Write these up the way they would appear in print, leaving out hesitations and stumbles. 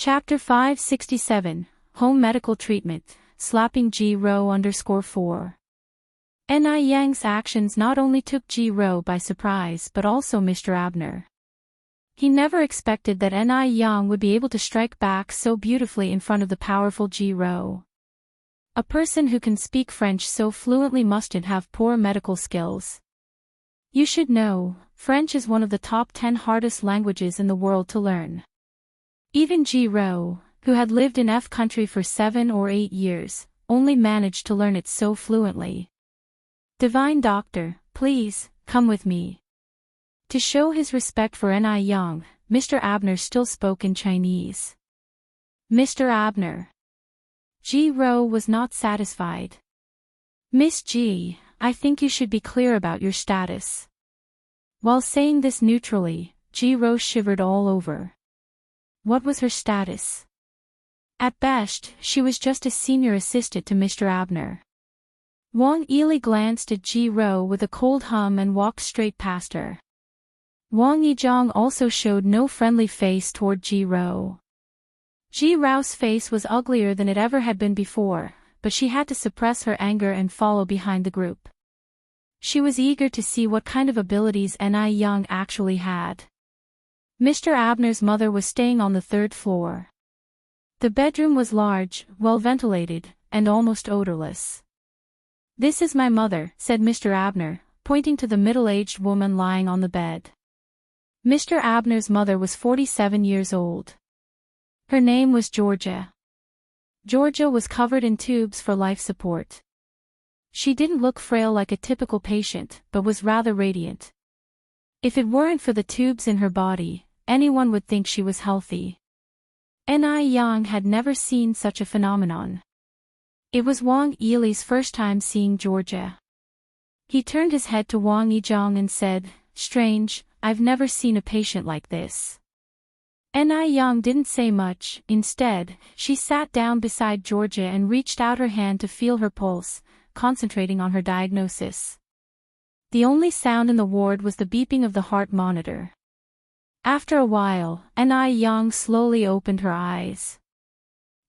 Chapter 567, Home Medical Treatment, Slapping G-Ro_4. Ni Yang's actions not only took G-Ro by surprise but also Mr. Abner. He never expected that Ni Yang would be able to strike back so beautifully in front of the powerful G-Ro. A person who can speak French so fluently mustn't have poor medical skills. You should know, French is one of the top 10 hardest languages in the world to learn. Even G-Ro, who had lived in F country for 7 or 8 years, only managed to learn it so fluently. Divine Doctor, please, come with me. To show his respect for Ni Yang, Mr. Abner still spoke in Chinese. Mr. Abner. G-Ro was not satisfied. Miss G, I think you should be clear about your status. While saying this neutrally, G-Ro shivered all over. What was her status? At best, she was just a senior assistant to Mr. Abner. Wang Yili glanced at G-Ro with a cold hum and walked straight past her. Wang Yizhong also showed no friendly face toward G-Ro. G-Ro's face was uglier than it ever had been before, but she had to suppress her anger and follow behind the group. She was eager to see what kind of abilities Ni Yang actually had. Mr. Abner's mother was staying on the 3rd floor. The bedroom was large, well-ventilated, and almost odorless. "This is my mother," said Mr. Abner, pointing to the middle-aged woman lying on the bed. Mr. Abner's mother was 47 years old. Her name was Georgia. Georgia was covered in tubes for life support. She didn't look frail like a typical patient, but was rather radiant. If it weren't for the tubes in her body, anyone would think she was healthy. Ni Yang had never seen such a phenomenon. It was Wang Yili's first time seeing Georgia. He turned his head to Wang Yizhong and said, "Strange, I've never seen a patient like this." Ni Yang didn't say much. Instead, she sat down beside Georgia and reached out her hand to feel her pulse, concentrating on her diagnosis. The only sound in the ward was the beeping of the heart monitor. After a while, Ni Yang slowly opened her eyes.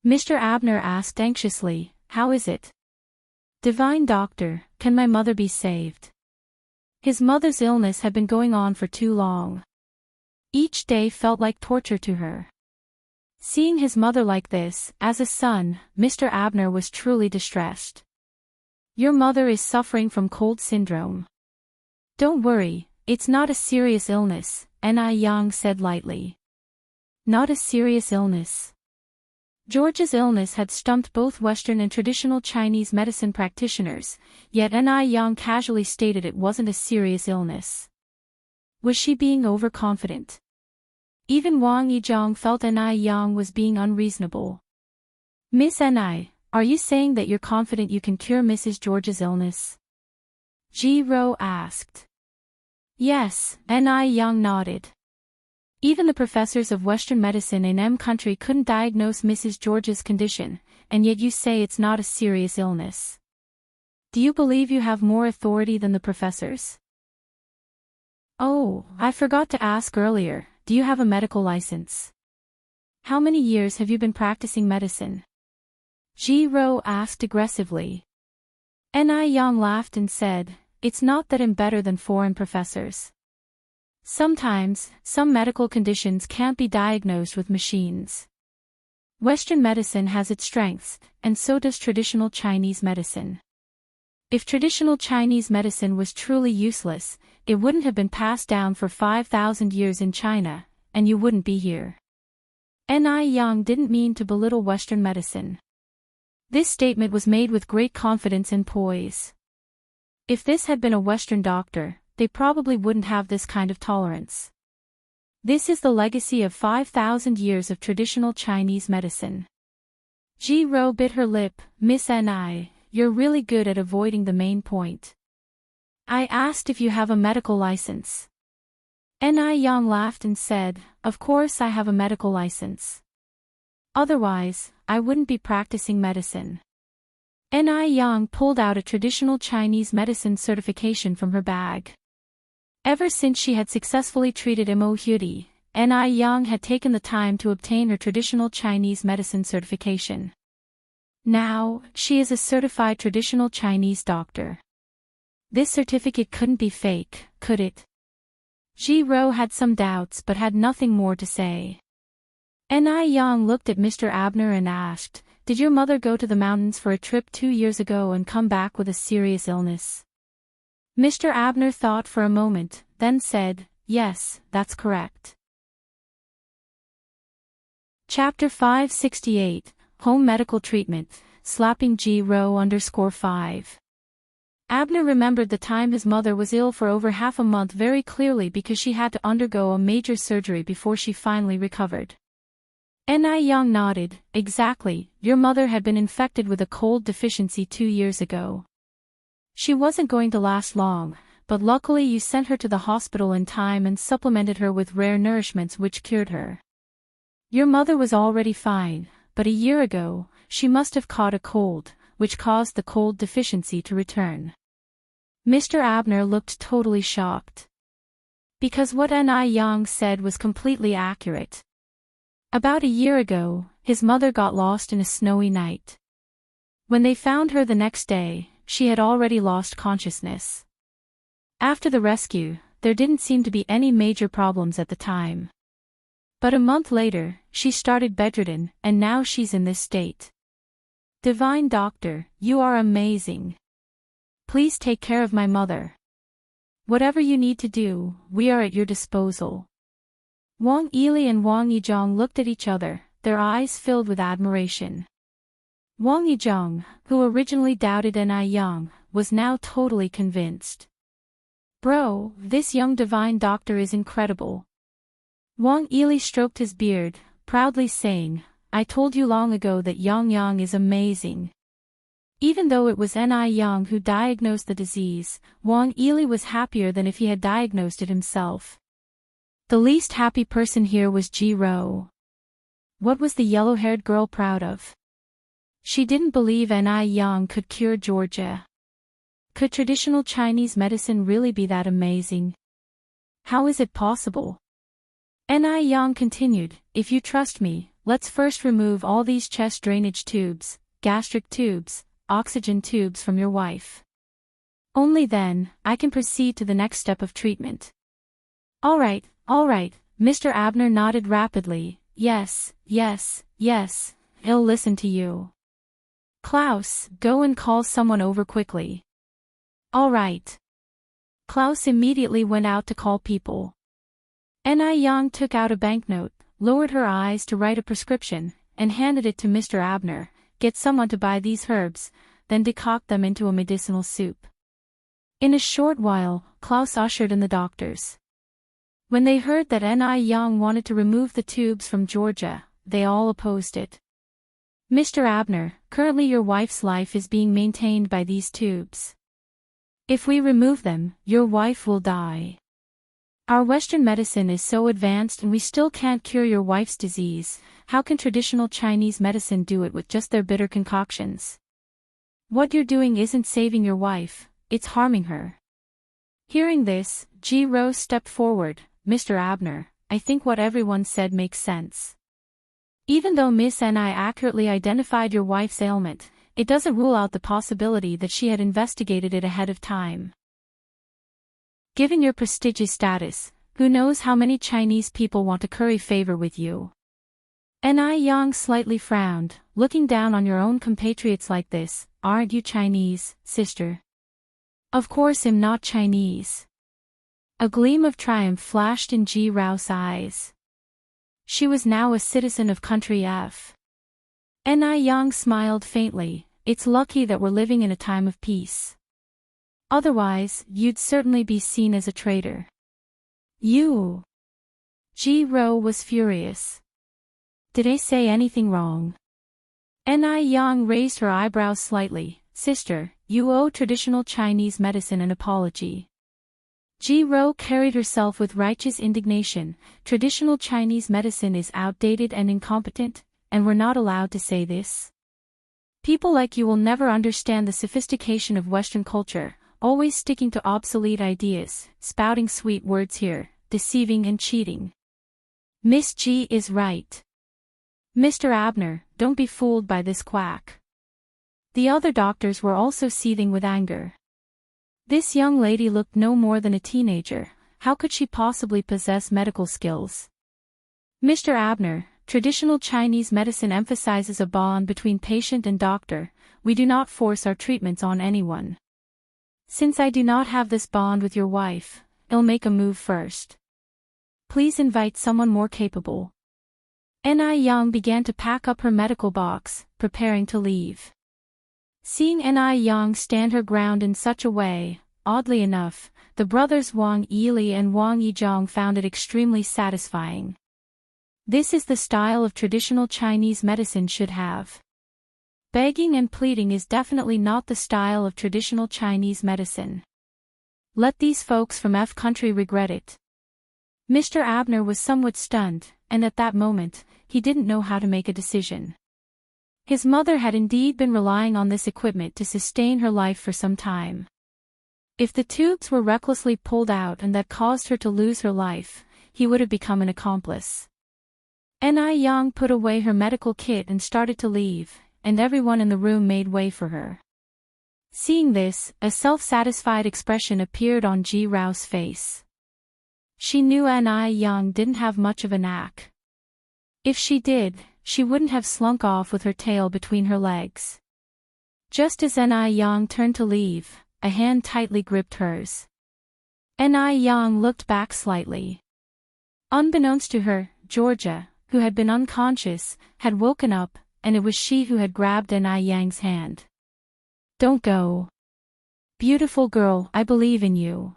Mr. Abner asked anxiously, "How is it?" "Divine Doctor, can my mother be saved?" His mother's illness had been going on for too long. Each day felt like torture to her. Seeing his mother like this, as a son, Mr. Abner was truly distressed. "Your mother is suffering from cold syndrome. Don't worry, it's not a serious illness," Ni Yang said lightly. Not a serious illness. George's illness had stumped both Western and traditional Chinese medicine practitioners, yet Ni Yang casually stated it wasn't a serious illness. Was she being overconfident? Even Wang Yizhong felt Ni Yang was being unreasonable. "Miss Ni, are you saying that you're confident you can cure Mrs. George's illness?" G-Ro asked. Yes, Ni Yang nodded. Even the professors of Western medicine in M country couldn't diagnose Mrs. George's condition, and yet you say it's not a serious illness. Do you believe you have more authority than the professors? Oh, I forgot to ask earlier, do you have a medical license? How many years have you been practicing medicine? G-Ro asked aggressively. Ni Yang laughed and said, "It's not that I'm better than foreign professors. Sometimes, some medical conditions can't be diagnosed with machines. Western medicine has its strengths, and so does traditional Chinese medicine. If traditional Chinese medicine was truly useless, it wouldn't have been passed down for 5,000 years in China, and you wouldn't be here." Ni Yang didn't mean to belittle Western medicine. This statement was made with great confidence and poise. If this had been a Western doctor, they probably wouldn't have this kind of tolerance. This is the legacy of 5,000 years of traditional Chinese medicine. G-Ro bit her lip. "Miss Ni, you're really good at avoiding the main point. I asked if you have a medical license." Ni Yang laughed and said, "Of course I have a medical license. Otherwise, I wouldn't be practicing medicine." Ni Yang pulled out a traditional Chinese medicine certification from her bag. Ever since she had successfully treated Immortality, Ni Yang had taken the time to obtain her traditional Chinese medicine certification. Now, she is a certified traditional Chinese doctor. This certificate couldn't be fake, could it? Ji Ro had some doubts but had nothing more to say. Ni Yang looked at Mr. Abner and asked, "Did your mother go to the mountains for a trip 2 years ago and come back with a serious illness?" Mr. Abner thought for a moment, then said, "Yes, that's correct." Chapter 568, Home Medical Treatment, Slapping Ji Ro _5. Abner remembered the time his mother was ill for over half a month very clearly because she had to undergo a major surgery before she finally recovered. Ni Yang nodded, "Exactly, your mother had been infected with a cold deficiency 2 years ago. She wasn't going to last long, but luckily you sent her to the hospital in time and supplemented her with rare nourishments which cured her. Your mother was already fine, but a year ago, she must have caught a cold, which caused the cold deficiency to return." Mr. Abner looked totally shocked. Because what Ni Yang said was completely accurate. About a year ago, his mother got lost in a snowy night. When they found her the next day, she had already lost consciousness. After the rescue, there didn't seem to be any major problems at the time. But a month later, she started bedridden, and now she's in this state. Divine Doctor, you are amazing. Please take care of my mother. Whatever you need to do, we are at your disposal. Wang Yili and Wang Yizhong looked at each other, their eyes filled with admiration. Wang Yizhong, who originally doubted Ni Yang, was now totally convinced. "Bro, this young divine doctor is incredible." Wang Yili stroked his beard, proudly saying, "I told you long ago that Yang is amazing." Even though it was Ni Yang who diagnosed the disease, Wang Yili was happier than if he had diagnosed it himself. The least happy person here was Ji Ro. What was the yellow-haired girl proud of? She didn't believe Ni Yang could cure Georgia. Could traditional Chinese medicine really be that amazing? How is it possible? Ni Yang continued, "If you trust me, let's first remove all these chest drainage tubes, gastric tubes, oxygen tubes from your wife. Only then, I can proceed to the next step of treatment." All right, Mr. Abner nodded rapidly, yes, he'll listen to you. Klaus, go and call someone over quickly. All right. Klaus immediately went out to call people. Ni Yang took out a banknote, lowered her eyes to write a prescription, and handed it to Mr. Abner. "Get someone to buy these herbs, then decoct them into a medicinal soup." In a short while, Klaus ushered in the doctors. When they heard that Ni Yang wanted to remove the tubes from Georgia, they all opposed it. "Mr. Abner, currently your wife's life is being maintained by these tubes. If we remove them, your wife will die. Our Western medicine is so advanced and we still can't cure your wife's disease. How can traditional Chinese medicine do it with just their bitter concoctions? What you're doing isn't saving your wife, it's harming her." Hearing this, Ji Ro stepped forward. "Mr. Abner, I think what everyone said makes sense. Even though Miss Ni accurately identified your wife's ailment, it doesn't rule out the possibility that she had investigated it ahead of time. Given your prestigious status, who knows how many Chinese people want to curry favor with you." Ni Yang slightly frowned, "Looking down on your own compatriots like this, aren't you Chinese, sister?" "Of course I'm not Chinese." A gleam of triumph flashed in Ji Ro's eyes. She was now a citizen of country F. Ni Yang smiled faintly, "It's lucky that we're living in a time of peace. Otherwise, you'd certainly be seen as a traitor." "You?" Ji Ro was furious. "Did I say anything wrong?" Ni Yang raised her eyebrows slightly. "Sister, you owe traditional Chinese medicine an apology." Ji Ro carried herself with righteous indignation. "Traditional Chinese medicine is outdated and incompetent, and we're not allowed to say this. People like you will never understand the sophistication of Western culture, always sticking to obsolete ideas, spouting sweet words here, deceiving and cheating." Miss G is right. Mr. Abner, don't be fooled by this quack. The other doctors were also seething with anger. This young lady looked no more than a teenager. How could she possibly possess medical skills? Mr. Abner, traditional Chinese medicine emphasizes a bond between patient and doctor. We do not force our treatments on anyone. Since I do not have this bond with your wife, I'll make a move first. Please invite someone more capable. Ni Yang began to pack up her medical box, preparing to leave. Seeing Ni Yang stand her ground in such a way, oddly enough, the brothers Wang Yili and Wang Yizhong found it extremely satisfying. This is the style of traditional Chinese medicine should have. Begging and pleading is definitely not the style of traditional Chinese medicine. Let these folks from F country regret it. Mr. Abner was somewhat stunned, and at that moment, he didn't know how to make a decision. His mother had indeed been relying on this equipment to sustain her life for some time. If the tubes were recklessly pulled out and that caused her to lose her life, he would have become an accomplice. Ni Yang put away her medical kit and started to leave, and everyone in the room made way for her. Seeing this, a self-satisfied expression appeared on Ji Rao's face. She knew Ni Yang didn't have much of a knack. If she did, she wouldn't have slunk off with her tail between her legs. Just as Ni Yang turned to leave, a hand tightly gripped hers. Ni Yang looked back slightly. Unbeknownst to her, Georgia, who had been unconscious, had woken up, and it was she who had grabbed Ni Yang's hand. Don't go. Beautiful girl, I believe in you.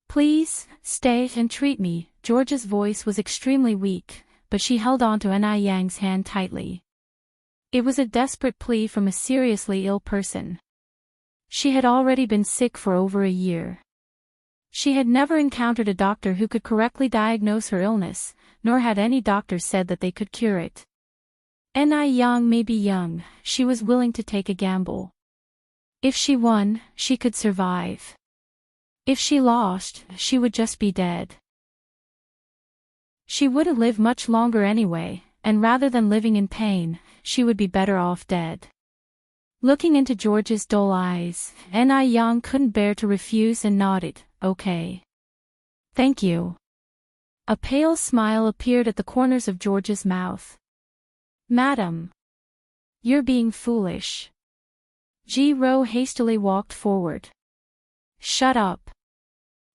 Please, stay and treat me. Georgia's voice was extremely weak, but she held on to Ni Yang's hand tightly. It was a desperate plea from a seriously ill person. She had already been sick for over a year. She had never encountered a doctor who could correctly diagnose her illness, nor had any doctor said that they could cure it. Ni Yang may be young, she was willing to take a gamble. If she won, she could survive. If she lost, she would just be dead. She wouldn't live much longer anyway, and rather than living in pain, she would be better off dead. Looking into George's dull eyes, Ni Yang couldn't bear to refuse and nodded, okay. Thank you. A pale smile appeared at the corners of George's mouth. Madam. You're being foolish. Ji Rou hastily walked forward. Shut up.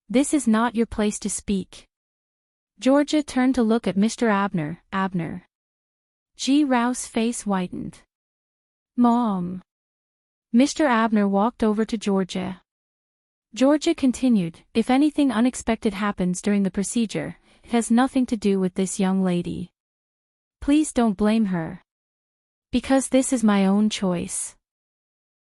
This is not your place to speak. Georgia turned to look at Mr. Abner. Abner. Ji Rao's face whitened. Mom. Mr. Abner walked over to Georgia. Georgia continued, if anything unexpected happens during the procedure, it has nothing to do with this young lady. Please don't blame her. Because this is my own choice.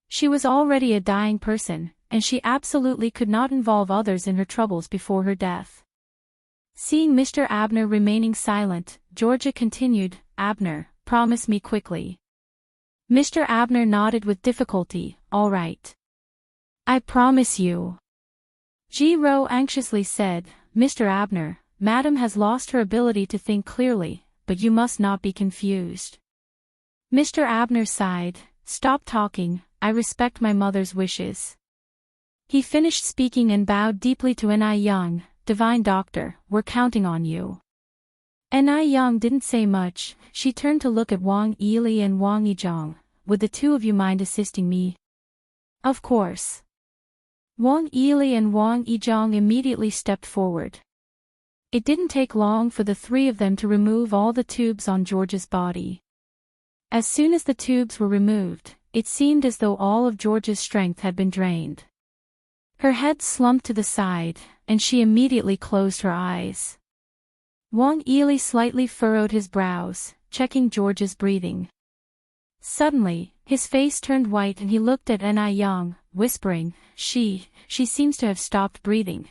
She was already a dying person, and she absolutely could not involve others in her troubles before her death. Seeing Mr. Abner remaining silent, Georgia continued, Abner, promise me quickly. Mr. Abner nodded with difficulty, all right. I promise you. Ji Rou anxiously said, Mr. Abner, Madam has lost her ability to think clearly, but you must not be confused. Mr. Abner sighed, stop talking, I respect my mother's wishes. He finished speaking and bowed deeply to Ni Yang, Divine Doctor, we're counting on you. Ni Yang didn't say much, she turned to look at Wang Yili and Wang Yizhong, would the two of you mind assisting me? Of course. Wang Yili and Wang Yizhong immediately stepped forward. It didn't take long for the three of them to remove all the tubes on George's body. As soon as the tubes were removed, it seemed as though all of George's strength had been drained. Her head slumped to the side, and she immediately closed her eyes. Wang Yili slightly furrowed his brows, checking George's breathing. Suddenly, his face turned white and he looked at Ni Yang, whispering, she seems to have stopped breathing.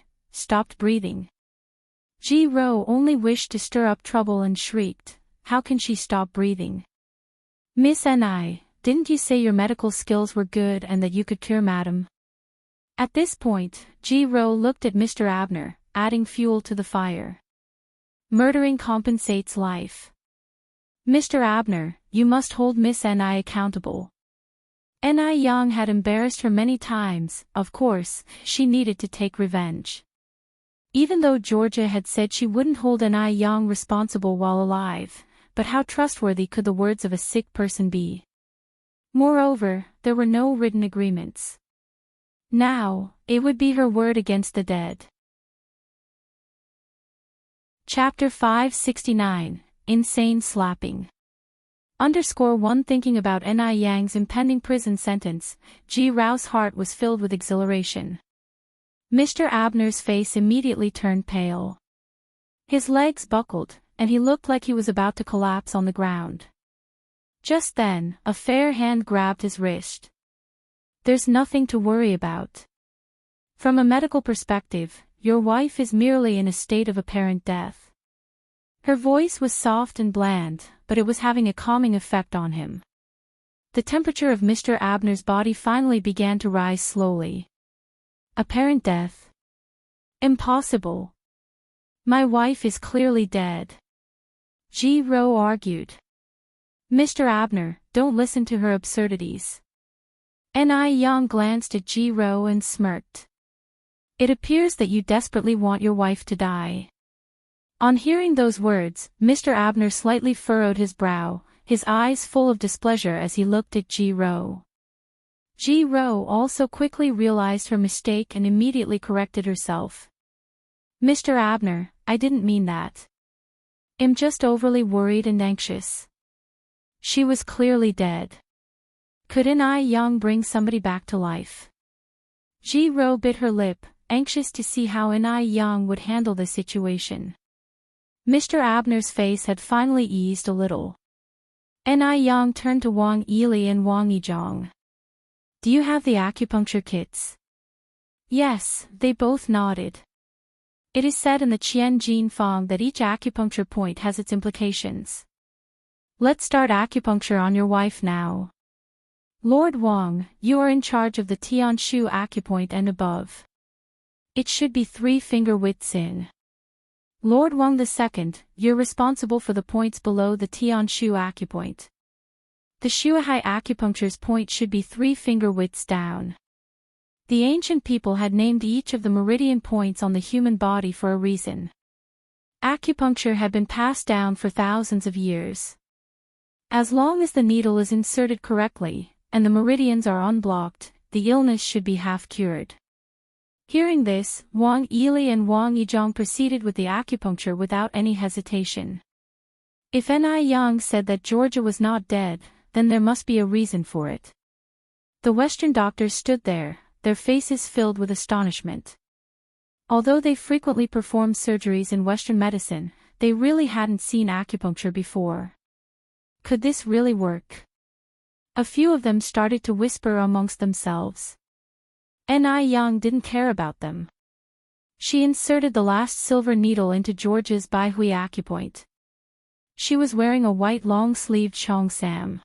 Ji Rou only wished to stir up trouble and shrieked, how can she stop breathing? Miss Ni, didn't you say your medical skills were good and that you could cure Madam? At this point, Ji Rou looked at Mr. Abner, adding fuel to the fire. Murdering compensates life. Mr. Abner, you must hold Miss Ni accountable. Ni Yang had embarrassed her many times, of course, she needed to take revenge. Even though Georgia had said she wouldn't hold Ni Yang responsible while alive, but how trustworthy could the words of a sick person be? Moreover, there were no written agreements. Now, it would be her word against the dead. Chapter 569, Insane Slapping. _1 Thinking about Ni Yang's impending prison sentence, Ji Rao's heart was filled with exhilaration. Mr. Abner's face immediately turned pale. His legs buckled, and he looked like he was about to collapse on the ground. Just then, a fair hand grabbed his wrist. There's nothing to worry about. From a medical perspective, your wife is merely in a state of apparent death. Her voice was soft and bland, but it was having a calming effect on him. The temperature of Mr. Abner's body finally began to rise slowly. Apparent death? Impossible. My wife is clearly dead. Ji Rao argued. Mr. Abner, don't listen to her absurdities. Ni Yang glanced at Ji Rao and smirked. It appears that you desperately want your wife to die. On hearing those words, Mr. Abner slightly furrowed his brow, his eyes full of displeasure as he looked at Ji Rao. Ji Rao also quickly realized her mistake and immediately corrected herself. Mr. Abner, I didn't mean that. I'm just overly worried and anxious. She was clearly dead. Could Ni Yang bring somebody back to life? Ji Rao bit her lip, anxious to see how Ni Yang would handle the situation. Mr. Abner's face had finally eased a little. Ni Yang turned to Wang Yili and Wang Yizhong. Do you have the acupuncture kits? Yes, they both nodded. It is said in the Qian Jin Fang that each acupuncture point has its implications. Let's start acupuncture on your wife now. Lord Wang, you are in charge of the Tianshu acupoint and above. It should be 3-finger widths in. Lord Wang II, you're responsible for the points below the Tianshu acupoint. The Shuahai acupuncture's point should be 3-finger widths down. The ancient people had named each of the meridian points on the human body for a reason. Acupuncture had been passed down for thousands of years. As long as the needle is inserted correctly, and the meridians are unblocked, the illness should be half cured. Hearing this, Wang Yili and Wang Yizhong proceeded with the acupuncture without any hesitation. If Ni Yang said that Georgia was not dead, then there must be a reason for it. The Western doctors stood there, their faces filled with astonishment. Although they frequently performed surgeries in Western medicine, they really hadn't seen acupuncture before. Could this really work? A few of them started to whisper amongst themselves. Ni Yang didn't care about them. She inserted the last silver needle into Georgia's Baihui acupoint. She was wearing a white long-sleeved cheongsam.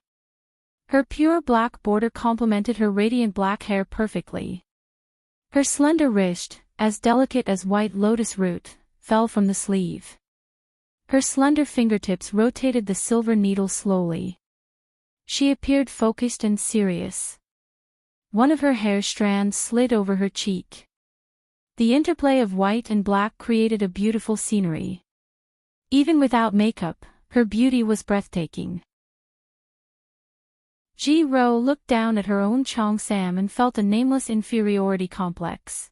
Her pure black border complemented her radiant black hair perfectly. Her slender wrist, as delicate as white lotus root, fell from the sleeve. Her slender fingertips rotated the silver needle slowly. She appeared focused and serious. One of her hair strands slid over her cheek. The interplay of white and black created a beautiful scenery. Even without makeup, her beauty was breathtaking. Ji Rao looked down at her own cheongsam and felt a nameless inferiority complex.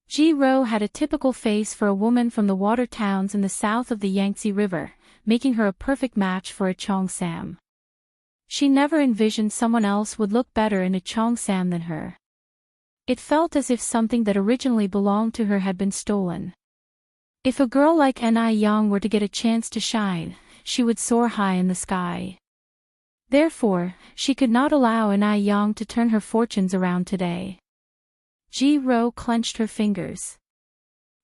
Ji Rao had a typical face for a woman from the water towns in the south of the Yangtze River, making her a perfect match for a cheongsam. She never envisioned someone else would look better in a cheongsam than her. It felt as if something that originally belonged to her had been stolen. If a girl like Ni Yang were to get a chance to shine, she would soar high in the sky. Therefore, she could not allow Ni Yang to turn her fortunes around today. Ji Rao clenched her fingers.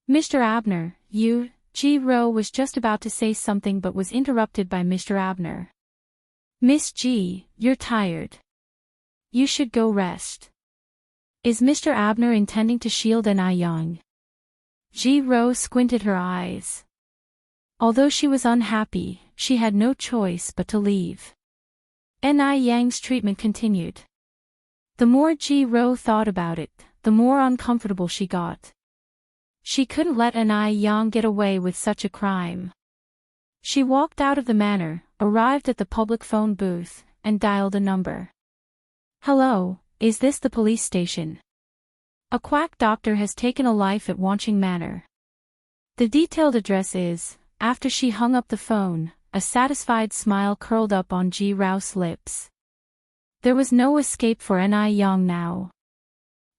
Mr. Abner, you— Ji Rao was just about to say something but was interrupted by Mr. Abner. Miss Ji, you're tired. You should go rest. Is Mr. Abner intending to shield Ni Yang? Ji Rao squinted her eyes. Although she was unhappy, she had no choice but to leave. Ni Yang's treatment continued. The more Ji Ro thought about it, the more uncomfortable she got. She couldn't let Ni Yang get away with such a crime. She walked out of the manor, arrived at the public phone booth, and dialed a number. Hello, is this the police station? A quack doctor has taken a life at Wanqing Manor. The detailed address is. After she hung up the phone, a satisfied smile curled up on Ji Rao's lips. There was no escape for Ni Yang now.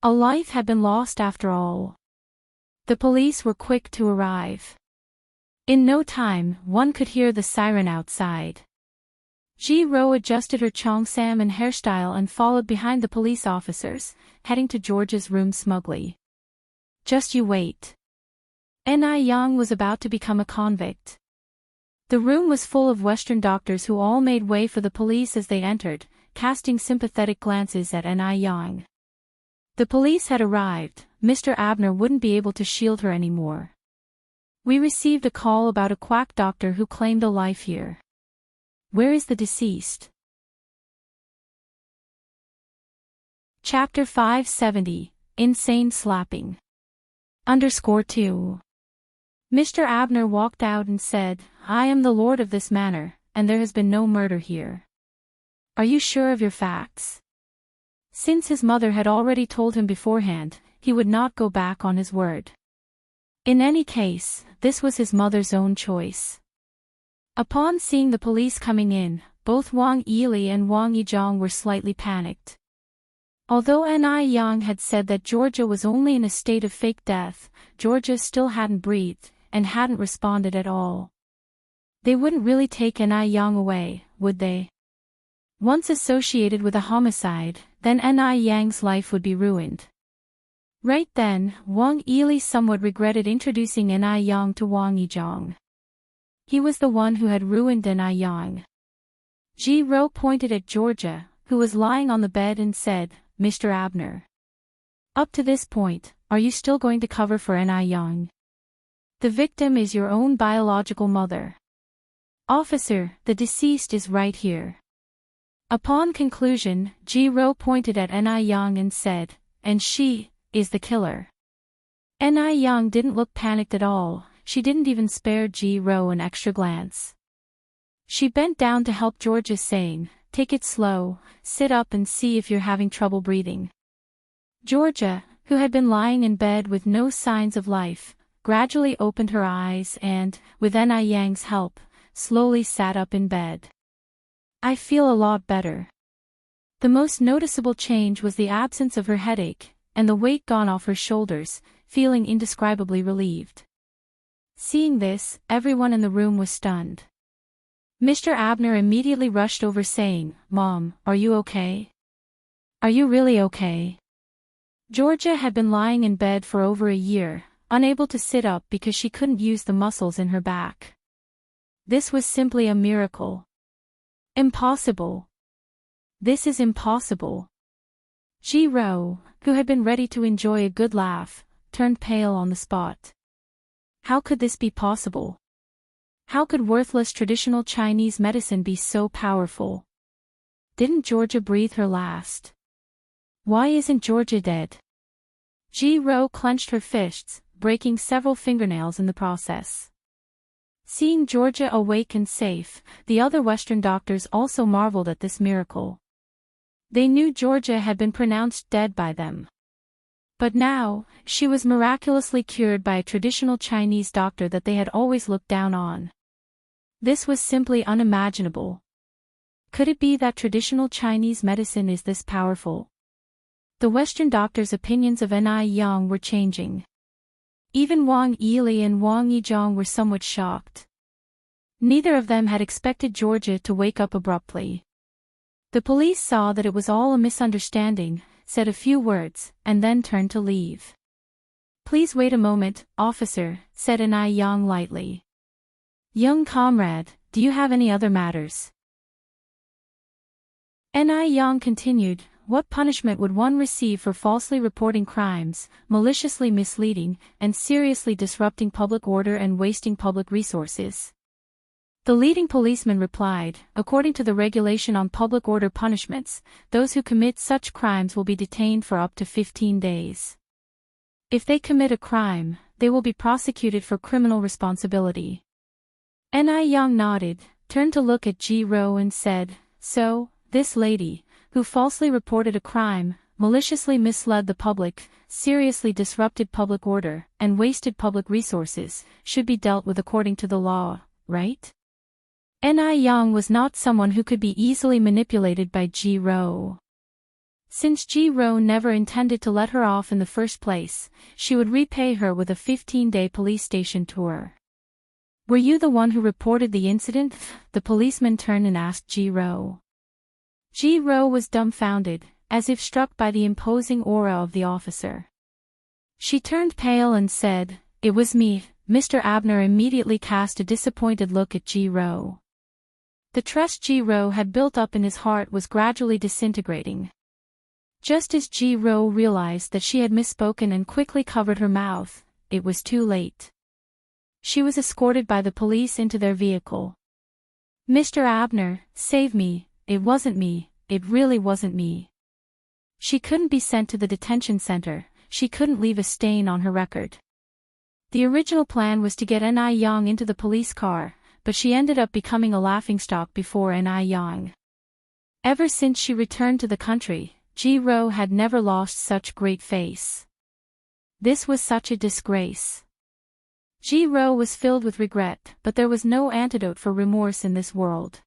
A life had been lost after all. The police were quick to arrive. In no time, one could hear the siren outside. Ji Ro adjusted her cheongsam and hairstyle and followed behind the police officers, heading to George's room smugly. Just you wait. Ni Yang was about to become a convict. The room was full of Western doctors who all made way for the police as they entered, casting sympathetic glances at Ni Yang. The police had arrived. Mr. Abner wouldn't be able to shield her anymore. We received a call about a quack doctor who claimed a life here. Where is the deceased? Chapter 570, Insane Slapping. _2. Mr. Abner walked out and said, I am the lord of this manor, and there has been no murder here. Are you sure of your facts? Since his mother had already told him beforehand, he would not go back on his word. In any case, this was his mother's own choice. Upon seeing the police coming in, both Wang Yili and Wang Yizhong were slightly panicked. Although Ni Yang had said that Georgia was only in a state of fake death, Georgia still hadn't breathed, and hadn't responded at all. They wouldn't really take Ni Yang away, would they? Once associated with a homicide, then Ni Yang's life would be ruined. Right then, Wang Yili somewhat regretted introducing Ni Yang to Wang Yizhong. He was the one who had ruined Ni Yang. Ji Ro pointed at Georgia, who was lying on the bed and said, Mr. Abner. Up to this point, are you still going to cover for Ni Yang? The victim is your own biological mother. Officer, the deceased is right here. Upon conclusion, Ji Ro pointed at Ni Yang and said, and she is the killer. Ni Yang didn't look panicked at all, she didn't even spare Ji Ro an extra glance. She bent down to help Georgia, saying, take it slow, sit up and see if you're having trouble breathing. Georgia, who had been lying in bed with no signs of life, gradually opened her eyes and, with Ni Yang's help, slowly sat up in bed. I feel a lot better. The most noticeable change was the absence of her headache, and the weight gone off her shoulders, feeling indescribably relieved. Seeing this, everyone in the room was stunned. Mr. Abner immediately rushed over saying, Mom, are you okay? Are you really okay? Georgia had been lying in bed for over a year, unable to sit up because she couldn't use the muscles in her back. This was simply a miracle. Impossible. This is impossible. Ji Ro, who had been ready to enjoy a good laugh, turned pale on the spot. How could this be possible? How could worthless traditional Chinese medicine be so powerful? Didn't Georgia breathe her last? Why isn't Georgia dead? Ji Ro clenched her fists, breaking several fingernails in the process. Seeing Georgia awake and safe, the other Western doctors also marveled at this miracle. They knew Georgia had been pronounced dead by them. But now, she was miraculously cured by a traditional Chinese doctor that they had always looked down on. This was simply unimaginable. Could it be that traditional Chinese medicine is this powerful? The Western doctors' opinions of Ni Yang were changing. Even Wang Yili and Wang Yizhong were somewhat shocked. Neither of them had expected Georgia to wake up abruptly. The police saw that it was all a misunderstanding, said a few words, and then turned to leave. Please wait a moment, officer, said Ni Yang lightly. Young comrade, do you have any other matters? Ni Yang continued, what punishment would one receive for falsely reporting crimes, maliciously misleading, and seriously disrupting public order and wasting public resources? The leading policeman replied, according to the regulation on public order punishments, those who commit such crimes will be detained for up to 15 days. If they commit a crime, they will be prosecuted for criminal responsibility. Ni Yang nodded, turned to look at Ji Ro and said, so, this lady, who falsely reported a crime, maliciously misled the public, seriously disrupted public order, and wasted public resources, should be dealt with according to the law, right? Ni Yang was not someone who could be easily manipulated by Ji Ro. Since Ji Ro never intended to let her off in the first place, she would repay her with a 15-day police station tour. Were you the one who reported the incident? The policeman turned and asked Ji Ro. Ji Ro was dumbfounded, as if struck by the imposing aura of the officer. She turned pale and said, it was me. Mr. Abner immediately cast a disappointed look at Ji Ro. The trust Ji Ro had built up in his heart was gradually disintegrating. Just as Ji Ro realized that she had misspoken and quickly covered her mouth, it was too late. She was escorted by the police into their vehicle. Mr. Abner, save me, it wasn't me, it really wasn't me. She couldn't be sent to the detention center, she couldn't leave a stain on her record. The original plan was to get Ni Yang into the police car, but she ended up becoming a laughingstock before Ni Yang. Ever since she returned to the country, Ji Ro had never lost such great face. This was such a disgrace. Ji Ro was filled with regret, but there was no antidote for remorse in this world.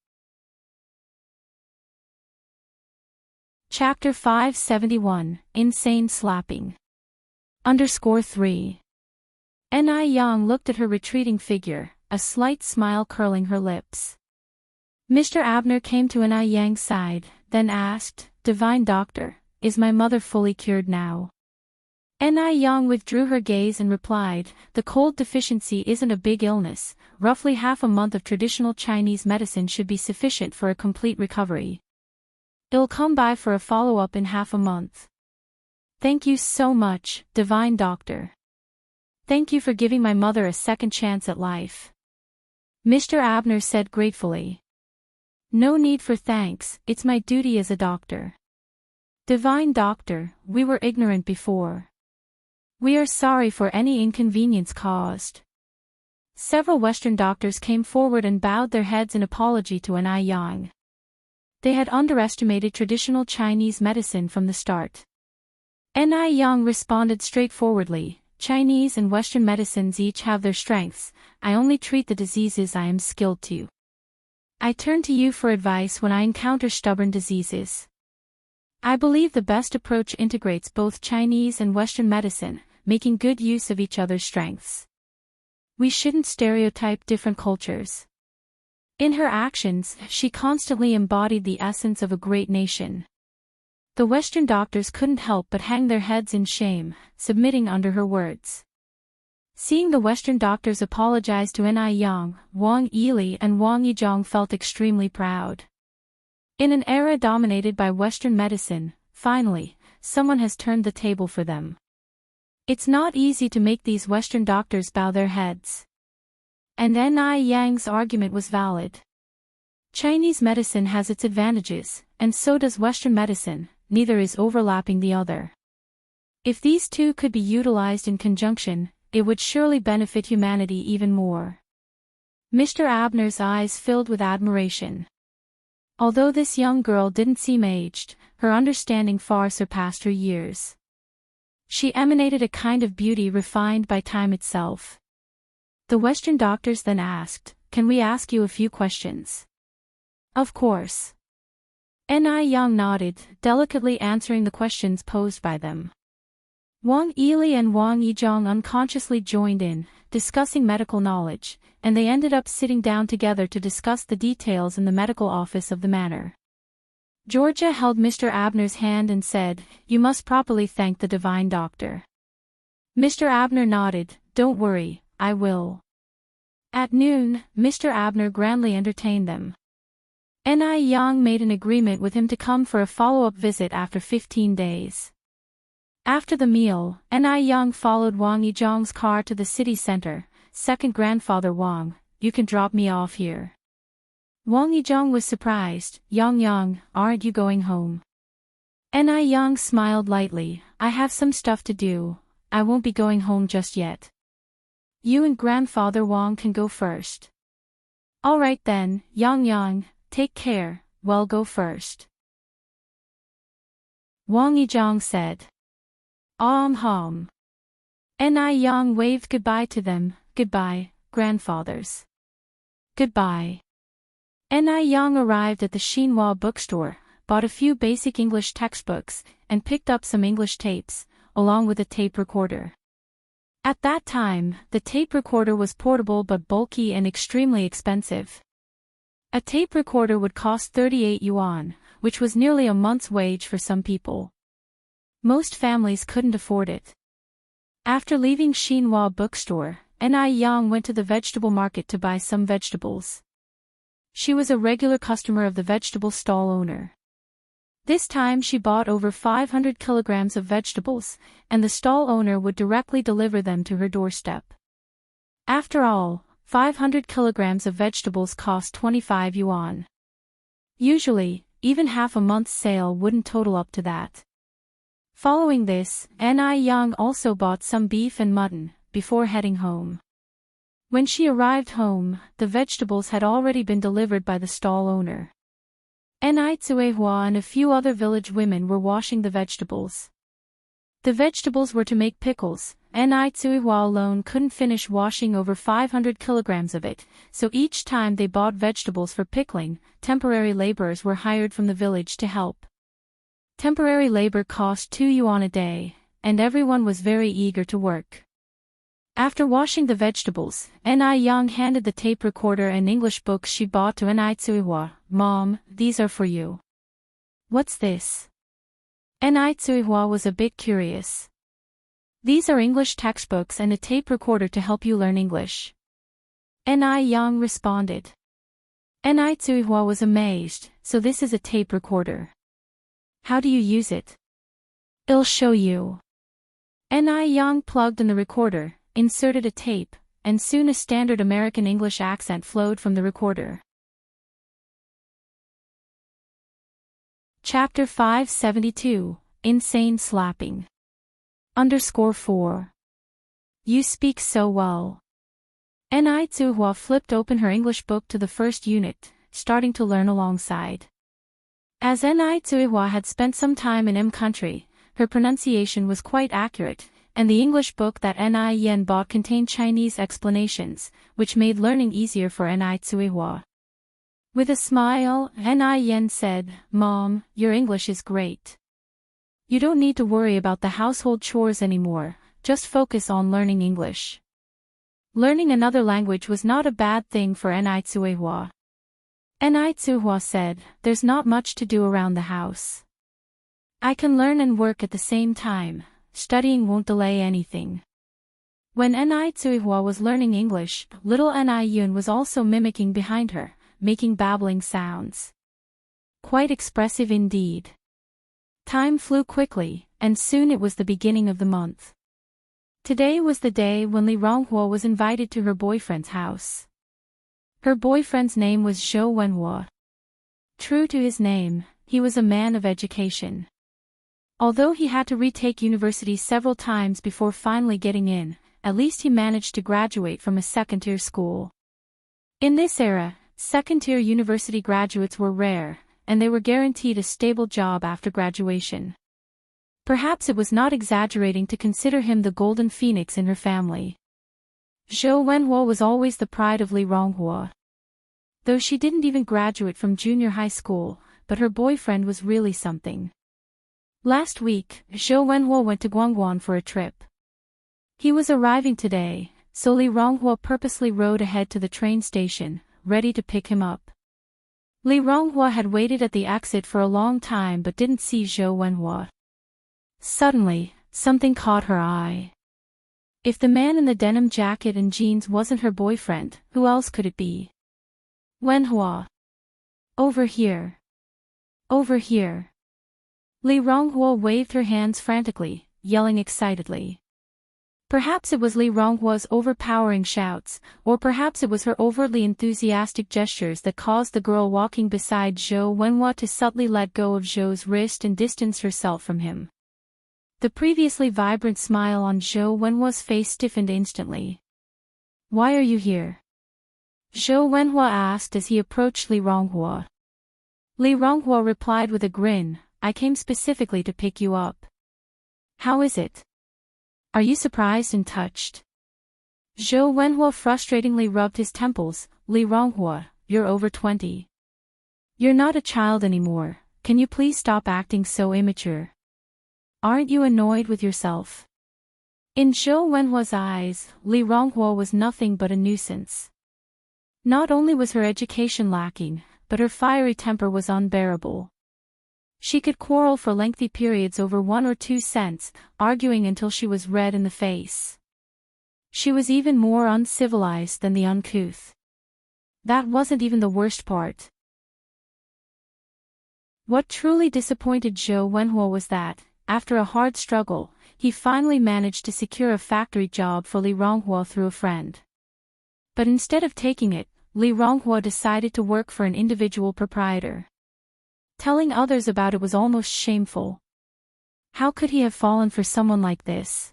Chapter 571, Insane Slapping. _3. Ni Yang looked at her retreating figure, a slight smile curling her lips. Mr. Abner came to Ni Yang's side, then asked, Divine Doctor, is my mother fully cured now? Ni Yang withdrew her gaze and replied, the cold deficiency isn't a big illness, roughly half a month of traditional Chinese medicine should be sufficient for a complete recovery. It'll come by for a follow-up in half a month. Thank you so much, Divine Doctor. Thank you for giving my mother a second chance at life. Mr. Abner said gratefully. No need for thanks, it's my duty as a doctor. Divine Doctor, we were ignorant before. We are sorry for any inconvenience caused. Several Western doctors came forward and bowed their heads in apology to Ni Yang. They had underestimated traditional Chinese medicine from the start. Ni Yang responded straightforwardly, Chinese and Western medicines each have their strengths, I only treat the diseases I am skilled to. I turn to you for advice when I encounter stubborn diseases. I believe the best approach integrates both Chinese and Western medicine, making good use of each other's strengths. We shouldn't stereotype different cultures. In her actions, she constantly embodied the essence of a great nation. The Western doctors couldn't help but hang their heads in shame, submitting under her words. Seeing the Western doctors apologize to Ni Yang, Wang Yili and Wang Yizhong felt extremely proud. In an era dominated by Western medicine, finally, someone has turned the table for them. It's not easy to make these Western doctors bow their heads. And Ni Yang's argument was valid. Chinese medicine has its advantages, and so does Western medicine, neither is overlapping the other. If these two could be utilized in conjunction, it would surely benefit humanity even more. Mr. Abner's eyes filled with admiration. Although this young girl didn't seem aged, her understanding far surpassed her years. She emanated a kind of beauty refined by time itself. The Western doctors then asked, can we ask you a few questions? Of course. Ni Yang nodded, delicately answering the questions posed by them. Wang Yili and Wang Yizhong unconsciously joined in, discussing medical knowledge, and they ended up sitting down together to discuss the details in the medical office of the manor. Georgia held Mr. Abner's hand and said, you must properly thank the Divine Doctor. Mr. Abner nodded, don't worry, I will. At noon, Mr. Abner grandly entertained them. Ni Yang made an agreement with him to come for a follow-up visit after 15 days. After the meal, Ni Yang followed Wang Yizhang's car to the city center. Second grandfather Wang, you can drop me off here. Wang Yizhang was surprised. Yang, aren't you going home? Ni Yang smiled lightly. I have some stuff to do. I won't be going home just yet. You and grandfather Wang can go first. Alright then, Yang, take care, well go first. Wang Yizhang said. Hum. Ni Yang waved goodbye to them. Goodbye, grandfathers. Goodbye. Ni Yang arrived at the Xinhua bookstore, bought a few basic English textbooks, and picked up some English tapes, along with a tape recorder. At that time, the tape recorder was portable but bulky and extremely expensive. A tape recorder would cost 38 yuan, which was nearly a month's wage for some people. Most families couldn't afford it. After leaving Xinhua bookstore, Ni Yang went to the vegetable market to buy some vegetables. She was a regular customer of the vegetable stall owner. This time she bought over 500 kilograms of vegetables, and the stall owner would directly deliver them to her doorstep. After all, 500 kilograms of vegetables cost 25 yuan. Usually, even half a month's sale wouldn't total up to that. Following this, Ni Yang also bought some beef and mutton, before heading home. When she arrived home, the vegetables had already been delivered by the stall owner. Ni Tsuehua and a few other village women were washing the vegetables. The vegetables were to make pickles. Ni Tsuehua alone couldn't finish washing over 500 kilograms of it, so each time they bought vegetables for pickling, temporary laborers were hired from the village to help. Temporary labor cost 2 yuan a day, and everyone was very eager to work. After washing the vegetables, Ni Yang handed the tape recorder and English books she bought to Ni Tsuehua. Mom, these are for you. What's this? Ni Tsuehua was a bit curious. These are English textbooks and a tape recorder to help you learn English. Ni Yang responded. Ni Tsuehua was amazed. So this is a tape recorder. How do you use it? I'll show you. Ni Yang plugged in the recorder, inserted a tape, and soon a standard American English accent flowed from the recorder. Chapter 572, Insane Slapping. _4. You speak so well. Ni Tsuehua flipped open her English book to the first unit, starting to learn alongside. As Ni Tsuehua had spent some time in M country, her pronunciation was quite accurate, and the English book that Ni Yen bought contained Chinese explanations, which made learning easier for Ni Tsuehua. With a smile, Ni Yen said, Mom, your English is great. You don't need to worry about the household chores anymore, just focus on learning English. Learning another language was not a bad thing for Ni Tsuehua. Ni Tsuehua said, there's not much to do around the house. I can learn and work at the same time. Studying won't delay anything. When Ni Tsuehua was learning English, little Ni Yun was also mimicking behind her, making babbling sounds. Quite expressive indeed. Time flew quickly, and soon it was the beginning of the month. Today was the day when Li Ronghua was invited to her boyfriend's house. Her boyfriend's name was Zhou Wenhua. True to his name, he was a man of education. Although he had to retake university several times before finally getting in, at least he managed to graduate from a second-tier school. In this era, second-tier university graduates were rare, and they were guaranteed a stable job after graduation. Perhaps it was not exaggerating to consider him the golden phoenix in her family. Zhou Wenhua was always the pride of Li Ronghua. Though she didn't even graduate from junior high school, but her boyfriend was really something. Last week, Zhou Wenhua went to Guangguan for a trip. He was arriving today, so Li Ronghua purposely rode ahead to the train station, ready to pick him up. Li Ronghua had waited at the exit for a long time but didn't see Zhou Wenhua. Suddenly, something caught her eye. If the man in the denim jacket and jeans wasn't her boyfriend, who else could it be? Wenhua. Over here. Over here. Li Ronghua waved her hands frantically, yelling excitedly. Perhaps it was Li Ronghua's overpowering shouts, or perhaps it was her overtly enthusiastic gestures that caused the girl walking beside Zhou Wenhua to subtly let go of Zhou's wrist and distance herself from him. The previously vibrant smile on Zhou Wenhua's face stiffened instantly. Why are you here? Zhou Wenhua asked as he approached Li Ronghua. Li Ronghua replied with a grin, I came specifically to pick you up. How is it? Are you surprised and touched? Zhou Wenhua frustratingly rubbed his temples. Li Ronghua, you're over 20. You're not a child anymore, can you please stop acting so immature? Aren't you annoyed with yourself? In Zhou Wenhua's eyes, Li Ronghua was nothing but a nuisance. Not only was her education lacking, but her fiery temper was unbearable. She could quarrel for lengthy periods over 1 or 2 cents, arguing until she was red in the face. She was even more uncivilized than the uncouth. That wasn't even the worst part. What truly disappointed Zhou Wenhua was that, after a hard struggle, he finally managed to secure a factory job for Li Ronghua through a friend. But instead of taking it, Li Ronghua decided to work for an individual proprietor. Telling others about it was almost shameful. How could he have fallen for someone like this?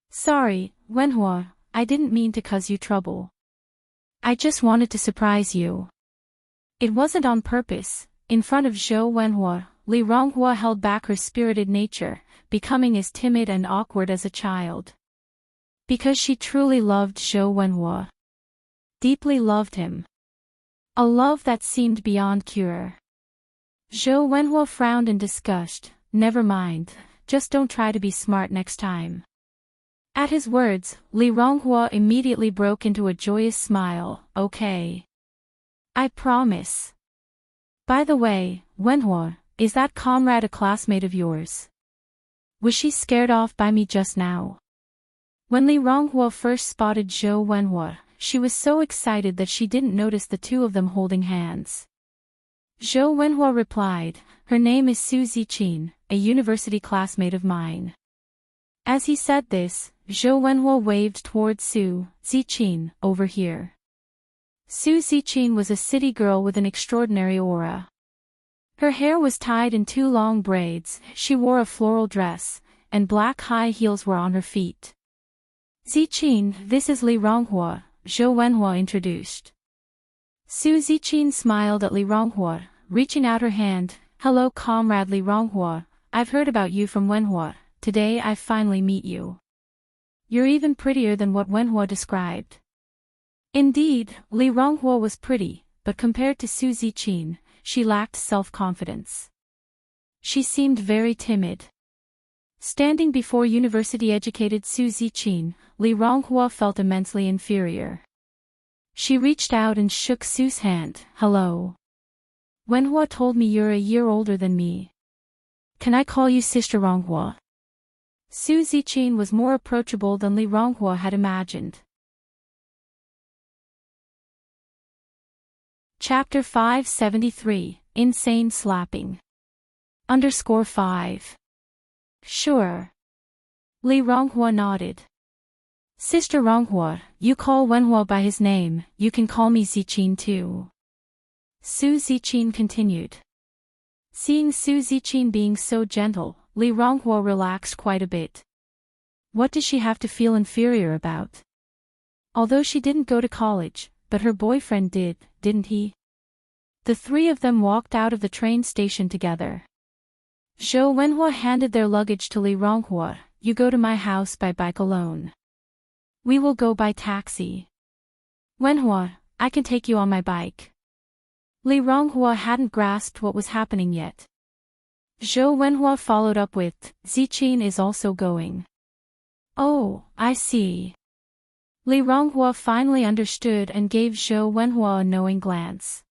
Sorry, Wenhua, I didn't mean to cause you trouble. I just wanted to surprise you. It wasn't on purpose. In front of Zhou Wenhua, Li Ronghua held back her spirited nature, becoming as timid and awkward as a child. Because she truly loved Zhou Wenhua. Deeply loved him. A love that seemed beyond cure. Zhou Wenhua frowned in disgust. Never mind, just don't try to be smart next time. At his words, Li Ronghua immediately broke into a joyous smile. Okay. I promise. By the way, Wenhua, is that comrade a classmate of yours? Was she scared off by me just now? When Li Ronghua first spotted Zhou Wenhua, she was so excited that she didn't notice the two of them holding hands. Zhou Wenhua replied, her name is Su Ziqin, a university classmate of mine. As he said this, Zhou Wenhua waved towards Su Ziqin, over here. Su Ziqin was a city girl with an extraordinary aura. Her hair was tied in 2 long braids, she wore a floral dress, and black high heels were on her feet. Ziqin, this is Li Ronghua, Zhou Wenhua introduced. Su Ziqin smiled at Li Ronghua, reaching out her hand. Hello comrade Li Ronghua, I've heard about you from Wenhua, today I finally meet you. You're even prettier than what Wenhua described. Indeed, Li Ronghua was pretty, but compared to Su Ziqin, she lacked self-confidence. She seemed very timid. Standing before university-educated Su Ziqin, Li Ronghua felt immensely inferior. She reached out and shook Su's hand. Hello. Wenhua told me you're a year older than me. Can I call you Sister Ronghua? Su Ziqin was more approachable than Li Ronghua had imagined. Chapter 573, Insane Slapping. _5. Sure. Li Ronghua nodded. Sister Ronghua, you call Wenhua by his name, you can call me Ziqin too. Su Ziqin continued. Seeing Su Ziqin being so gentle, Li Ronghua relaxed quite a bit. What does she have to feel inferior about? Although she didn't go to college, but her boyfriend did, didn't he? The 3 of them walked out of the train station together. Zhou Wenhua handed their luggage to Li Ronghua. You go to my house by bike alone. We will go by taxi. Wenhua, I can take you on my bike. Li Ronghua hadn't grasped what was happening yet. Zhou Wenhua followed up with, Ziqin is also going. Oh, I see. Li Ronghua finally understood and gave Zhou Wenhua a knowing glance.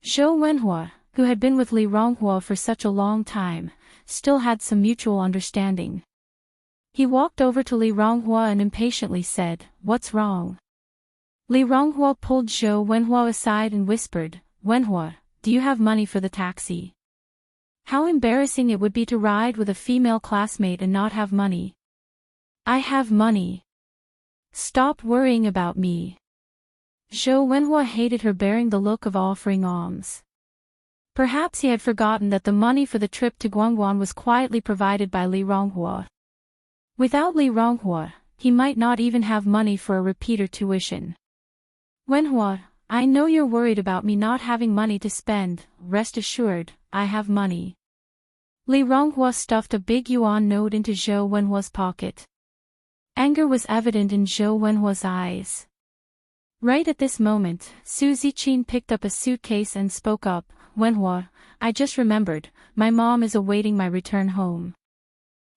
Zhou Wenhua, who had been with Li Ronghua for such a long time, still had some mutual understanding. He walked over to Li Ronghua and impatiently said, What's wrong? Li Ronghua pulled Zhou Wenhua aside and whispered, Wenhua, do you have money for the taxi? How embarrassing it would be to ride with a female classmate and not have money. I have money. Stop worrying about me. Zhou Wenhua hated her bearing the look of offering alms. Perhaps he had forgotten that the money for the trip to Guangguan was quietly provided by Li Ronghua. Without Li Ronghua, he might not even have money for a repeater tuition. Wenhua, I know you're worried about me not having money to spend. Rest assured, I have money. Li Ronghua stuffed a big yuan note into Zhou Wenhua's pocket. Anger was evident in Zhou Wenhua's eyes. Right at this moment, Su Ziqin picked up a suitcase and spoke up, Wenhua, I just remembered, my mom is awaiting my return home.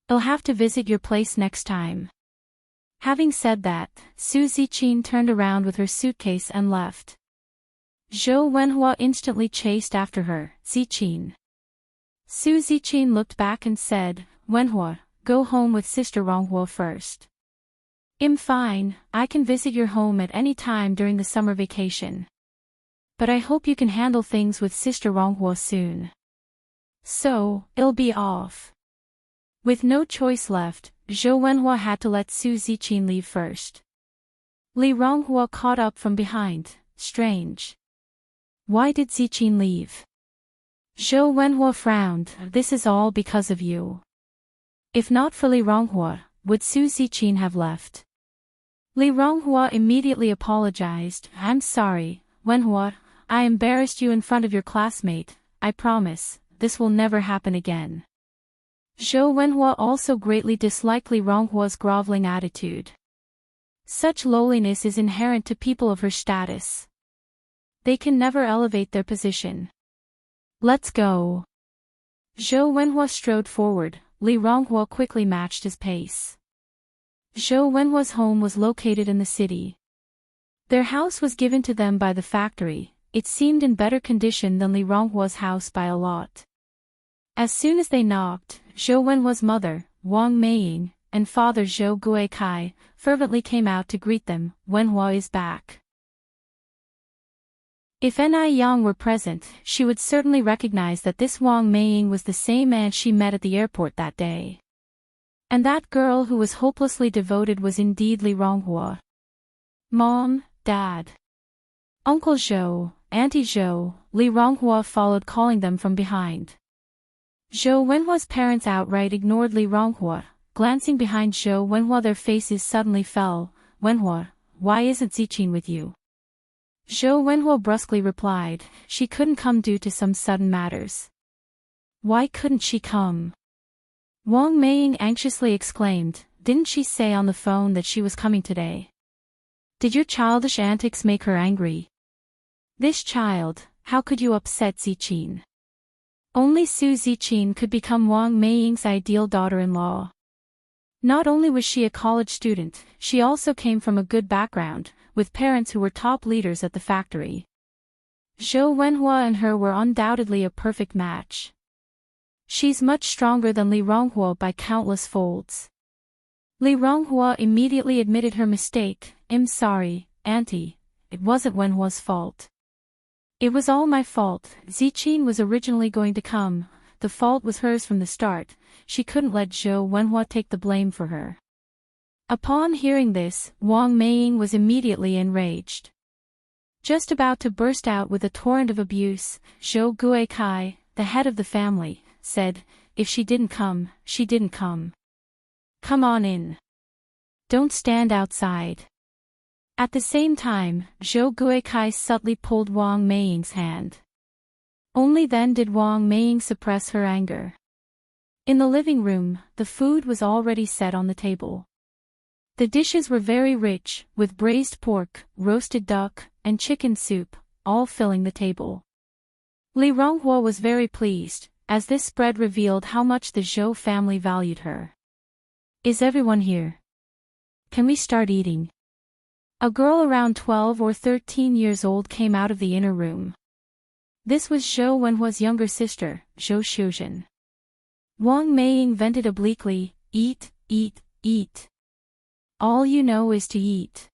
I'll have to visit your place next time. Having said that, Su Ziqin turned around with her suitcase and left. Zhou Wenhua instantly chased after her, Ziqin. Su Ziqin looked back and said, Wenhua, go home with Sister Ronghua first. I'm fine, I can visit your home at any time during the summer vacation. But I hope you can handle things with Sister Ronghua soon. So, I'll be off. With no choice left, Zhou Wenhua had to let Su Ziqin leave first. Li Ronghua caught up from behind, strange. Why did Ziqin leave? Zhou Wenhua frowned, this is all because of you. If not for Li Ronghua, would Su Ziqin have left? Li Ronghua immediately apologized, I'm sorry, Wenhua, I embarrassed you in front of your classmate, I promise, this will never happen again. Zhou Wenhua also greatly disliked Li Ronghua's groveling attitude. Such lowliness is inherent to people of her status. They can never elevate their position. Let's go. Zhou Wenhua strode forward, Li Ronghua quickly matched his pace. Zhou Wenhua's home was located in the city. Their house was given to them by the factory, it seemed in better condition than Li Ronghua's house by a lot. As soon as they knocked, Zhou Wenhua's mother, Wang Meiying, and father Zhou Guikai, fervently came out to greet them, Wenhua is back. If Ni Yang were present, she would certainly recognize that this Wang Meiying was the same man she met at the airport that day. And that girl who was hopelessly devoted was indeed Li Ronghua. Mom, Dad. Uncle Zhou, Auntie Zhou, Li Ronghua followed calling them from behind. Zhou Wenhua's parents outright ignored Li Ronghua, glancing behind Zhou Wenhua their faces suddenly fell, Wenhua, why isn't Ziqin with you? Zhou Wenhua brusquely replied, she couldn't come due to some sudden matters. Why couldn't she come? Wang Meiying anxiously exclaimed, didn't she say on the phone that she was coming today? Did your childish antics make her angry? This child, how could you upset Ziqin? Only Su Ziqin could become Wang Meiying's ideal daughter-in-law. Not only was she a college student, she also came from a good background, with parents who were top leaders at the factory. Zhou Wenhua and her were undoubtedly a perfect match. She's much stronger than Li Ronghua by countless folds. Li Ronghua immediately admitted her mistake, I'm sorry, Auntie, it wasn't Wenhua's fault. It was all my fault, Ziqin was originally going to come, the fault was hers from the start, she couldn't let Zhou Wenhua take the blame for her. Upon hearing this, Wang Meiying was immediately enraged. Just about to burst out with a torrent of abuse, Zhou Guikai, the head of the family, said, if she didn't come, she didn't come. Come on in. Don't stand outside. At the same time, Zhou Guikai subtly pulled Wang Meiying's hand. Only then did Wang Meiying suppress her anger. In the living room, the food was already set on the table. The dishes were very rich, with braised pork, roasted duck, and chicken soup, all filling the table. Li Ronghua was very pleased, as this spread revealed how much the Zhou family valued her. Is everyone here? Can we start eating? A girl around 12 or 13 years old came out of the inner room. This was Zhou Wenhua's younger sister, Zhou Shuzhen. Wang Meiying vented obliquely, eat, eat, eat. All you know is to eat.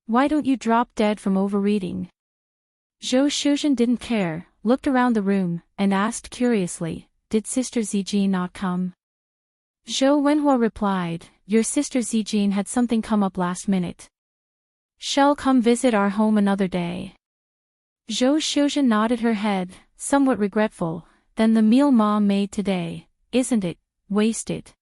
Why don't you drop dead from overeating? Zhou Shuzhen didn't care, looked around the room, and asked curiously, "Did Sister Zijin not come?" Zhou Wenhua replied, "Your sister Zijin had something come up last minute. Shall come visit our home another day." Zhou Xiuzhen nodded her head, somewhat regretful. "Then the meal Mom made today, isn't it, wasted?"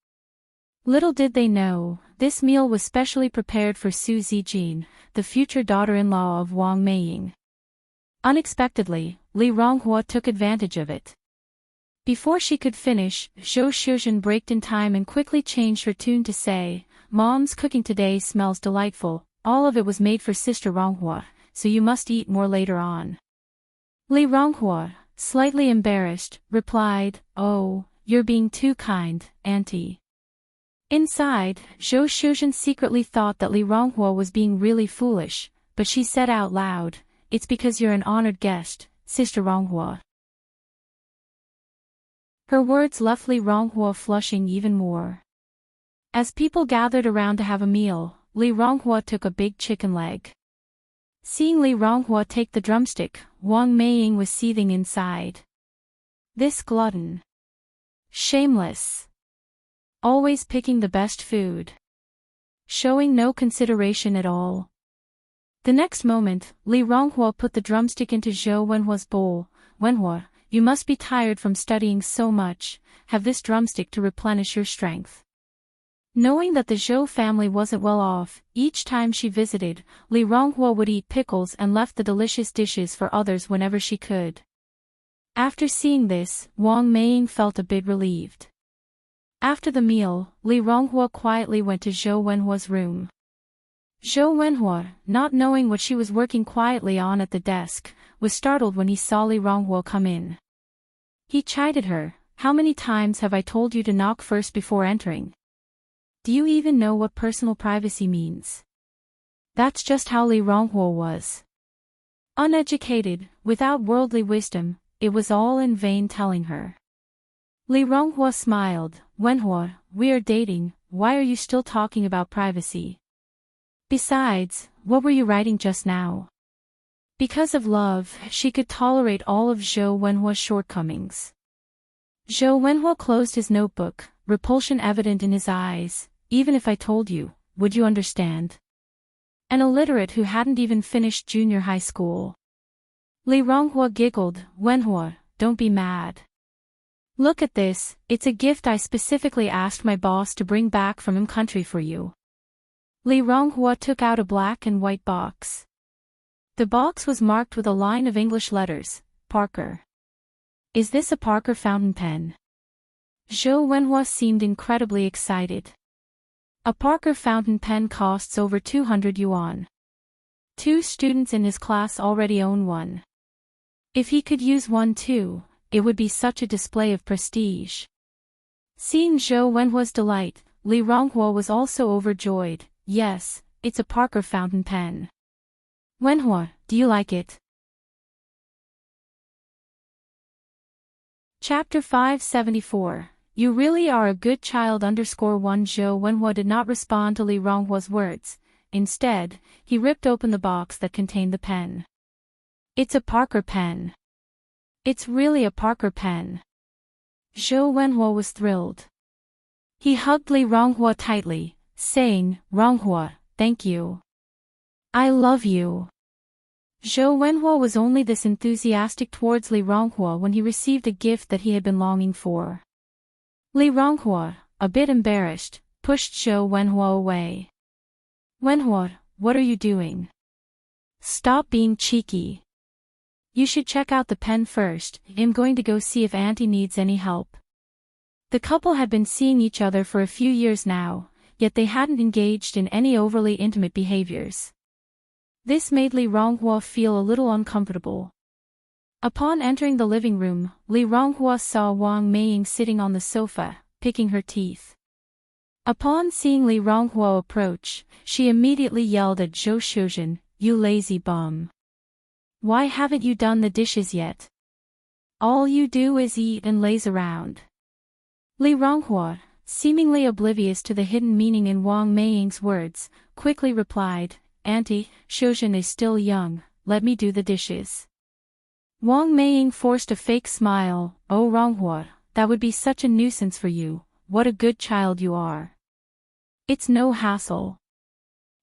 Little did they know, this meal was specially prepared for Su Zijin, the future daughter-in-law of Wang Meiying. Unexpectedly, Li Ronghua took advantage of it. Before she could finish, Zhou Xiuzhen braked in time and quickly changed her tune to say, "Mom's cooking today smells delightful, all of it was made for Sister Ronghua, so you must eat more later on." Li Ronghua, slightly embarrassed, replied, "Oh, you're being too kind, Auntie." Inside, Zhou Xiuzhen secretly thought that Li Ronghua was being really foolish, but she said out loud, "It's because you're an honored guest, Sister Ronghua." Her words left Li Ronghua flushing even more. As people gathered around to have a meal, Li Ronghua took a big chicken leg. Seeing Li Ronghua take the drumstick, Wang Meiying was seething inside. This glutton. Shameless. Always picking the best food. Showing no consideration at all. The next moment, Li Ronghua put the drumstick into Zhou Wenhua's bowl. "Wenhua, you must be tired from studying so much, have this drumstick to replenish your strength." Knowing that the Zhou family wasn't well off, each time she visited, Li Ronghua would eat pickles and left the delicious dishes for others whenever she could. After seeing this, Wang Meiying felt a bit relieved. After the meal, Li Ronghua quietly went to Zhou Wenhua's room. Zhou Wenhua, not knowing what she was working quietly on at the desk, was startled when he saw Li Ronghua come in. He chided her, "How many times have I told you to knock first before entering? Do you even know what personal privacy means?" That's just how Li Ronghua was. Uneducated, without worldly wisdom, it was all in vain telling her. Li Ronghua smiled, "Wenhua, we are dating, why are you still talking about privacy? Besides, what were you writing just now?" Because of love, she could tolerate all of Zhou Wenhua's shortcomings. Zhou Wenhua closed his notebook, repulsion evident in his eyes. "Even if I told you, would you understand? An illiterate who hadn't even finished junior high school." Li Ronghua giggled, "Wenhua, don't be mad. Look at this, it's a gift I specifically asked my boss to bring back from country for you." Li Ronghua took out a black and white box. The box was marked with a line of English letters, "Parker." "Is this a Parker fountain pen?" Zhou Wenhua seemed incredibly excited. A Parker fountain pen costs over 200 yuan. 2 students in his class already own one. If he could use one too, it would be such a display of prestige. Seeing Zhou Wenhua's delight, Li Ronghua was also overjoyed. "Yes, it's a Parker fountain pen. Wenhua, do you like it?" Chapter 574. You really are a good child. _1 Zhou Wenhua did not respond to Li Ronghua's words. Instead, he ripped open the box that contained the pen. "It's a Parker pen. It's really a Parker pen." Zhou Wenhua was thrilled. He hugged Li Ronghua tightly, saying, "Ronghua, thank you. I love you." Zhou Wenhua was only this enthusiastic towards Li Ronghua when he received a gift that he had been longing for. Li Ronghua, a bit embarrassed, pushed Zhou Wenhua away. "Wenhua, what are you doing? Stop being cheeky. You should check out the pen first. I'm going to go see if Auntie needs any help." The couple had been seeing each other for a few years now, yet they hadn't engaged in any overly intimate behaviors. This made Li Ronghua feel a little uncomfortable. Upon entering the living room, Li Ronghua saw Wang Meiying sitting on the sofa, picking her teeth. Upon seeing Li Ronghua approach, she immediately yelled at Zhou Xiuzhen, "You lazy bum. Why haven't you done the dishes yet? All you do is eat and laze around." Li Ronghua, seemingly oblivious to the hidden meaning in Wang Meiying's words, quickly replied, "Auntie, Xiuzhen is still young, let me do the dishes." Wang Meiying forced a fake smile. Oh Ronghua, that would be such a nuisance for you, what a good child you are. It's no hassle.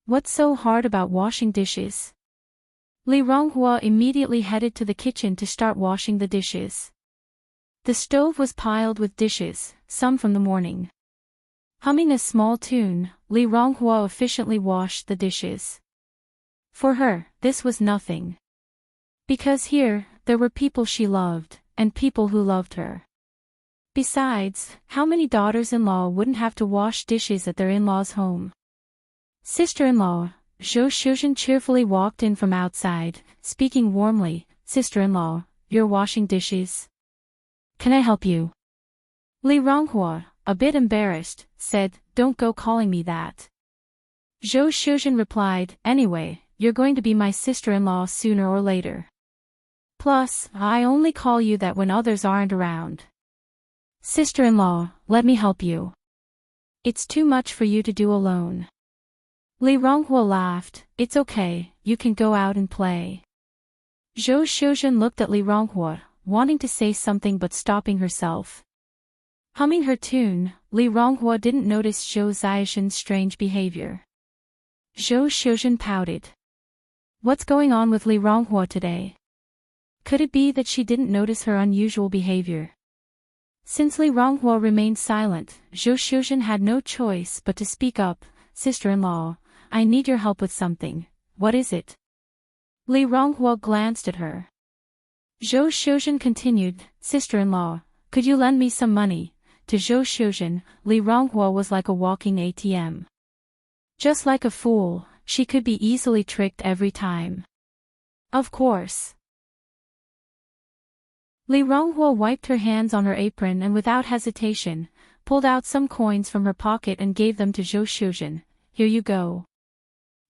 What's so hard about washing dishes? Li Ronghua immediately headed to the kitchen to start washing the dishes. The stove was piled with dishes, some from the morning. Humming a small tune, Li Ronghua efficiently washed the dishes. For her, this was nothing. Because here, there were people she loved, and people who loved her. Besides, how many daughters-in-law wouldn't have to wash dishes at their in-laws' home? Sister-in-law, Zhou Shuzhen cheerfully walked in from outside, speaking warmly. Sister-in-law, you're washing dishes? Can I help you? Li Ronghua, a bit embarrassed, said, don't go calling me that. Zhou Shuzhen replied, anyway, you're going to be my sister-in-law sooner or later. Plus, I only call you that when others aren't around. Sister-in-law, let me help you. It's too much for you to do alone. Li Ronghua laughed, it's okay, you can go out and play. Zhou Shuzhen looked at Li Ronghua, wanting to say something but stopping herself. Humming her tune, Li Ronghua didn't notice Zhou Xiaoshen's strange behavior. Zhou Shuzhen pouted. What's going on with Li Ronghua today? Could it be that she didn't notice her unusual behavior? Since Li Ronghua remained silent, Zhou Shuzhen had no choice but to speak up. Sister-in-law, I need your help with something. What is it? Li Ronghua glanced at her. Zhou Shuzhen continued, Sister-in-law, could you lend me some money? To Zhou Shuzhen, Li Ronghua was like a walking ATM. Just like a fool, she could be easily tricked every time. Of course. Li Ronghua wiped her hands on her apron and without hesitation, pulled out some coins from her pocket and gave them to Zhou Shuzhen. Here you go.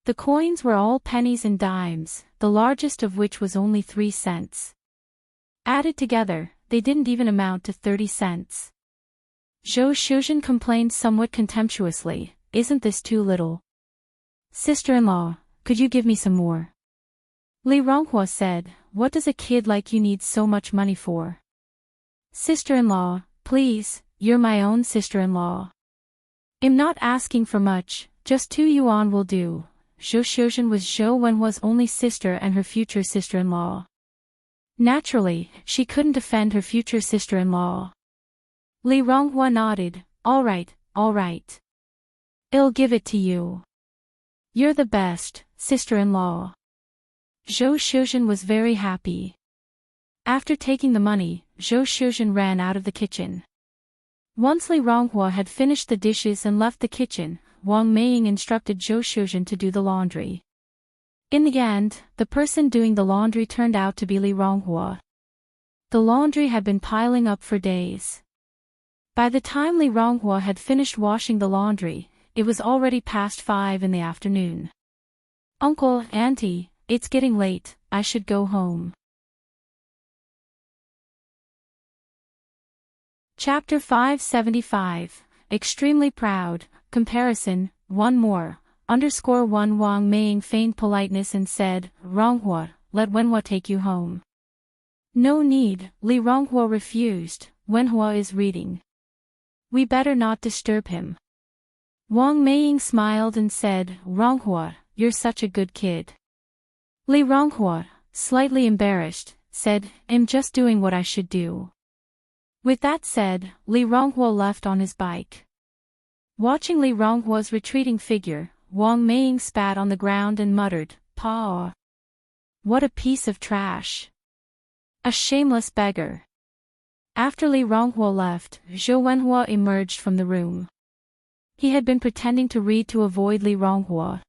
The coins were all pennies and dimes, the largest of which was only 3 cents. Added together, they didn't even amount to 30 cents. Zhou Shuzhen complained somewhat contemptuously, isn't this too little? Sister-in-law, could you give me some more? Li Ronghua said, what does a kid like you need so much money for? Sister-in-law, please, you're my own sister-in-law. I'm not asking for much, just 2 yuan will do. Zhou Shuzhen was Zhou Wenhua's only sister and her future sister-in-law. Naturally, she couldn't defend her future sister-in-law. Li Ronghua nodded, all right. I'll give it to you. You're the best, sister-in-law. Zhou Shuzhen was very happy. After taking the money, Zhou Shuzhen ran out of the kitchen. Once Li Ronghua had finished the dishes and left the kitchen, Wang Meiying instructed Zhou Shuzhen to do the laundry. In the end, the person doing the laundry turned out to be Li Ronghua. The laundry had been piling up for days. By the time Li Ronghua had finished washing the laundry, it was already past 5 in the afternoon. Uncle, Auntie, it's getting late, I should go home. Chapter 575, Extremely Proud, Comparison, One More, _1 Wang Meiying feigned politeness and said, Ronghua, let Wenhua take you home. No need, Li Ronghua refused, Wenhua is reading. We better not disturb him. Wang Meiying smiled and said, Ronghua, you're such a good kid. Li Ronghua, slightly embarrassed, said, I'm just doing what I should do. With that said, Li Ronghua left on his bike. Watching Li Ronghua's retreating figure, Wang Meiying spat on the ground and muttered, Paw! What a piece of trash! A shameless beggar! After Li Ronghua left, Zhou Wenhua emerged from the room. He had been pretending to read to avoid Li Ronghua.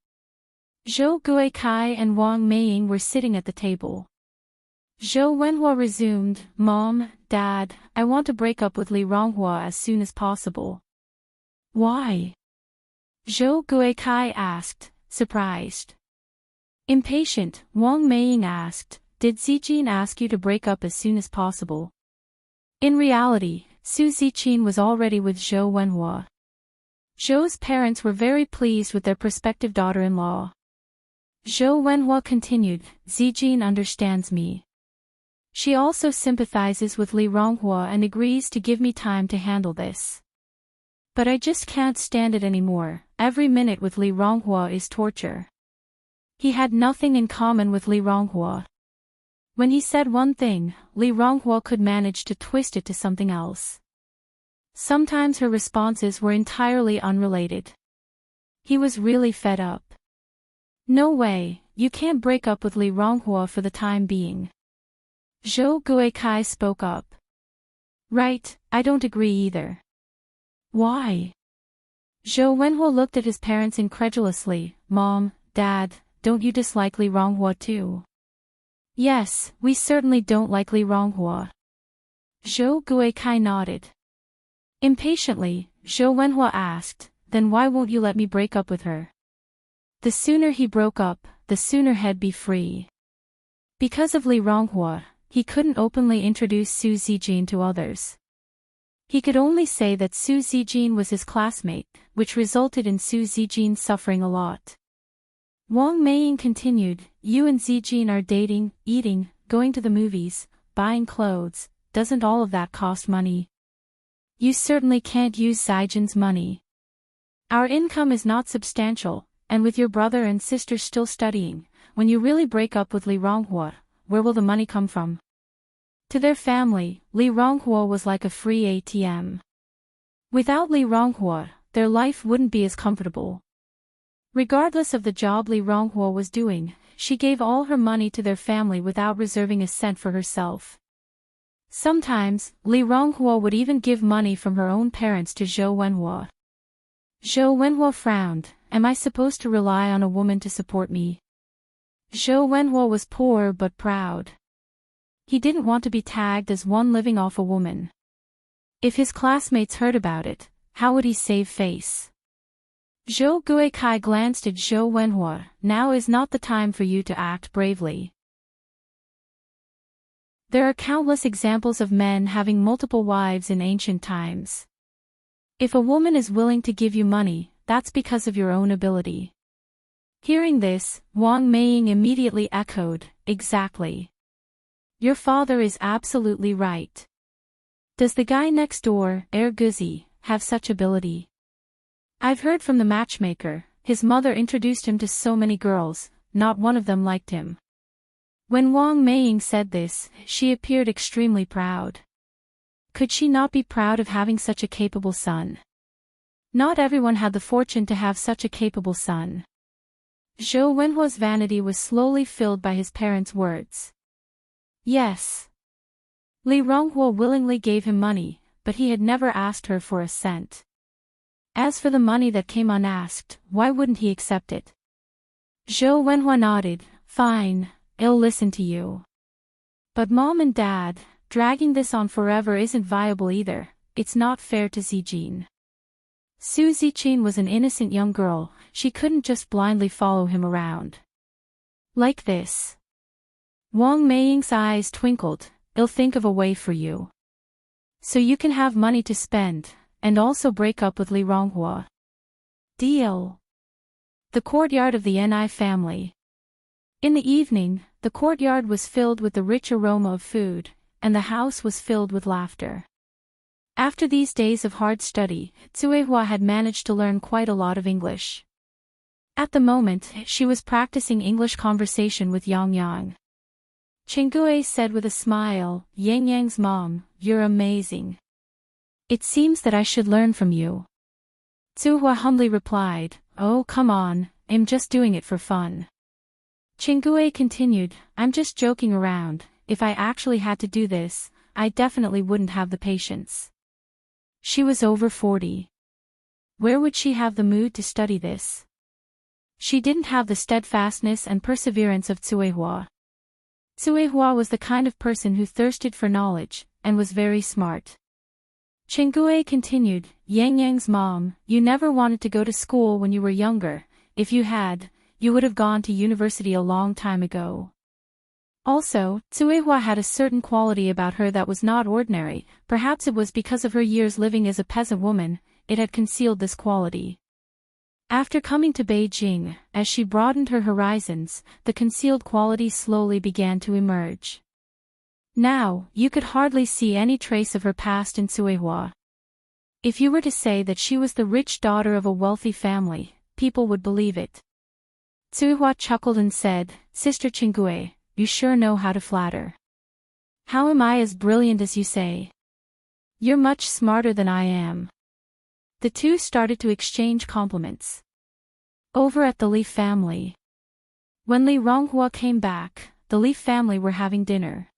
Zhou Guikai and Wang Meiying were sitting at the table. Zhou Wenhua resumed, Mom, Dad, I want to break up with Li Ronghua as soon as possible. Why? Zhou Guikai asked, surprised. Impatient, Wang Meiying asked, did Zijin ask you to break up as soon as possible? In reality, Su Ziqin was already with Zhou Wenhua. Zhou's parents were very pleased with their prospective daughter-in-law. Zhou Wenhua continued, Zijin understands me. She also sympathizes with Li Ronghua and agrees to give me time to handle this. But I just can't stand it anymore. Every minute with Li Ronghua is torture. He had nothing in common with Li Ronghua. When he said one thing, Li Ronghua could manage to twist it to something else. Sometimes her responses were entirely unrelated. He was really fed up. No way, you can't break up with Li Ronghua for the time being. Zhou Guikai spoke up. Right, I don't agree either. Why? Zhou Wenhua looked at his parents incredulously. Mom, Dad, don't you dislike Li Ronghua too? Yes, we certainly don't like Li Ronghua. Zhou Guikai nodded. Impatiently, Zhou Wenhua asked, then why won't you let me break up with her? The sooner he broke up, the sooner he'd be free. Because of Li Ronghua, he couldn't openly introduce Su Zijin to others. He could only say that Su Zijin was his classmate, which resulted in Su Zijin suffering a lot. Wang Meiying continued, you and Zijin are dating, eating, going to the movies, buying clothes, doesn't all of that cost money? You certainly can't use Zijin's money. Our income is not substantial, and with your brother and sister still studying, when you really break up with Li Ronghua, where will the money come from? To their family, Li Ronghua was like a free ATM. Without Li Ronghua, their life wouldn't be as comfortable. Regardless of the job Li Ronghua was doing, she gave all her money to their family without reserving a cent for herself. Sometimes, Li Ronghua would even give money from her own parents to Zhou Wenhua. Zhou Wenhua frowned, am I supposed to rely on a woman to support me? Zhou Wenhua was poor but proud. He didn't want to be tagged as one living off a woman. If his classmates heard about it, how would he save face? Zhou Guikai glanced at Zhou Wenhua, now is not the time for you to act bravely. There are countless examples of men having multiple wives in ancient times. If a woman is willing to give you money, that's because of your own ability. Hearing this, Wang Meiying immediately echoed, exactly. Your father is absolutely right. Does the guy next door, Guzi, have such ability? I've heard from the matchmaker, his mother introduced him to so many girls, not one of them liked him. When Wang Meiying said this, she appeared extremely proud. Could she not be proud of having such a capable son? Not everyone had the fortune to have such a capable son. Zhou Wenhua's vanity was slowly filled by his parents' words. Yes. Li Ronghua willingly gave him money, but he had never asked her for a cent. As for the money that came unasked, why wouldn't he accept it? Zhou Wenhua nodded, fine, I'll listen to you. But Mom and Dad, dragging this on forever isn't viable either, it's not fair to Zijin. Su Zijin was an innocent young girl, she couldn't just blindly follow him around. Like this. Wang Meiying's eyes twinkled, I'll think of a way for you. So you can have money to spend, and also break up with Li Ronghua. Deal. The courtyard of the Ni family. In the evening, the courtyard was filled with the rich aroma of food, and the house was filled with laughter. After these days of hard study, Cuehua had managed to learn quite a lot of English. At the moment, she was practicing English conversation with Yang Yang. Chengue said with a smile, Yang Yang's mom, you're amazing. It seems that I should learn from you. Cuehua humbly replied, oh come on, I'm just doing it for fun. Chengue continued, I'm just joking around, if I actually had to do this, I definitely wouldn't have the patience. She was over 40. Where would she have the mood to study this? She didn't have the steadfastness and perseverance of Cuehua. Cuehua was the kind of person who thirsted for knowledge, and was very smart. Chengue continued, Yang Yang's mom, you never wanted to go to school when you were younger, if you had, you would have gone to university a long time ago. Also, Cuehua had a certain quality about her that was not ordinary, perhaps it was because of her years living as a peasant woman, it had concealed this quality. After coming to Beijing, as she broadened her horizons, the concealed quality slowly began to emerge. Now, you could hardly see any trace of her past in Suihua. If you were to say that she was the rich daughter of a wealthy family, people would believe it. Suihua chuckled and said, Sister Chingue, you sure know how to flatter. How am I as brilliant as you say? You're much smarter than I am. The two started to exchange compliments. Over at the Li family. When Li Ronghua came back, the Li family were having dinner.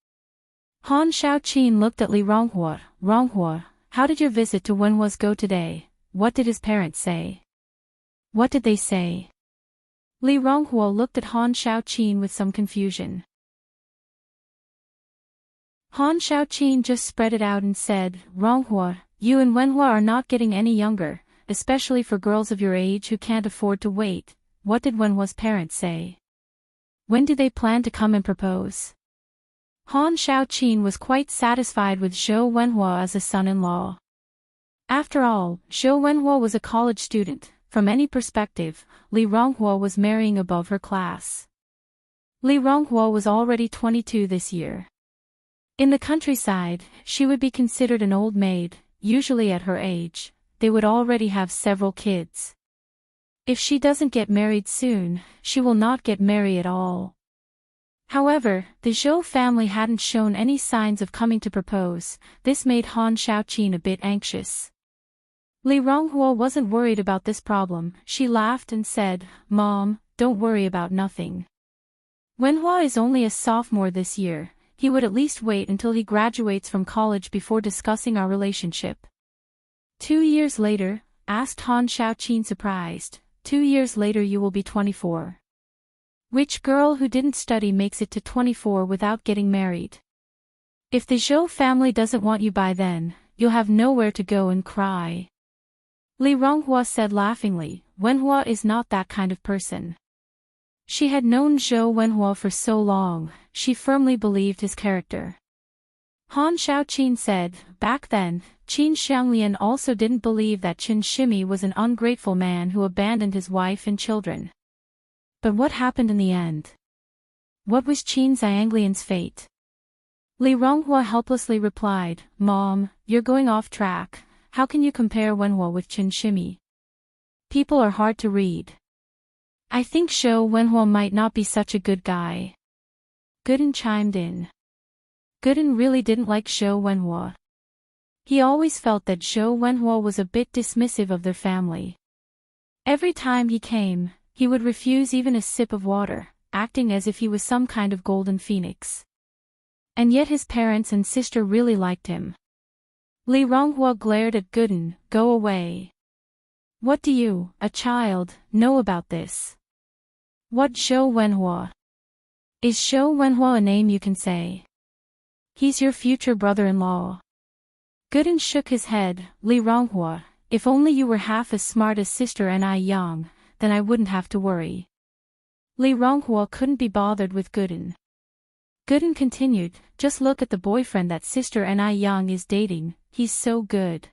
Han Shaoqin looked at Li Ronghua. Ronghua, how did your visit to Wenhua's go today? What did his parents say? What did they say? Li Ronghua looked at Han Shaoqin with some confusion. Han Shaoqin just spread it out and said, Ronghua, you and Wenhua are not getting any younger, especially for girls of your age who can't afford to wait. What did Wenhua's parents say? When do they plan to come and propose? Han Shaoqin was quite satisfied with Zhou Wenhua as a son-in-law. After all, Zhou Wenhua was a college student. From any perspective, Li Ronghua was marrying above her class. Li Ronghua was already 22 this year. In the countryside, she would be considered an old maid. Usually at her age, they would already have several kids. If she doesn't get married soon, she will not get married at all. However, the Zhou family hadn't shown any signs of coming to propose. This made Han Shaoqin a bit anxious. Li Ronghua wasn't worried about this problem. She laughed and said, Mom, don't worry about nothing. Wenhua is only a sophomore this year. He would at least wait until he graduates from college before discussing our relationship. 2 years later, asked Han Shaoqin surprised. 2 years later you will be 24. Which girl who didn't study makes it to 24 without getting married? If the Zhou family doesn't want you by then, you'll have nowhere to go and cry. Li Ronghua said laughingly, Wenhua is not that kind of person. She had known Zhou Wenhua for so long, she firmly believed his character. Han Shaoqin said, back then, Qin Xianglian also didn't believe that Qin Shimi was an ungrateful man who abandoned his wife and children. But what happened in the end? What was Qin Xianglian's fate? Li Ronghua helplessly replied, Mom, you're going off track. How can you compare Wenhua with Qin Shimi? People are hard to read. I think Zhou Wenhua might not be such a good guy. Gooden chimed in. Gooden really didn't like Zhou Wenhua. He always felt that Zhou Wenhua was a bit dismissive of their family. Every time he came, he would refuse even a sip of water, acting as if he was some kind of golden phoenix. And yet his parents and sister really liked him. Li Ronghua glared at Gooden, go away. What do you, a child, know about this? What Zhou Wenhua? Is Zhou Wenhua a name you can say? He's your future brother-in-law. Gooden shook his head, Li Ronghua, if only you were half as smart as Sister Ni Yang, then I wouldn't have to worry. Li Ronghua couldn't be bothered with Gooden. Gooden continued, just look at the boyfriend that Sister Ni Yang is dating, he's so good.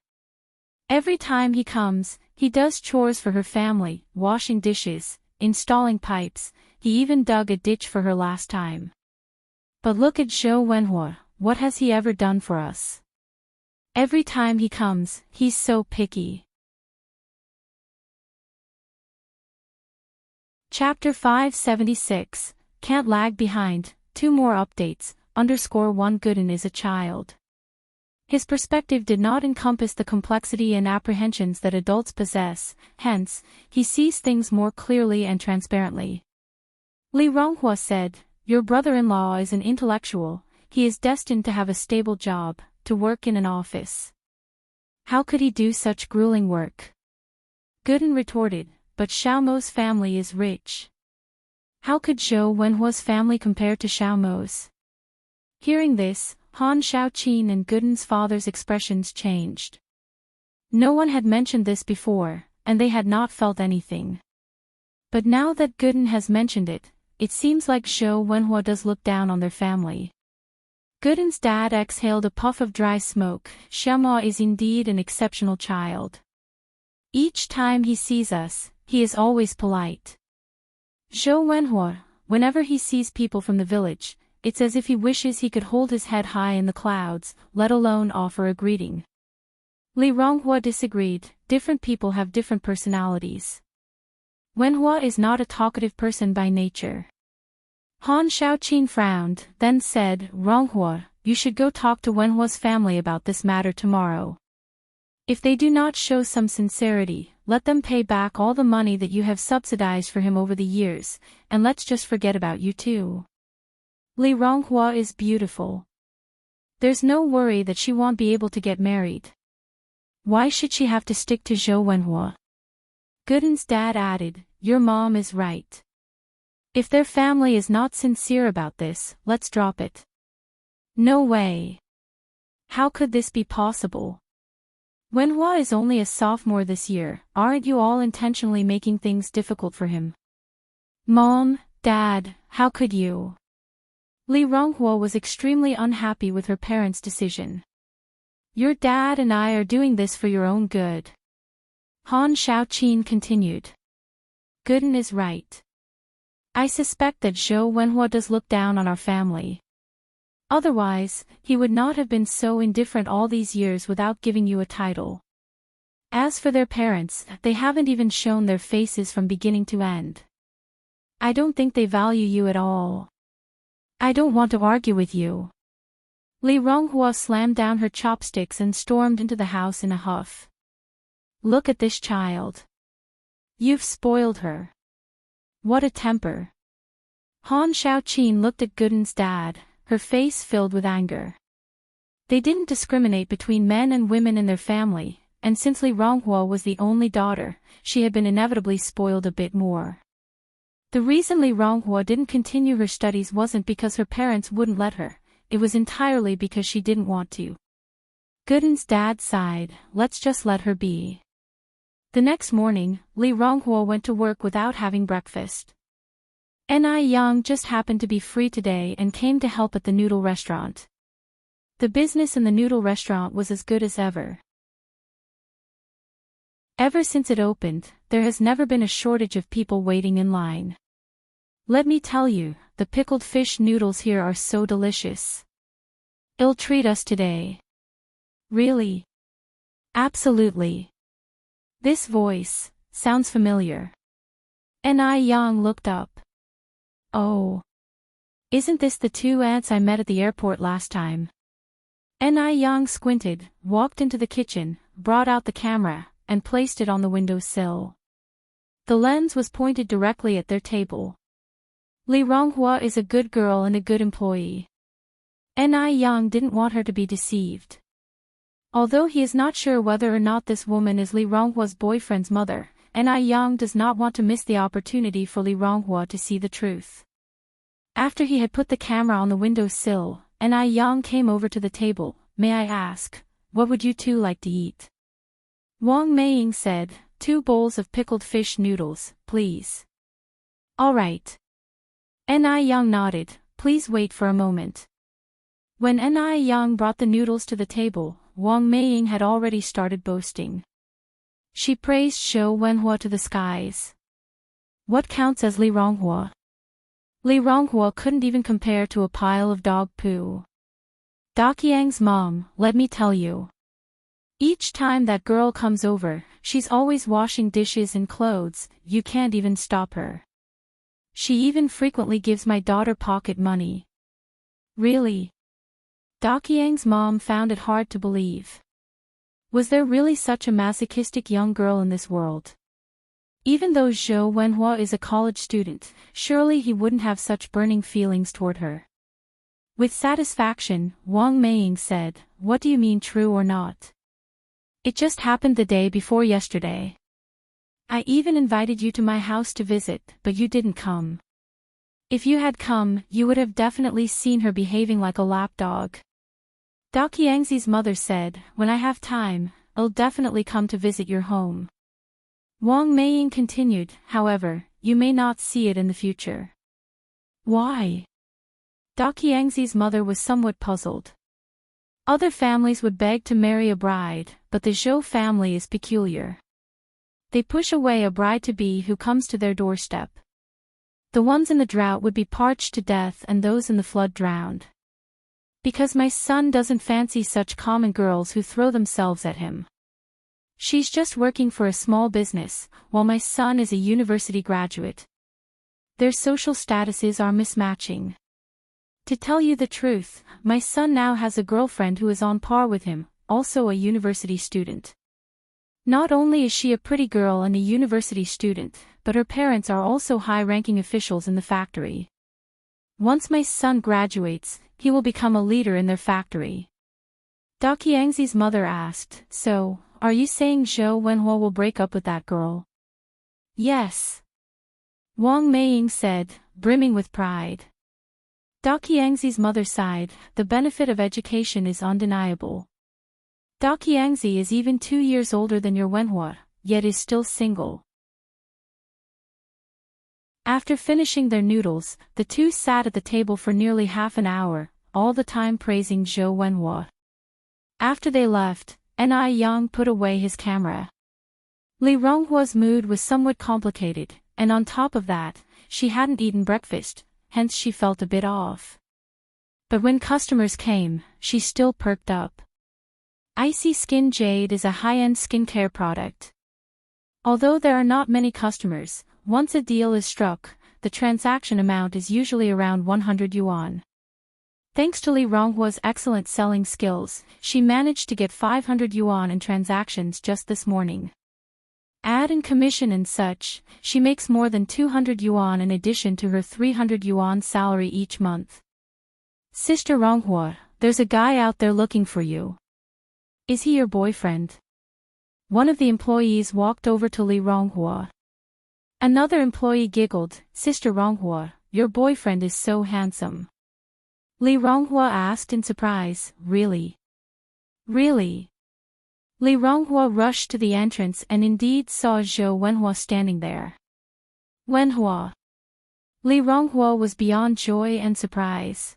Every time he comes, he does chores for her family, washing dishes, installing pipes, he even dug a ditch for her last time. But look at Zhou Wenhua, what has he ever done for us? Every time he comes, he's so picky. Chapter 576, Can't lag behind, 2 more updates, _1 Gooden is a child. His perspective did not encompass the complexity and apprehensions that adults possess, hence, he sees things more clearly and transparently. Li Ronghua said, your brother-in-law is an intellectual, he is destined to have a stable job, to work in an office. How could he do such grueling work? Gooden retorted, but Xiaomo's family is rich. How could Zhou Wenhua's family compare to Xiaomo's? Hearing this, Han Shaoqin and Gooden's father's expressions changed. No one had mentioned this before, and they had not felt anything. But now that Gooden has mentioned it, it seems like Zhou Wenhua does look down on their family. Gooden's dad exhaled a puff of dry smoke. Xiaomo is indeed an exceptional child. Each time he sees us, he is always polite. Zhou Wenhua, whenever he sees people from the village, it's as if he wishes he could hold his head high in the clouds, let alone offer a greeting. Li Ronghua disagreed. Different people have different personalities. Wenhua is not a talkative person by nature. Han Shaoqin frowned, then said, Ronghua, you should go talk to Wenhua's family about this matter tomorrow. If they do not show some sincerity, let them pay back all the money that you have subsidized for him over the years, and let's just forget about you too. Li Ronghua is beautiful. There's no worry that she won't be able to get married. Why should she have to stick to Zhou Wenhua? Gooden's dad added, your mom is right. If their family is not sincere about this, let's drop it. No way. How could this be possible? Wenhua is only a sophomore this year, aren't you all intentionally making things difficult for him? Mom, Dad, how could you? Li Ronghua was extremely unhappy with her parents' decision. Your dad and I are doing this for your own good. Han Shaoqin continued. Gooden is right. I suspect that Zhou Wenhua does look down on our family. Otherwise, he would not have been so indifferent all these years without giving you a title. As for their parents, they haven't even shown their faces from beginning to end. I don't think they value you at all. I don't want to argue with you. Li Ronghua slammed down her chopsticks and stormed into the house in a huff. Look at this child. You've spoiled her. What a temper. Han Shaoqin looked at Gooden's dad, her face filled with anger. They didn't discriminate between men and women in their family, and since Li Ronghua was the only daughter, she had been inevitably spoiled a bit more. The reason Li Ronghua didn't continue her studies wasn't because her parents wouldn't let her, it was entirely because she didn't want to. Gooden's dad sighed, let's just let her be. The next morning, Li Ronghua went to work without having breakfast. Ni Yang just happened to be free today and came to help at the noodle restaurant. The business in the noodle restaurant was as good as ever. Ever since it opened, there has never been a shortage of people waiting in line. Let me tell you, the pickled fish noodles here are so delicious. It'll treat us today. Really? Absolutely. This voice sounds familiar. Ni Yang looked up. Oh. Isn't this the two ants I met at the airport last time? Ni Yang squinted, walked into the kitchen, brought out the camera, and placed it on the windowsill. The lens was pointed directly at their table. Li Ronghua is a good girl and a good employee. Ni Yang didn't want her to be deceived. Although he is not sure whether or not this woman is Li Ronghua's boyfriend's mother, Ni Yang does not want to miss the opportunity for Li Ronghua to see the truth. After he had put the camera on the windowsill, Ni Yang came over to the table. May I ask, what would you two like to eat? Wang Meiying said, 2 bowls of pickled fish noodles, please. All right. Ni Yang nodded, please wait for a moment. When Ni Yang brought the noodles to the table, Wang Meiying had already started boasting. She praised Zhou Wenhua to the skies. What counts as Li Ronghua? Li Ronghua couldn't even compare to a pile of dog poo. Daqiang's mom, let me tell you. Each time that girl comes over, she's always washing dishes and clothes, you can't even stop her. She even frequently gives my daughter pocket money. Really? Daqiang's mom found it hard to believe. Was there really such a masochistic young girl in this world? Even though Zhou Wenhua is a college student, surely he wouldn't have such burning feelings toward her. With satisfaction, Wang Meiying said, what do you mean true or not? It just happened the day before yesterday. I even invited you to my house to visit, but you didn't come. If you had come, you would have definitely seen her behaving like a lapdog. Daqiangzi's mother said, when I have time, I'll definitely come to visit your home. Wang Meiying continued, however, you may not see it in the future. Why? Daqiangzi's mother was somewhat puzzled. Other families would beg to marry a bride, but the Zhou family is peculiar. They push away a bride-to-be who comes to their doorstep. The ones in the drought would be parched to death and those in the flood drowned. Because my son doesn't fancy such common girls who throw themselves at him. She's just working for a small business, while my son is a university graduate. Their social statuses are mismatching. To tell you the truth, my son now has a girlfriend who is on par with him, also a university student. Not only is she a pretty girl and a university student, but her parents are also high-ranking officials in the factory. Once my son graduates, he will become a leader in their factory. Da Qiangzi's mother asked, "So, are you saying Zhou Wenhua will break up with that girl?" "Yes," Wang Meiying said, brimming with pride. Da Qiangzi's mother sighed. The benefit of education is undeniable. Da Qiangzi is even 2 years older than your Wenhua, yet is still single. After finishing their noodles, the two sat at the table for nearly half an hour, all the time praising Zhou Wenhua. After they left, Ni Yang put away his camera. Li Ronghua's mood was somewhat complicated, and on top of that, she hadn't eaten breakfast, hence she felt a bit off. But when customers came, she still perked up. Icy Skin Jade is a high-end skincare product. Although there are not many customers, once a deal is struck, the transaction amount is usually around 100 yuan. Thanks to Li Ronghua's excellent selling skills, she managed to get 500 yuan in transactions just this morning. Add in commission and such, she makes more than 200 yuan in addition to her 300 yuan salary each month. "Sister Ronghua, there's a guy out there looking for you. Is he your boyfriend?" One of the employees walked over to Li Ronghua. Another employee giggled, "Sister Ronghua, your boyfriend is so handsome." Li Ronghua asked in surprise, "Really? Really?" Li Ronghua rushed to the entrance and indeed saw Zhou Wenhua standing there. "Wenhua." Li Ronghua was beyond joy and surprise.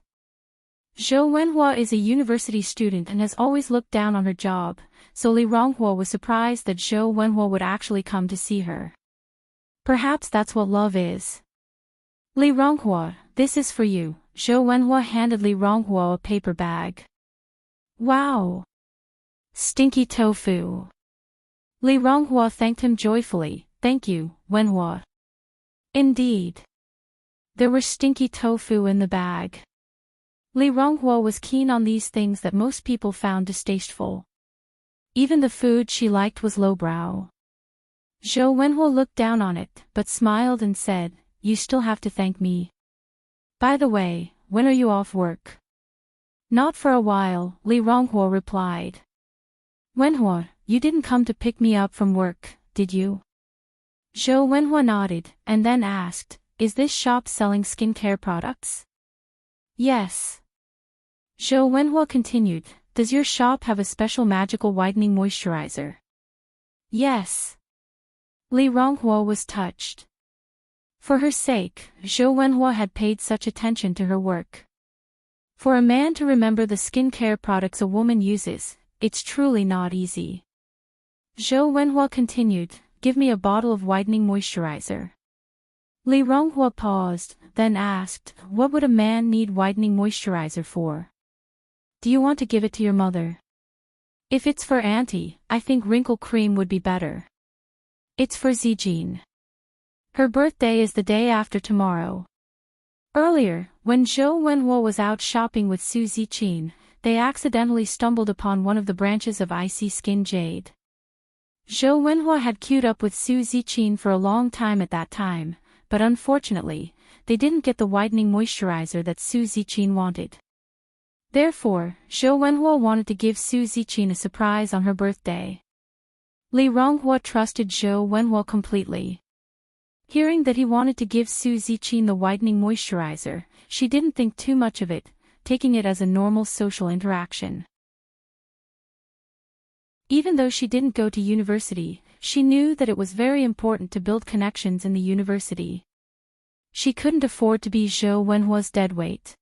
Zhou Wenhua is a university student and has always looked down on her job, so Li Ronghua was surprised that Zhou Wenhua would actually come to see her. Perhaps that's what love is. "Li Ronghua, this is for you." Zhou Wenhua handed Li Ronghua a paper bag. "Wow! Stinky tofu." Li Ronghua thanked him joyfully, "Thank you, Wenhua." Indeed. There were stinky tofu in the bag. Li Ronghua was keen on these things that most people found distasteful. Even the food she liked was lowbrow. Zhou Wenhua looked down on it, but smiled and said, "You still have to thank me. By the way, when are you off work?" "Not for a while," Li Ronghua replied. "Wenhua, you didn't come to pick me up from work, did you?" Zhou Wenhua nodded, and then asked, "Is this shop selling skincare products?" "Yes." Zhou Wenhua continued, "Does your shop have a special magical whitening moisturizer?" "Yes." Li Ronghua was touched. For her sake, Zhou Wenhua had paid such attention to her work. For a man to remember the skincare products a woman uses, it's truly not easy. Zhou Wenhua continued, "Give me a bottle of whitening moisturizer." Li Ronghua paused, then asked, "What would a man need whitening moisturizer for? Do you want to give it to your mother?" "If it's for Auntie, I think wrinkle cream would be better." "It's for Zijin. Her birthday is the day after tomorrow." Earlier, when Zhou Wenhua was out shopping with Su Ziqin, they accidentally stumbled upon one of the branches of Icy Skin Jade. Zhou Wenhua had queued up with Su Ziqin for a long time at that time, but unfortunately, they didn't get the whitening moisturizer that Su Ziqin wanted. Therefore, Zhou Wenhua wanted to give Su Ziqin a surprise on her birthday. Li Ronghua trusted Zhou Wenhua completely. Hearing that he wanted to give Su Ziqin the whitening moisturizer, she didn't think too much of it, taking it as a normal social interaction. Even though she didn't go to university, she knew that it was very important to build connections in the university. She couldn't afford to be Zhou Wenhua's deadweight.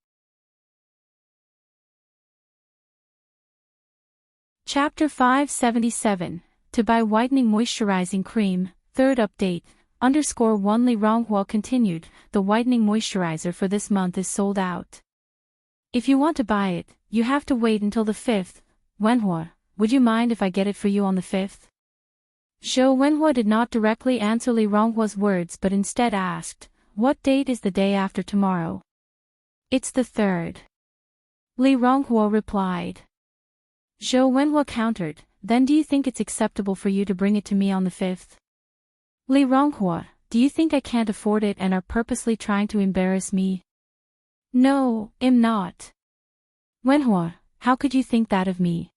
Chapter 577, To buy whitening moisturizing cream, third update. _1 Li Ronghua continued, the whitening moisturizer for this month is sold out. If you want to buy it, you have to wait until the 5th. Wenhua, would you mind if I get it for you on the 5th? Zhou Wenhua did not directly answer Li Ronghua's words but instead asked, what date is the day after tomorrow? It's the 3rd. Li Ronghua replied. Zhou Wenhua countered, then do you think it's acceptable for you to bring it to me on the 5th? Li Ronghua, do you think I can't afford it and are purposely trying to embarrass me? No, I'm not. Wenhua, how could you think that of me?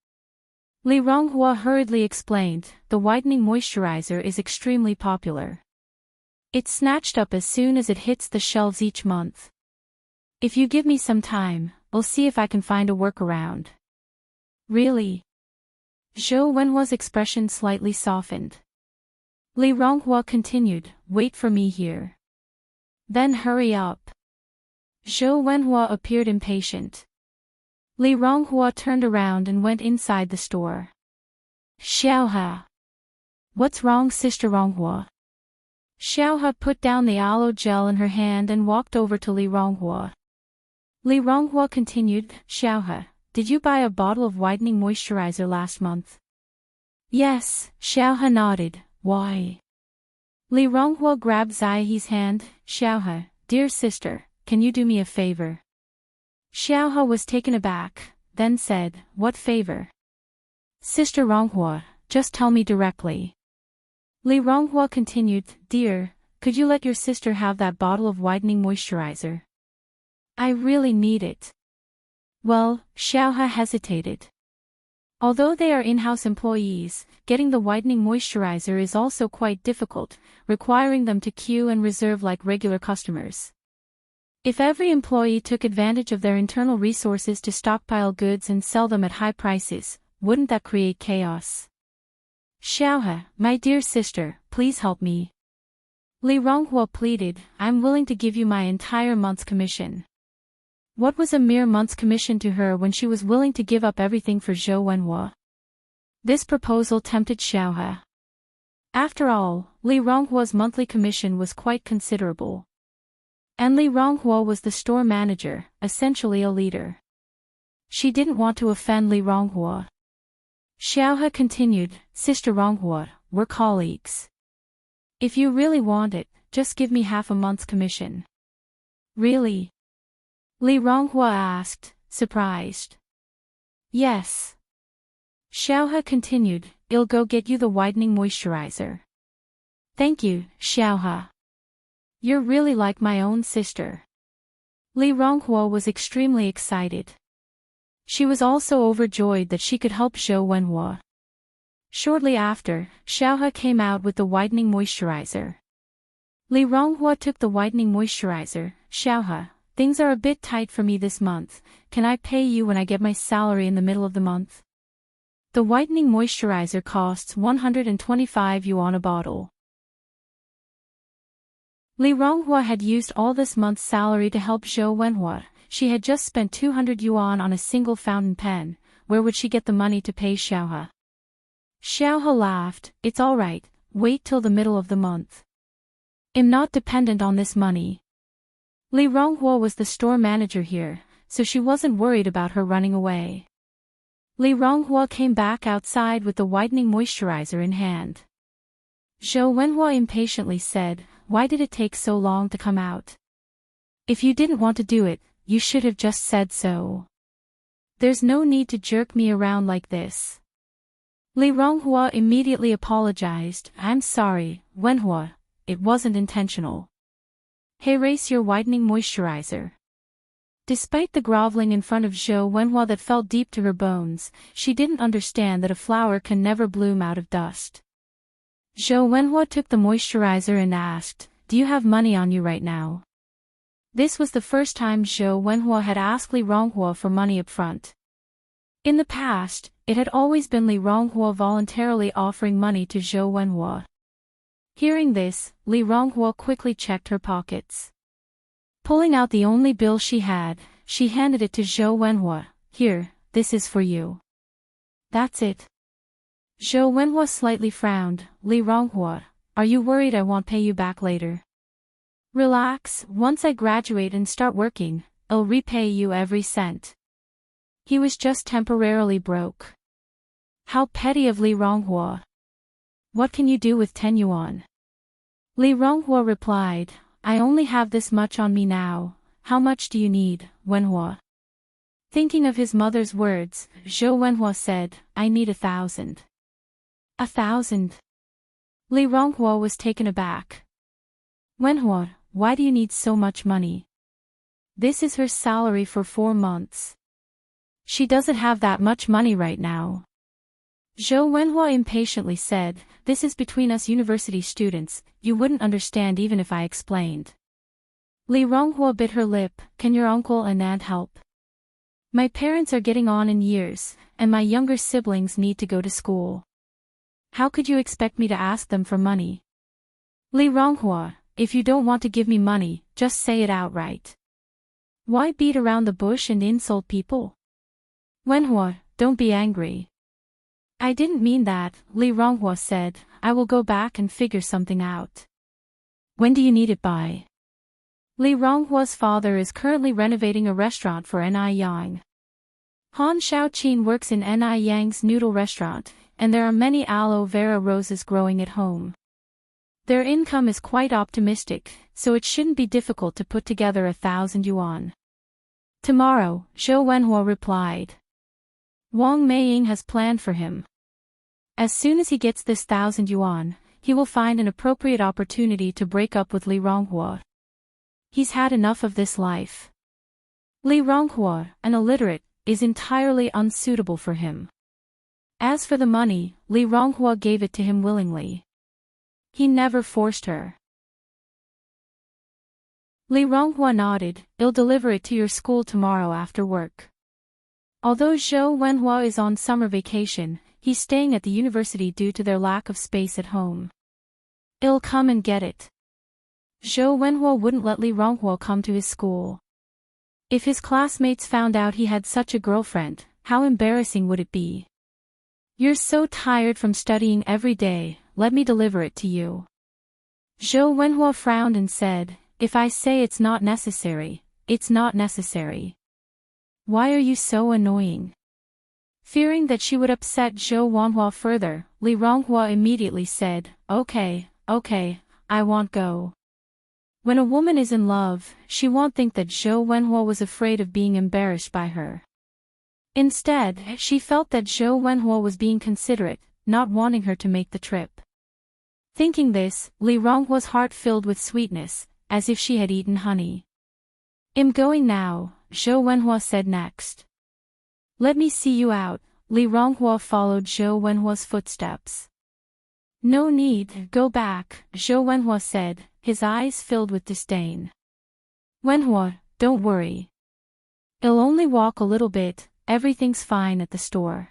Li Ronghua hurriedly explained, the whitening moisturizer is extremely popular. It's snatched up as soon as it hits the shelves each month. If you give me some time, I'll see if I can find a workaround. Really? Zhou Wenhua's expression slightly softened. Li Ronghua continued, wait for me here. Then hurry up. Zhou Wenhua appeared impatient. Li Ronghua turned around and went inside the store. Xiaohe. What's wrong, Sister Ronghua? Xiaohe put down the aloe gel in her hand and walked over to Li Ronghua. Li Ronghua continued, Xiaohe, did you buy a bottle of whitening moisturizer last month? Yes, Xiaohe nodded, why? Li Ronghua grabbed Zaihe's hand, Xiaohe, dear sister, can you do me a favor? Xiaohe was taken aback, then said, what favor? Sister Ronghua, just tell me directly. Li Ronghua continued, dear, could you let your sister have that bottle of whitening moisturizer? I really need it. Well, Xiaohe hesitated. Although they are in-house employees, getting the whitening moisturizer is also quite difficult, requiring them to queue and reserve like regular customers. If every employee took advantage of their internal resources to stockpile goods and sell them at high prices, wouldn't that create chaos? Xiaohe, my dear sister, please help me. Li Ronghua pleaded, I'm willing to give you my entire month's commission. What was a mere month's commission to her when she was willing to give up everything for Zhou Wenhua? This proposal tempted Xiaohe. After all, Li Ronghua's monthly commission was quite considerable. And Li Ronghua was the store manager, essentially a leader. She didn't want to offend Li Ronghua. Xiaohe continued, Sister Ronghua, we're colleagues. If you really want it, just give me half a month's commission. Really? Li Ronghua asked, surprised. Yes. Xiaohe continued, I'll go get you the whitening moisturizer. Thank you, Xiaohe. You're really like my own sister. Li Ronghua was extremely excited. She was also overjoyed that she could help Zhou Wenhua. Shortly after, Xiaohe came out with the whitening moisturizer. Li Ronghua took the whitening moisturizer. Xiaohe, things are a bit tight for me this month, can I pay you when I get my salary in the middle of the month? The whitening moisturizer costs 125 yuan a bottle. Li Ronghua had used all this month's salary to help Zhou Wenhua. She had just spent 200 yuan on a single fountain pen. Where would she get the money to pay Xiaohe? Xiaohe laughed, it's all right, wait till the middle of the month. I'm not dependent on this money. Li Ronghua was the store manager here, so she wasn't worried about her running away. Li Ronghua came back outside with the whitening moisturizer in hand. Zhou Wenhua impatiently said, why did it take so long to come out? If you didn't want to do it, you should have just said so. There's no need to jerk me around like this. Li Ronghua immediately apologized, I'm sorry, Wenhua, it wasn't intentional. Hey, race your whitening moisturizer. Despite the groveling in front of Zhou Wenhua that felt deep to her bones, she didn't understand that a flower can never bloom out of dust. Zhou Wenhua took the moisturizer and asked, do you have money on you right now? This was the first time Zhou Wenhua had asked Li Ronghua for money up front. In the past, it had always been Li Ronghua voluntarily offering money to Zhou Wenhua. Hearing this, Li Ronghua quickly checked her pockets. Pulling out the only bill she had, she handed it to Zhou Wenhua. Here, this is for you. That's it. Zhou Wenhua slightly frowned. Li Ronghua, are you worried I won't pay you back later? Relax, once I graduate and start working, I'll repay you every cent. He was just temporarily broke. How petty of Li Ronghua. What can you do with 10 yuan? Li Ronghua replied, I only have this much on me now. How much do you need, Wenhua? Thinking of his mother's words, Zhou Wenhua said, I need 1,000. 1,000? Li Ronghua was taken aback. Wenhua, why do you need so much money? This is her salary for 4 months. She doesn't have that much money right now. Zhou Wenhua impatiently said, this is between us university students, you wouldn't understand even if I explained. Li Ronghua bit her lip, can your uncle and aunt help? My parents are getting on in years, and my younger siblings need to go to school. How could you expect me to ask them for money? Li Ronghua, if you don't want to give me money, just say it outright. Why beat around the bush and insult people? Wenhua, don't be angry. I didn't mean that, Li Ronghua said, I will go back and figure something out. When do you need it by? Li Ronghua's father is currently renovating a restaurant for Ni Yang. Han Xiaoqin works in Ni Yang's noodle restaurant, and there are many aloe vera roses growing at home. Their income is quite optimistic, so it shouldn't be difficult to put together 1,000 yuan. Tomorrow, Zhou Wenhua replied. Wang Meiying has planned for him. As soon as he gets this 1,000 yuan, he will find an appropriate opportunity to break up with Li Ronghua. He's had enough of this life. Li Ronghua, an illiterate, is entirely unsuitable for him. As for the money, Li Ronghua gave it to him willingly. He never forced her. Li Ronghua nodded, I'll deliver it to your school tomorrow after work. Although Zhou Wenhua is on summer vacation, he's staying at the university due to their lack of space at home. I'll come and get it. Zhou Wenhua wouldn't let Li Ronghua come to his school. If his classmates found out he had such a girlfriend, how embarrassing would it be? You're so tired from studying every day, let me deliver it to you. Zhou Wenhua frowned and said, if I say it's not necessary, it's not necessary. Why are you so annoying? Fearing that she would upset Zhou Wenhua further, Li Ronghua immediately said, okay, I won't go. When a woman is in love, she won't think that Zhou Wenhua was afraid of being embarrassed by her. Instead, she felt that Zhou Wenhua was being considerate, not wanting her to make the trip. Thinking this, Li Ronghua's heart filled with sweetness, as if she had eaten honey. I'm going now, Zhou Wenhua said next. Let me see you out. Li Ronghua followed Zhou Wenhua's footsteps. No need, go back, Zhou Wenhua said, his eyes filled with disdain. Wenhua, don't worry. I'll only walk a little bit, everything's fine at the store.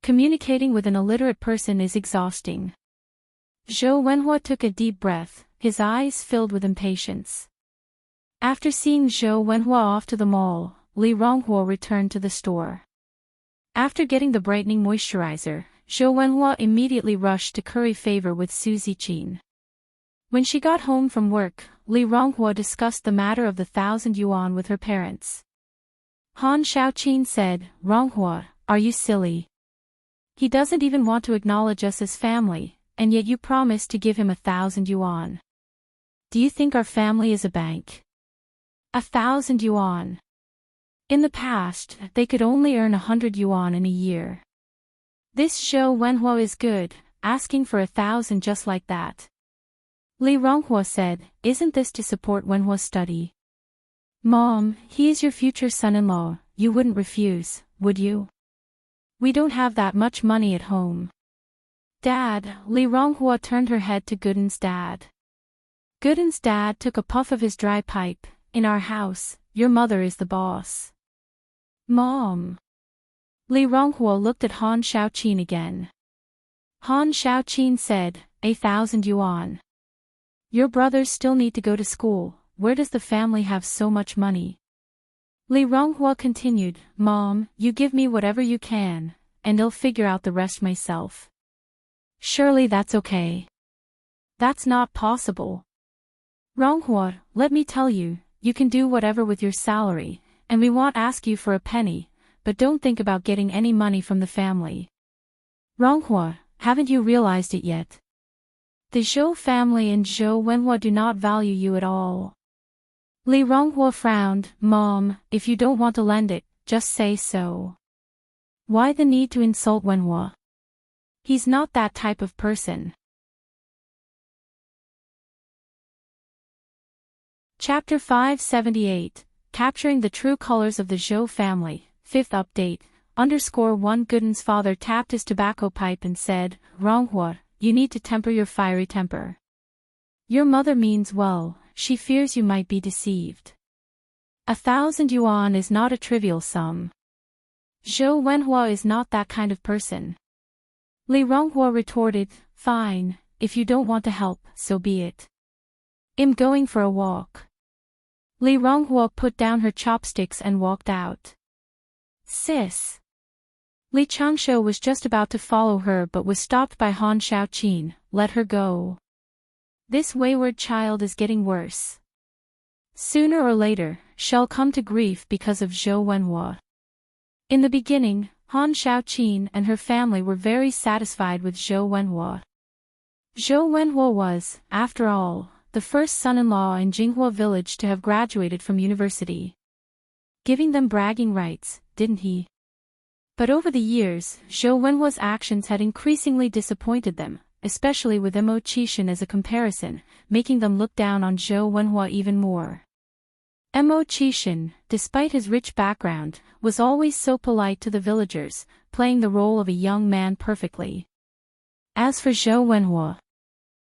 Communicating with an illiterate person is exhausting. Zhou Wenhua took a deep breath, his eyes filled with impatience. After seeing Zhou Wenhua off to the mall, Li Ronghua returned to the store. After getting the brightening moisturizer, Zhou Wenhua immediately rushed to curry favor with Su Ziqin. When she got home from work, Li Ronghua discussed the matter of the 1,000 yuan with her parents. Han Xiaoqin said, Ronghua, are you silly? He doesn't even want to acknowledge us as family, and yet you promised to give him 1,000 yuan. Do you think our family is a bank? 1,000 yuan. In the past, they could only earn 100 yuan in a year. This Zhou Wenhua is good, asking for 1,000 just like that. Li Ronghua said, isn't this to support Wenhua's study? Mom, he is your future son-in-law, you wouldn't refuse, would you? We don't have that much money at home. Dad, Li Ronghua turned her head to Gooden's dad. Gooden's dad took a puff of his dry pipe, in our house, your mother is the boss. Mom. Li Ronghua looked at Han Xiaoqin again. Han Xiaoqin said, 1,000 yuan. Your brothers still need to go to school, where does the family have so much money? Li Ronghua continued, Mom, you give me whatever you can, and I'll figure out the rest myself. Surely that's okay. That's not possible. Ronghua, let me tell you, you can do whatever with your salary, and we won't ask you for a penny, but don't think about getting any money from the family. Ronghua, haven't you realized it yet? The Zhou family and Zhou Wenhua do not value you at all. Li Ronghua frowned. Mom, if you don't want to lend it, just say so. Why the need to insult Wenhua? He's not that type of person. Chapter 578, Capturing the True Colors of the Zhou Family, 5th update, _1 Gooden's father tapped his tobacco pipe and said, Ronghua, you need to temper your fiery temper. Your mother means well, she fears you might be deceived. 1,000 yuan is not a trivial sum. Zhou Wenhua is not that kind of person. Li Ronghua retorted, fine, if you don't want to help, so be it. I'm going for a walk. Li Ronghua put down her chopsticks and walked out. Sis. Li Changshu was just about to follow her but was stopped by Han Shaoqin. Let her go. This wayward child is getting worse. Sooner or later, she'll come to grief because of Zhou Wenhua. In the beginning, Han Shaoqin and her family were very satisfied with Zhou Wenhua. Zhou Wenhua was, after all, the first son-in-law in Jinghua village to have graduated from university. Giving them bragging rights, didn't he? But over the years, Zhou Wenhua's actions had increasingly disappointed them, especially with Mo-Chishan as a comparison, making them look down on Zhou Wenhua even more. Mo-Chishan, despite his rich background, was always so polite to the villagers, playing the role of a young man perfectly. As for Zhou Wenhua,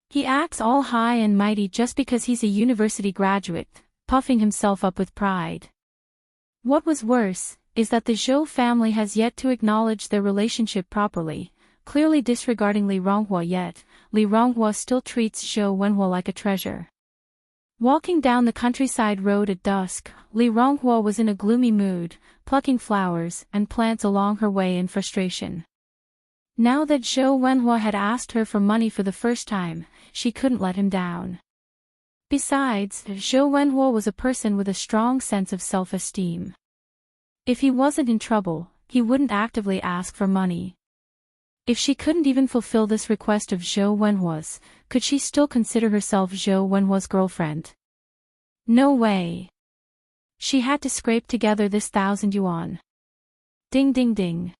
he acts all high and mighty just because he's a university graduate, puffing himself up with pride. What was worse, is that the Zhou family has yet to acknowledge their relationship properly, clearly disregarding Li Ronghua yet. Li Ronghua still treats Zhou Wenhua like a treasure. Walking down the countryside road at dusk, Li Ronghua was in a gloomy mood, plucking flowers and plants along her way in frustration. Now that Zhou Wenhua had asked her for money for the first time, she couldn't let him down. Besides, Zhou Wenhua was a person with a strong sense of self-esteem. If he wasn't in trouble, he wouldn't actively ask for money. If she couldn't even fulfill this request of Zhou Wenhua's, could she still consider herself Zhou Wenhua's girlfriend? No way. She had to scrape together this 1,000 yuan. Ding ding ding.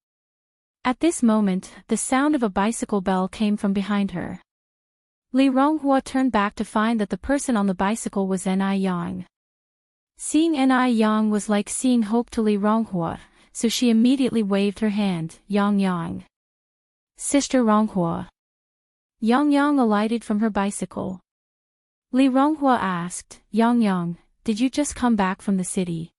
At this moment, the sound of a bicycle bell came from behind her. Li Ronghua turned back to find that the person on the bicycle was Ni Yang. Seeing Ni Yang was like seeing hope to Li Ronghua, so she immediately waved her hand. Yang Yang. Sister Ronghua. Yang Yang alighted from her bicycle. Li Ronghua asked, Yang Yang, did you just come back from the city?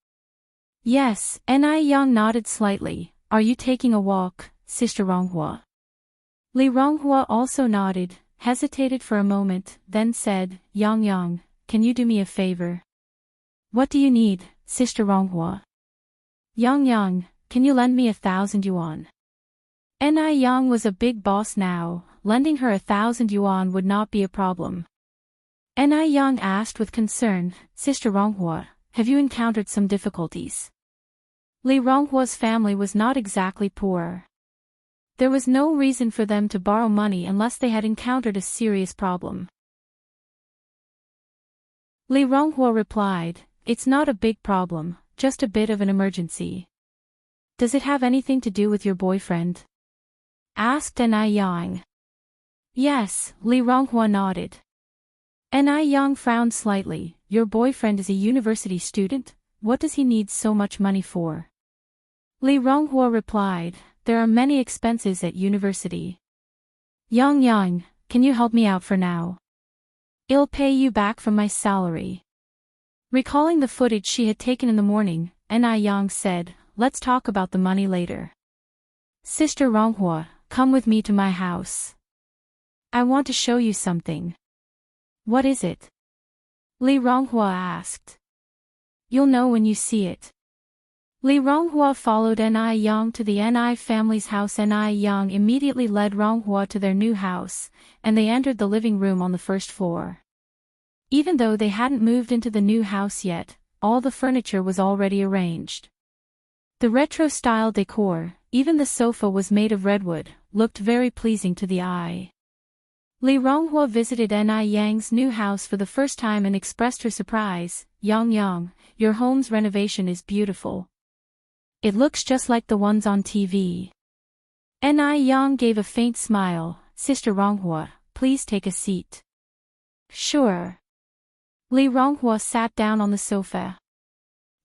Yes, Ni Yang nodded slightly. Are you taking a walk, Sister Ronghua? Li Ronghua also nodded, hesitated for a moment, then said, Yang Yang, can you do me a favor? What do you need, Sister Ronghua? Yang Yang, can you lend me 1,000 yuan? Ni Yang was a big boss now, lending her 1,000 yuan would not be a problem. Ni Yang asked with concern, Sister Ronghua, have you encountered some difficulties? Li Ronghua's family was not exactly poor. There was no reason for them to borrow money unless they had encountered a serious problem. Li Ronghua replied, it's not a big problem, just a bit of an emergency. Does it have anything to do with your boyfriend? Asked Ni Yang. Yes, Li Ronghua nodded. Ni Yang frowned slightly. Your boyfriend is a university student? What does he need so much money for? Li Ronghua replied, there are many expenses at university. Yang Yang, can you help me out for now? I'll pay you back from my salary. Recalling the footage she had taken in the morning, Ni Yang said, let's talk about the money later. Sister Ronghua, come with me to my house. I want to show you something. What is it? Li Ronghua asked. You'll know when you see it. Li Ronghua followed Ni Yang to the Ni family's house. Ni Yang immediately led Ronghua to their new house, and they entered the living room on the first floor. Even though they hadn't moved into the new house yet, all the furniture was already arranged. The retro-style decor, even the sofa was made of redwood, looked very pleasing to the eye. Li Ronghua visited Ni Yang's new house for the first time and expressed her surprise. "Yang Yang, your home's renovation is beautiful. It looks just like the ones on TV." Ni Yang gave a faint smile. "Sister Ronghua, please take a seat." "Sure." Li Ronghua sat down on the sofa.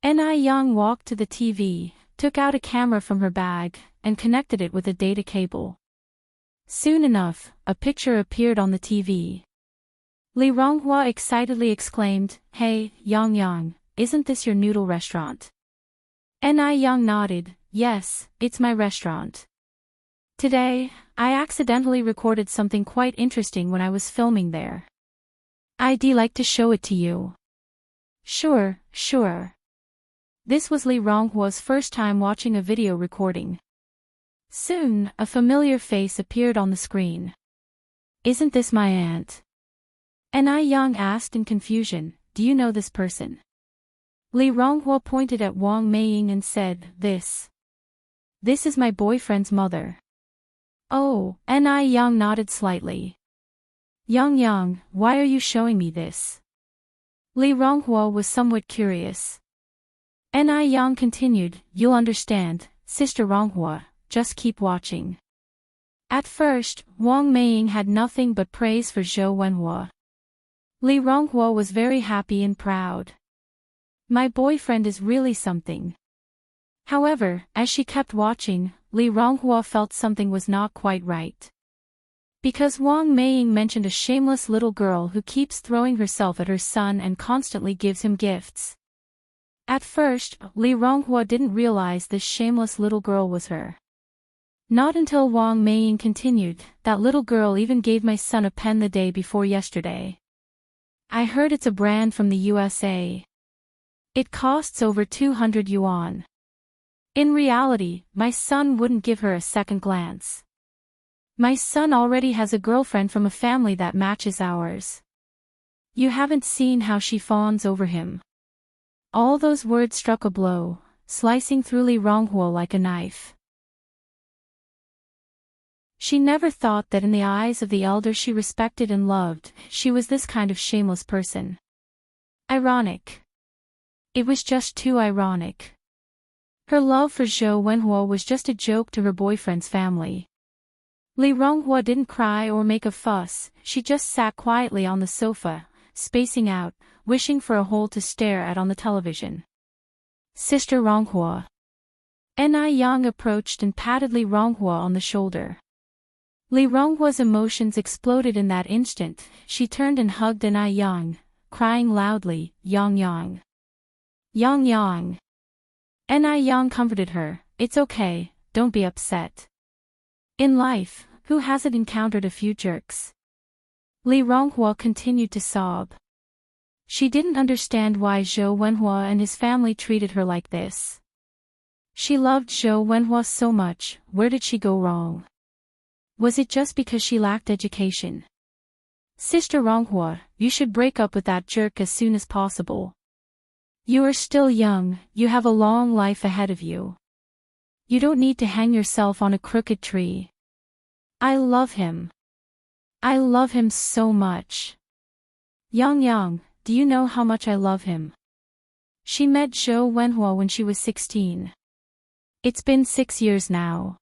Ni Yang walked to the TV, took out a camera from her bag, and connected it with a data cable. Soon enough, a picture appeared on the TV. Li Ronghua excitedly exclaimed, "Hey, Yang Yang, isn't this your noodle restaurant?" Ni Yang nodded. "Yes, it's my restaurant. Today, I accidentally recorded something quite interesting when I was filming there. I'd like to show it to you." "Sure, sure." This was Li Ronghua's first time watching a video recording. Soon, a familiar face appeared on the screen. "Isn't this my aunt?" Ni Yang asked in confusion. "Do you know this person?" Li Ronghua pointed at Wang Meiying and said, This is my boyfriend's mother." "Oh," Ni Yang nodded slightly. "Yang Yang, why are you showing me this?" Li Ronghua was somewhat curious. Ni Yang continued, "You'll understand, Sister Ronghua, just keep watching." At first, Wang Meiying had nothing but praise for Zhou Wenhua. Li Ronghua was very happy and proud. "My boyfriend is really something." However, as she kept watching, Li Ronghua felt something was not quite right. Because Wang Meiying mentioned a shameless little girl who keeps throwing herself at her son and constantly gives him gifts. At first, Li Ronghua didn't realize this shameless little girl was her. Not until Wang Meiying continued, "That little girl even gave my son a pen the day before yesterday. I heard it's a brand from the USA. It costs over 200 yuan. In reality, my son wouldn't give her a second glance. My son already has a girlfriend from a family that matches ours. You haven't seen how she fawns over him." All those words struck a blow, slicing through Li Ronghua like a knife. She never thought that in the eyes of the elder she respected and loved, she was this kind of shameless person. Ironic. It was just too ironic. Her love for Zhou Wenhua was just a joke to her boyfriend's family. Li Ronghua didn't cry or make a fuss, she just sat quietly on the sofa, spacing out, wishing for a hole to stare at on the television. "Sister Ronghua." Ni Yang approached and patted Li Ronghua on the shoulder. Li Ronghua's emotions exploded in that instant. She turned and hugged Ni Yang, crying loudly, "Yang Yang. Yang Yang." Ni Yang comforted her, "It's okay, don't be upset. In life, who hasn't encountered a few jerks?" Li Ronghua continued to sob. She didn't understand why Zhou Wenhua and his family treated her like this. She loved Zhou Wenhua so much, where did she go wrong? Was it just because she lacked education? "Sister Ronghua, you should break up with that jerk as soon as possible. You are still young, you have a long life ahead of you. You don't need to hang yourself on a crooked tree. I love him. I love him so much. Yang Yang, do you know how much I love him?" She met Zhou Wenhua when she was 16. It's been 6 years now.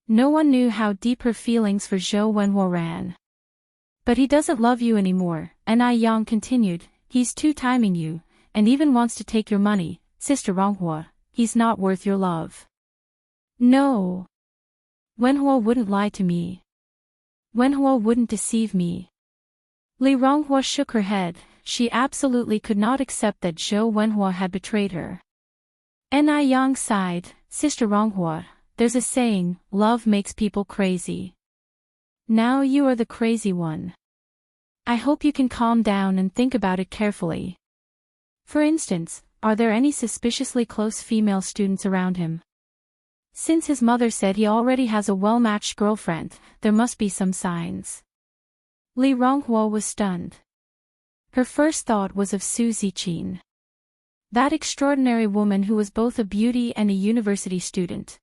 No one knew how deep her feelings for Zhou Wenhua ran. "But he doesn't love you anymore," Ni Yang continued. "He's two-timing you, and even wants to take your money, Sister Ronghua. He's not worth your love." "No. Wenhua wouldn't lie to me. Wenhua wouldn't deceive me." Li Ronghua shook her head. She absolutely could not accept that Zhou Wenhua had betrayed her. Ni Yang sighed, "Sister Ronghua, there's a saying, love makes people crazy. Now you are the crazy one. I hope you can calm down and think about it carefully. For instance, are there any suspiciously close female students around him? Since his mother said he already has a well-matched girlfriend, there must be some signs. Li Ronghua was stunned. Her first thought was of Su Ziqin. That extraordinary woman who was both a beauty and a university student.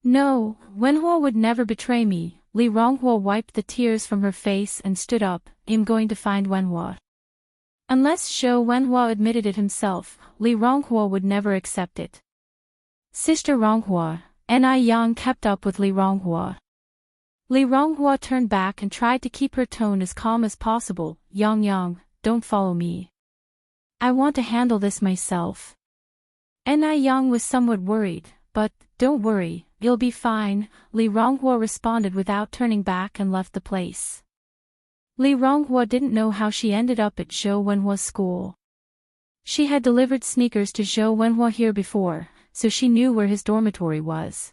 No, Wenhua would never betray me. Li Ronghua wiped the tears from her face and stood up. I'm going to find Wenhua. Unless Zhou Wenhua admitted it himself, Li Ronghua would never accept it. Sister Ronghua, Ni Yang kept up with Li Ronghua. Li Ronghua turned back and tried to keep her tone as calm as possible. Yang, don't follow me. I want to handle this myself. Ni Yang was somewhat worried, but, don't worry, you'll be fine, Li Ronghua responded without turning back and left the place. Li Ronghua didn't know how she ended up at Zhou Wenhua's school. She had delivered sneakers to Zhou Wenhua here before, so she knew where his dormitory was.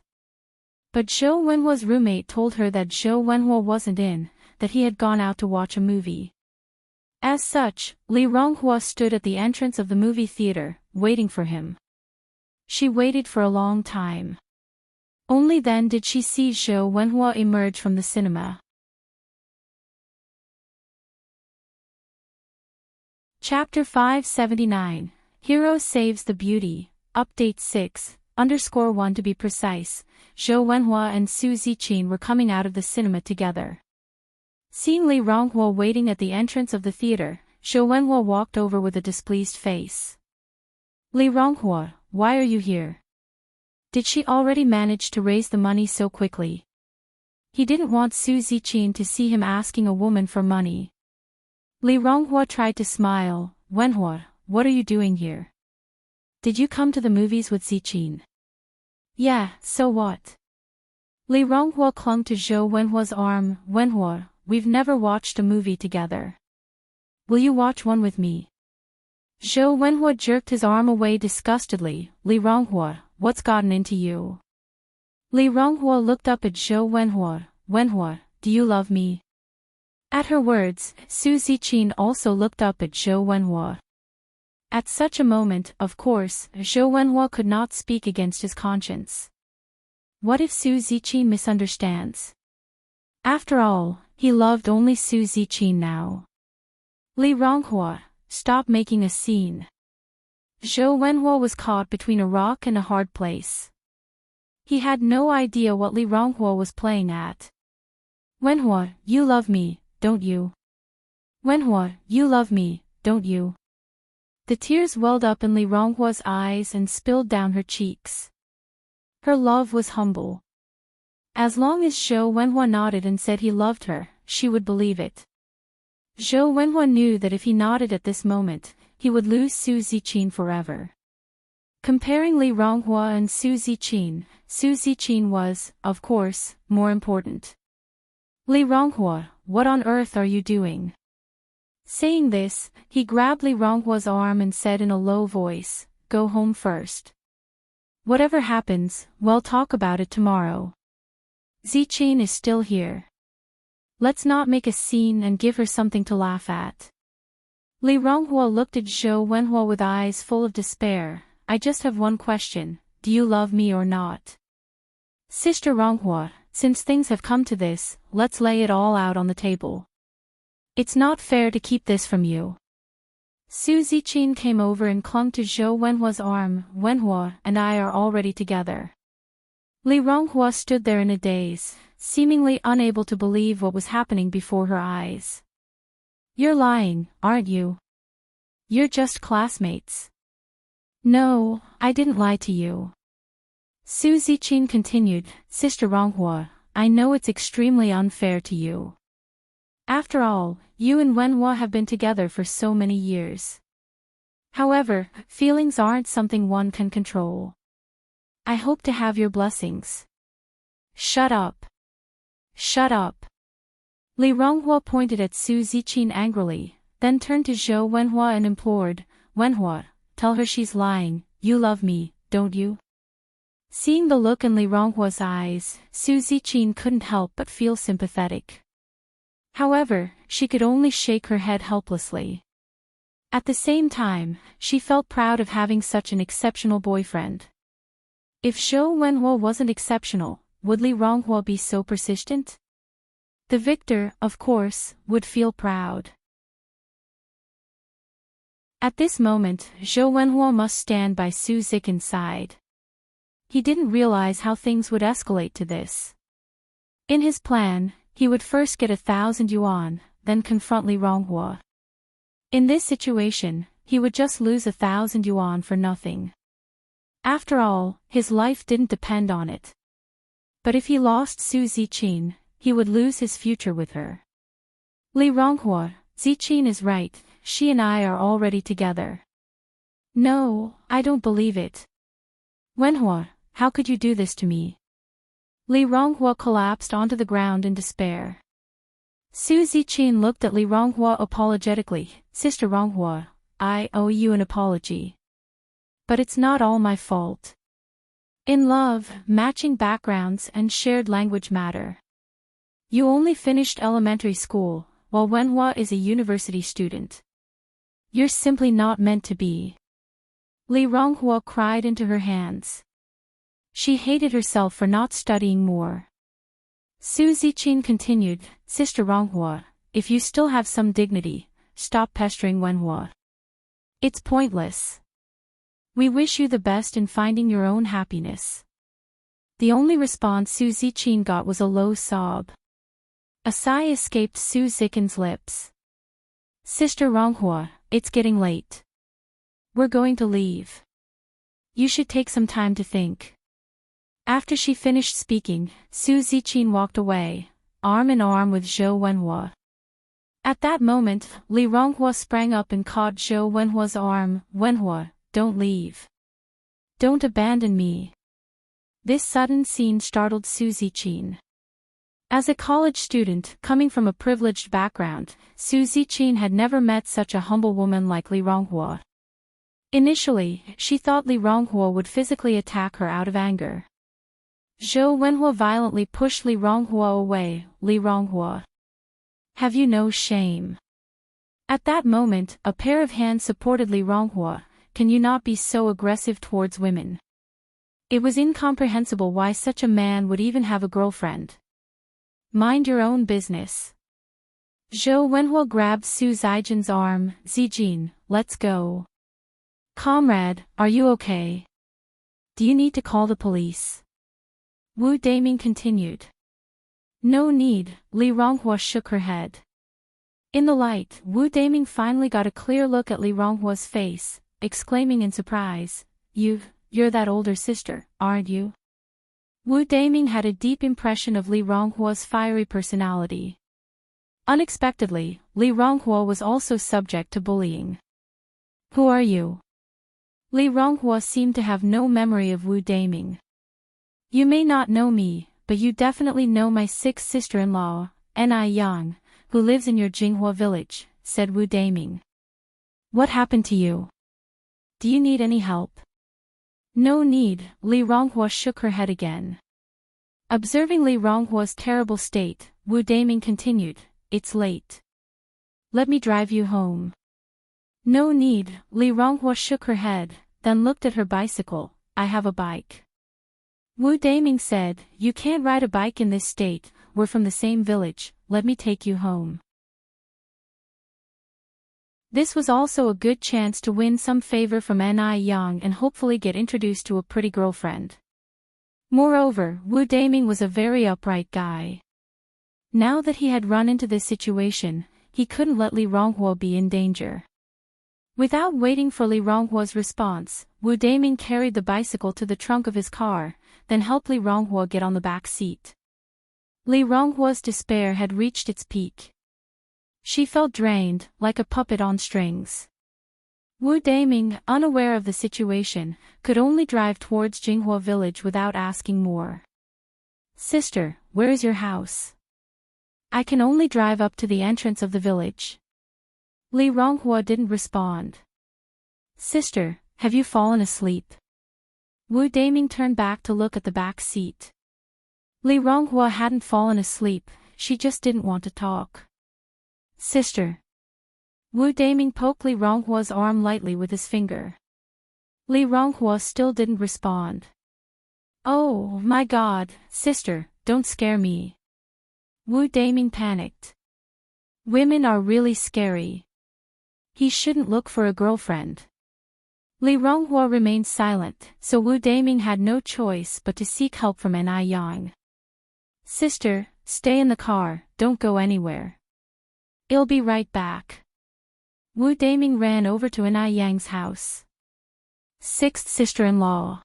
But Zhou Wenhua's roommate told her that Zhou Wenhua wasn't in, that he had gone out to watch a movie. As such, Li Ronghua stood at the entrance of the movie theater, waiting for him. She waited for a long time. Only then did she see Zhou Wenhua emerge from the cinema. Chapter 579, Hero Saves the Beauty, Update 6_1 to be precise, Zhou Wenhua and Su Ziqin were coming out of the cinema together. Seeing Li Ronghua waiting at the entrance of the theater, Zhou Wenhua walked over with a displeased face. Li Ronghua, why are you here? Did she already manage to raise the money so quickly? He didn't want Su Ziqin to see him asking a woman for money. Li Ronghua tried to smile. Wenhua, what are you doing here? Did you come to the movies with Ziqin? Yeah, so what? Li Ronghua clung to Zhou Wenhua's arm. Wenhua, we've never watched a movie together. Will you watch one with me? Zhou Wenhua jerked his arm away disgustedly. Li Ronghua, what's gotten into you? Li Ronghua looked up at Zhou Wenhua. Wenhua, do you love me? At her words, Su Ziqin also looked up at Zhou Wenhua. At such a moment, of course, Zhou Wenhua could not speak against his conscience. What if Su Ziqin misunderstands? After all, he loved only Su Ziqin now. Li Ronghua, stop making a scene. Zhou Wenhua was caught between a rock and a hard place. He had no idea what Li Ronghua was playing at. Wenhua, you love me, don't you? Wenhua, you love me, don't you? The tears welled up in Li Ronghua's eyes and spilled down her cheeks. Her love was humble. As long as Zhou Wenhua nodded and said he loved her, she would believe it. Zhou Wenhua knew that if he nodded at this moment, he would lose Su Ziqin forever. Comparing Li Ronghua and Su Ziqin was, of course, more important. Li Ronghua, what on earth are you doing? Saying this, he grabbed Li Ronghua's arm and said in a low voice, go home first. Whatever happens, we'll talk about it tomorrow. Ziqin is still here. Let's not make a scene and give her something to laugh at. Li Ronghua looked at Zhou Wenhua with eyes full of despair. I just have one question, do you love me or not? Sister Ronghua, since things have come to this, let's lay it all out on the table. It's not fair to keep this from you. Su Ziqin came over and clung to Zhou Wenhua's arm. Wenhua and I are already together. Li Ronghua stood there in a daze, seemingly unable to believe what was happening before her eyes. You're lying, aren't you? You're just classmates. No, I didn't lie to you. Su Ziqin continued, Sister Ronghua, I know it's extremely unfair to you. After all, you and Wenhua have been together for so many years. However, feelings aren't something one can control. I hope to have your blessings. Shut up. Shut up. Li Ronghua pointed at Su Ziqin angrily, then turned to Zhou Wenhua and implored, Wenhua, tell her she's lying, you love me, don't you? Seeing the look in Li Ronghua's eyes, Su Ziqin couldn't help but feel sympathetic. However, she could only shake her head helplessly. At the same time, she felt proud of having such an exceptional boyfriend. If Zhou Wenhua wasn't exceptional, would Li Ronghua be so persistent? The victor, of course, would feel proud. At this moment, Zhou Wenhua must stand by Su Ziqin's side. He didn't realize how things would escalate to this. In his plan, he would first get 1,000 yuan, then confront Li Ronghua. In this situation, he would just lose 1,000 yuan for nothing. After all, his life didn't depend on it. But if he lost Su Ziqin, he would lose his future with her. Li Ronghua, Ziqin is right, she and I are already together. No, I don't believe it. Wenhua, how could you do this to me? Li Ronghua collapsed onto the ground in despair. Su Ziqin looked at Li Ronghua apologetically. Sister Ronghua, I owe you an apology. But it's not all my fault. In love, matching backgrounds and shared language matter. You only finished elementary school, while Wenhua is a university student. You're simply not meant to be. Li Ronghua cried into her hands. She hated herself for not studying more. Su Ziqin continued, Sister Ronghua, if you still have some dignity, stop pestering Wenhua. It's pointless. We wish you the best in finding your own happiness. The only response Su Ziqin got was a low sob. A sigh escaped Su Ziqin's lips. Sister Ronghua, it's getting late. We're going to leave. You should take some time to think. After she finished speaking, Su Ziqin walked away, arm in arm with Zhou Wenhua. At that moment, Li Ronghua sprang up and caught Zhou Wenhua's arm. Wenhua, don't leave. Don't abandon me. This sudden scene startled Su Ziqin. As a college student coming from a privileged background, Su Ziqin had never met such a humble woman like Li Ronghua. Initially, she thought Li Ronghua would physically attack her out of anger. Zhou Wenhua violently pushed Li Ronghua away. Li Ronghua, have you no shame? At that moment, a pair of hands supported Li Ronghua. Can you not be so aggressive towards women? It was incomprehensible why such a man would even have a girlfriend. Mind your own business. Zhou Wenhua grabbed Su Ziqin's arm. Zijin, let's go. Comrade, are you okay? Do you need to call the police? Wu Daming continued. No need, Li Ronghua shook her head. In the light, Wu Daming finally got a clear look at Li Ronghua's face, exclaiming in surprise, You're that older sister, aren't you? Wu Daming had a deep impression of Li Ronghua's fiery personality. Unexpectedly, Li Ronghua was also subject to bullying. Who are you? Li Ronghua seemed to have no memory of Wu Daming. You may not know me, but you definitely know my sixth sister-in-law, Ni Yang, who lives in your Jinghua village, said Wu Daming. What happened to you? Do you need any help? No need, Li Ronghua shook her head again. Observing Li Ronghua's terrible state, Wu Daming continued, It's late. Let me drive you home. No need, Li Ronghua shook her head, then looked at her bicycle. I have a bike. Wu Daming said, You can't ride a bike in this state, we're from the same village, let me take you home. This was also a good chance to win some favor from Ni Yang and hopefully get introduced to a pretty girlfriend. Moreover, Wu Daming was a very upright guy. Now that he had run into this situation, he couldn't let Li Ronghua be in danger. Without waiting for Li Ronghua's response, Wu Daming carried the bicycle to the trunk of his car, then helped Li Ronghua get on the back seat. Li Ronghua's despair had reached its peak. She felt drained, like a puppet on strings. Wu Daming, unaware of the situation, could only drive towards Jinghua village without asking more. Sister, where is your house? I can only drive up to the entrance of the village. Li Ronghua didn't respond. Sister, have you fallen asleep? Wu Daming turned back to look at the back seat. Li Ronghua hadn't fallen asleep, she just didn't want to talk. Sister. Wu Daming poked Li Ronghua's arm lightly with his finger. Li Ronghua still didn't respond. Oh, my God, sister, don't scare me. Wu Daming panicked. Women are really scary. He shouldn't look for a girlfriend. Li Ronghua remained silent, so Wu Daming had no choice but to seek help from Ni Yang. Sister, stay in the car, don't go anywhere. I'll be right back. Wu Daming ran over to Ni Yang's house. Sixth sister-in-law.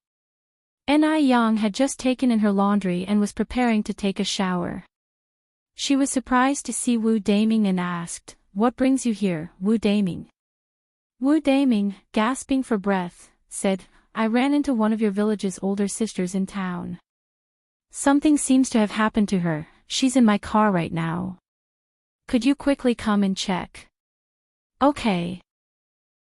Ni Yang had just taken in her laundry and was preparing to take a shower. She was surprised to see Wu Daming and asked, "What brings you here, Wu Daming?" Wu Daming, gasping for breath, said, "I ran into one of your village's older sisters in town. Something seems to have happened to her, she's in my car right now. Could you quickly come and check?" Okay.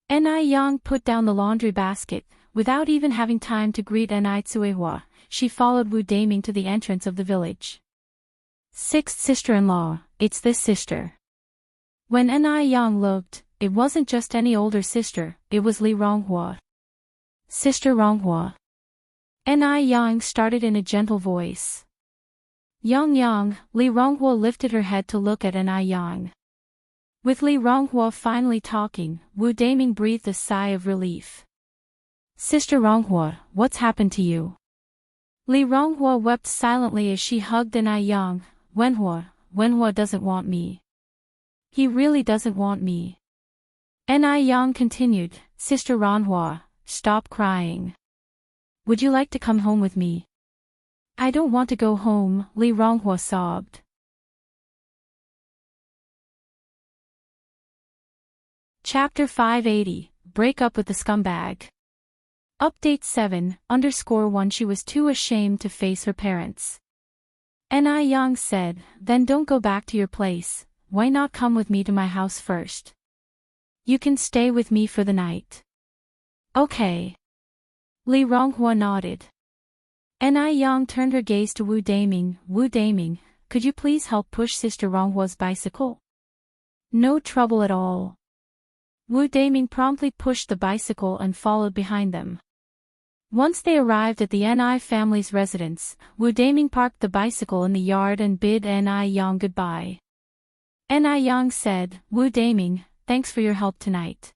Ni Yang put down the laundry basket. Without even having time to greet Ni Tsuehua, she followed Wu Daming to the entrance of the village. Sixth sister-in-law, it's this sister. When Ni Yang looked, it wasn't just any older sister, it was Li Ronghua. Sister Ronghua. Ni Yang started in a gentle voice. Yang, Li Ronghua lifted her head to look at Ni Yang. With Li Ronghua finally talking, Wu Daming breathed a sigh of relief. Sister Ronghua, what's happened to you? Li Ronghua wept silently as she hugged Ni Yang. Wenhua doesn't want me. He really doesn't want me. Ni Yang continued, Sister Ronghua, stop crying. Would you like to come home with me? I don't want to go home, Li Ronghua sobbed. Chapter 580, Break Up with the Scumbag. Update 7_1 She was too ashamed to face her parents. Ni Yang said, then don't go back to your place, why not come with me to my house first? You can stay with me for the night. Okay. Li Ronghua nodded. Ni Yang turned her gaze to Wu Daming. Wu Daming, could you please help push Sister Ronghua's bicycle? No trouble at all. Wu Daming promptly pushed the bicycle and followed behind them. Once they arrived at the Ni family's residence, Wu Daming parked the bicycle in the yard and bid Ni Yang goodbye. Ni Yang said, Wu Daming, thanks for your help tonight.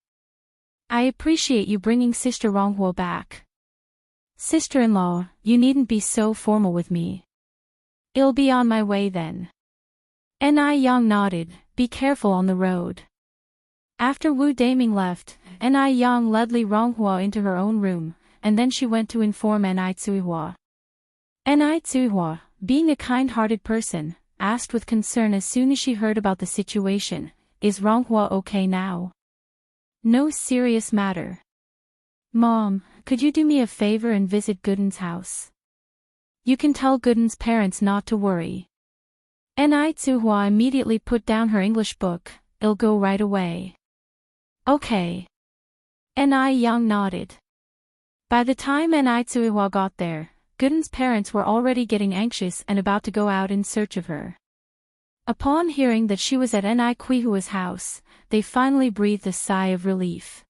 I appreciate you bringing Sister Ronghua back. Sister-in-law, you needn't be so formal with me. I'll be on my way then. Ni Yang nodded, be careful on the road. After Wu Daming left, Ni Yang led Li Ronghua into her own room, and then she went to inform Ni Tsuehua. Ni Tsuehua, being a kind-hearted person, asked with concern as soon as she heard about the situation, is Ronghua okay now? No serious matter. Mom, could you do me a favor and visit Gooden's house? You can tell Gooden's parents not to worry. Ni Tsuehua immediately put down her English book, I'll go right away. Okay. Ni Yang nodded. By the time Ni Tsuehua got there, Gooden's parents were already getting anxious and about to go out in search of her. Upon hearing that she was at Ni Kuihua's house, they finally breathed a sigh of relief.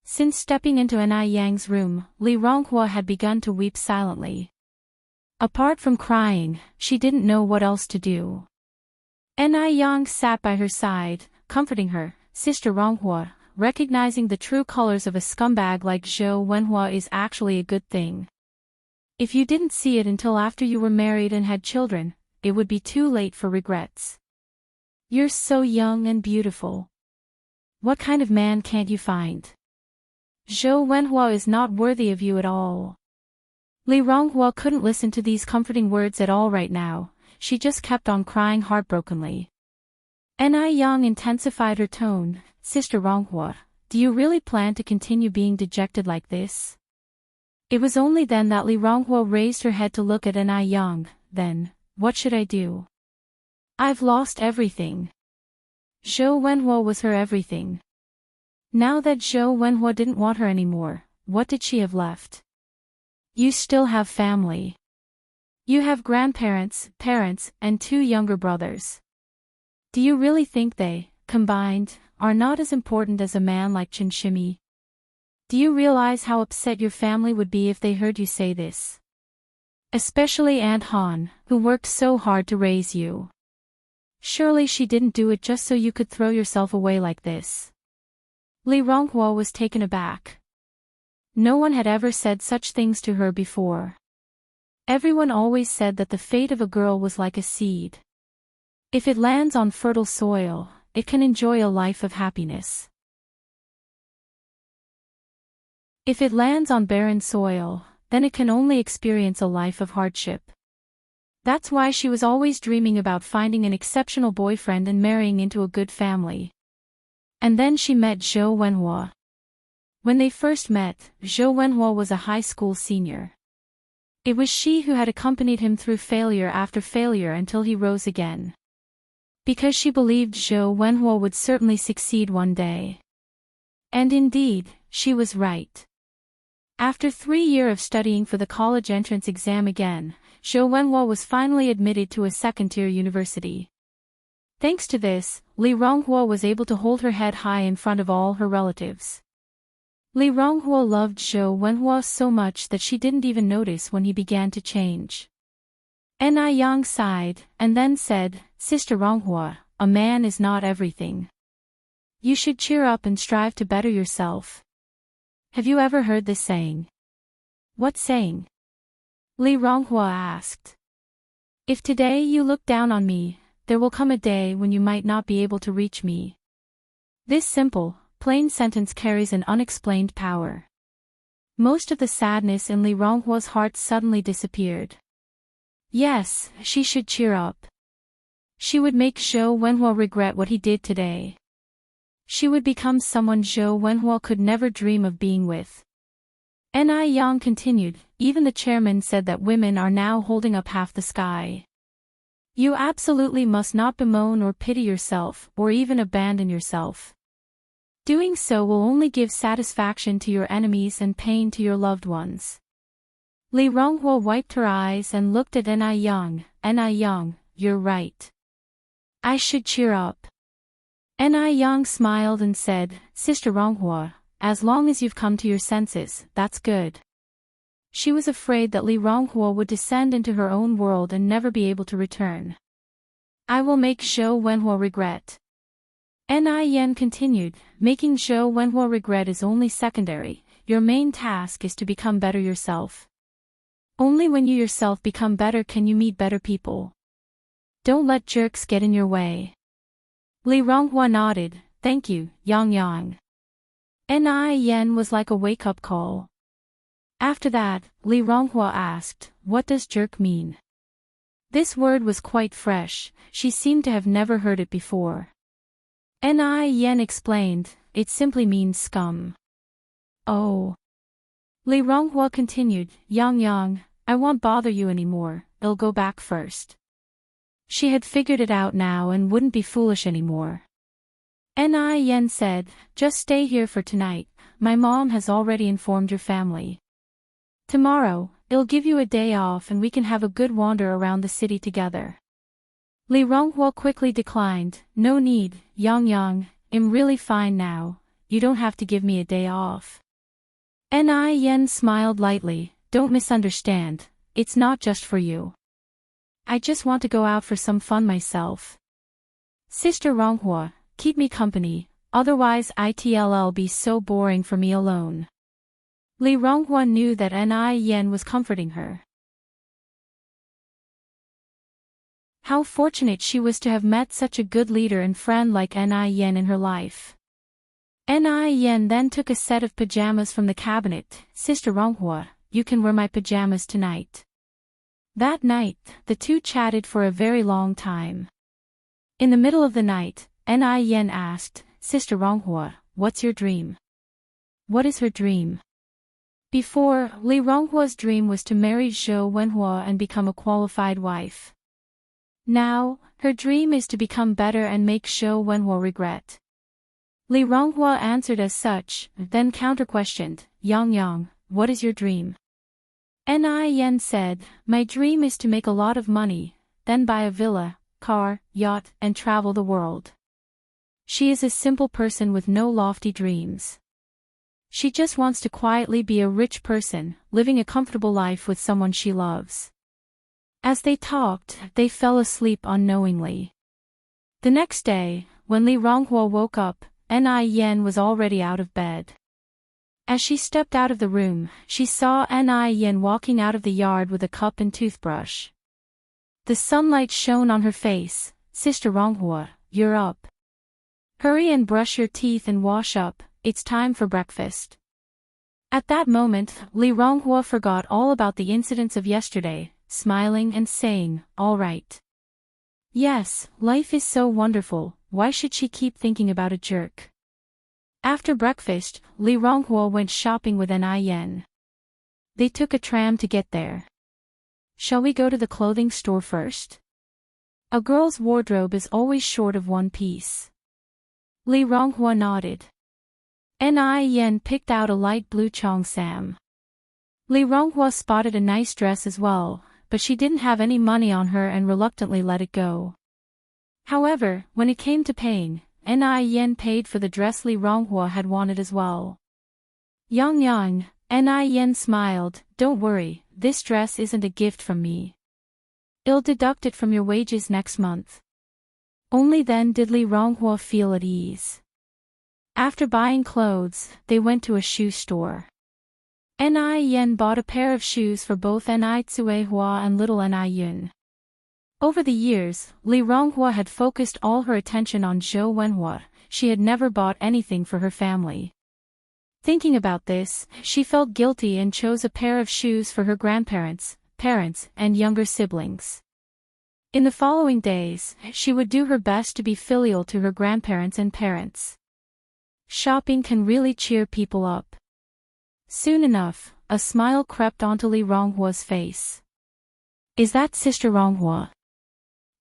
Since stepping into Ni Yang's room, Li Ronghua had begun to weep silently. Apart from crying, she didn't know what else to do. Ni Yang sat by her side, comforting her. Sister Ronghua, recognizing the true colors of a scumbag like Zhou Wenhua is actually a good thing. If you didn't see it until after you were married and had children, it would be too late for regrets. You're so young and beautiful. What kind of man can't you find? Zhou Wenhua is not worthy of you at all. Li Ronghua couldn't listen to these comforting words at all right now, she just kept on crying heartbrokenly. Ni Yang intensified her tone, Sister Ronghua, do you really plan to continue being dejected like this? It was only then that Li Ronghua raised her head to look at Ni Yang. Then, what should I do? I've lost everything. Zhou Wenhua was her everything. Now that Zhou Wenhua didn't want her anymore, what did she have left? You still have family. You have grandparents, parents, and 2 younger brothers. Do you really think they, combined, are not as important as a man like Chen Shimi. Do you realize how upset your family would be if they heard you say this? Especially Aunt Han, who worked so hard to raise you. Surely she didn't do it just so you could throw yourself away like this. Li Ronghua was taken aback. No one had ever said such things to her before. Everyone always said that the fate of a girl was like a seed. If it lands on fertile soil, it can enjoy a life of happiness. If it lands on barren soil, then it can only experience a life of hardship. That's why she was always dreaming about finding an exceptional boyfriend and marrying into a good family. And then she met Zhou Wenhua. When they first met, Zhou Wenhua was a high school senior. It was she who had accompanied him through failure after failure until he rose again. Because she believed Zhou Wenhua would certainly succeed one day. And indeed, she was right. After 3 years of studying for the college entrance exam again, Zhou Wenhua was finally admitted to a second-tier university. Thanks to this, Li Ronghua was able to hold her head high in front of all her relatives. Li Ronghua loved Zhou Wenhua so much that she didn't even notice when he began to change. Ni Yang sighed, and then said, "Sister Ronghua, a man is not everything. You should cheer up and strive to better yourself." Have you ever heard this saying? What saying? Li Ronghua asked. If today you look down on me, there will come a day when you might not be able to reach me. This simple, plain sentence carries an unexplained power. Most of the sadness in Li Ronghua's heart suddenly disappeared. Yes, she should cheer up. She would make Zhou Wenhua regret what he did today. She would become someone Zhou Wenhua could never dream of being with. Ni Yang continued, even the chairman said that women are now holding up half the sky. You absolutely must not bemoan or pity yourself, or even abandon yourself. Doing so will only give satisfaction to your enemies and pain to your loved ones. Li Ronghua wiped her eyes and looked at Ni Yang. Ni Yang, you're right. I should cheer up. Ni Yang smiled and said, Sister Ronghua, as long as you've come to your senses, that's good. She was afraid that Li Ronghua would descend into her own world and never be able to return. I will make Zhou Wenhua regret. Ni Yan continued, making Zhou Wenhua regret is only secondary, your main task is to become better yourself. Only when you yourself become better can you meet better people. Don't let jerks get in your way. Li Ronghua nodded, thank you, Yang Yang. Ni Yan was like a wake-up call. After that, Li Ronghua asked, what does jerk mean? This word was quite fresh, she seemed to have never heard it before. Ni Yan explained, it simply means scum. Oh. Li Ronghua continued, Yang Yang, I won't bother you anymore, I'll go back first. She had figured it out now and wouldn't be foolish anymore. Ni Yan said, just stay here for tonight, my mom has already informed your family. Tomorrow, I'll give you a day off and we can have a good wander around the city together. Li Ronghua quickly declined, no need, Yang Yang, I'm really fine now, you don't have to give me a day off. Ni Yan smiled lightly, don't misunderstand, it's not just for you. I just want to go out for some fun myself. Sister Ronghua, keep me company, otherwise it'll be so boring for me alone. Li Ronghua knew that Ni Yan was comforting her. How fortunate she was to have met such a good leader and friend like Ni Yan in her life. Ni Yan then took a set of pajamas from the cabinet, Sister Ronghua, you can wear my pajamas tonight. That night, the two chatted for a very long time. In the middle of the night, Ni Yan asked, Sister Ronghua, what's your dream? What is her dream? Before, Li Ronghua's dream was to marry Zhou Wenhua and become a qualified wife. Now, her dream is to become better and make Zhou Wenhua regret. Li Ronghua answered as such, then counter-questioned, Yang Yang, what is your dream? Ni Yan said, my dream is to make a lot of money, then buy a villa, car, yacht, and travel the world. She is a simple person with no lofty dreams. She just wants to quietly be a rich person, living a comfortable life with someone she loves. As they talked, they fell asleep unknowingly. The next day, when Li Ronghua woke up, Ni Yen was already out of bed. As she stepped out of the room, she saw Ni Yen walking out of the yard with a cup and toothbrush. The sunlight shone on her face. "Sister Ronghua, you're up. Hurry and brush your teeth and wash up, it's time for breakfast." At that moment, Li Ronghua forgot all about the incidents of yesterday, smiling and saying, "All right. Yes, life is so wonderful, why should she keep thinking about a jerk?" After breakfast, Li Ronghua went shopping with Ni Yen. They took a tram to get there. "Shall we go to the clothing store first? A girl's wardrobe is always short of one piece." Li Ronghua nodded. Ni Yen picked out a light blue cheongsam. Li Ronghua spotted a nice dress as well, but she didn't have any money on her and reluctantly let it go. However, when it came to paying, Ni Yen paid for the dress Li Ronghua had wanted as well. Yang, Ni Yen smiled, "Don't worry, this dress isn't a gift from me. I'll deduct it from your wages next month." Only then did Li Ronghua feel at ease. After buying clothes, they went to a shoe store. Ni Yen bought a pair of shoes for both Ni Tsuehua and little Ni Yun. Over the years, Li Ronghua had focused all her attention on Zhou Wenhua. She had never bought anything for her family. Thinking about this, she felt guilty and chose a pair of shoes for her grandparents, parents, and younger siblings. In the following days, she would do her best to be filial to her grandparents and parents. Shopping can really cheer people up. Soon enough, a smile crept onto Li Ronghua's face. "Is that Sister Ronghua?"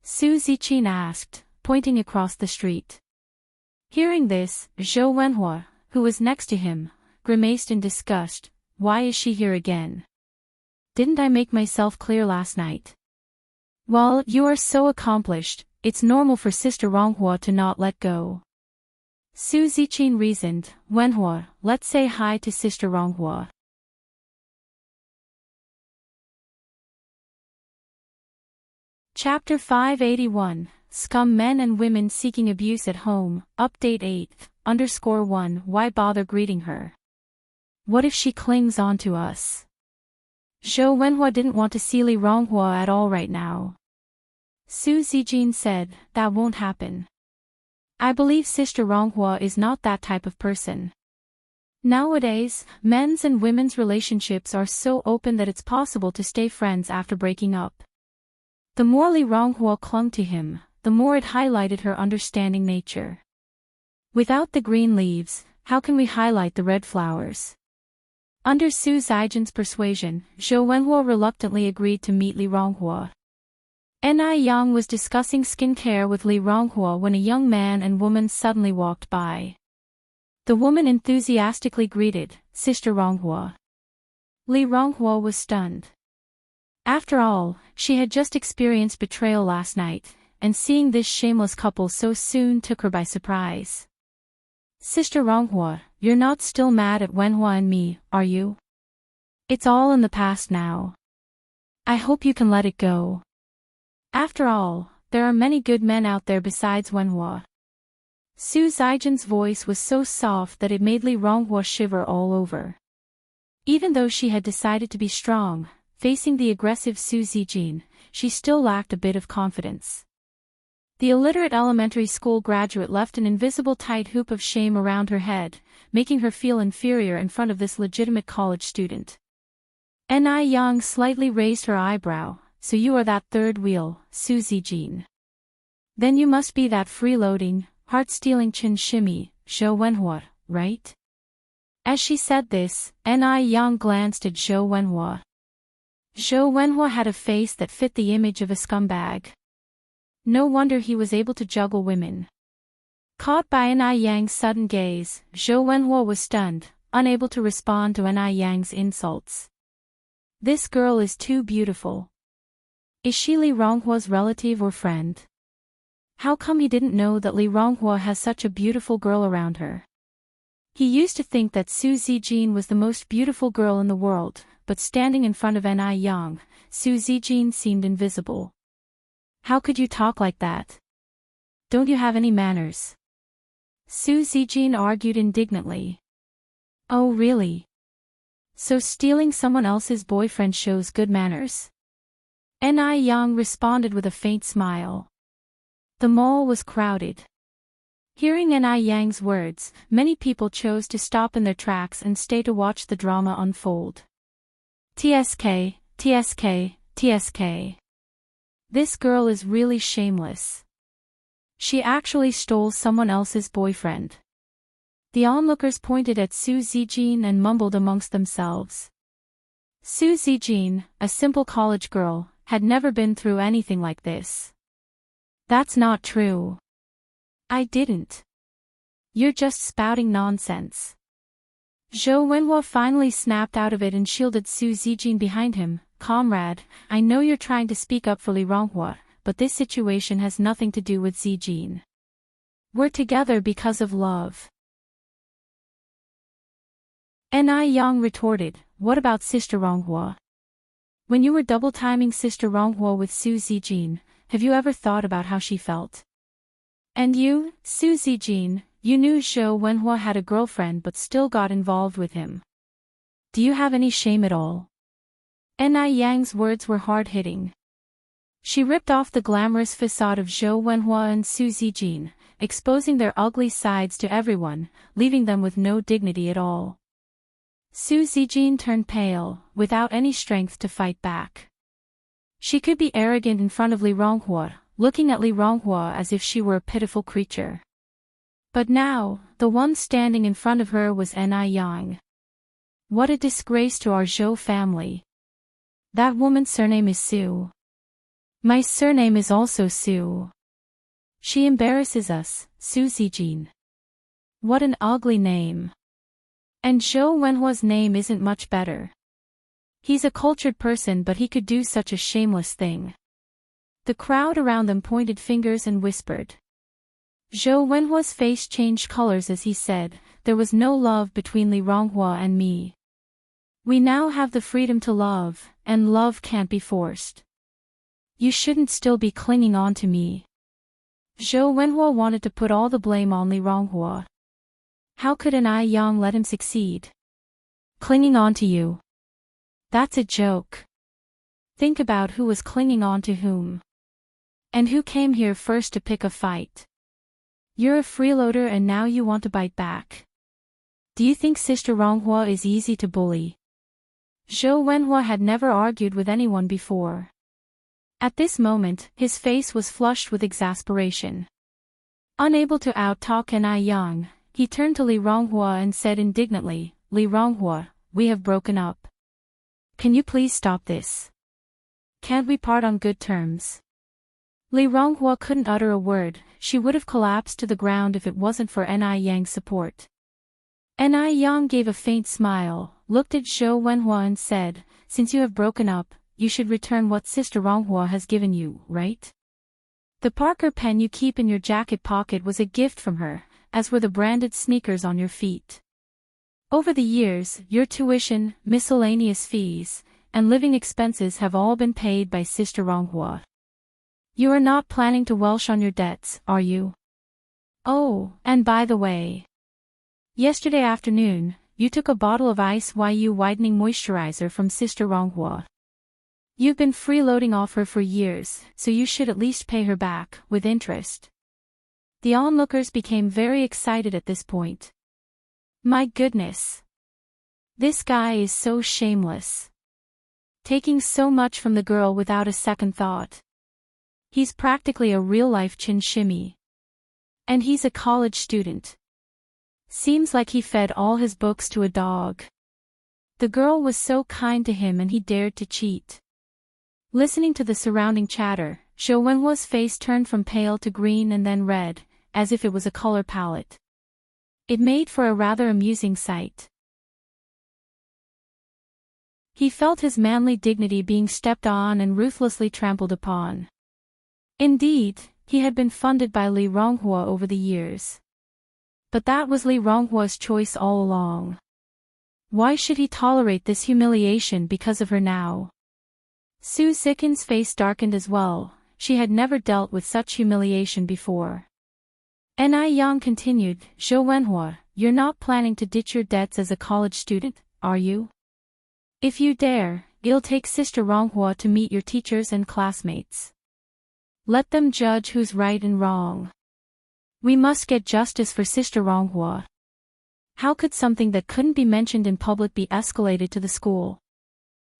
Su Ziqin asked, pointing across the street. Hearing this, Zhou Wenhua, who was next to him, grimaced in disgust. "Why is she here again? Didn't I make myself clear last night? Well, you are so accomplished, it's normal for Sister Ronghua to not let go." Su Ziqin reasoned, "Wenhua, let's say hi to Sister Ronghua." Chapter 581, Scum Men and Women Seeking Abuse at Home, Update 8_1 Why bother greeting her? What if she clings on to us? Zhou Wenhua didn't want to see Li Ronghua at all right now. Su Zijin said, "That won't happen. I believe Sister Ronghua is not that type of person. Nowadays, men's and women's relationships are so open that it's possible to stay friends after breaking up." The more Li Ronghua clung to him, the more it highlighted her understanding nature. Without the green leaves, how can we highlight the red flowers? Under Su Zijin's persuasion, Zhou Wenhua reluctantly agreed to meet Li Ronghua. Ni Yang was discussing skincare with Li Ronghua when a young man and woman suddenly walked by. The woman enthusiastically greeted, "Sister Ronghua." Li Ronghua was stunned. After all, she had just experienced betrayal last night, and seeing this shameless couple so soon took her by surprise. "Sister Ronghua, you're not still mad at Wenhua and me, are you? It's all in the past now. I hope you can let it go. After all, there are many good men out there besides Wenhua." Su Zijin's voice was so soft that it made Li Ronghua shiver all over. Even though she had decided to be strong, facing the aggressive Su Zijin, she still lacked a bit of confidence. The illiterate elementary school graduate left an invisible tight hoop of shame around her head, making her feel inferior in front of this legitimate college student. Ni Yang slightly raised her eyebrow. "So you are that third wheel, Su Zijin. Then you must be that freeloading, heart-stealing chin shimmy, Zhou Wenhua, right?" As she said this, Ni Yang glanced at Zhou Wenhua. Zhou Wenhua had a face that fit the image of a scumbag. No wonder he was able to juggle women. Caught by Ni Yang's sudden gaze, Zhou Wenhua was stunned, unable to respond to Ni Yang's insults. This girl is too beautiful. Is she Li Ronghua's relative or friend? How come he didn't know that Li Ronghua has such a beautiful girl around her? He used to think that Su Zijin was the most beautiful girl in the world, but standing in front of Ni Yang, Su Zijin seemed invisible. How could you talk like that? Don't you have any manners? Su Zijin argued indignantly. Oh really? So stealing someone else's boyfriend shows good manners? Ni Yang responded with a faint smile. The mall was crowded. Hearing Ni Yang's words, many people chose to stop in their tracks and stay to watch the drama unfold. TSK, TSK, TSK. This girl is really shameless. She actually stole someone else's boyfriend. The onlookers pointed at Su Zijin and mumbled amongst themselves. Su Zijin, a simple college girl, had never been through anything like this. That's not true. I didn't. You're just spouting nonsense. Zhou Wenhua finally snapped out of it and shielded Su Zijin behind him. Comrade, I know you're trying to speak up for Li Ronghua, but this situation has nothing to do with Zijin. We're together because of love. Ni Yang retorted, what about Sister Ronghua? When you were double-timing Sister Ronghua with Su Zijin, have you ever thought about how she felt? And you, Su Zijin, you knew Zhou Wenhua had a girlfriend but still got involved with him. Do you have any shame at all? Ni Yang's words were hard-hitting. She ripped off the glamorous facade of Zhou Wenhua and Su Zijin, exposing their ugly sides to everyone, leaving them with no dignity at all. Su Zijin turned pale, without any strength to fight back. She could be arrogant in front of Li Ronghua, looking at Li Ronghua as if she were a pitiful creature. But now, the one standing in front of her was Ni Yang. What a disgrace to our Zhou family. That woman's surname is Su. My surname is also Su. She embarrasses us, Su Zijin. What an ugly name. And Zhou Wenhua's name isn't much better. He's a cultured person but he could do such a shameless thing. The crowd around them pointed fingers and whispered. Zhou Wenhua's face changed colors as he said, there was no love between Li Ronghua and me. We now have the freedom to love, and love can't be forced. You shouldn't still be clinging on to me. Zhou Wenhua wanted to put all the blame on Li Ronghua. How could Ni Yang let him succeed? Clinging on to you. That's a joke. Think about who was clinging on to whom. And who came here first to pick a fight. You're a freeloader and now you want to bite back. Do you think Sister Ronghua is easy to bully? Zhou Wenhua had never argued with anyone before. At this moment, his face was flushed with exasperation. Unable to out-talk Ni Yang, he turned to Li Ronghua and said indignantly, Li Ronghua, we have broken up. Can you please stop this? Can't we part on good terms? Li Ronghua couldn't utter a word, she would have collapsed to the ground if it wasn't for Ni Yang's support. Ni Yang gave a faint smile, looked at Zhou Wenhua and said, since you have broken up, you should return what Sister Ronghua has given you, right? The Parker pen you keep in your jacket pocket was a gift from her, as were the branded sneakers on your feet. Over the years, your tuition, miscellaneous fees, and living expenses have all been paid by Sister Ronghua. You are not planning to welsh on your debts, are you? Oh, and by the way. Yesterday afternoon, you took a bottle of Ice YU Whitening Moisturizer from Sister Ronghua. You've been freeloading off her for years, so you should at least pay her back, with interest. The onlookers became very excited at this point. My goodness. This guy is so shameless. Taking so much from the girl without a second thought. He's practically a real-life chin shimmy. And he's a college student. Seems like he fed all his books to a dog. The girl was so kind to him and he dared to cheat. Listening to the surrounding chatter, Zhou Wenhua's face turned from pale to green and then red, as if it was a color palette. It made for a rather amusing sight. He felt his manly dignity being stepped on and ruthlessly trampled upon. Indeed, He had been funded by Li Ronghua over the years. But that was Li Ronghua's choice all along. Why should he tolerate this humiliation because of her now? Su Zikin's face darkened as well. She had never dealt with such humiliation before. Ni Yang continued, Zhou Wenhua, you're not planning to ditch your debts as a college student, are you? If you dare, it'll take Sister Ronghua to meet your teachers and classmates. Let them judge who's right and wrong. We must get justice for Sister Ronghua. How could something that couldn't be mentioned in public be escalated to the school?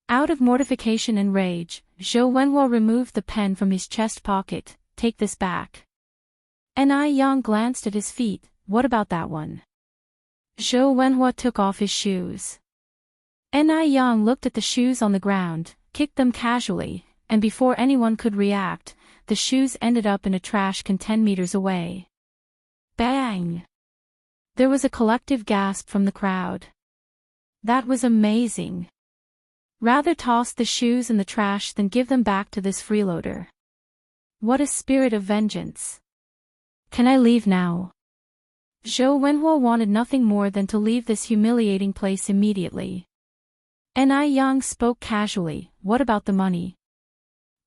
Out of mortification and rage, Zhou Wenhua removed the pen from his chest pocket. Take this back. Ni Yang glanced at his feet. What about that one? Zhou Wenhua took off his shoes. Ni Yang looked at the shoes on the ground, kicked them casually, and before anyone could react, the shoes ended up in a trash can 10 meters away. Bang! There was a collective gasp from the crowd. That was amazing. Rather toss the shoes in the trash than give them back to this freeloader. What a spirit of vengeance. Can I leave now? Zhou Wenhua wanted nothing more than to leave this humiliating place immediately. Ni Yang spoke casually, what about the money?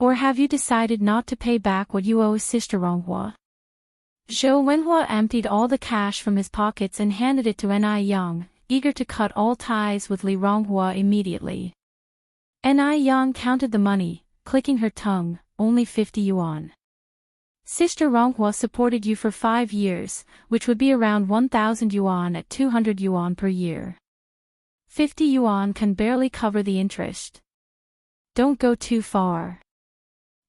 Or have you decided not to pay back what you owe Sister Ronghua? Zhou Wenhua emptied all the cash from his pockets and handed it to Ni Yang, eager to cut all ties with Li Ronghua immediately. Ni Yang counted the money, clicking her tongue, only 50 yuan. Sister Ronghua supported you for 5 years, which would be around 1,000 yuan at 200 yuan per year. 50 yuan can barely cover the interest. Don't go too far.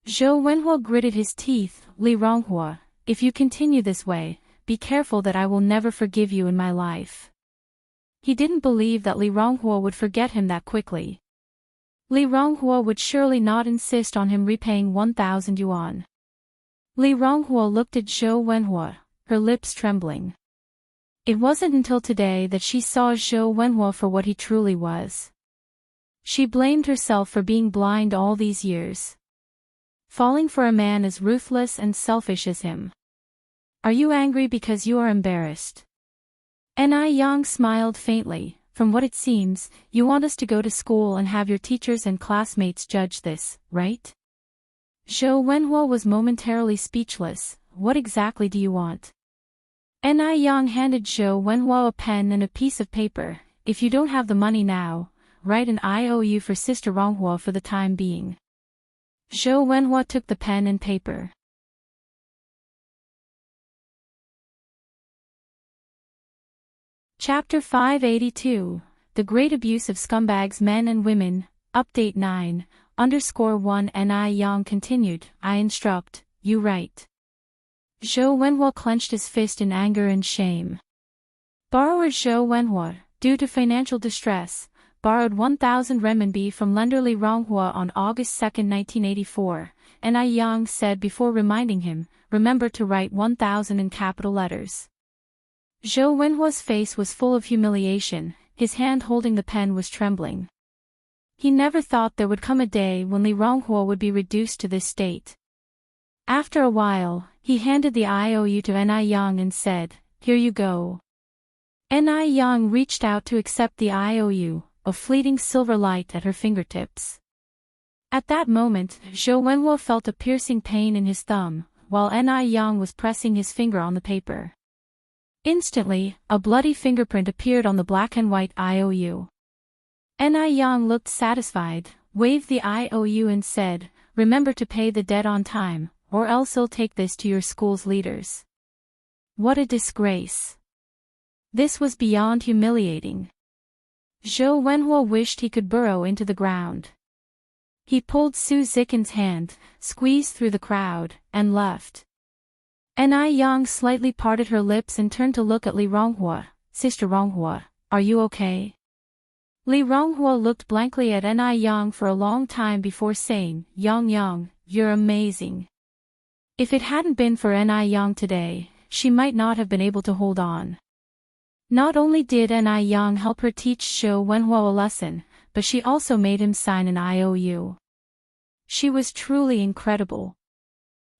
Zhou Wenhua gritted his teeth, Li Ronghua, if you continue this way, be careful that I will never forgive you in my life. He didn't believe that Li Ronghua would forget him that quickly. Li Ronghua would surely not insist on him repaying 1,000 yuan. Li Ronghua looked at Zhou Wenhua, her lips trembling. It wasn't until today that she saw Zhou Wenhua for what he truly was. She blamed herself for being blind all these years. Falling for a man as ruthless and selfish as him. Are you angry because you are embarrassed? Ni Yang smiled faintly. From what it seems, you want us to go to school and have your teachers and classmates judge this, right? Zhou Wenhua was momentarily speechless. What exactly do you want? Ni Yang handed Zhou Wenhua a pen and a piece of paper. If you don't have the money now, write an IOU for Sister Ronghua for the time being. Zhou Wenhua took the pen and paper. Chapter 582, The Great Abuse of Scumbags Men and Women, Update 9_1 Ni Yang continued, I instruct, you write. Zhou Wenhua clenched his fist in anger and shame. Borrower Zhou Wenhua, due to financial distress, borrowed 1,000 renminbi from lender Li Ronghua on August 2, 1984, Ni Yang said before reminding him, remember to write 1,000 in capital letters. Zhou Wenhua's face was full of humiliation, his hand holding the pen was trembling. He never thought there would come a day when Li Ronghua would be reduced to this state. After a while, he handed the IOU to Ni Yang and said, here you go. Ni Yang reached out to accept the IOU, a fleeting silver light at her fingertips. At that moment, Zhou Wenhua felt a piercing pain in his thumb, while Ni Yang was pressing his finger on the paper. Instantly, a bloody fingerprint appeared on the black and white IOU. Ni Yang looked satisfied, waved the IOU and said, remember to pay the debt on time, or else I'll take this to your school's leaders. What a disgrace. This was beyond humiliating. Zhou Wenhua wished he could burrow into the ground. He pulled Su Zikin's hand, squeezed through the crowd, and left. Ni Yang slightly parted her lips and turned to look at Li Ronghua. Sister Ronghua, are you okay? Li Ronghua looked blankly at Ni Yang for a long time before saying, Yang, you're amazing. If it hadn't been for Ni Yang today, she might not have been able to hold on. Not only did Ni Yang help her teach Zhou Wenhua a lesson, but she also made him sign an IOU. She was truly incredible.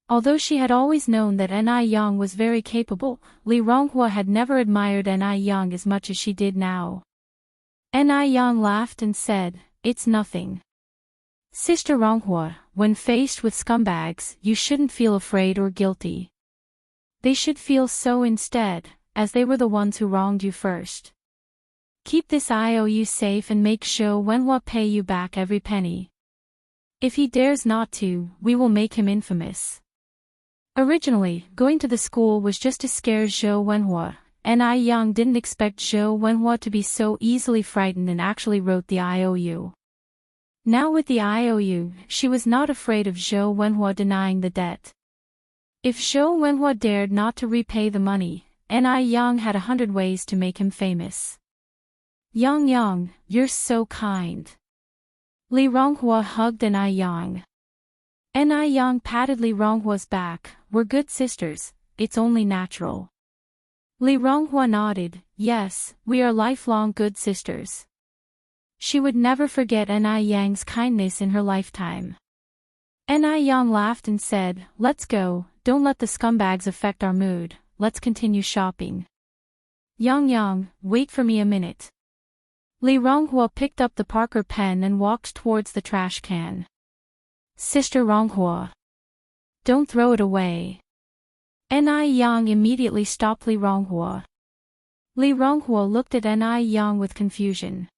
Although she had always known that Ni Yang was very capable, Li Ronghua had never admired Ni Yang as much as she did now. Ni Yang laughed and said, "It's nothing. Sister Ronghua, when faced with scumbags, you shouldn't feel afraid or guilty. They should feel so instead, as they were the ones who wronged you first. Keep this IOU safe and make Zhou Wenhua pay you back every penny. If he dares not to, we will make him infamous." Originally, going to the school was just to scare Zhou Wenhua, and Ni Yang didn't expect Zhou Wenhua to be so easily frightened and actually wrote the IOU. Now with the IOU, she was not afraid of Zhou Wenhua denying the debt. If Zhou Wenhua dared not to repay the money, Ni Yang had 100 ways to make him famous. "Yang, you're so kind." Li Ronghua hugged Ni Yang. Ni Yang patted Li Ronghua's back. "We're good sisters, it's only natural." Li Ronghua nodded, "Yes, we are lifelong good sisters." She would never forget Ni Yang's kindness in her lifetime. Ni Yang laughed and said, "Let's go, don't let the scumbags affect our mood, let's continue shopping." Yang, wait for me a minute." Li Ronghua picked up the Parker pen and walked towards the trash can. "Sister Ronghua, don't throw it away." Ni Yang immediately stopped Li Ronghua. Li Ronghua looked at Ni Yang with confusion.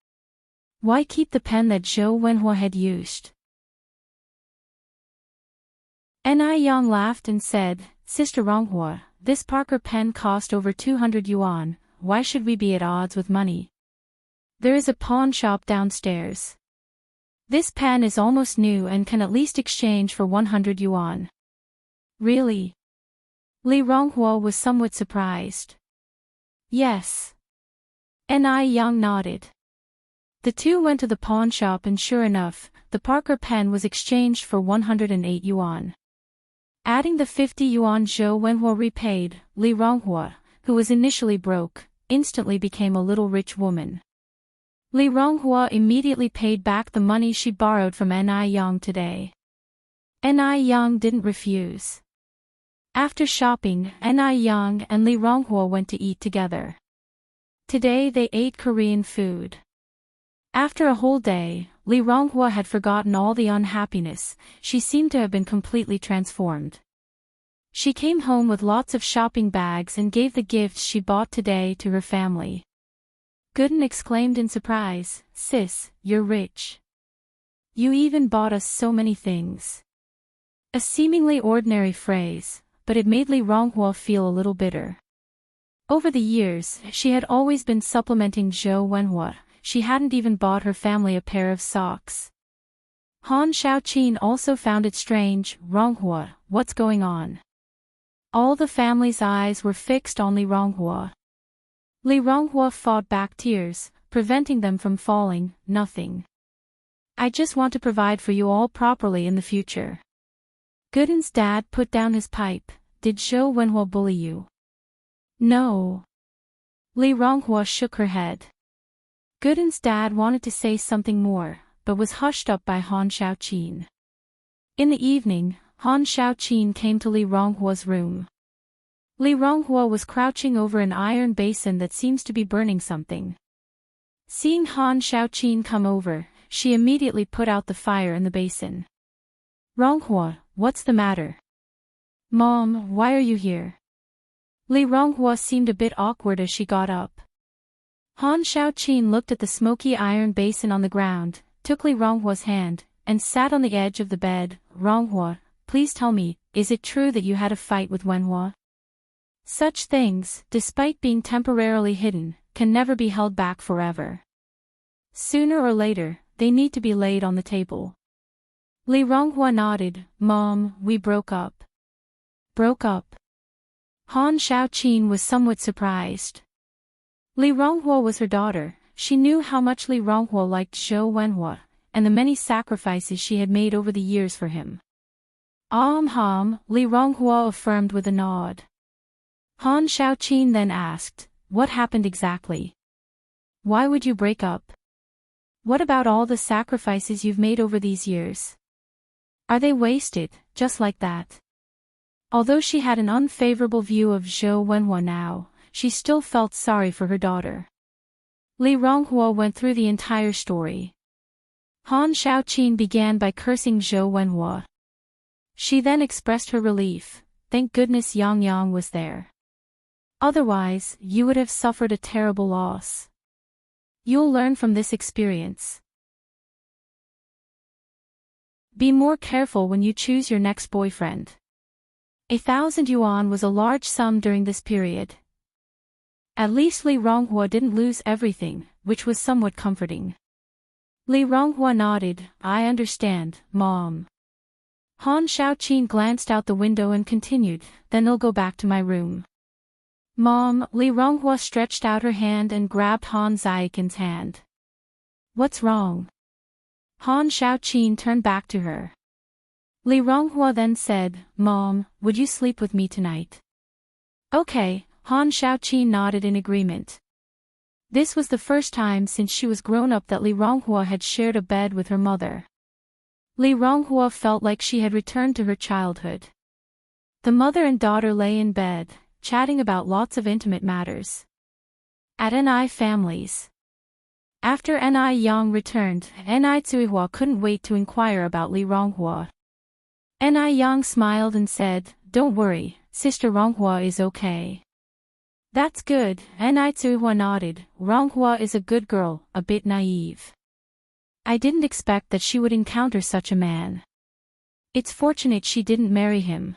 Why keep the pen that Zhou Wenhua had used? Ni Yang laughed and said, "Sister Ronghua, this Parker pen cost over 200 yuan, why should we be at odds with money? There is a pawn shop downstairs. This pen is almost new and can at least exchange for 100 yuan. Really?" Li Ronghua was somewhat surprised. "Yes." Ni Yang nodded. The two went to the pawn shop and sure enough, the Parker pen was exchanged for 108 yuan. Adding the 50 yuan Zhou Wenhua repaid, Li Ronghua, who was initially broke, instantly became a little rich woman. Li Ronghua immediately paid back the money she borrowed from Ni Yang today. Ni Yang didn't refuse. After shopping, Ni Yang and Li Ronghua went to eat together. Today they ate Korean food. After a whole day, Li Ronghua had forgotten all the unhappiness, she seemed to have been completely transformed. She came home with lots of shopping bags and gave the gifts she bought today to her family. Gooden exclaimed in surprise, "Sis, you're rich. You even bought us so many things." A seemingly ordinary phrase, but it made Li Ronghua feel a little bitter. Over the years, she had always been supplementing Zhou Wenhua, she hadn't even bought her family a pair of socks. Han Xiaoqin also found it strange, "Ronghua, what's going on?" All the family's eyes were fixed on Li Ronghua. Li Ronghua fought back tears, preventing them from falling. "Nothing. I just want to provide for you all properly in the future." Gooden's dad put down his pipe. "Did Zhou Wenhua bully you?" "No." Li Ronghua shook her head. Gooden's dad wanted to say something more, but was hushed up by Han Xiaoqin. In the evening, Han Xiaoqin came to Li Ronghua's room. Li Ronghua was crouching over an iron basin that seems to be burning something. Seeing Han Xiaoqin come over, she immediately put out the fire in the basin. "Ronghua, what's the matter?" "Mom, why are you here?" Li Ronghua seemed a bit awkward as she got up. Han Xiaoqin looked at the smoky iron basin on the ground, took Li Ronghua's hand, and sat on the edge of the bed. "Ronghua, please tell me, is it true that you had a fight with Wenhua?" Such things, despite being temporarily hidden, can never be held back forever. Sooner or later, they need to be laid on the table. Li Ronghua nodded. "Mom, we broke up." "Broke up?" Han Xiaoqin was somewhat surprised. Li Ronghua was her daughter, she knew how much Li Ronghua liked Zhou Wenhua, and the many sacrifices she had made over the years for him. Li Ronghua affirmed with a nod. Han Xiaoqin then asked, "What happened exactly? Why would you break up? What about all the sacrifices you've made over these years? Are they wasted, just like that?" Although she had an unfavorable view of Zhou Wenhua now, she still felt sorry for her daughter. Li Ronghua went through the entire story. Han Shaoqin began by cursing Zhou Wenhua. She then expressed her relief, thank goodness Yang Yang was there. Otherwise, you would have suffered a terrible loss. You'll learn from this experience. Be more careful when you choose your next boyfriend. 1,000 yuan was a large sum during this period. At least Li Ronghua didn't lose everything, which was somewhat comforting. Li Ronghua nodded, I understand, Mom. Han Shaoqin glanced out the window and continued, then I'll go back to my room. Mom, Li Ronghua stretched out her hand and grabbed Han Xiaoqin's hand. What's wrong? Han Shaoqin turned back to her. Li Ronghua then said, Mom, would you sleep with me tonight? Okay, Han Shaoqin nodded in agreement. This was the first time since she was grown up that Li Ronghua had shared a bed with her mother. Li Ronghua felt like she had returned to her childhood. The mother and daughter lay in bed, chatting about lots of intimate matters. At Ni families. After Ni Yang returned, Ni Zuihua couldn't wait to inquire about Li Ronghua. Ni Yang smiled and said, don't worry, Sister Ronghua is okay. That's good, Ni Zuihua nodded, Ronghua is a good girl, a bit naive. I didn't expect that she would encounter such a man. It's fortunate she didn't marry him.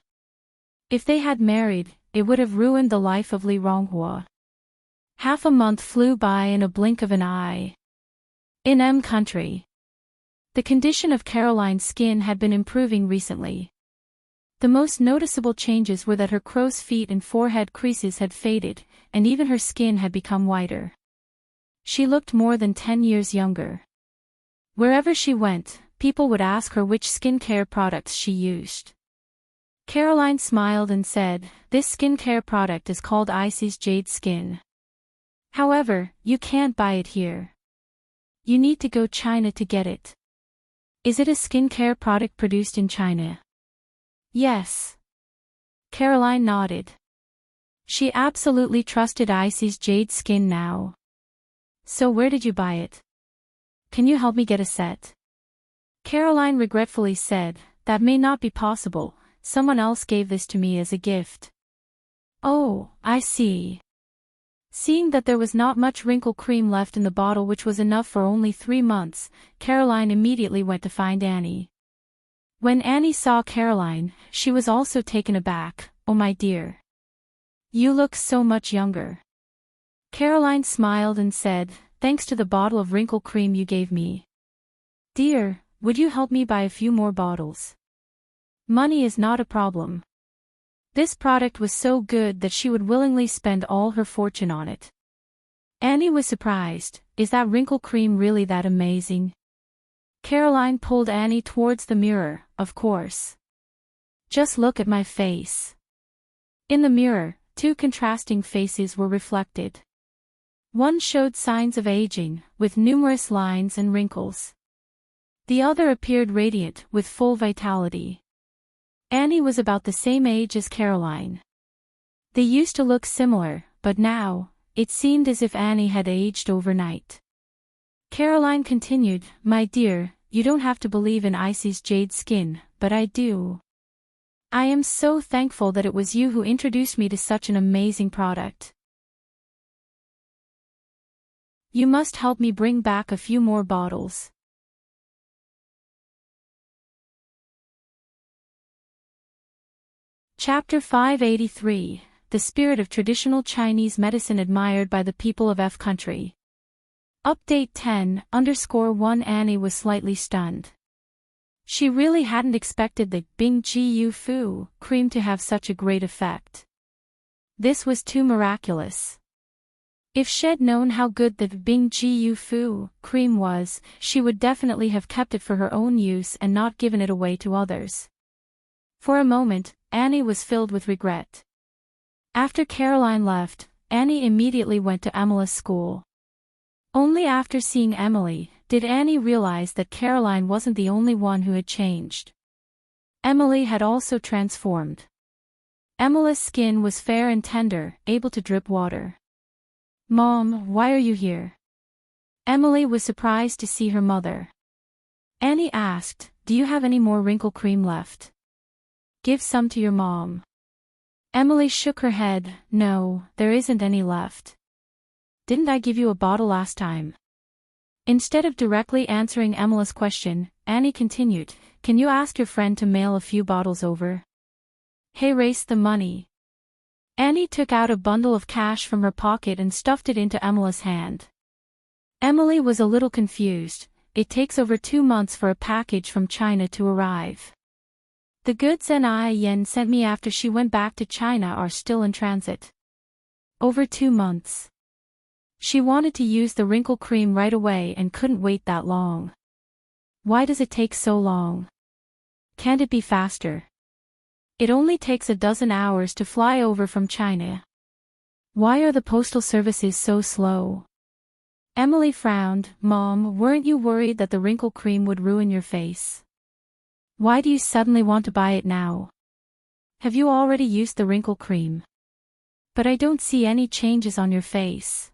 If they had married, it would have ruined the life of Li Ronghua. Half a month flew by in a blink of an eye. In M country. The condition of Caroline's skin had been improving recently. The most noticeable changes were that her crow's feet and forehead creases had faded, and even her skin had become whiter. She looked more than 10 years younger. Wherever she went, people would ask her which skincare products she used. Caroline smiled and said, this skincare product is called Icy's Jade Skin. However, you can't buy it here. You need to go China to get it. Is it a skincare product produced in China? Yes. Caroline nodded. She absolutely trusted Icy's Jade Skin now. So where did you buy it? Can you help me get a set? Caroline regretfully said, that may not be possible, someone else gave this to me as a gift. Oh, I see. Seeing that there was not much wrinkle cream left in the bottle which was enough for only 3 months, Caroline immediately went to find Annie. When Annie saw Caroline, she was also taken aback, oh my dear. You look so much younger. Caroline smiled and said, thanks to the bottle of wrinkle cream you gave me. Dear, would you help me buy a few more bottles? Money is not a problem. This product was so good that she would willingly spend all her fortune on it. Annie was surprised, is that wrinkle cream really that amazing? Caroline pulled Annie towards the mirror, of course. Just look at my face. In the mirror, 2 contrasting faces were reflected. One showed signs of aging, with numerous lines and wrinkles. The other appeared radiant, with full vitality. Annie was about the same age as Caroline. They used to look similar, but now, it seemed as if Annie had aged overnight. Caroline continued, my dear, you don't have to believe in Icy's Jade Skin, but I do. I am so thankful that it was you who introduced me to such an amazing product. You must help me bring back a few more bottles. Chapter 583, The Spirit of Traditional Chinese Medicine Admired by the People of F Country. Update 10_1 Annie was slightly stunned. She really hadn't expected the Bing Ji Yu Fu cream to have such a great effect. This was too miraculous. If she'd known how good the Bing Ji Yu Fu cream was, she would definitely have kept it for her own use and not given it away to others. For a moment, Annie was filled with regret. After Caroline left, Annie immediately went to Emily's school. Only after seeing Emily, did Annie realize that Caroline wasn't the only one who had changed. Emily had also transformed. Emily's skin was fair and tender, able to drip water. "Mom, why are you here?" Emily was surprised to see her mother. Annie asked, "Do you have any more wrinkle cream left? Give some to your mom." Emily shook her head. "No, there isn't any left. Didn't I give you a bottle last time?" Instead of directly answering Emily's question, Annie continued, "Can you ask your friend to mail a few bottles over? Hey, race the money." Annie took out a bundle of cash from her pocket and stuffed it into Emily's hand. Emily was a little confused. It takes over 2 months for a package from China to arrive. The goods Yen sent me after she went back to China are still in transit. Over 2 months. She wanted to use the wrinkle cream right away and couldn't wait that long. Why does it take so long? Can't it be faster? It only takes a dozen hours to fly over from China. Why are the postal services so slow? Emily frowned. "Mom, weren't you worried that the wrinkle cream would ruin your face? Why do you suddenly want to buy it now? Have you already used the wrinkle cream? But I don't see any changes on your face."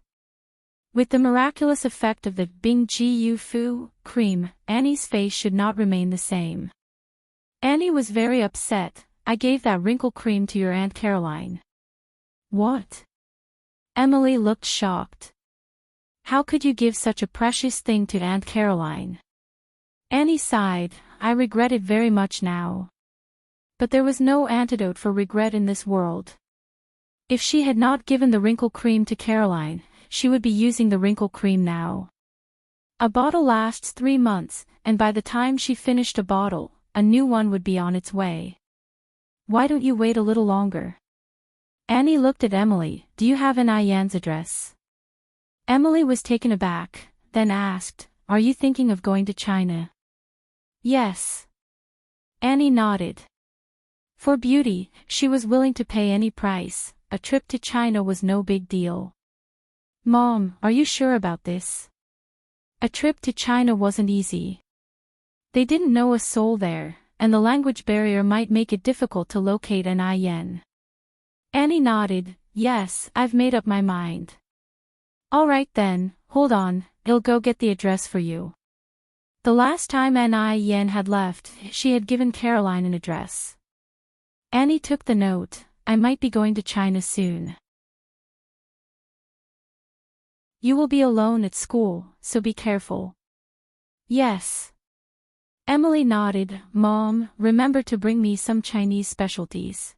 With the miraculous effect of the Bing Gu Fu cream, Annie's face should not remain the same. Annie was very upset. "I gave that wrinkle cream to your Aunt Caroline." "What?" Emily looked shocked. "How could you give such a precious thing to Aunt Caroline?" Annie sighed. "I regret it very much now. But there was no antidote for regret in this world. If she had not given the wrinkle cream to Caroline, she would be using the wrinkle cream now. A bottle lasts 3 months, and by the time she finished a bottle, a new one would be on its way. Why don't you wait a little longer?" Annie looked at Emily. "Do you have Yan's address?" Emily was taken aback, then asked, "Are you thinking of going to China?" "Yes." Annie nodded. For beauty, she was willing to pay any price. A trip to China was no big deal. "Mom, are you sure about this?" A trip to China wasn't easy. They didn't know a soul there, and the language barrier might make it difficult to locate Yen. Annie nodded. "Yes, I've made up my mind." "All right then, hold on, I'll go get the address for you." The last time Yen had left, she had given Caroline an address. Annie took the note. "I might be going to China soon. You will be alone at school, so be careful." "Yes." Emily nodded. "Mom, remember to bring me some Chinese specialties.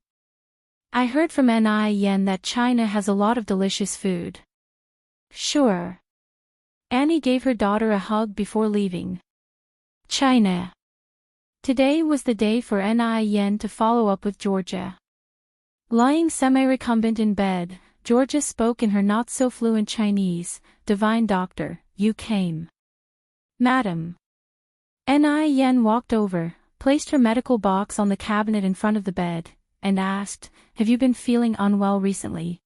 I heard from Yen that China has a lot of delicious food." "Sure." Annie gave her daughter a hug before leaving. China. Today was the day for Yen to follow up with Georgia. Lying semi-recumbent in bed, Georgia spoke in her not-so-fluent Chinese. "Divine Doctor, you came." "Madam." Yen walked over, placed her medical box on the cabinet in front of the bed, and asked, "Have you been feeling unwell recently?"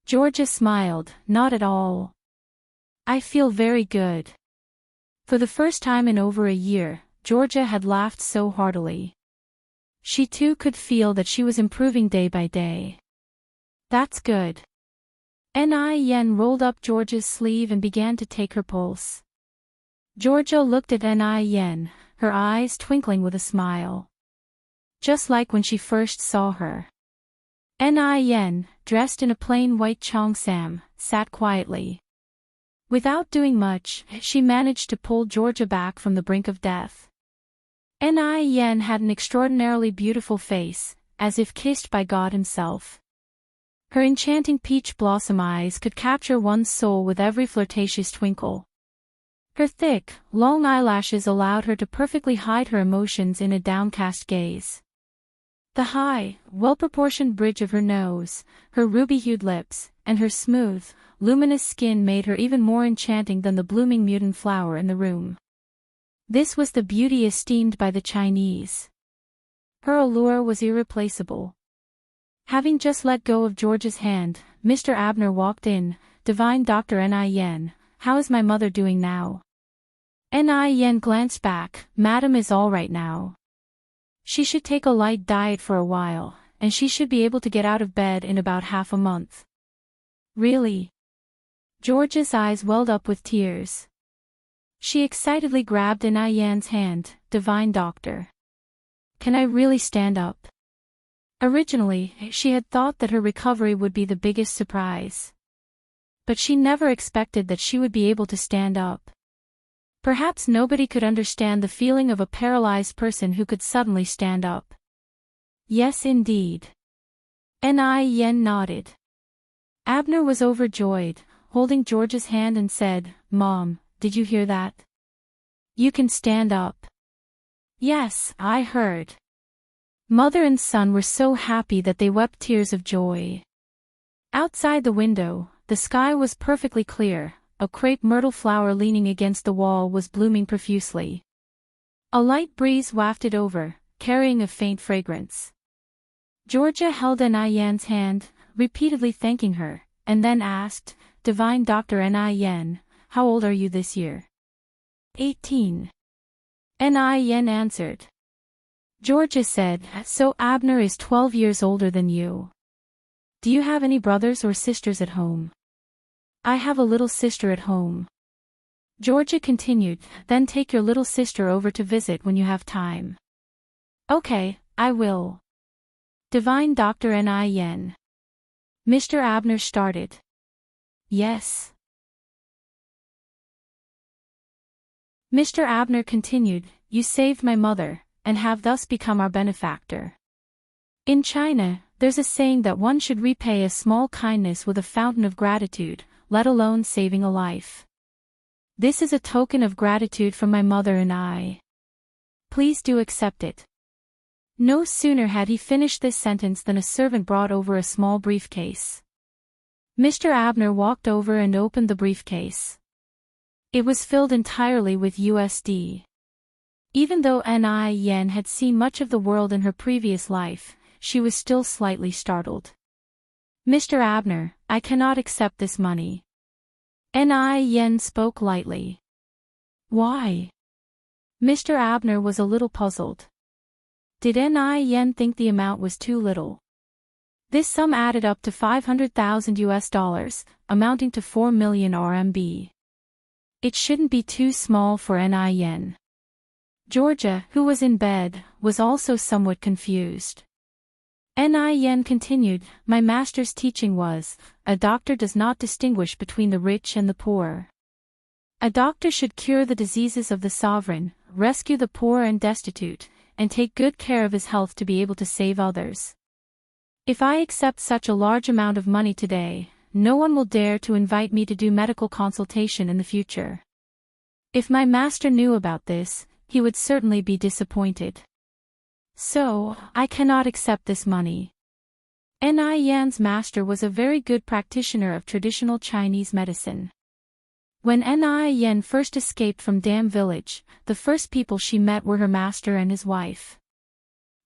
Georgia smiled. "Not at all. I feel very good." For the first time in over a year, Georgia had laughed so heartily. She too could feel that she was improving day by day. "That's good." Yen rolled up Georgia's sleeve and began to take her pulse. Georgia looked at Yen, her eyes twinkling with a smile. Just like when she first saw her. Yen, dressed in a plain white cheongsam, sat quietly. Without doing much, she managed to pull Georgia back from the brink of death. Yen had an extraordinarily beautiful face, as if kissed by God himself. Her enchanting peach blossom eyes could capture one's soul with every flirtatious twinkle. Her thick, long eyelashes allowed her to perfectly hide her emotions in a downcast gaze. The high, well-proportioned bridge of her nose, her ruby-hued lips, and her smooth, luminous skin made her even more enchanting than the blooming mutant flower in the room. This was the beauty esteemed by the Chinese. Her allure was irreplaceable. Having just let go of George's hand, Mr. Abner walked in. "Divine Dr. Yen, how is my mother doing now?" Yen glanced back. "Madam is all right now. She should take a light diet for a while, and she should be able to get out of bed in about half a month. Really? Georgia's eyes welled up with tears. She excitedly grabbed Yan's hand. Divine Doctor. Can I really stand up? Originally, she had thought that her recovery would be the biggest surprise. But she never expected that she would be able to stand up. Perhaps nobody could understand the feeling of a paralyzed person who could suddenly stand up. Yes, indeed. Yan nodded. Abner was overjoyed, holding Georgia's hand and said, "Mom, did you hear that? You can stand up." "Yes, I heard." Mother and son were so happy that they wept tears of joy. Outside the window, the sky was perfectly clear. A crepe myrtle flower leaning against the wall was blooming profusely. A light breeze wafted over, carrying a faint fragrance. Georgia held Yan's hand, repeatedly thanking her, and then asked, "Divine Doctor Yan, how old are you this year?" 18. Yan answered. Georgia said, "So Abner is 12 years older than you. Do you have any brothers or sisters at home?" "I have a little sister at home." Georgia continued, "Then take your little sister over to visit when you have time." "Okay, I will." Divine Doctor Yan. Mr. Abner started. "Yes." Mr. Abner continued, "You saved my mother, and have thus become our benefactor. In China, there's a saying that one should repay a small kindness with a fountain of gratitude, let alone saving a life. This is a token of gratitude from my mother and I. Please do accept it." No sooner had he finished this sentence than a servant brought over a small briefcase. Mr. Abner walked over and opened the briefcase. It was filled entirely with USD. Even though Yan had seen much of the world in her previous life, she was still slightly startled. "Mr. Abner, I cannot accept this money." Yan spoke lightly. "Why?" Mr. Abner was a little puzzled. Did Yan think the amount was too little? This sum added up to 500,000 US dollars, amounting to 4 million RMB. It shouldn't be too small for Yan. Georgia, who was in bed, was also somewhat confused. Yan continued, "My master's teaching was, a doctor does not distinguish between the rich and the poor. A doctor should cure the diseases of the sovereign, rescue the poor and destitute, and take good care of his health to be able to save others. If I accept such a large amount of money today, no one will dare to invite me to do medical consultation in the future. If my master knew about this, he would certainly be disappointed. So, I cannot accept this money." Yan's master was a very good practitioner of traditional Chinese medicine. When Yan first escaped from Dam Village, the first people she met were her master and his wife.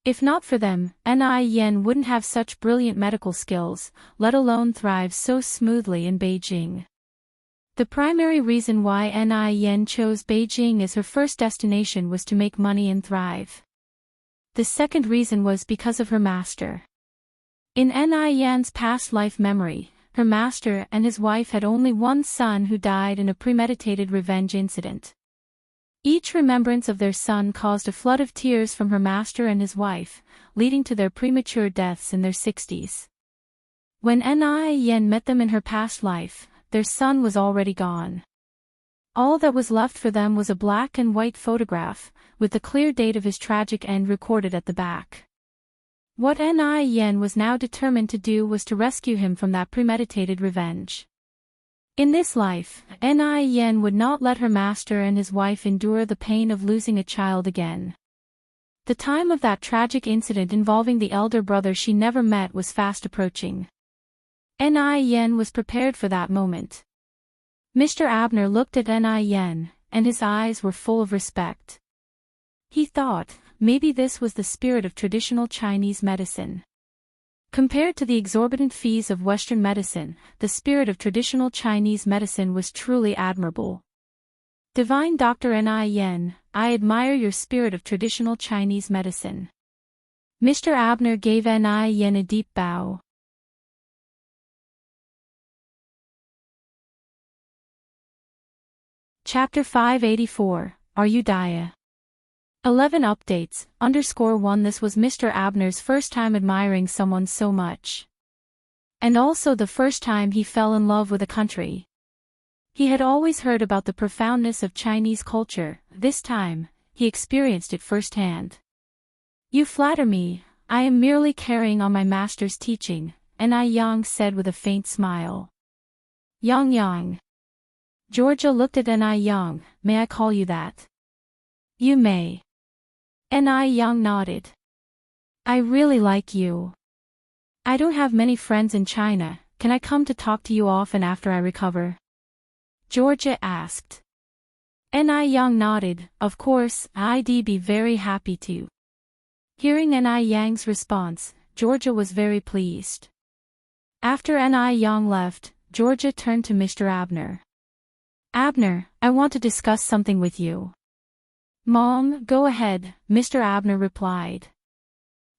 If not for them, Yan wouldn't have such brilliant medical skills, let alone thrive so smoothly in Beijing. The primary reason why Yan chose Beijing as her first destination was to make money and thrive. The second reason was because of her master. In Yan's past life memory, her master and his wife had only one son who died in a premeditated revenge incident. Each remembrance of their son caused a flood of tears from her master and his wife, leading to their premature deaths in their 60s. When Yan met them in her past life, their son was already gone. All that was left for them was a black and white photograph, with the clear date of his tragic end recorded at the back. What Yan was now determined to do was to rescue him from that premeditated revenge. In this life, Yan would not let her master and his wife endure the pain of losing a child again. The time of that tragic incident involving the elder brother she never met was fast approaching. Yan was prepared for that moment. Mr. Abner looked at Yan, and his eyes were full of respect. He thought, maybe this was the spirit of traditional Chinese medicine. Compared to the exorbitant fees of Western medicine, the spirit of traditional Chinese medicine was truly admirable. Divine Dr. Yan, I admire your spirit of traditional Chinese medicine. Mr. Abner gave Ni Yen a deep bow. Chapter 584, Are You Dia? 11 updates, _1 This was Mr. Abner's first time admiring someone so much. And also the first time he fell in love with a country. He had always heard about the profoundness of Chinese culture, this time, he experienced it firsthand. You flatter me, I am merely carrying on my master's teaching, Ni Yang said with a faint smile. Yang. Georgia looked at Ni Yang, may I call you that? You may. Ni Yang nodded. I really like you. I don't have many friends in China, can I come to talk to you often after I recover? Georgia asked. Ni Yang nodded, of course, I'd be very happy to. Hearing Ni Yang's response, Georgia was very pleased. After Ni Yang left, Georgia turned to Mr. Abner. Abner, I want to discuss something with you. Mom, go ahead, Mr. Abner replied.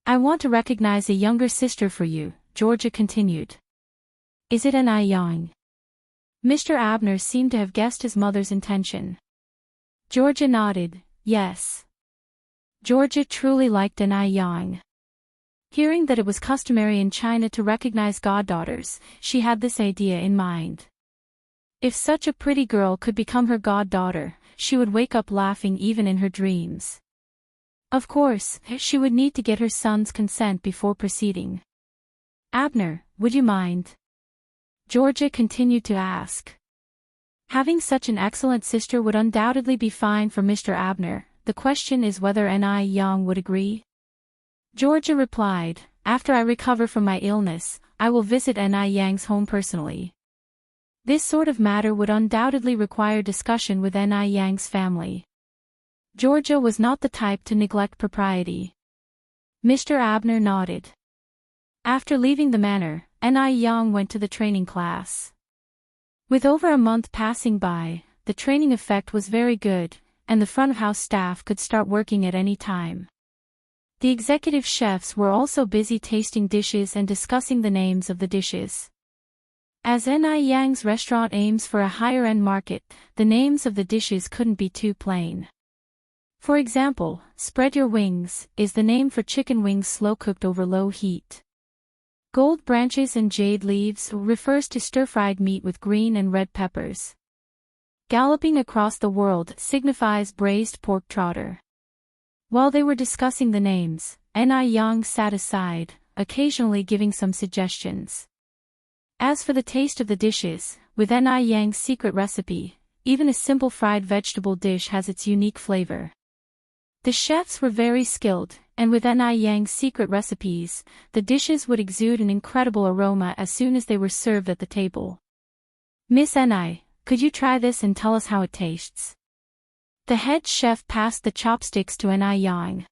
I want to recognize a younger sister for you, Georgia continued. Is it Ni Yang? Mr. Abner seemed to have guessed his mother's intention. Georgia nodded, yes. Georgia truly liked Ni Yang. Hearing that it was customary in China to recognize goddaughters, she had this idea in mind. If such a pretty girl could become her goddaughter, she would wake up laughing even in her dreams. Of course, she would need to get her son's consent before proceeding. Abner, would you mind? Georgia continued to ask. Having such an excellent sister would undoubtedly be fine for Mr. Abner, the question is whether Ni Yang would agree? Georgia replied, after I recover from my illness, I will visit Ni Yang's home personally. This sort of matter would undoubtedly require discussion with Ni Yang's family. Georgia was not the type to neglect propriety. Mr. Abner nodded. After leaving the manor, Ni Yang went to the training class. With over a month passing by, the training effect was very good, and the front-of-house staff could start working at any time. The executive chefs were also busy tasting dishes and discussing the names of the dishes. As Ni Yang's restaurant aims for a higher-end market, the names of the dishes couldn't be too plain. For example, spread your wings is the name for chicken wings slow-cooked over low heat. Gold branches and jade leaves refers to stir-fried meat with green and red peppers. Galloping across the world signifies braised pork trotter. While they were discussing the names, Ni Yang sat aside, occasionally giving some suggestions. As for the taste of the dishes, with Ni Yang's secret recipe, even a simple fried vegetable dish has its unique flavor. The chefs were very skilled, and with Ni Yang's secret recipes, the dishes would exude an incredible aroma as soon as they were served at the table. Miss Ni, could you try this and tell us how it tastes? The head chef passed the chopsticks to Ni Yang.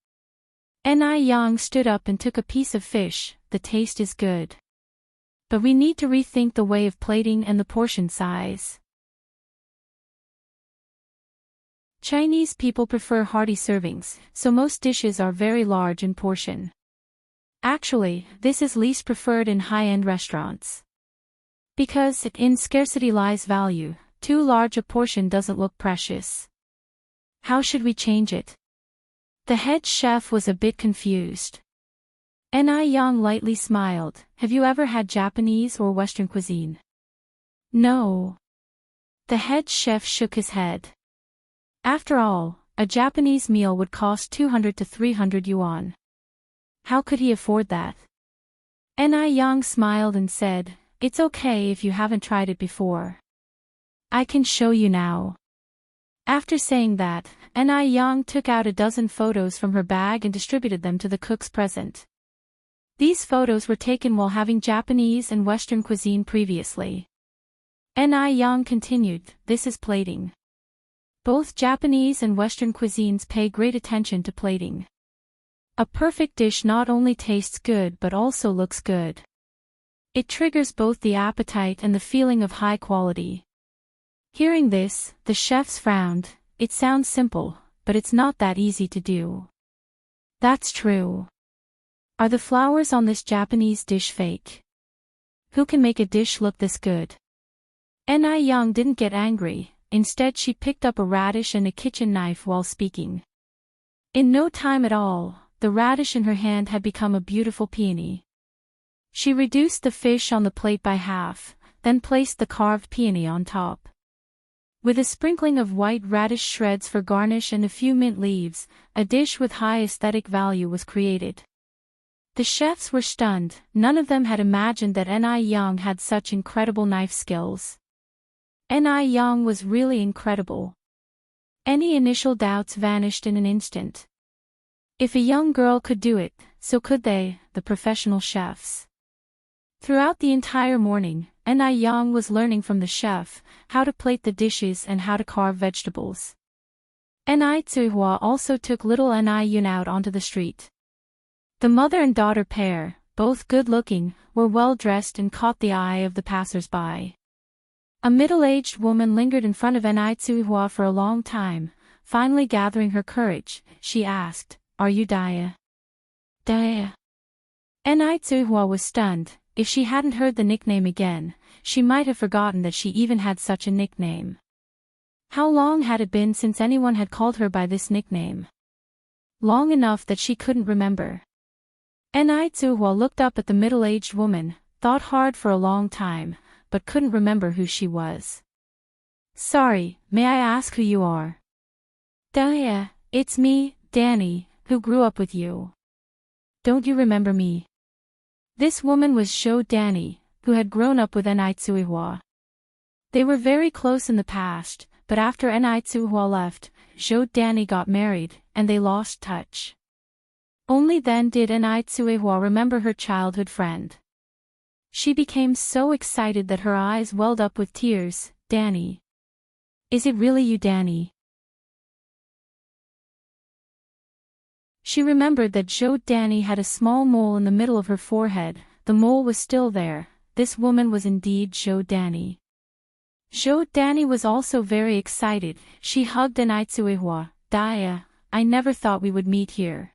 Ni Yang stood up and took a piece of fish. The taste is good. But we need to rethink the way of plating and the portion size. Chinese people prefer hearty servings, so most dishes are very large in portion. Actually, this is least preferred in high-end restaurants. Because in scarcity lies value, too large a portion doesn't look precious. How should we change it? The head chef was a bit confused. Ni Yang lightly smiled. Have you ever had Japanese or Western cuisine? No. The head chef shook his head. After all, a Japanese meal would cost 200 to 300 yuan. How could he afford that? Ni Yang smiled and said, it's okay if you haven't tried it before. I can show you now. After saying that, Ni Yang took out a dozen photos from her bag and distributed them to the cooks present. These photos were taken while having Japanese and Western cuisine previously. Ni Yang continued, this is plating. Both Japanese and Western cuisines pay great attention to plating. A perfect dish not only tastes good but also looks good. It triggers both the appetite and the feeling of high quality. Hearing this, the chefs frowned. It sounds simple, but it's not that easy to do. That's true. Are the flowers on this Japanese dish fake? Who can make a dish look this good? Ni Young didn't get angry, instead she picked up a radish and a kitchen knife while speaking. In no time at all, the radish in her hand had become a beautiful peony. She reduced the fish on the plate by half, then placed the carved peony on top. With a sprinkling of white radish shreds for garnish and a few mint leaves, a dish with high aesthetic value was created. The chefs were stunned, none of them had imagined that Ni Young had such incredible knife skills. Ni Young was really incredible. Any initial doubts vanished in an instant. If a young girl could do it, so could they, the professional chefs. Throughout the entire morning, Ni Young was learning from the chef how to plate the dishes and how to carve vegetables. Ni Tsuihua also took little Ni Yun out onto the street. The mother and daughter pair, both good-looking, were well-dressed and caught the eye of the passers-by. A middle-aged woman lingered in front of Ni Tsuihua for a long time. Finally gathering her courage, she asked, "Are you Daya?" Daya. Ni Tsuihua was stunned. If she hadn't heard the nickname again, she might have forgotten that she even had such a nickname. How long had it been since anyone had called her by this nickname? Long enough that she couldn't remember. Ni Tsuihua looked up at the middle-aged woman, thought hard for a long time, but couldn't remember who she was. "Sorry, may I ask who you are?" "Daya, it's me, Danny, who grew up with you. Don't you remember me?" This woman was Zhou Danny, who had grown up with Ni Tsuihua. They were very close in the past, but after Ni Tsuihua left, Zhou Danny got married, and they lost touch. Only then did Ni Tsuihua remember her childhood friend. She became so excited that her eyes welled up with tears. "Danny. Is it really you, Danny?" She remembered that Zhou Danny had a small mole in the middle of her forehead. The mole was still there. This woman was indeed Zhou Danny. Zhou Danny was also very excited. She hugged Ni Tsuihua. "Daya, I never thought we would meet here.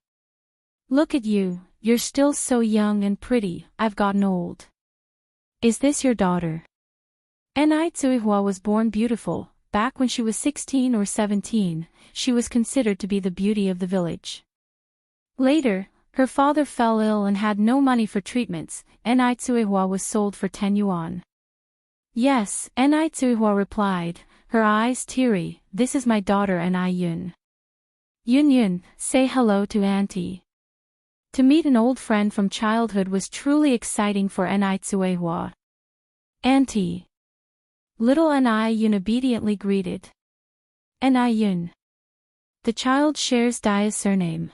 Look at you, you're still so young and pretty. I've gotten old. Is this your daughter?" Ni Tsuihua was born beautiful. Back when she was 16 or 17, she was considered to be the beauty of the village. Later, her father fell ill and had no money for treatments. Ni Tsuihua was sold for 10 yuan. "Yes," Ni Tsuihua replied, her eyes teary. "This is my daughter Ni Yun. Yun Yun, say hello to Auntie." To meet an old friend from childhood was truly exciting for Ni Tsuihua. "Auntie." Little Ni Yun obediently greeted. "Ni Yun." The child shares Daya's surname.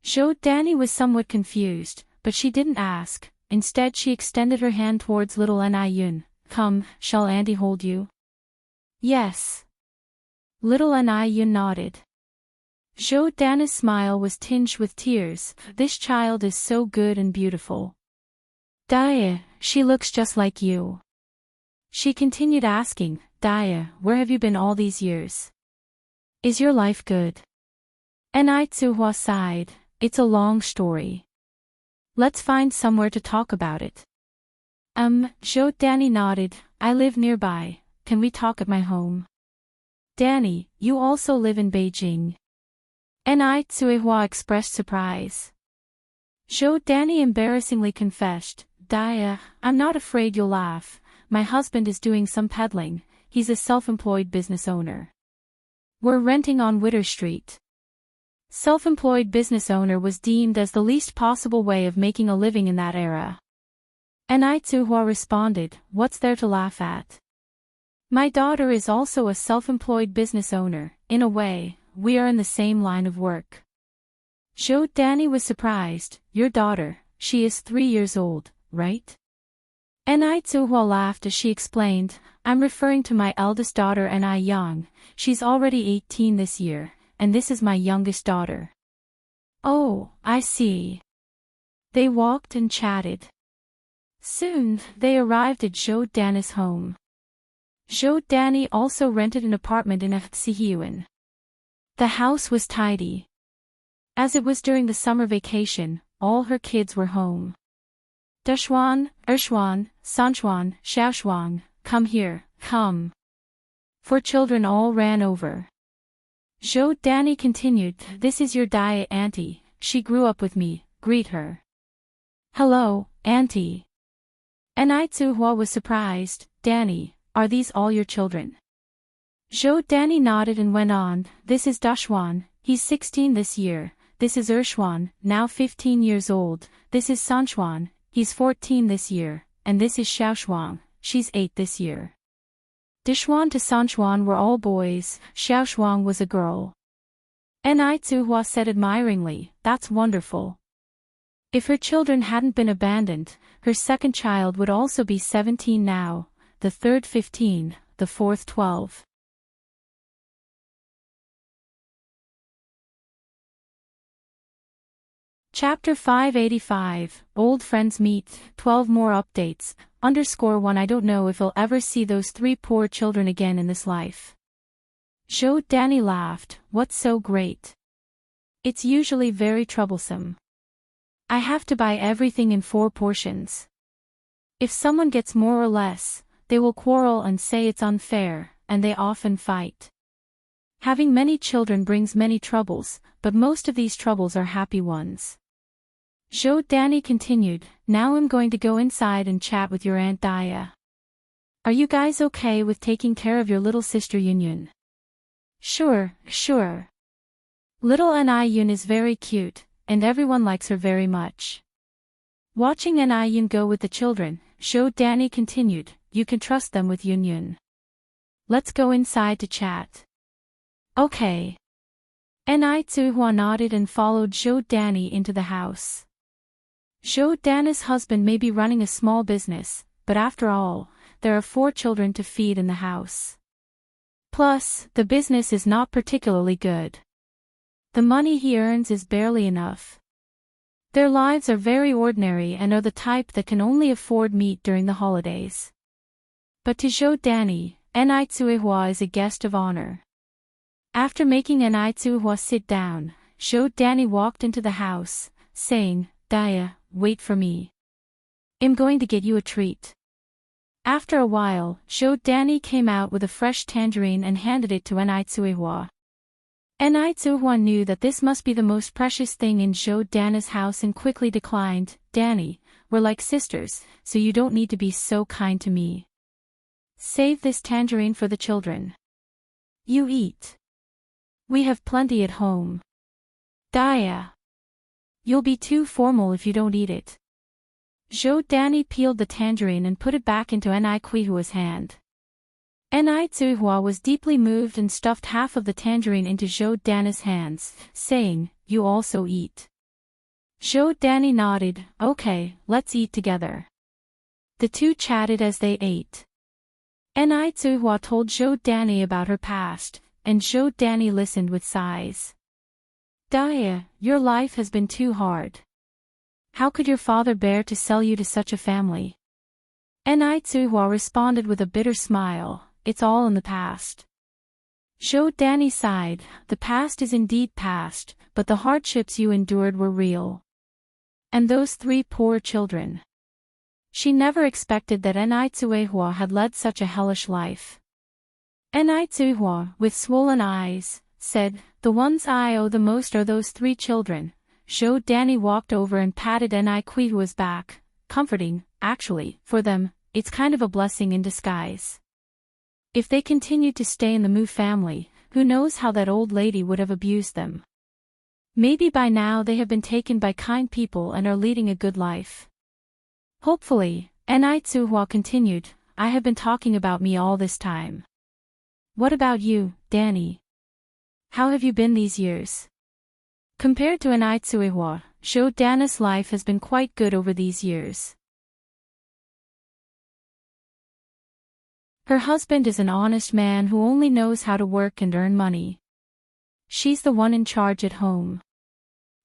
Zhou Danny was somewhat confused, but she didn't ask. Instead she extended her hand towards little Ni Yun. "Come, shall Auntie hold you?" "Yes." Little Ni Yun nodded. Zhou Danny's smile was tinged with tears. "This child is so good and beautiful. Daya, she looks just like you." She continued asking, "Daya, where have you been all these years? Is your life good?" Ni Tsuihua sighed. "It's a long story. Let's find somewhere to talk about it." Zhou Danny nodded. "I live nearby. Can we talk at my home?" "Danny, you also live in Beijing?" Ni Tsuihua expressed surprise. Zhou Danny embarrassingly confessed, "Daya, I'm not afraid you'll laugh. My husband is doing some peddling. He's a self-employed business owner. We're renting on Witter Street." Self-employed business owner was deemed as the least possible way of making a living in that era. Ni Tsuihua responded, "What's there to laugh at? My daughter is also a self-employed business owner. In a way, we are in the same line of work." Zhou Danny was surprised. "Your daughter, she is 3 years old, right?" Ni Tsuihua laughed as she explained, "I'm referring to my eldest daughter Ni Yang. She's already 18 this year, and this is my youngest daughter." "Oh, I see." They walked and chatted. Soon, they arrived at Zhou Danny's home. Zhou Danny also rented an apartment in Wuxia. The house was tidy. As it was during the summer vacation, all her kids were home. Dushuan, Ershuan, Sanchuan, Xiaoshuang, come here, come. 4 children all ran over. Zhou Danny continued, this is your Daya auntie, she grew up with me, greet her. Hello, auntie. Enai Zuhua was surprised, Danny, are these all your children? Zhou Danny nodded and went on, this is Dushuan, he's 16 this year, this is Ershuan, now 15 years old, this is Sanchuan, he's 14 this year, and this is Xiaoshuang, she's 8 this year. Dishuan to Sanchuan were all boys, Xiaoshuang was a girl. Enai Zuhua said admiringly, that's wonderful. If her children hadn't been abandoned, her second child would also be 17 now, the third 15, the fourth 12. Chapter 585, Old Friends Meet, 12 more updates, _1 I don't know if I'll ever see those 3 poor children again in this life. Zhou Danny laughed, what's so great? It's usually very troublesome. I have to buy everything in 4 portions. If someone gets more or less, they will quarrel and say it's unfair, and they often fight. Having many children brings many troubles, but most of these troubles are happy ones. Zhou Danny continued, now I'm going to go inside and chat with your Aunt Daya. Are you guys okay with taking care of your little sister Yunyun? Sure, sure. Little Anai Yun is very cute, and everyone likes her very much. Watching Anai Yun go with the children, Zhou Danny continued, you can trust them with Yunyun. Let's go inside to chat. Okay. Enai Zuhua nodded and followed Zhou Danny into the house. Zhou Danny's husband may be running a small business, but after all, there are 4 children to feed in the house. Plus, the business is not particularly good. The money he earns is barely enough. Their lives are very ordinary and are the type that can only afford meat during the holidays. But to Zhou Danny, Enai Zuhua is a guest of honor. After making Enai Zuhua sit down, Zhou Danny walked into the house, saying, Daya, wait for me. I'm going to get you a treat. After a while, Zhou Danny came out with a fresh tangerine and handed it to Enai Zuhua. Enai Zuhua knew that this must be the most precious thing in Zhou Danny's house and quickly declined, Danny, we're like sisters, so you don't need to be so kind to me. Save this tangerine for the children. You eat. We have plenty at home. Daya. You'll be too formal if you don't eat it. Zhou Danny peeled the tangerine and put it back into Enai Zuhua's hand. Enai Zuhua was deeply moved and stuffed half of the tangerine into Zhou Danny's hands, saying, you also eat. Zhou Danny nodded, okay, let's eat together. The two chatted as they ate. Enai Zuhua told Zhou Danny about her past, and Zhou Danny listened with sighs. Daya, your life has been too hard. How could your father bear to sell you to such a family? Enai Zuhua responded with a bitter smile, it's all in the past. Zhou Danny sighed, the past is indeed past, but the hardships you endured were real. And those 3 poor children. She never expected that Enai Zuhua had led such a hellish life. Enai Zuhua, with swollen eyes, said, the ones I owe the most are those 3 children. Zhou Danny walked over and patted Enai Zuhua's back, comforting, actually, for them, it's kind of a blessing in disguise. If they continued to stay in the Mu family, who knows how that old lady would have abused them. Maybe by now they have been taken by kind people and are leading a good life. Hopefully, Enai Zuhua continued, I have been talking about me all this time. What about you, Danny? How have you been these years? Compared to Enai Zuhua, Zhou Danny's life has been quite good over these years. Her husband is an honest man who only knows how to work and earn money. She's the one in charge at home.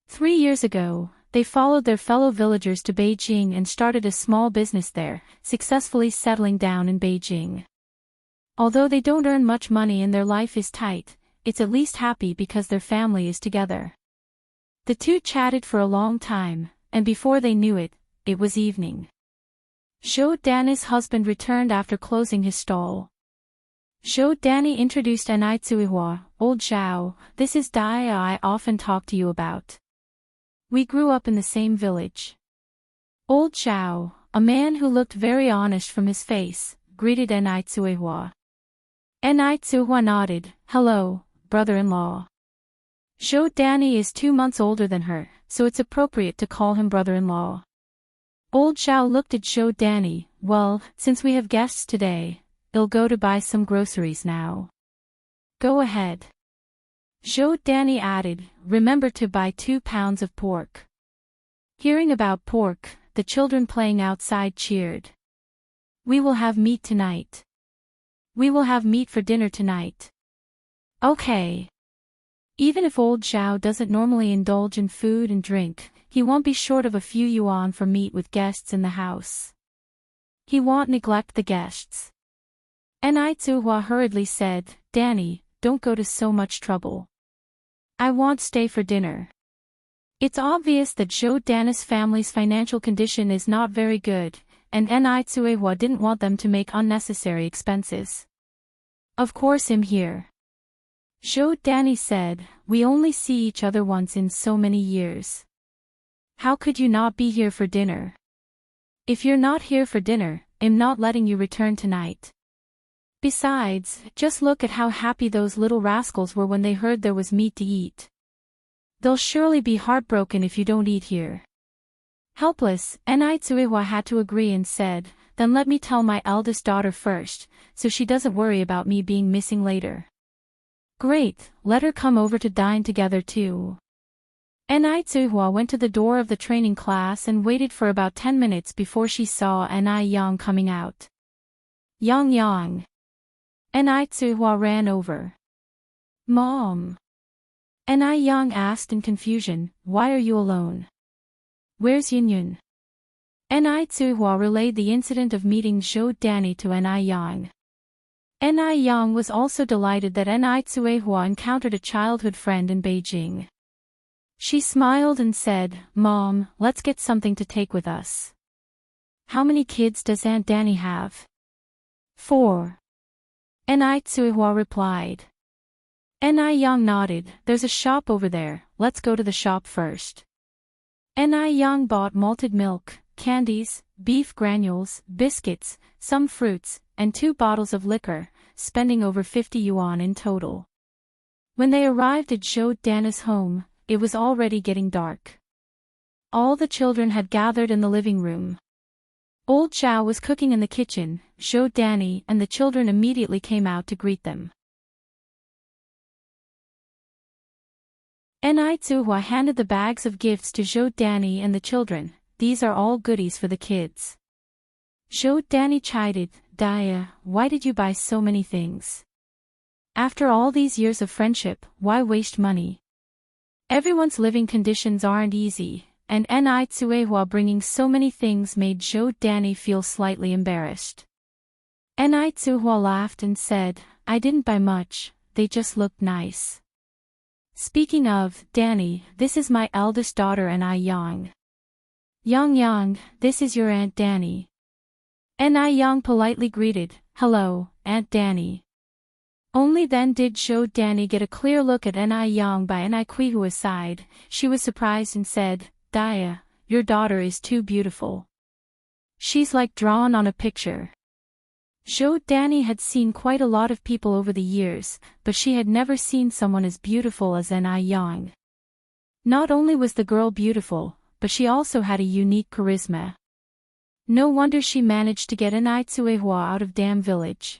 3 years ago, they followed their fellow villagers to Beijing and started a small business there, successfully settling down in Beijing. Although they don't earn much money and their life is tight, it's at least happy because their family is together. The two chatted for a long time, and before they knew it, it was evening. Zhou Danny's husband returned after closing his stall. Zhou Danny introduced Anai Tsuihua, "Old Zhao, this is Dia I often talk to you about. We grew up in the same village." Old Zhao, a man who looked very honest from his face, greeted Anai Tsuihua. Anai Tsuihua nodded, "Hello, brother-in-law." Zhou Danny is 2 months older than her, so it's appropriate to call him brother-in-law. Old Zhao looked at Zhou Danny, "Well, since we have guests today, I'll go to buy some groceries now." "Go ahead." Zhou Danny added, "Remember to buy 2 pounds of pork." Hearing about pork, the children playing outside cheered. "We will have meat tonight. We will have meat for dinner tonight." Okay. Even if old Zhao doesn't normally indulge in food and drink, he won't be short of a few yuan for meat with guests in the house. He won't neglect the guests. Anai Tsuihua hurriedly said, "Danny, don't go to so much trouble. I won't stay for dinner." It's obvious that Zhou Danny's family's financial condition is not very good, and Anai Tsuihua didn't want them to make unnecessary expenses. "Of course I'm here." Zhou Danny said, "We only see each other once in so many years. How could you not be here for dinner? If you're not here for dinner, I'm not letting you return tonight. Besides, just look at how happy those little rascals were when they heard there was meat to eat. They'll surely be heartbroken if you don't eat here." Helpless, Anai Tsuihua had to agree and said, "Then let me tell my eldest daughter first, so she doesn't worry about me being missing later." "Great, let her come over to dine together too." Anai Tsuihua went to the door of the training class and waited for about 10 minutes before she saw Anai Yang coming out. "Yang Yang." Anai Tsuihua ran over. "Mom." Anai Yang asked in confusion, "Why are you alone? Where's Yunyun?" Anai Tsuihua relayed the incident of meeting Zhou Danny to Anai Yang. Anai Yang was also delighted that Anai Tsuihua encountered a childhood friend in Beijing. She smiled and said, "Mom, let's get something to take with us." "How many kids does Aunt Danny have?" "4. Anai Tsuihua replied. Anai Yang nodded, "There's a shop over there, let's go to the shop first." Anai Yang bought malted milk, candies, beef granules, biscuits, some fruits, and 2 bottles of liquor, spending over 50 yuan in total. When they arrived at Zhou Danny's home, it was already getting dark. All the children had gathered in the living room. Old Zhao was cooking in the kitchen. Zhou Danny and the children immediately came out to greet them. Anai Tsuihua handed the bags of gifts to Zhou Danny and the children. "These are all goodies for the kids." Zhou Danny chided, "Dia, why did you buy so many things? After all these years of friendship, why waste money? Everyone's living conditions aren't easy," and Anai Tsuihua bringing so many things made Zhou Danny feel slightly embarrassed. Anai Tsuihua laughed and said, "I didn't buy much, they just looked nice. Speaking of, Danny, this is my eldest daughter Anai Yang. Yang Yang, this is your Aunt Danny." Anai Yang politely greeted, "Hello, Aunt Danny." Only then did Zhou Danny get a clear look at Anai Yang by Anai Tsuihua's side. She was surprised and said, "Dia, your daughter is too beautiful. She's like drawn on a picture." Zhou Danny had seen quite a lot of people over the years, but she had never seen someone as beautiful as Anai Yang. Not only was the girl beautiful, but she also had a unique charisma. No wonder she managed to get Anai Tsuihua out of Dam Village.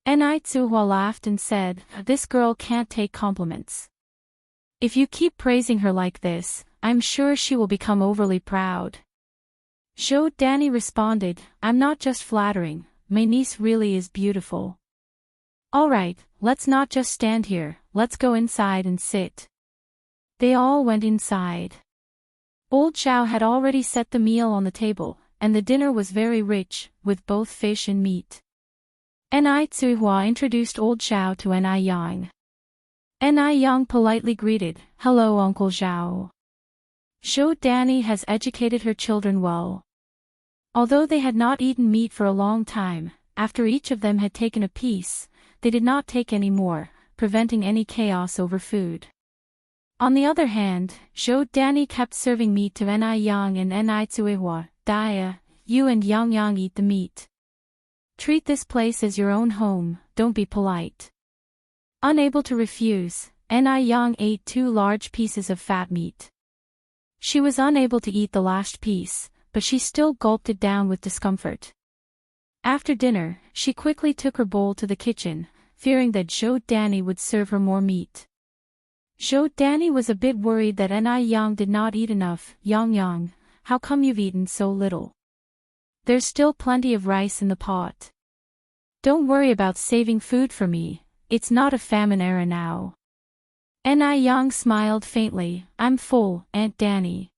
Anai Tsuihua laughed and said, "This girl can't take compliments. If you keep praising her like this, I'm sure she will become overly proud." Zhou Danny responded, "I'm not just flattering, my niece really is beautiful. Alright, let's not just stand here, let's go inside and sit." They all went inside. Old Zhao had already set the meal on the table, and the dinner was very rich, with both fish and meat. Anai Tsuihua introduced Old Zhao to Anai Yang. Anai Yang politely greeted, "Hello Uncle Zhao." Zhou Danny has educated her children well. Although they had not eaten meat for a long time, after each of them had taken a piece, they did not take any more, preventing any chaos over food. On the other hand, Zhou Danny kept serving meat to Ni Yang and Ni Tsuehua. Dia, you and Yang Yang eat the meat. Treat this place as your own home, don't be polite. Unable to refuse, Ni Yang ate 2 large pieces of fat meat. She was unable to eat the last piece, but she still gulped it down with discomfort. After dinner, she quickly took her bowl to the kitchen, fearing that Zhou Danny would serve her more meat. Zhou Danny was a bit worried that Ni Yang did not eat enough. Yang Yang, how come you've eaten so little? There's still plenty of rice in the pot. Don't worry about saving food for me, it's not a famine era now. Ni Yang smiled faintly. I'm full, Aunt Danny.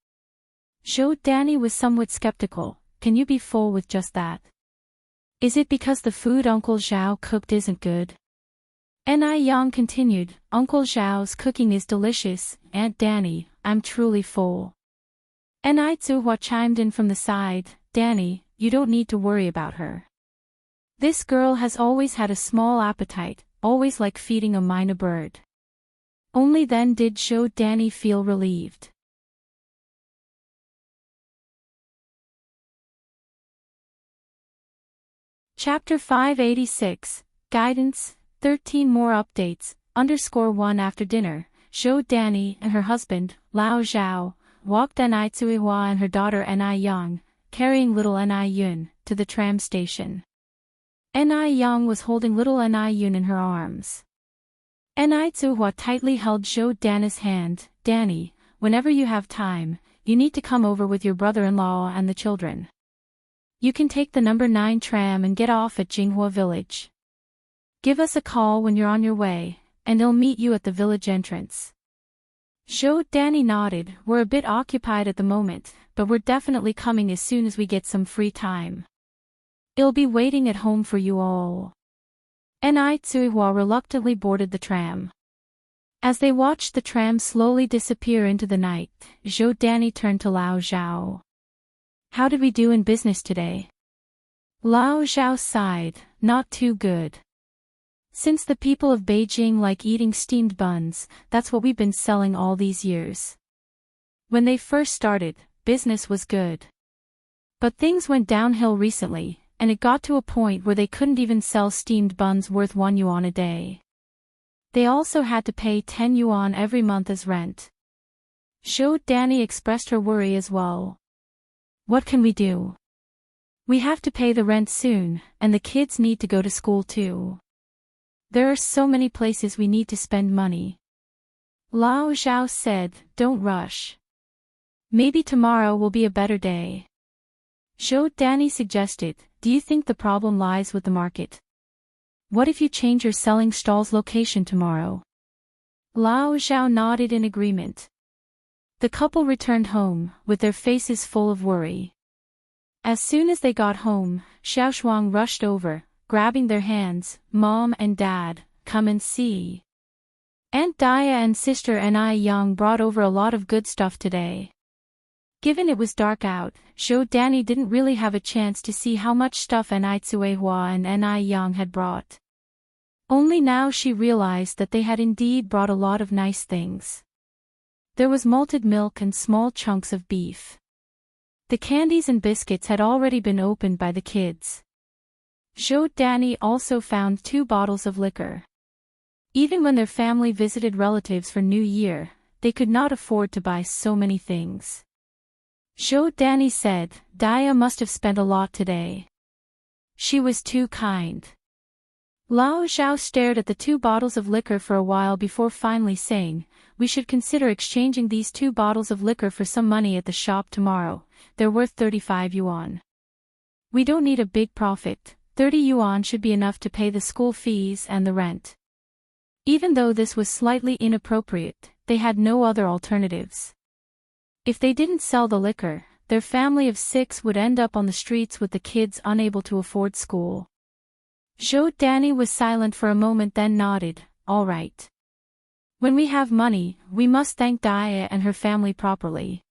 Zhou Danny was somewhat skeptical. Can you be full with just that? Is it because the food Uncle Zhao cooked isn't good? Ni Yang continued, Uncle Zhao's cooking is delicious, Aunt Danny, I'm truly full. Ni Tsuehua chimed in from the side, Danny, you don't need to worry about her. This girl has always had a small appetite, always like feeding a mynah bird. Only then did Zhou Danny feel relieved. Chapter 586, Guidance, 13 more updates, _1 after dinner, Zhou Danny and her husband, Lao Zhao, walked Ni Tsuehua and her daughter Ni Yang, carrying little Ni Yun, to the tram station. Ni Yang was holding little Ni Yun in her arms. Ni Tsuehua tightly held Zhou Danny's hand. Danny, whenever you have time, you need to come over with your brother-in-law and the children. You can take the number 9 tram and get off at Jinghua village. Give us a call when you're on your way, and I'll meet you at the village entrance. Zhou Danny nodded. We're a bit occupied at the moment, but we're definitely coming as soon as we get some free time. I'll be waiting at home for you all. Ni Tsuehua reluctantly boarded the tram. As they watched the tram slowly disappear into the night, Zhou Danny turned to Lao Zhao. How did we do in business today? Lao Zhao sighed, not too good. Since the people of Beijing like eating steamed buns, that's what we've been selling all these years. When they first started, business was good. But things went downhill recently, and it got to a point where they couldn't even sell steamed buns worth 1 yuan a day. They also had to pay 10 yuan every month as rent. Zhou Danny expressed her worry as well. What can we do? We have to pay the rent soon, and the kids need to go to school too. There are so many places we need to spend money. Lao Zhao said, don't rush. Maybe tomorrow will be a better day. Zhou Danny suggested, do you think the problem lies with the market? What if you change your selling stall's location tomorrow? Lao Zhao nodded in agreement. The couple returned home, with their faces full of worry. As soon as they got home, Xiaoshuang rushed over, grabbing their hands. Mom and Dad, come and see. Aunt Dia and Sister Ni Yang brought over a lot of good stuff today. Given it was dark out, Zhou Danny didn't really have a chance to see how much stuff Ni Tsuehua and Ni Yang had brought. Only now she realized that they had indeed brought a lot of nice things. There was malted milk and small chunks of beef. The candies and biscuits had already been opened by the kids. Zhou Danny also found 2 bottles of liquor. Even when their family visited relatives for New Year, they could not afford to buy so many things. Zhou Danny said, Dia must have spent a lot today. She was too kind. Lao Zhao stared at the 2 bottles of liquor for a while before finally saying, we should consider exchanging these 2 bottles of liquor for some money at the shop tomorrow. They're worth 35 yuan. We don't need a big profit, 30 yuan should be enough to pay the school fees and the rent. Even though this was slightly inappropriate, they had no other alternatives. If they didn't sell the liquor, their family of 6 would end up on the streets with the kids unable to afford school. Zhou Danny was silent for a moment then nodded, all right. When we have money, we must thank Dia and her family properly.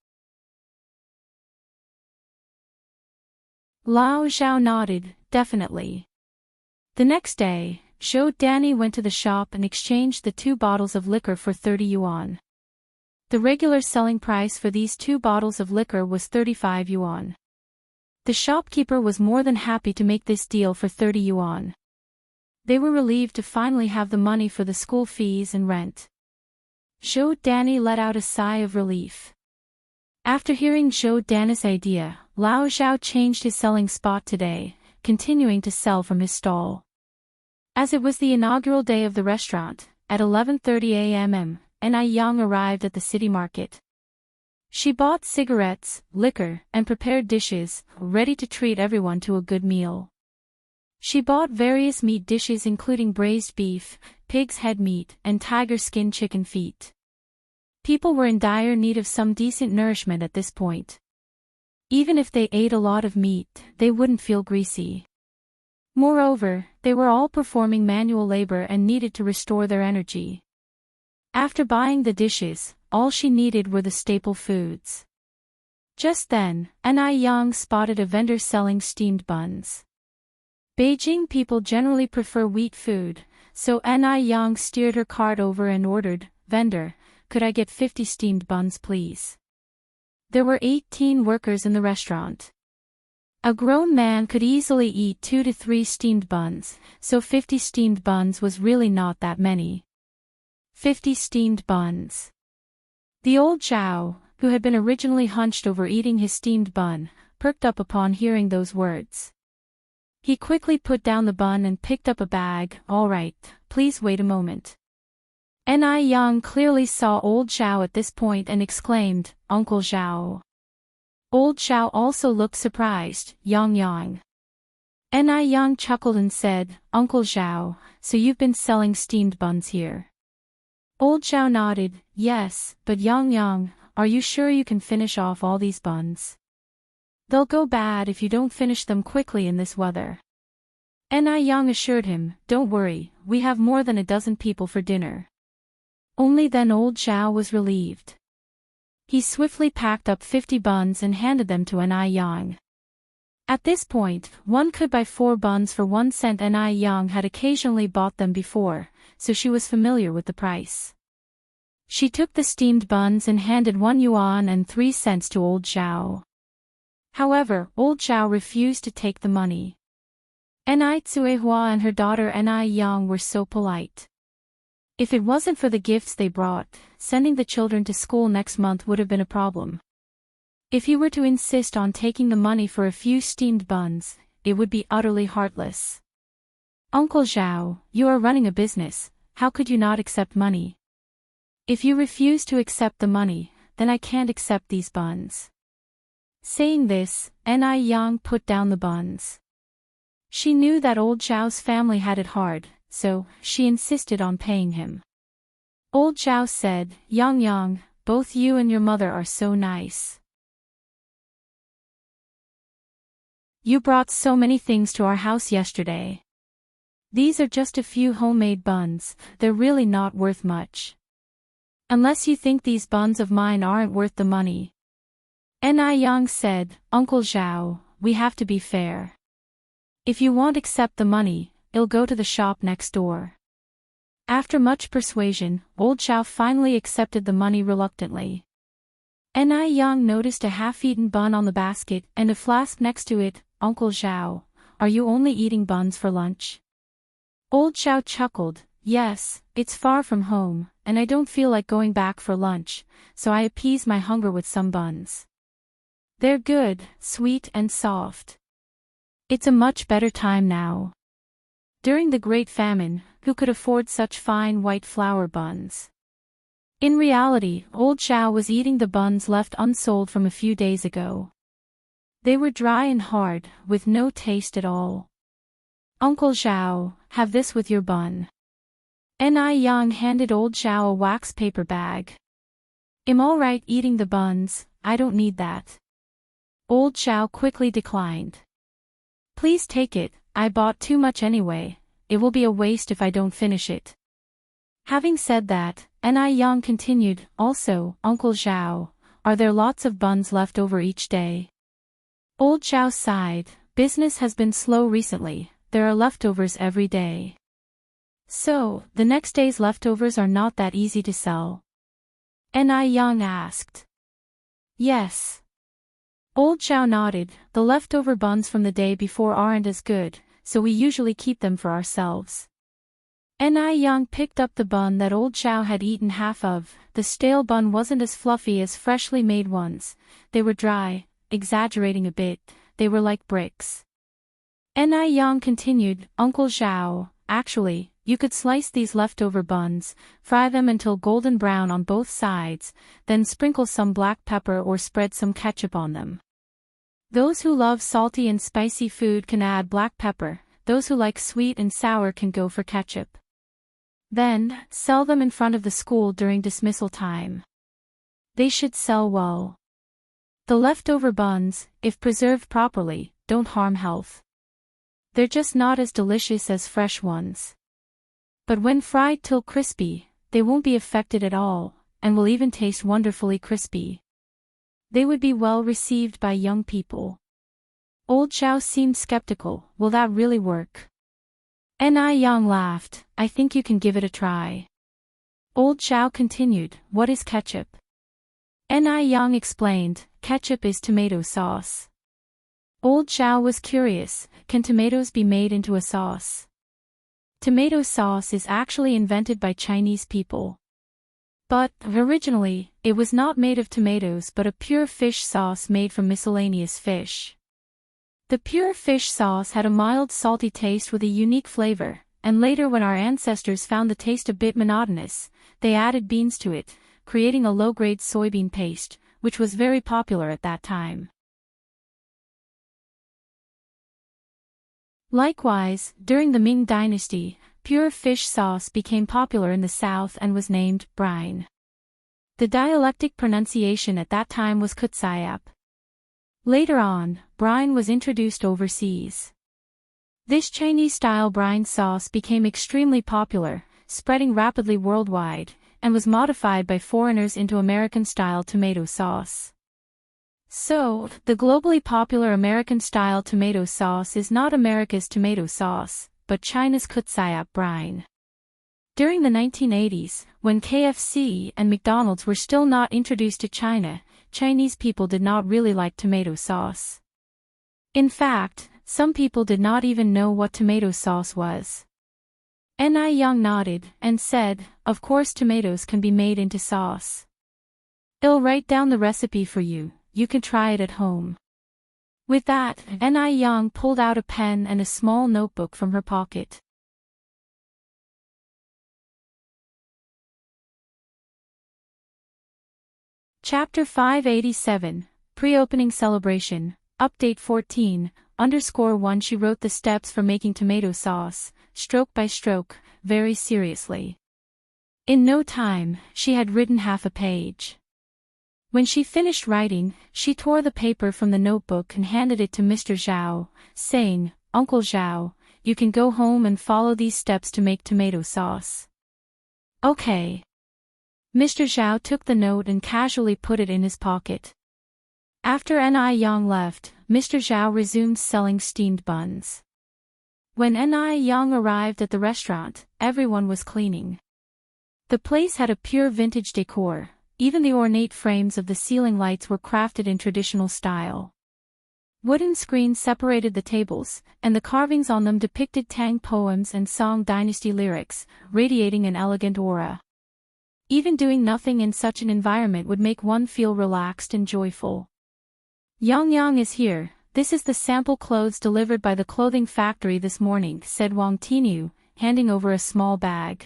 Lao Zhao nodded, definitely. The next day, Zhou Danny went to the shop and exchanged the 2 bottles of liquor for 30 yuan. The regular selling price for these 2 bottles of liquor was 35 yuan. The shopkeeper was more than happy to make this deal for 30 yuan. They were relieved to finally have the money for the school fees and rent. Zhou Danny let out a sigh of relief. After hearing Zhou Danny's idea, Lao Zhao changed his selling spot today, continuing to sell from his stall. As it was the inaugural day of the restaurant, at 11:30 a.m., Ni Yang arrived at the city market. She bought cigarettes, liquor, and prepared dishes, ready to treat everyone to a good meal. She bought various meat dishes including braised beef, pig's head meat, and tiger skin chicken feet. People were in dire need of some decent nourishment at this point. Even if they ate a lot of meat, they wouldn't feel greasy. Moreover, they were all performing manual labor and needed to restore their energy. After buying the dishes, all she needed were the staple foods. Just then, Ni Yang spotted a vendor selling steamed buns. Beijing people generally prefer wheat food, so Ni Yang steered her cart over and ordered, "Vendor, could I get 50 steamed buns please?" There were 18 workers in the restaurant. A grown man could easily eat 2 to 3 steamed buns, so 50 steamed buns was really not that many. 50 steamed buns. The old Zhao, who had been originally hunched over eating his steamed bun, perked up upon hearing those words. He quickly put down the bun and picked up a bag. "All right, please wait a moment." Ni Yang clearly saw old Zhao at this point and exclaimed, "Uncle Zhao." Old Zhao also looked surprised. Yang. Ni Yang chuckled and said, "Uncle Zhao, so you've been selling steamed buns here?" Old Zhao nodded, "Yes, but Yang, are you sure you can finish off all these buns? They'll go bad if you don't finish them quickly in this weather." Ni Yang assured him, "Don't worry, we have more than a dozen people for dinner." Only then old Zhao was relieved. He swiftly packed up 50 buns and handed them to Ni Yang. At this point, one could buy 4 buns for 1 cent. Ni Yang had occasionally bought them before, so she was familiar with the price. She took the steamed buns and handed 1 yuan and 3 cents to old Zhao. However, old Zhao refused to take the money. Ni Tsuehua and her daughter Ni Yang were so polite. If it wasn't for the gifts they brought, sending the children to school next month would have been a problem. If he were to insist on taking the money for a few steamed buns, it would be utterly heartless. "Uncle Zhao, you are running a business, how could you not accept money? If you refuse to accept the money, then I can't accept these buns." Saying this, Ni Yang put down the buns. She knew that old Zhao's family had it hard, so she insisted on paying him. Old Zhao said, Yang, both you and your mother are so nice. You brought so many things to our house yesterday. These are just a few homemade buns, they're really not worth much. Unless you think these buns of mine aren't worth the money. Ni Yang said, Uncle Zhao, we have to be fair. If you won't accept the money, it'll go to the shop next door. After much persuasion, old Zhao finally accepted the money reluctantly. Ni Yang noticed a half-eaten bun on the basket and a flask next to it. Uncle Zhao, are you only eating buns for lunch? Old Zhao chuckled, yes, it's far from home, and I don't feel like going back for lunch, so I appease my hunger with some buns. They're good, sweet and soft. It's a much better time now. During the Great Famine, who could afford such fine white flour buns? In reality, old Zhao was eating the buns left unsold from a few days ago. They were dry and hard, with no taste at all. Uncle Zhao, have this with your bun. Ni Yang handed old Zhao a wax paper bag. I'm all right eating the buns, I don't need that. Old Zhao quickly declined. Please take it, I bought too much anyway, it will be a waste if I don't finish it. Having said that, Ni Yang continued, also, Uncle Zhao, are there lots of buns left over each day? Old Zhao sighed, Business has been slow recently, there are leftovers every day. So, the next day's leftovers are not that easy to sell? Ni Yang asked. Yes. Old Xiao nodded, the leftover buns from the day before aren't as good, so we usually keep them for ourselves. Ni Yang picked up the bun that Old Xiao had eaten half of. The stale bun wasn't as fluffy as freshly made ones. They were dry, exaggerating a bit, they were like bricks. Ni Yang continued, Uncle Xiao, actually, you could slice these leftover buns, fry them until golden brown on both sides, then sprinkle some black pepper or spread some ketchup on them. Those who love salty and spicy food can add black pepper, those who like sweet and sour can go for ketchup. Then, sell them in front of the school during dismissal time. They should sell well. The leftover buns, if preserved properly, don't harm health. They're just not as delicious as fresh ones. But when fried till crispy, they won't be affected at all, and will even taste wonderfully crispy. They would be well received by young people. Old Xiao seemed skeptical, will that really work? Ni Yang laughed, I think you can give it a try. Old Xiao continued, what is ketchup? Ni Yang explained, ketchup is tomato sauce. Old Xiao was curious, can tomatoes be made into a sauce? Tomato sauce is actually invented by Chinese people. But, originally, it was not made of tomatoes but a pure fish sauce made from miscellaneous fish. The pure fish sauce had a mild salty taste with a unique flavor, and later when our ancestors found the taste a bit monotonous, they added beans to it, creating a low-grade soybean paste, which was very popular at that time. Likewise, during the Ming Dynasty, pure fish sauce became popular in the south and was named brine. The dialectic pronunciation at that time was kutsayap. Later on, brine was introduced overseas. This Chinese-style brine sauce became extremely popular, spreading rapidly worldwide, and was modified by foreigners into American-style tomato sauce. So, the globally popular American-style tomato sauce is not America's tomato sauce, but China's kutsayap brine. During the 1980s, when KFC and McDonald's were still not introduced to China, Chinese people did not really like tomato sauce. In fact, some people did not even know what tomato sauce was. Ni Yang nodded and said, of course tomatoes can be made into sauce. I'll write down the recipe for you. You can try it at home. With that, Ni Yang pulled out a pen and a small notebook from her pocket. Chapter 587, Pre-Opening Celebration, Update 14_1 She wrote the steps for making tomato sauce, stroke by stroke, very seriously. In no time, she had written half a page. When she finished writing, she tore the paper from the notebook and handed it to Mr. Zhao, saying, Uncle Zhao, you can go home and follow these steps to make tomato sauce. Okay. Mr. Zhao took the note and casually put it in his pocket. After Ni Yang left, Mr. Zhao resumed selling steamed buns. When Ni Yang arrived at the restaurant, everyone was cleaning. The place had a pure vintage decor. Even the ornate frames of the ceiling lights were crafted in traditional style. Wooden screens separated the tables, and the carvings on them depicted Tang poems and Song dynasty lyrics, radiating an elegant aura. Even doing nothing in such an environment would make one feel relaxed and joyful. Yang is here, this is the sample clothes delivered by the clothing factory this morning, said Wang Tinu, handing over a small bag.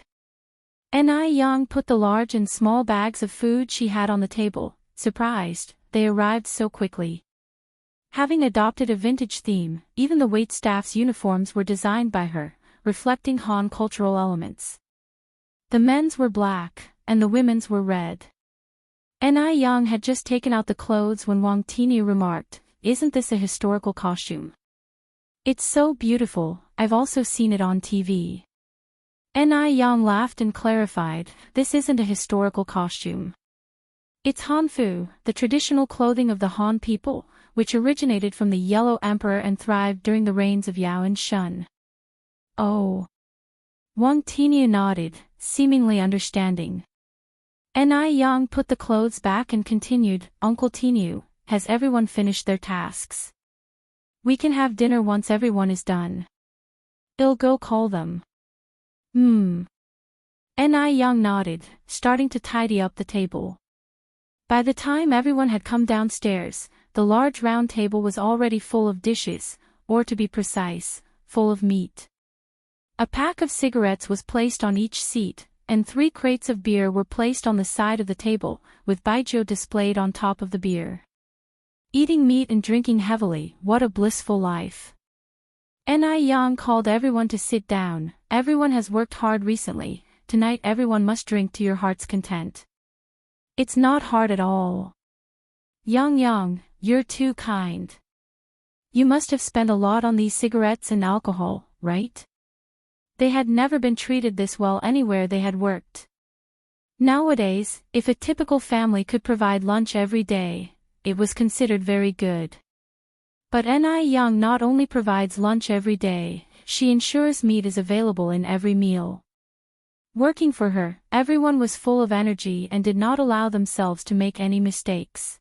Ni Yang put the large and small bags of food she had on the table, surprised, they arrived so quickly. Having adopted a vintage theme, even the waitstaff's uniforms were designed by her, reflecting Han cultural elements. The men's were black, and the women's were red. Ni Yang had just taken out the clothes when Wang Tinu remarked, isn't this a historical costume? It's so beautiful, I've also seen it on TV. Ni Yang laughed and clarified, this isn't a historical costume. It's Hanfu, the traditional clothing of the Han people, which originated from the Yellow Emperor and thrived during the reigns of Yao and Shun. Oh. Wang Tiniu nodded, seemingly understanding. Ni Yang put the clothes back and continued, Uncle Tiniu, has everyone finished their tasks? We can have dinner once everyone is done. I'll go call them. Ni Yang nodded, starting to tidy up the table. By the time everyone had come downstairs, the large round table was already full of dishes, or to be precise, full of meat. A pack of cigarettes was placed on each seat, and 3 crates of beer were placed on the side of the table, with baijiu displayed on top of the beer. Eating meat and drinking heavily, what a blissful life. Ni Yang called everyone to sit down. Everyone has worked hard recently, tonight everyone must drink to your heart's content. It's not hard at all. Yang, you're too kind. You must have spent a lot on these cigarettes and alcohol, right? They had never been treated this well anywhere they had worked. Nowadays, if a typical family could provide lunch every day, it was considered very good. But Ni Yang not only provides lunch every day, she ensures meat is available in every meal. Working for her, everyone was full of energy and did not allow themselves to make any mistakes.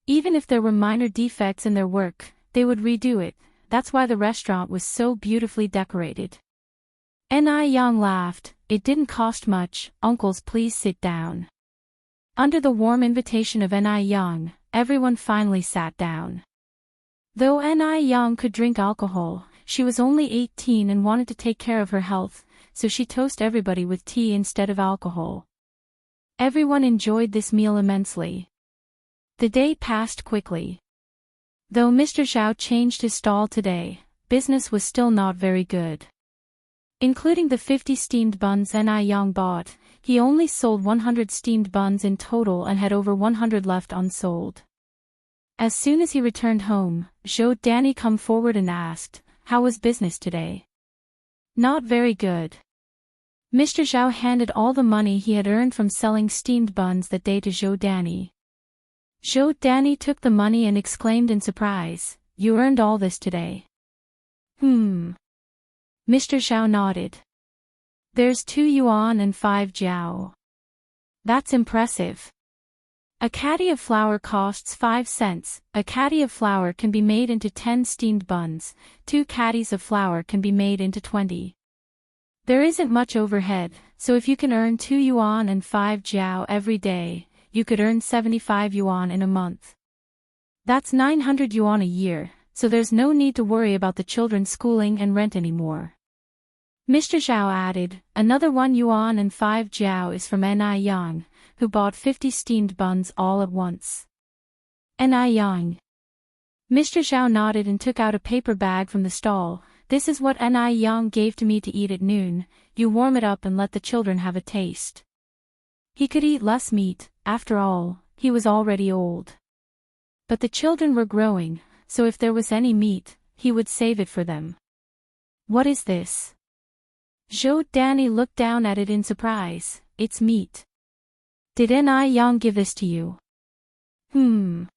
Even if there were minor defects in their work, they would redo it. That's why the restaurant was so beautifully decorated. Ni Yang laughed, it didn't cost much, uncles please sit down. Under the warm invitation of Ni Yang, everyone finally sat down. Though Ni Yang could drink alcohol, she was only 18 and wanted to take care of her health, so she toasted everybody with tea instead of alcohol. Everyone enjoyed this meal immensely. The day passed quickly. Though Mr. Zhao changed his stall today, business was still not very good. Including the 50 steamed buns Ni Yang bought, he only sold 100 steamed buns in total and had over 100 left unsold. As soon as he returned home, Zhou Danny come forward and asked, how was business today? Not very good. Mr. Zhao handed all the money he had earned from selling steamed buns that day to Zhou Danny. Zhou Danny took the money and exclaimed in surprise, you earned all this today. Mr. Zhao nodded. There's 2 yuan and 5 jiao. That's impressive. A caddy of flour costs 5 cents. A caddy of flour can be made into 10 steamed buns. 2 caddies of flour can be made into 20. There isn't much overhead, so if you can earn 2 yuan and 5 jiao every day, you could earn 75 yuan in a month. That's 900 yuan a year, so there's no need to worry about the children's schooling and rent anymore. Mr. Zhao added, another 1 yuan and 5 jiao is from Ni Yang, who bought 50 steamed buns all at once. Ni Yang. Mr. Zhao nodded and took out a paper bag from the stall. This is what Ni Yang gave to me to eat at noon. You warm it up and let the children have a taste. He could eat less meat, after all, he was already old. But the children were growing, so if there was any meat, he would save it for them. What is this? Zhou Danny looked down at it in surprise. It's meat. Did Ni Yang give this to you? Mr.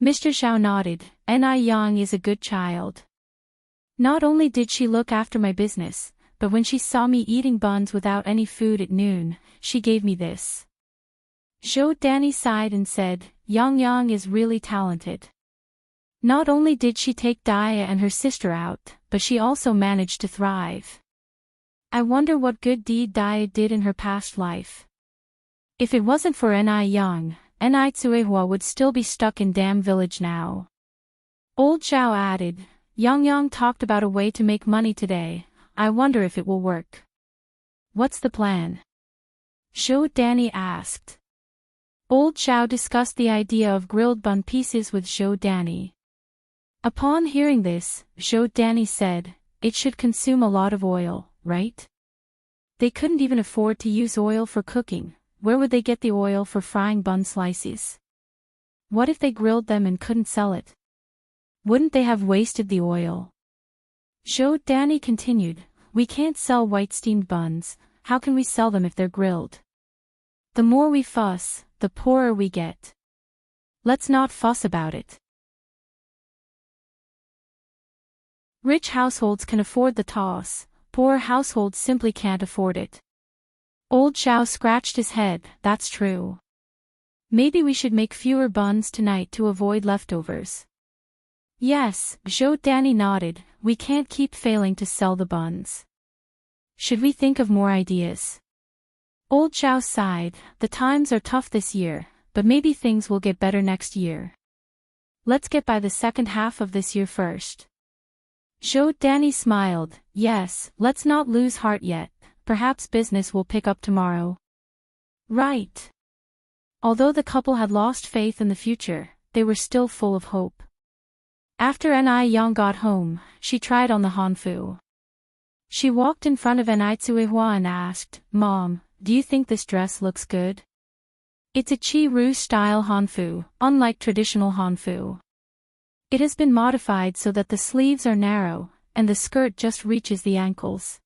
Zhao nodded. Ni Yang is a good child. Not only did she look after my business, but when she saw me eating buns without any food at noon, she gave me this. Zhou Danny sighed and said, Yang is really talented. Not only did she take Dia and her sister out, but she also managed to thrive. I wonder what good deed Dia did in her past life. If it wasn't for Ni Yang, Ni Tsuehua would still be stuck in Dam Village now. Old Zhao added, Yang talked about a way to make money today. I wonder if it will work. What's the plan? Zhou Danny asked. Old Zhao discussed the idea of grilled bun pieces with Zhou Danny. Upon hearing this, Zhou Danny said, it should consume a lot of oil, right? They couldn't even afford to use oil for cooking. Where would they get the oil for frying bun slices? What if they grilled them and couldn't sell it? Wouldn't they have wasted the oil? Zhou Danny continued, we can't sell white steamed buns, how can we sell them if they're grilled? The more we fuss, the poorer we get. Let's not fuss about it. Rich households can afford the toss, poor households simply can't afford it. Old Xiao scratched his head, that's true. Maybe we should make fewer buns tonight to avoid leftovers. Yes, Zhou Danny nodded, we can't keep failing to sell the buns. Should we think of more ideas? Old Xiao sighed, the times are tough this year, but maybe things will get better next year. Let's get by the second half of this year first. Zhou Danny smiled, yes, let's not lose heart yet, perhaps business will pick up tomorrow. Right. Although the couple had lost faith in the future, they were still full of hope. After Ni Yang got home, she tried on the hanfu. She walked in front of Ni Tsuihua and asked, Mom, do you think this dress looks good? It's a Chi-Ru style hanfu, unlike traditional hanfu. It has been modified so that the sleeves are narrow, and the skirt just reaches the ankles.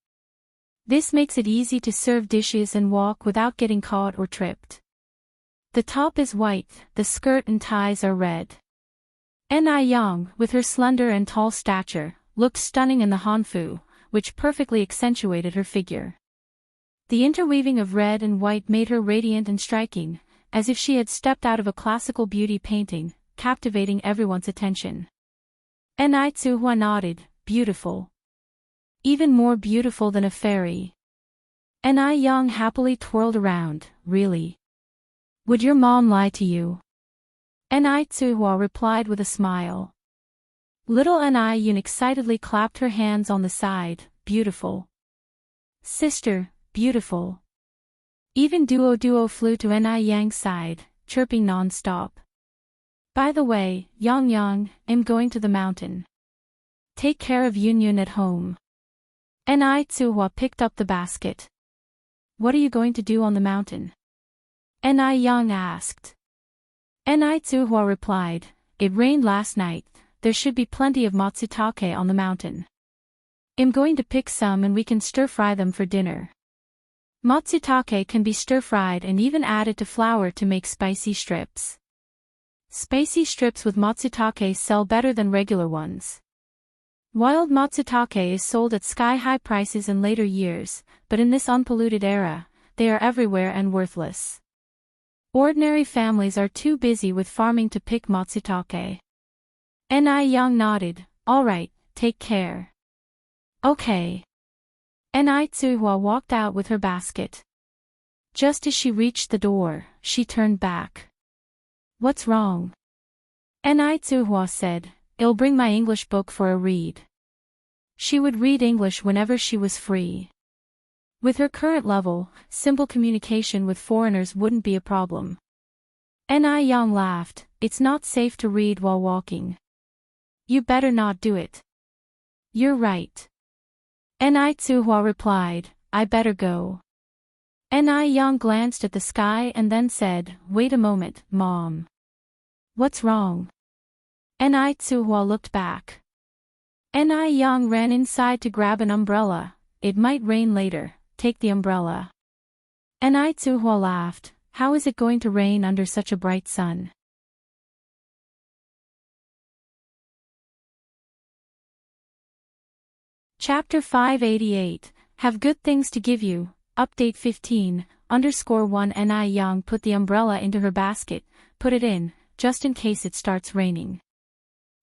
This makes it easy to serve dishes and walk without getting caught or tripped. The top is white, the skirt and ties are red. Ni Yang, with her slender and tall stature, looked stunning in the hanfu, which perfectly accentuated her figure. The interweaving of red and white made her radiant and striking, as if she had stepped out of a classical beauty painting, captivating everyone's attention. Ni Tsuhua nodded, beautiful. Even more beautiful than a fairy. Ni Yang happily twirled around, really? Would your mom lie to you? Ni Tsuhua replied with a smile. Little Ni Yun excitedly clapped her hands on the side, beautiful. Sister, beautiful. Even Duo flew to Ni Yang's side, chirping non-stop. By the way, Yang, I'm going to the mountain. Take care of Yun at home. Ni Tsuhua picked up the basket. What are you going to do on the mountain? Ni Yang asked. Ni Tsuhua replied, it rained last night, there should be plenty of matsutake on the mountain. I'm going to pick some and we can stir-fry them for dinner. Matsutake can be stir-fried and even added to flour to make spicy strips. Spicy strips with matsutake sell better than regular ones. Wild matsutake is sold at sky-high prices in later years, but in this unpolluted era, they are everywhere and worthless. Ordinary families are too busy with farming to pick matsutake. Ni Yang nodded, alright, take care. Okay. Ni Tsuhua walked out with her basket. Just as she reached the door, she turned back. What's wrong? Ni Tsuhua said, I'll bring my English book for a read. She would read English whenever she was free. With her current level, simple communication with foreigners wouldn't be a problem. Ni Yang laughed, it's not safe to read while walking. You better not do it. You're right. Ni Tsuhua replied, I better go. Ni Yang glanced at the sky and then said, wait a moment, Mom. What's wrong? Ni Tsuhua looked back. Ni Yang ran inside to grab an umbrella, it might rain later, take the umbrella. Ni Tsuhua laughed, how is it going to rain under such a bright sun? Chapter 588, Have Good Things to Give You, Update 15_1 Ni Yang put the umbrella into her basket, put it in, just in case it starts raining.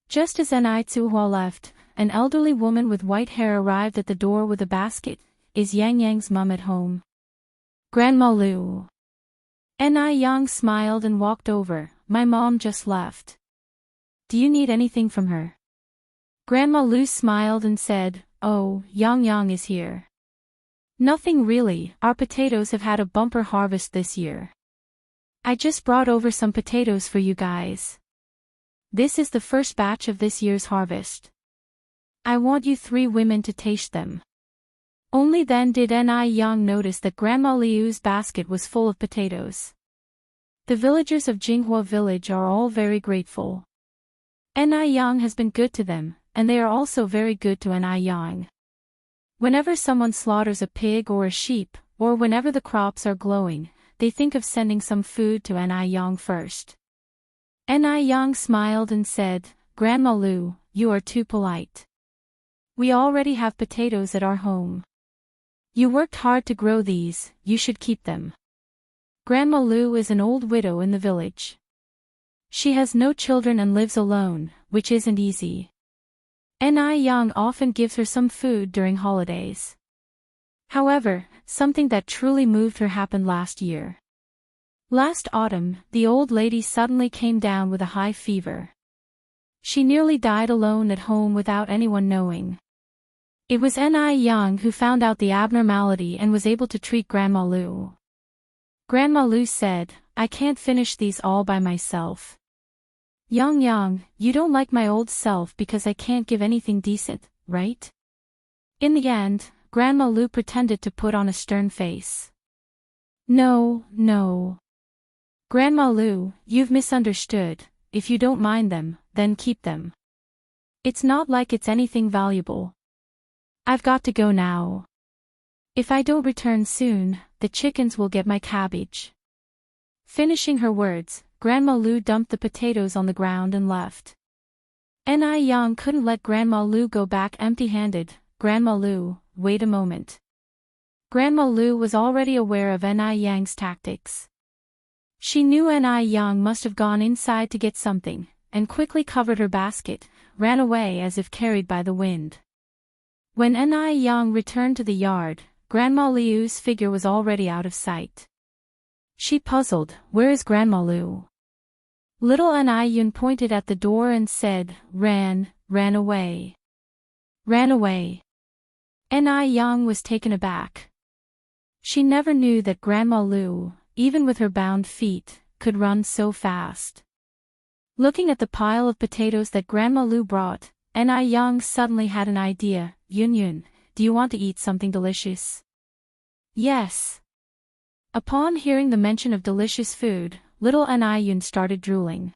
Just as Ni Tsuhua left, an elderly woman with white hair arrived at the door with a basket. Is Yang Yang's mum at home? Grandma Lu. Ni Yang smiled and walked over, my mom just left. Do you need anything from her? Grandma Lu smiled and said, oh, Yang is here. Nothing really, our potatoes have had a bumper harvest this year. I just brought over some potatoes for you guys. This is the first batch of this year's harvest. I want you 3 women to taste them. Only then did Ni Yang notice that Grandma Liu's basket was full of potatoes. The villagers of Jinghua village are all very grateful. Ni Yang has been good to them, and they are also very good to Ni Yang. Whenever someone slaughters a pig or a sheep, or whenever the crops are glowing, they think of sending some food to Ni Yang first. Yang smiled and said, Grandma Lu, you are too polite. We already have potatoes at our home. You worked hard to grow these, you should keep them. Grandma Lu is an old widow in the village. She has no children and lives alone, which isn't easy. Yang often gives her some food during holidays. However, something that truly moved her happened last year. Last autumn, the old lady suddenly came down with a high fever. She nearly died alone at home without anyone knowing. It was Yang who found out the abnormality and was able to treat Grandma Lu. Grandma Lu said, I can't finish these all by myself. Yang, you don't like my old self because I can't give anything decent, right? In the end, Grandma Lu pretended to put on a stern face. No. Grandma Lu, you've misunderstood. If you don't mind them, then keep them. It's not like it's anything valuable. I've got to go now. If I don't return soon, the chickens will get my cabbage. Finishing her words, Grandma Lu dumped the potatoes on the ground and left. Yang couldn't let Grandma Lu go back empty-handed. Grandma Lu, wait a moment. Grandma Lu was already aware of Yang's tactics. She knew Yang must have gone inside to get something, and quickly covered her basket, ran away as if carried by the wind. When Yang returned to the yard, Grandma Liu's figure was already out of sight. She puzzled, where is Grandma Lu? Little Yun pointed at the door and said, ran away. Ran away. Yang was taken aback. She never knew that Grandma Lu, even with her bound feet, could run so fast. Looking at the pile of potatoes that Grandma Lu brought, Yang suddenly had an idea. Yun, do you want to eat something delicious? Yes. Upon hearing the mention of delicious food, little Yun started drooling.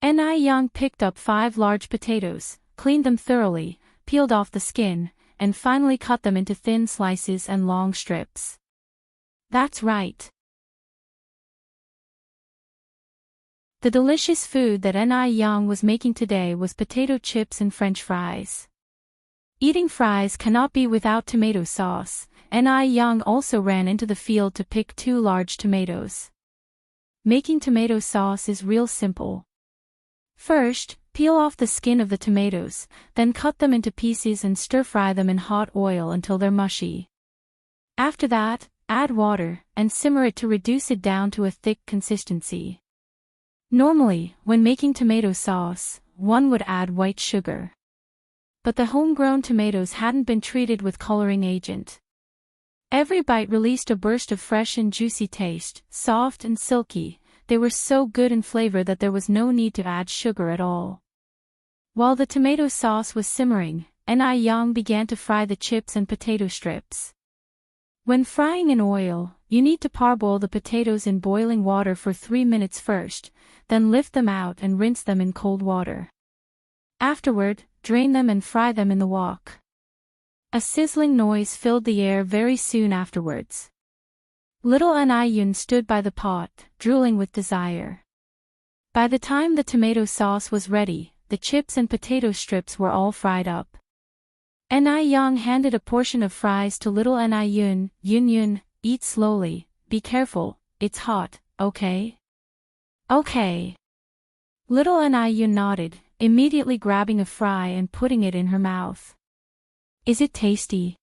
Yang picked up 5 large potatoes, cleaned them thoroughly, peeled off the skin, and finally cut them into thin slices and long strips. That's right. The delicious food that Yang was making today was potato chips and French fries. Eating fries cannot be without tomato sauce. Yang also ran into the field to pick 2 large tomatoes. Making tomato sauce is real simple. First, peel off the skin of the tomatoes, then cut them into pieces and stir-fry them in hot oil until they're mushy. After that, add water, and simmer it to reduce it down to a thick consistency. Normally, when making tomato sauce, one would add white sugar. But the homegrown tomatoes hadn't been treated with coloring agent. Every bite released a burst of fresh and juicy taste, soft and silky. They were so good in flavor that there was no need to add sugar at all. While the tomato sauce was simmering, Yang began to fry the chips and potato strips. When frying in oil, you need to parboil the potatoes in boiling water for 3 minutes first, then lift them out and rinse them in cold water. Afterward, drain them and fry them in the wok. A sizzling noise filled the air very soon afterwards. Little Yun stood by the pot, drooling with desire. By the time the tomato sauce was ready, the chips and potato strips were all fried up. Yang handed a portion of fries to little Yun. Yun, eat slowly, be careful, it's hot, okay? Okay. Little Yun nodded, immediately grabbing a fry and putting it in her mouth. Is it tasty?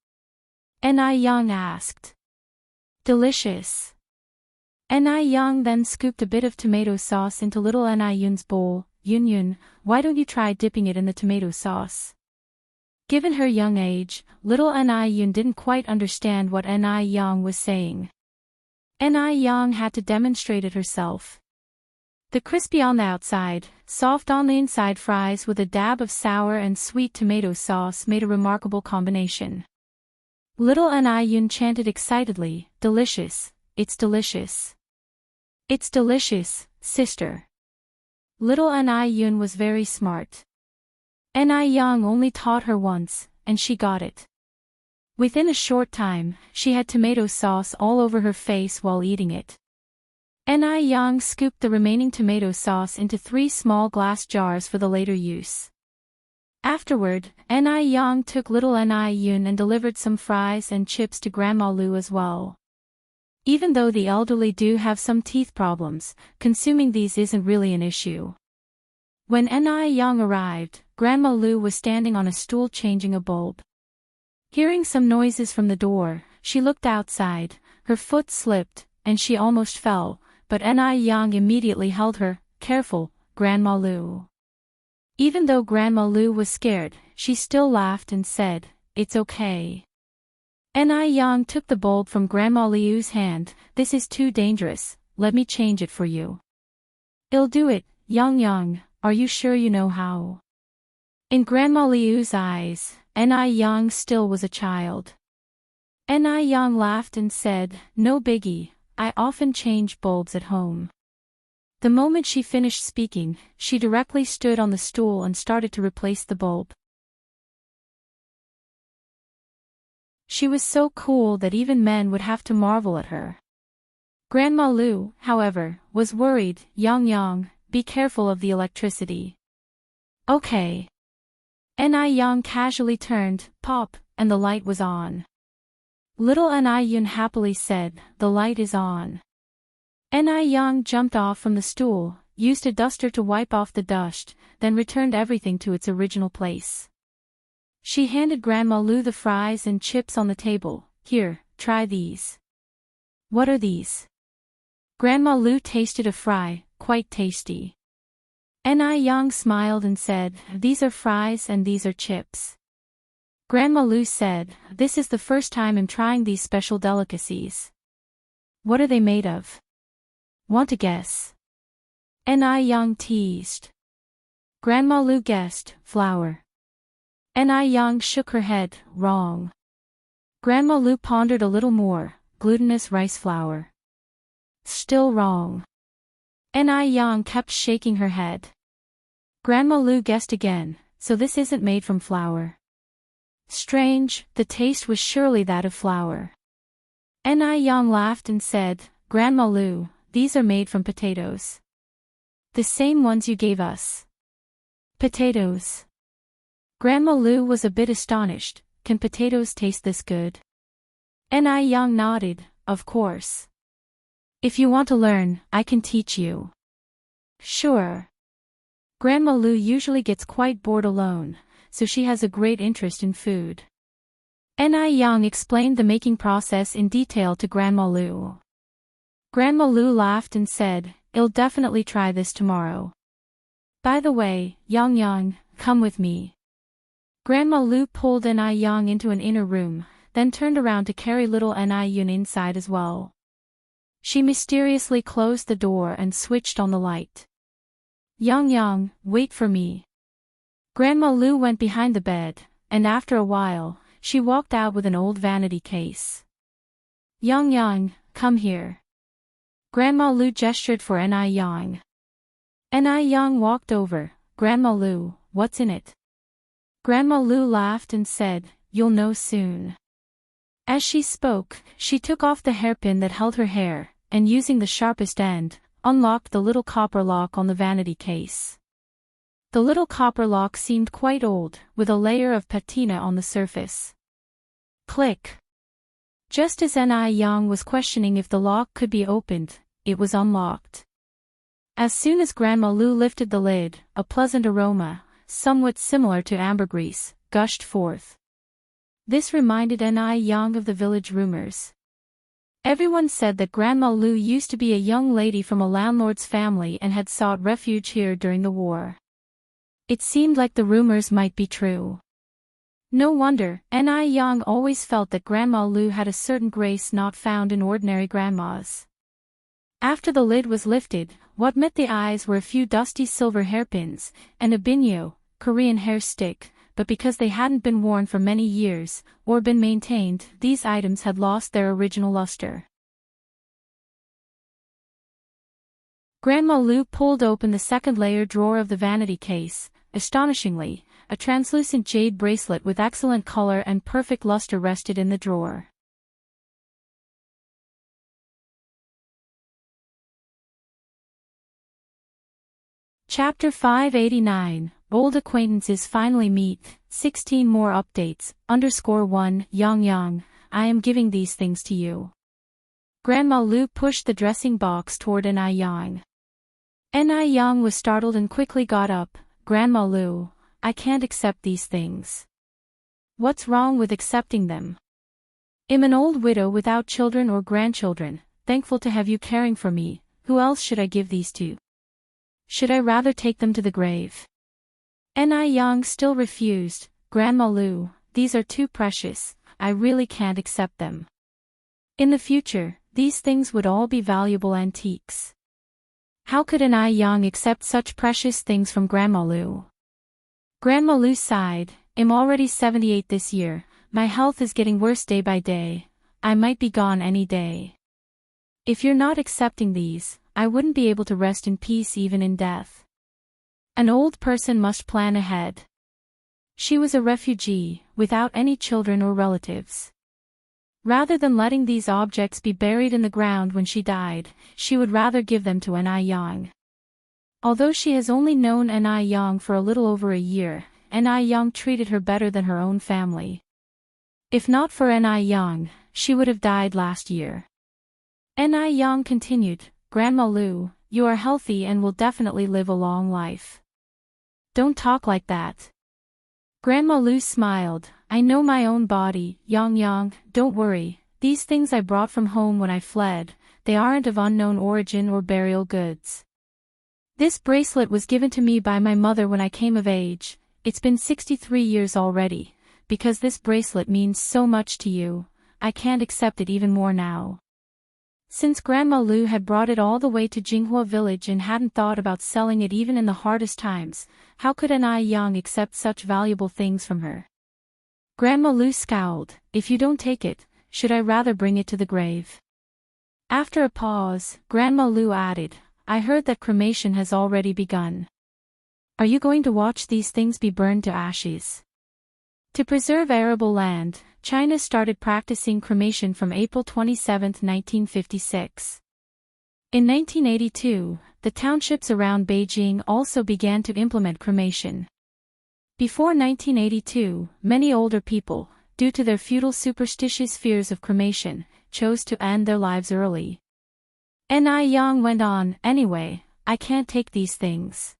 Yang asked. Delicious. Yang then scooped a bit of tomato sauce into little Yun's bowl. Yun, why don't you try dipping it in the tomato sauce? Given her young age, little Yun didn't quite understand what Yang was saying. Yang had to demonstrate it herself. The crispy on the outside, soft on the inside fries with a dab of sour and sweet tomato sauce made a remarkable combination. Little Yun chanted excitedly, delicious, it's delicious. It's delicious, sister. Little Yun was very smart. Yang only taught her once, and she got it. Within a short time, she had tomato sauce all over her face while eating it. Ni Yang scooped the remaining tomato sauce into 3 small glass jars for the later use. Afterward, Ni Yang took little Ni Yun and delivered some fries and chips to Grandma Lu as well. Even though the elderly do have some teeth problems, consuming these isn't really an issue. When Ni Yang arrived, Grandma Lu was standing on a stool changing a bulb. Hearing some noises from the door, she looked outside, her foot slipped, and she almost fell, but Ni Yang immediately held her. Careful, Grandma Lu. Even though Grandma Lu was scared, she still laughed and said, "It's okay." Ni Yang took the bulb from Grandma Liu's hand. "This is too dangerous, let me change it for you." "I'll do it, Yang. Are you sure you know how?" In Grandma Liu's eyes, Ni Yang still was a child. Ni Yang laughed and said, "No biggie, I often change bulbs at home." The moment she finished speaking, she directly stood on the stool and started to replace the bulb. She was so cool that even men would have to marvel at her. Grandma Lu, however, was worried. Yang, be careful of the electricity." "Okay." Ni Yang casually turned, pop, and the light was on. Little Ni Yun happily said, "The light is on." Ni Yang jumped off from the stool, used a duster to wipe off the dust, then returned everything to its original place. She handed Grandma Lu the fries and chips on the table. "Here, try these." "What are these?" Grandma Lu tasted a fry, quite tasty. Ni Yang smiled and said, "These are fries and these are chips." Grandma Lu said, "This is the first time I'm trying these special delicacies." "What are they made of?" "Want to guess?" Ni Yang teased. Grandma Lu guessed, "Flour." Ni Yang shook her head, "Wrong." Grandma Lu pondered a little more, "Glutinous rice flour." Still wrong. Ni Yang kept shaking her head. Grandma Lu guessed again, "So this isn't made from flour." Strange, the taste was surely that of flour. Ni Yang laughed and said, "Grandma Lu, these are made from potatoes. The same ones you gave us." "Potatoes?" Grandma Lu was a bit astonished. "Can potatoes taste this good?" Ni Yang nodded, "Of course. If you want to learn, I can teach you." "Sure." Grandma Lu usually gets quite bored alone, so she has a great interest in food. Ni Yang explained the making process in detail to Grandma Lu. Grandma Lu laughed and said, "I'll definitely try this tomorrow. By the way, Yang, come with me." Grandma Lu pulled Ni Yang into an inner room, then turned around to carry little Ni Yun inside as well. She mysteriously closed the door and switched on the light. Yang, wait for me." Grandma Lu went behind the bed, and after a while, she walked out with an old vanity case. Yang, come here." Grandma Lu gestured for Ni Yang. Ni Yang walked over. "Grandma Lu, what's in it?" Grandma Lu laughed and said, "You'll know soon." As she spoke, she took off the hairpin that held her hair, and using the sharpest end, unlocked the little copper lock on the vanity case. The little copper lock seemed quite old, with a layer of patina on the surface. Click! Just as Ni Yang was questioning if the lock could be opened, it was unlocked. As soon as Grandma Lu lifted the lid, a pleasant aroma, somewhat similar to ambergris, gushed forth. This reminded Ni Yang of the village rumors. Everyone said that Grandma Lu used to be a young lady from a landlord's family and had sought refuge here during the war. It seemed like the rumors might be true. No wonder, Ni Yang always felt that Grandma Lu had a certain grace not found in ordinary grandmas. After the lid was lifted, what met the eyes were a few dusty silver hairpins, and a binyo, Korean hair stick, but because they hadn't been worn for many years, or been maintained, these items had lost their original luster. Grandma Lu pulled open the second layer drawer of the vanity case. Astonishingly, a translucent jade bracelet with excellent color and perfect luster rested in the drawer. Chapter 589, Old Acquaintances Finally Meet, 16 More Updates, _1, Yang, I am giving these things to you. Grandma Lu pushed the dressing box toward Yang. Yang was startled and quickly got up. Grandma Lu, I can't accept these things. What's wrong with accepting them? I'm an old widow without children or grandchildren, thankful to have you caring for me. Who else should I give these to? Should I rather take them to the grave? Yang still refused. Grandma Lu, these are too precious, I really can't accept them. In the future, these things would all be valuable antiques. How could Yang accept such precious things from Grandma Lu? Grandma Lu sighed, I'm already 78 this year, my health is getting worse day by day, I might be gone any day. If you're not accepting these, I wouldn't be able to rest in peace even in death. An old person must plan ahead. She was a refugee, without any children or relatives. Rather than letting these objects be buried in the ground when she died, she would rather give them to Yang. Although she has only known Yang for a little over a year, Yang treated her better than her own family. If not for Yang, she would have died last year. Yang continued, Grandma Lu, you are healthy and will definitely live a long life. Don't talk like that. Grandma Lu smiled, I know my own body, Yang, don't worry, these things I brought from home when I fled, they aren't of unknown origin or burial goods. This bracelet was given to me by my mother when I came of age, it's been 63 years already, because this bracelet means so much to you, I can't accept it even more now. Since Grandma Lu had brought it all the way to Jinghua village and hadn't thought about selling it even in the hardest times, how could Yang accept such valuable things from her? Grandma Lu scowled, if you don't take it, should I rather bring it to the grave? After a pause, Grandma Lu added, I heard that cremation has already begun. Are you going to watch these things be burned to ashes? To preserve arable land, China started practicing cremation from April 27, 1956. In 1982, the townships around Beijing also began to implement cremation. Before 1982, many older people, due to their feudal superstitious fears of cremation, chose to end their lives early. Yang went on, anyway, I can't take these things.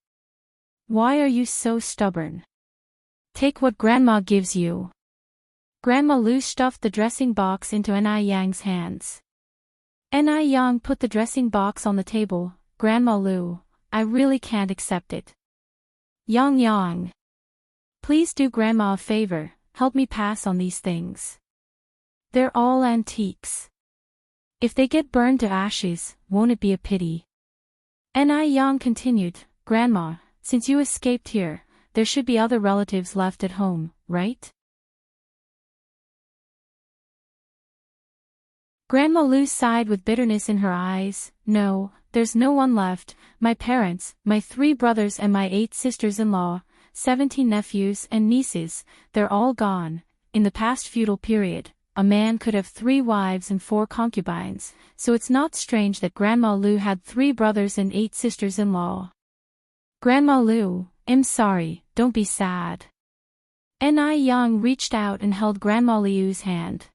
Why are you so stubborn? Take what Grandma gives you. Grandma Lu stuffed the dressing box into Yang's hands. Yang put the dressing box on the table, Grandma Lu, I really can't accept it. Yang. Please do Grandma a favor, help me pass on these things. They're all antiques. If they get burned to ashes, won't it be a pity? Yang continued, Grandma, since you escaped here, there should be other relatives left at home, right? Grandma Lu sighed with bitterness in her eyes, no, there's no one left, my parents, my 3 brothers and my 8 sisters-in-law, 17 nephews and nieces, they're all gone. In the past feudal period, a man could have 3 wives and 4 concubines, so it's not strange that Grandma Lu had 3 brothers and 8 sisters-in-law. Grandma Lu, I'm sorry, don't be sad. Yang reached out and held Grandma Liu's hand.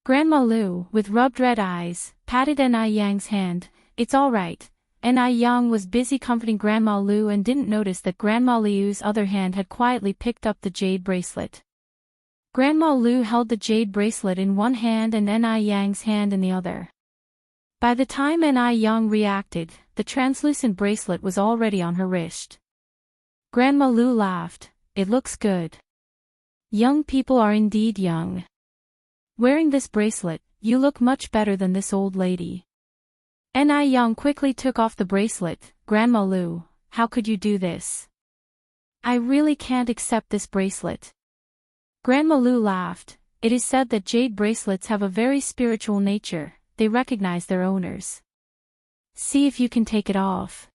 Grandma Lu, with rubbed red eyes, patted Yang's hand, it's all right. Yang was busy comforting Grandma Lu and didn't notice that Grandma Liu's other hand had quietly picked up the jade bracelet. Grandma Lu held the jade bracelet in one hand and Yang's hand in the other. By the time Yang reacted, the translucent bracelet was already on her wrist. Grandma Lu laughed, it looks good. Young people are indeed young. Wearing this bracelet, you look much better than this old lady. Yang quickly took off the bracelet, Grandma Lu, how could you do this? I really can't accept this bracelet. Grandma Lu laughed, it is said that jade bracelets have a very spiritual nature, they recognize their owners. See if you can take it off.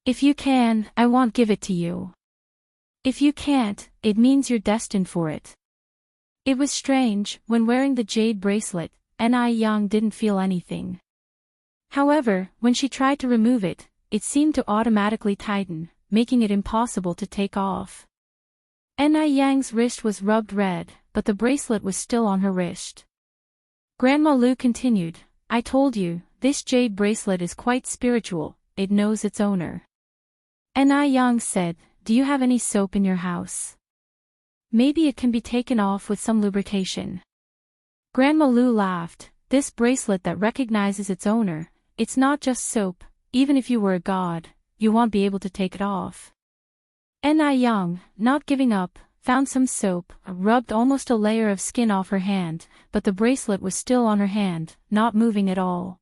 If you can, I won't give it to you. If you can't, it means you're destined for it. It was strange, when wearing the jade bracelet, Yang didn't feel anything. However, when she tried to remove it, it seemed to automatically tighten, making it impossible to take off. Ni Yang's wrist was rubbed red, but the bracelet was still on her wrist. Grandma Lu continued, I told you, this jade bracelet is quite spiritual, it knows its owner. Ni Yang said, do you have any soap in your house? Maybe it can be taken off with some lubrication. Grandma Lu laughed, this bracelet that recognizes its owner, it's not just soap, even if you were a god, you won't be able to take it off. Ni Yang, not giving up, found some soap, rubbed almost a layer of skin off her hand, but the bracelet was still on her hand, not moving at all.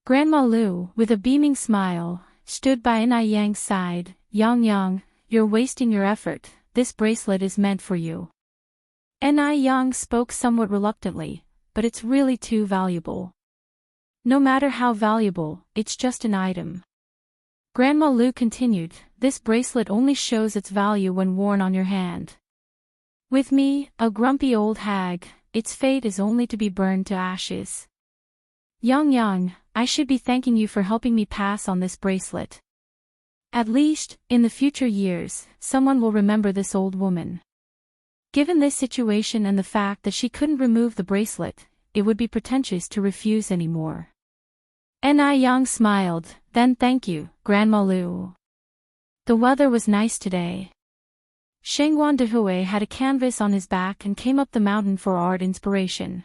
Grandma Lu, with a beaming smile, stood by Ni Yang's side, Yang, you're wasting your effort, this bracelet is meant for you. Ni Yang spoke somewhat reluctantly, but it's really too valuable. No matter how valuable, it's just an item. Grandma Lu continued, this bracelet only shows its value when worn on your hand. With me, a grumpy old hag, its fate is only to be burned to ashes. Yang, I should be thanking you for helping me pass on this bracelet. At least, in the future years, someone will remember this old woman. Given this situation and the fact that she couldn't remove the bracelet, it would be pretentious to refuse anymore. Ni Yang smiled, then thank you, Grandma Lu. The weather was nice today. Shengguan Dehui had a canvas on his back and came up the mountain for art inspiration.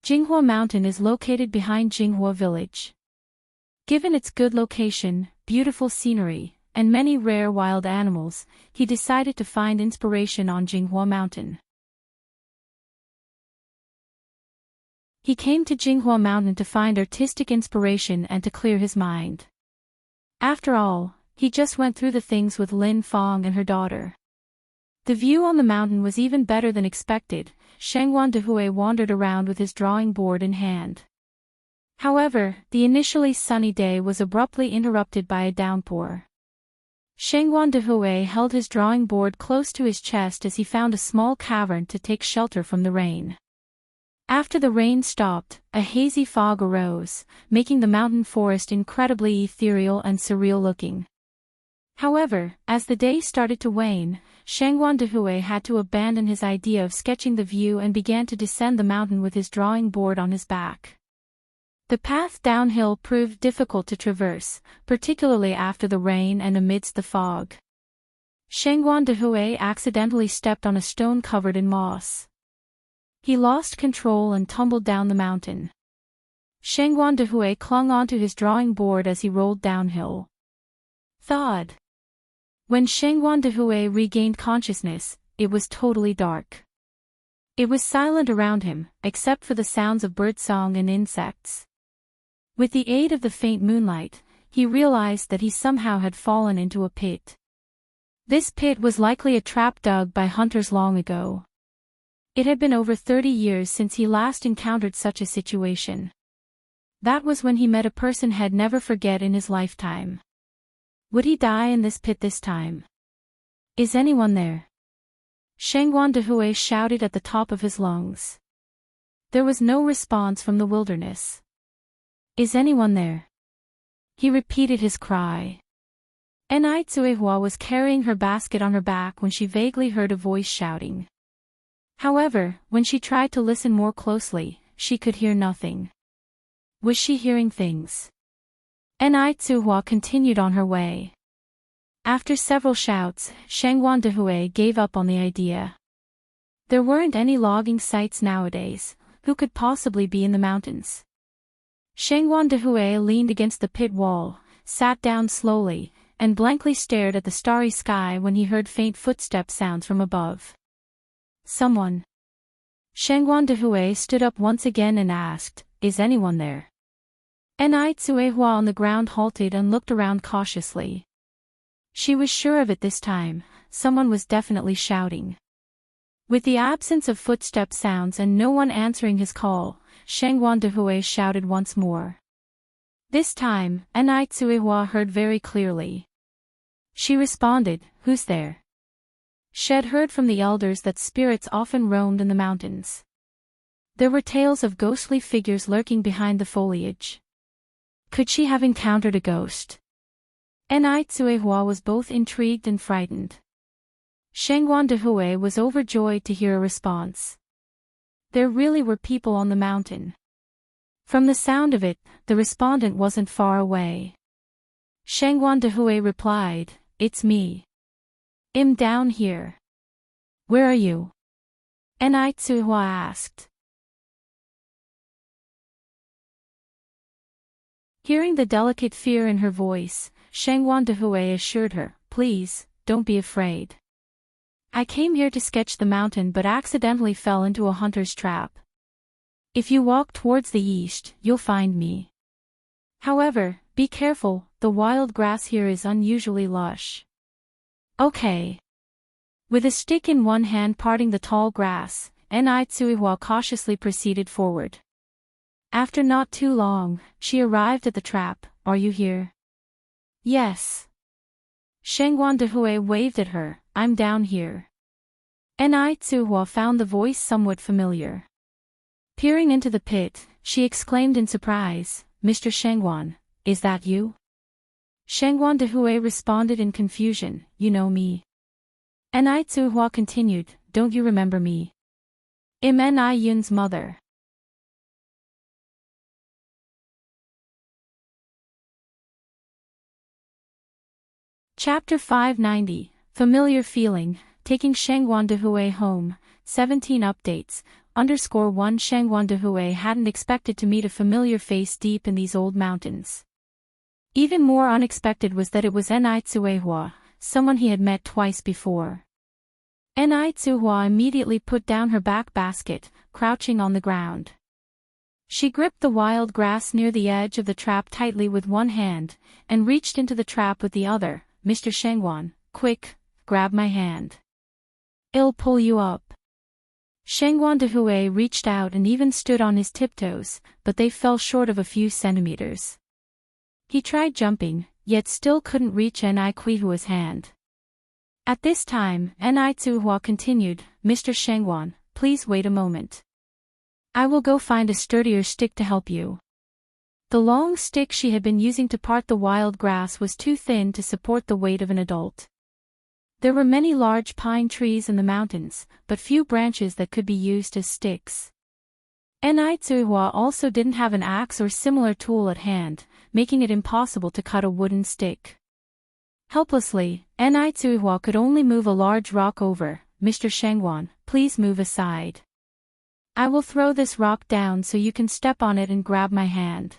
Jinghua Mountain is located behind Jinghua Village. Given its good location, beautiful scenery, and many rare wild animals, he decided to find inspiration on Jinghua Mountain. He came to Jinghua Mountain to find artistic inspiration and to clear his mind. After all, he just went through the things with Lin Fong and her daughter. The view on the mountain was even better than expected. Shengguan Dehui wandered around with his drawing board in hand. However, the initially sunny day was abruptly interrupted by a downpour. Shengguan Dehui held his drawing board close to his chest as he found a small cavern to take shelter from the rain. After the rain stopped, a hazy fog arose, making the mountain forest incredibly ethereal and surreal looking. However, as the day started to wane, Shengguan Dehui had to abandon his idea of sketching the view and began to descend the mountain with his drawing board on his back. The path downhill proved difficult to traverse, particularly after the rain and amidst the fog. Shengguan Dehui accidentally stepped on a stone covered in moss. He lost control and tumbled down the mountain. Shengguan Dehui clung onto his drawing board as he rolled downhill. Thud. When Shengguan Dehui regained consciousness, it was totally dark. It was silent around him, except for the sounds of birdsong and insects. With the aid of the faint moonlight, he realized that he somehow had fallen into a pit. This pit was likely a trap dug by hunters long ago. It had been over 30 years since he last encountered such a situation. That was when he met a person he'd never forget in his lifetime. Would he die in this pit this time? Is anyone there? Shengguan Dehui shouted at the top of his lungs. There was no response from the wilderness. Is anyone there? He repeated his cry. Ni Tsuehua was carrying her basket on her back when she vaguely heard a voice shouting. However, when she tried to listen more closely, she could hear nothing. Was she hearing things? Ni Tsuehua continued on her way. After several shouts, Shengguan Dehui gave up on the idea. There weren't any logging sites nowadays. Who could possibly be in the mountains? Shengguan Dehui leaned against the pit wall, sat down slowly, and blankly stared at the starry sky when he heard faint footstep sounds from above. Someone. Shengguan Dehui stood up once again and asked, Is anyone there? Ni Tsuehua on the ground halted and looked around cautiously. She was sure of it this time, someone was definitely shouting. With the absence of footstep sounds and no one answering his call, Shengguan Dehui shouted once more. This time, Ni Tsuehua heard very clearly. She responded, Who's there? She'd heard from the elders that spirits often roamed in the mountains. There were tales of ghostly figures lurking behind the foliage. Could she have encountered a ghost? Nai Tsuehua was both intrigued and frightened. Shengguan Dehui was overjoyed to hear a response. There really were people on the mountain. From the sound of it, the respondent wasn't far away. Shengguan Dehui replied, "It's me. I'm down here." "Where are you?" Nai Tsuehua asked. Hearing the delicate fear in her voice, Shengguan Dehui assured her, "Please, don't be afraid. I came here to sketch the mountain but accidentally fell into a hunter's trap. If you walk towards the east, you'll find me. However, be careful, the wild grass here is unusually lush." "Okay." With a stick in one hand parting the tall grass, Nai Tsuehua cautiously proceeded forward. After not too long, she arrived at the trap. "Are you here?" "Yes." Shengguan Dehui waved at her, "I'm down here." Nai Tsuehua found the voice somewhat familiar. Peering into the pit, she exclaimed in surprise, "Mr. Shengguan, is that you?" Shengguan Dehui responded in confusion, "You know me." Nai Tsuehua continued, "Don't you remember me? I'm Nai Yun's mother." Chapter 590, Familiar Feeling, Taking Shengguan Dehui Home, 17 updates, _1 Shengguan Dehui hadn't expected to meet a familiar face deep in these old mountains. Even more unexpected was that it was Nai Tsuehua, someone he had met twice before. Nai Tsuehua immediately put down her back basket, crouching on the ground. She gripped the wild grass near the edge of the trap tightly with one hand, and reached into the trap with the other. "Mr. Shengguan, quick, grab my hand. I'll pull you up." Shengguan Dehui reached out and even stood on his tiptoes, but they fell short of a few centimeters. He tried jumping, yet still couldn't reach Nai Tsuehua's hand. At this time, Nai Tsuehua continued, "Mr. Shengguan, please wait a moment. I will go find a sturdier stick to help you." The long stick she had been using to part the wild grass was too thin to support the weight of an adult. There were many large pine trees in the mountains, but few branches that could be used as sticks. Nai Tsuehua also didn't have an axe or similar tool at hand, making it impossible to cut a wooden stick. Helplessly, Nai Tsuehua could only move a large rock over. "Mr. Shengguan, please move aside. I will throw this rock down so you can step on it and grab my hand."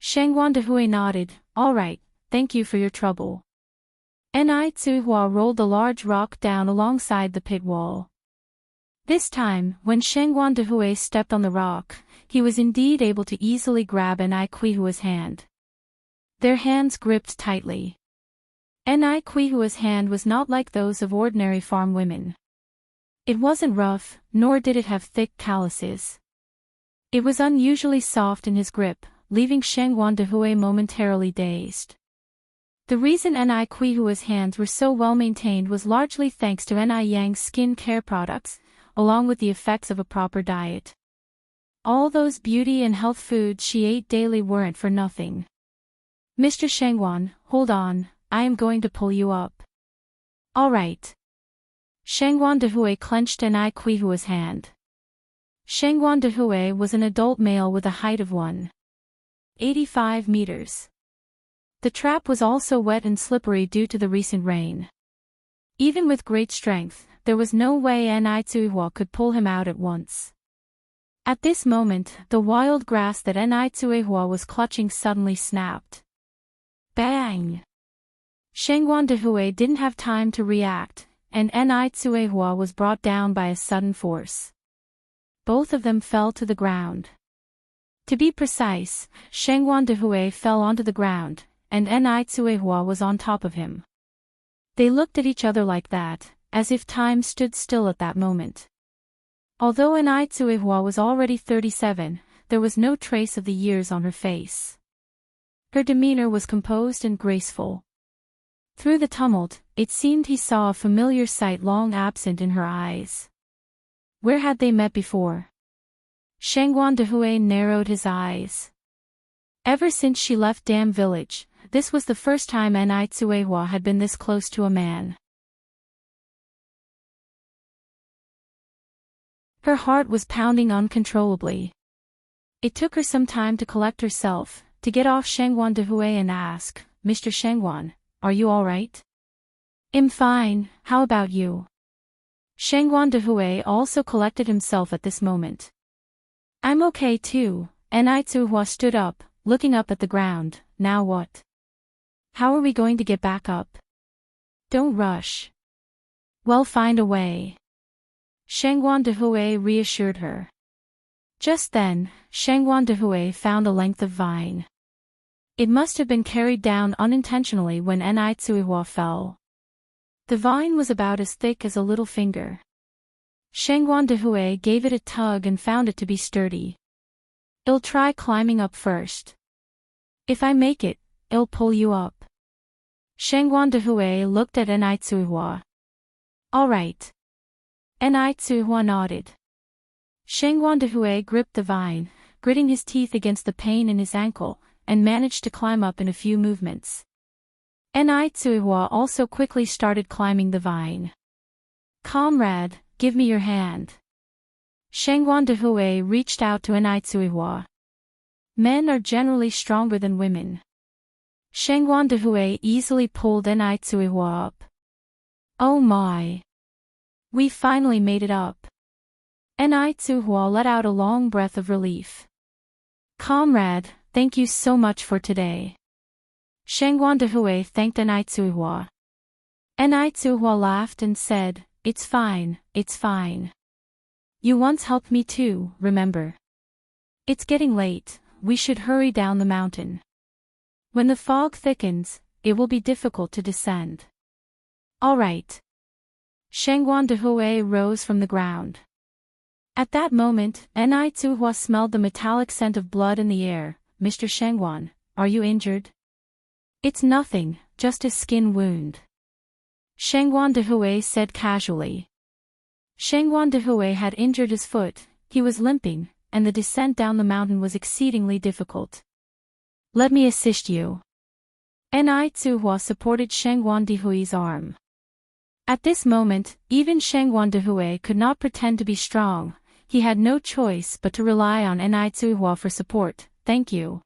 Shengguan Dehui nodded, "All right, thank you for your trouble." Nai Tsuehua rolled the large rock down alongside the pit wall. This time, when Shengguan Dehui stepped on the rock, he was indeed able to easily grab Nai Tsuehua's hand. Their hands gripped tightly. Nai Tsuehua's hand was not like those of ordinary farm women. It wasn't rough, nor did it have thick calluses. It was unusually soft in his grip, leaving Shengguan Dehui momentarily dazed. The reason Nai Tsuehua's hands were so well maintained was largely thanks to Nai Yang's skin care products, along with the effects of a proper diet. All those beauty and health foods she ate daily weren't for nothing. "Mr. Shengguan, hold on, I am going to pull you up." "All right." Shengguan Dehui clenched Nai Tsuehua's hand. Shengguan Dehui was an adult male with a height of 1.85 meters. The trap was also wet and slippery due to the recent rain. Even with great strength, there was no way Nai Tsuehua could pull him out at once. At this moment, the wild grass that Nai Tsuehua was clutching suddenly snapped. Bang! Shengguan Dehui didn't have time to react, and Nai Tsuehua was brought down by a sudden force. Both of them fell to the ground. To be precise, Shengguan Dehui fell onto the ground, and Nai Tsuehua was on top of him. They looked at each other like that, as if time stood still at that moment. Although Nai Tsuehua was already 37, there was no trace of the years on her face. Her demeanor was composed and graceful. Through the tumult, it seemed he saw a familiar sight long absent in her eyes. Where had they met before? Shengguan Dehui narrowed his eyes. Ever since she left Dam Village, this was the first time Ni Tsuehua had been this close to a man. Her heart was pounding uncontrollably. It took her some time to collect herself, to get off Shangguan Dehui and ask, "Mr. Shangguan, are you alright?" "I'm fine, how about you?" Shangguan Dehui also collected himself at this moment. "I'm okay too." Ni Tsuehua stood up, looking up at the ground. "Now what? How are we going to get back up?" "Don't rush. We'll find a way." Shangguan Dehui reassured her. Just then, Shangguan Dehui found a length of vine. It must have been carried down unintentionally when Ni Tsuehua fell. The vine was about as thick as a little finger. Shangguan Dehui gave it a tug and found it to be sturdy. "I'll try climbing up first. If I make it, I'll pull you up." Shangguan Dehui looked at Ni Tsuehua. "All right." Ni Tsuehua nodded. Shangguan Dehui gripped the vine, gritting his teeth against the pain in his ankle, and managed to climb up in a few movements. Ni Tsuehua also quickly started climbing the vine. "Comrade, give me your hand." Shangguan Dehui reached out to Ni Tsuehua. Men are generally stronger than women. Shangguan Dehui easily pulled Ni Tsuehua up. "Oh my! We finally made it up." Ni Tsuehua let out a long breath of relief. "Comrade, thank you so much for today." Shangguan Dehui thanked Ni Tsuehua. Ni Tsuehua laughed and said, "It's fine, it's fine. You once helped me too, remember? It's getting late, we should hurry down the mountain. When the fog thickens, it will be difficult to descend." "All right." Shangguan Dehui rose from the ground. At that moment, Ni Tsuehua smelled the metallic scent of blood in the air. "Mr. Shangguan, are you injured?" "It's nothing, just a skin wound," Shangguan Dehui said casually. Shangguan Dehui had injured his foot, he was limping, and the descent down the mountain was exceedingly difficult. "Let me assist you." Ni Tsuehua supported Shangguan Dehui's arm. At this moment, even Shangguan Dehui could not pretend to be strong. He had no choice but to rely on Ni Tsuehua for support. "Thank you."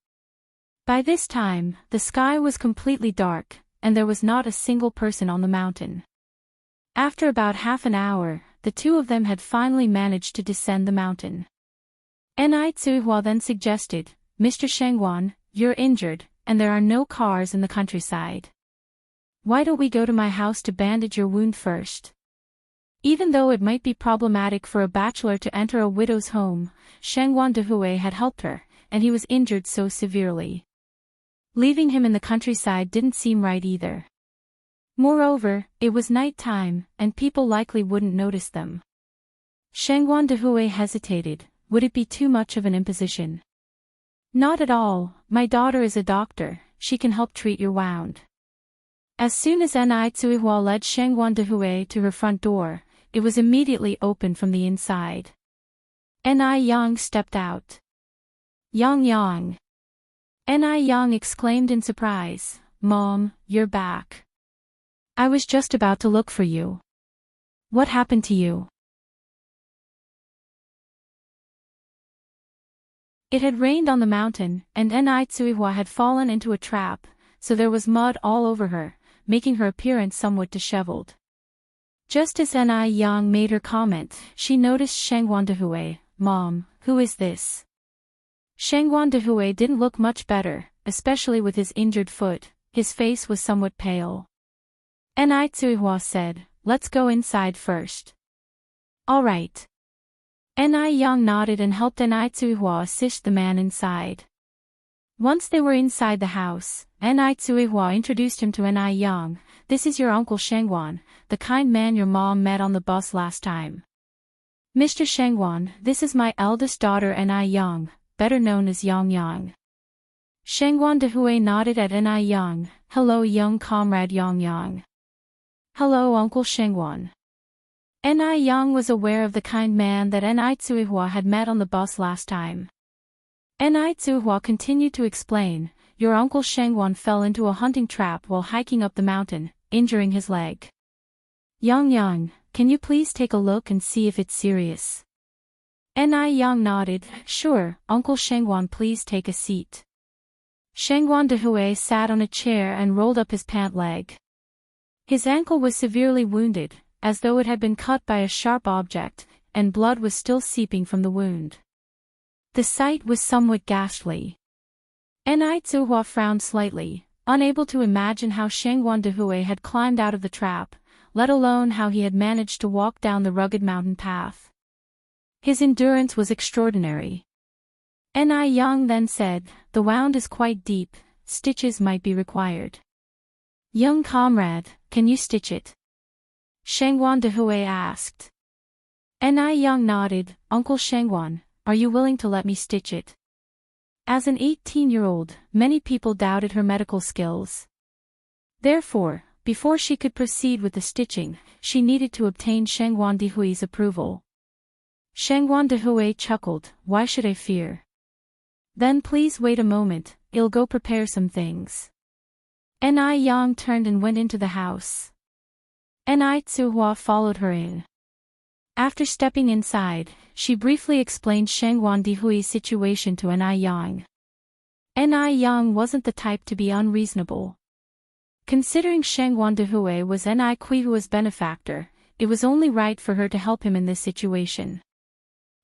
By this time, the sky was completely dark, and there was not a single person on the mountain. After about half an hour, the two of them had finally managed to descend the mountain. Ni Tsuehua then suggested, "Mr. Shangguan, you're injured, and there are no cars in the countryside. Why don't we go to my house to bandage your wound first?" Even though it might be problematic for a bachelor to enter a widow's home, Shangguan Dehui had helped her, and he was injured so severely. Leaving him in the countryside didn't seem right either. Moreover, it was night time, and people likely wouldn't notice them. Shangguan Dehui hesitated. Would it be too much of an imposition? "Not at all, my daughter is a doctor, she can help treat your wound." As soon as Ni Tsuehua led Shangguan Dehui to her front door, it was immediately opened from the inside. Ni Yang stepped out. "Yang Yang!" Ni Yang exclaimed in surprise, "Mom, you're back. I was just about to look for you. What happened to you?" It had rained on the mountain, and Ni Tsuehua had fallen into a trap, so there was mud all over her, making her appearance somewhat disheveled. Just as Ni Yang made her comment, she noticed Shangguan Dehui. "Mom, who is this?" Shangguan Dehui didn't look much better, especially with his injured foot. His face was somewhat pale. Ni Tsuehua said, "Let's go inside first." "All right." Ni Yang nodded and helped Ni Tsuehua assist the man inside. Once they were inside the house, Ni Tsuehua introduced him to Ni Yang. "This is your uncle Shangguan, the kind man your mom met on the bus last time. Mr. Shangguan, this is my eldest daughter Ni Yang, better known as Yang Yang." Shangguan Dehui nodded at Ni Yang. "Hello young comrade Yang Yang." "Hello Uncle Shangguan." Ni Yang was aware of the kind man that Ni Tsuehua had met on the bus last time. Ni Tsuehua continued to explain, your uncle Shangwan fell into a hunting trap while hiking up the mountain, injuring his leg. Yang, can you please take a look and see if it's serious? Yang nodded. Sure, Uncle Shangwan, please take a seat. Shangwan Dehui sat on a chair and rolled up his pant leg. His ankle was severely wounded, as though it had been cut by a sharp object, and blood was still seeping from the wound. The sight was somewhat ghastly. Zhuhua frowned slightly, unable to imagine how Shangwan Dehui had climbed out of the trap, let alone how he had managed to walk down the rugged mountain path. His endurance was extraordinary. Yang then said, the wound is quite deep, stitches might be required. Young comrade, can you stitch it? Shangwan Dehui asked. Yang nodded. Uncle Shangwan, are you willing to let me stitch it? As an 18-year-old, many people doubted her medical skills. Therefore, before she could proceed with the stitching, she needed to obtain Shangwan Dehui's approval. Shangwan Dehui chuckled, why should I fear? Then please wait a moment, I'll go prepare some things. Yang turned and went into the house. Zhuhua followed her in. After stepping inside, she briefly explained Shangwan Dehui's situation to Yang. Yang wasn't the type to be unreasonable. Considering Shangwan Dehui was Kuihua's benefactor, it was only right for her to help him in this situation.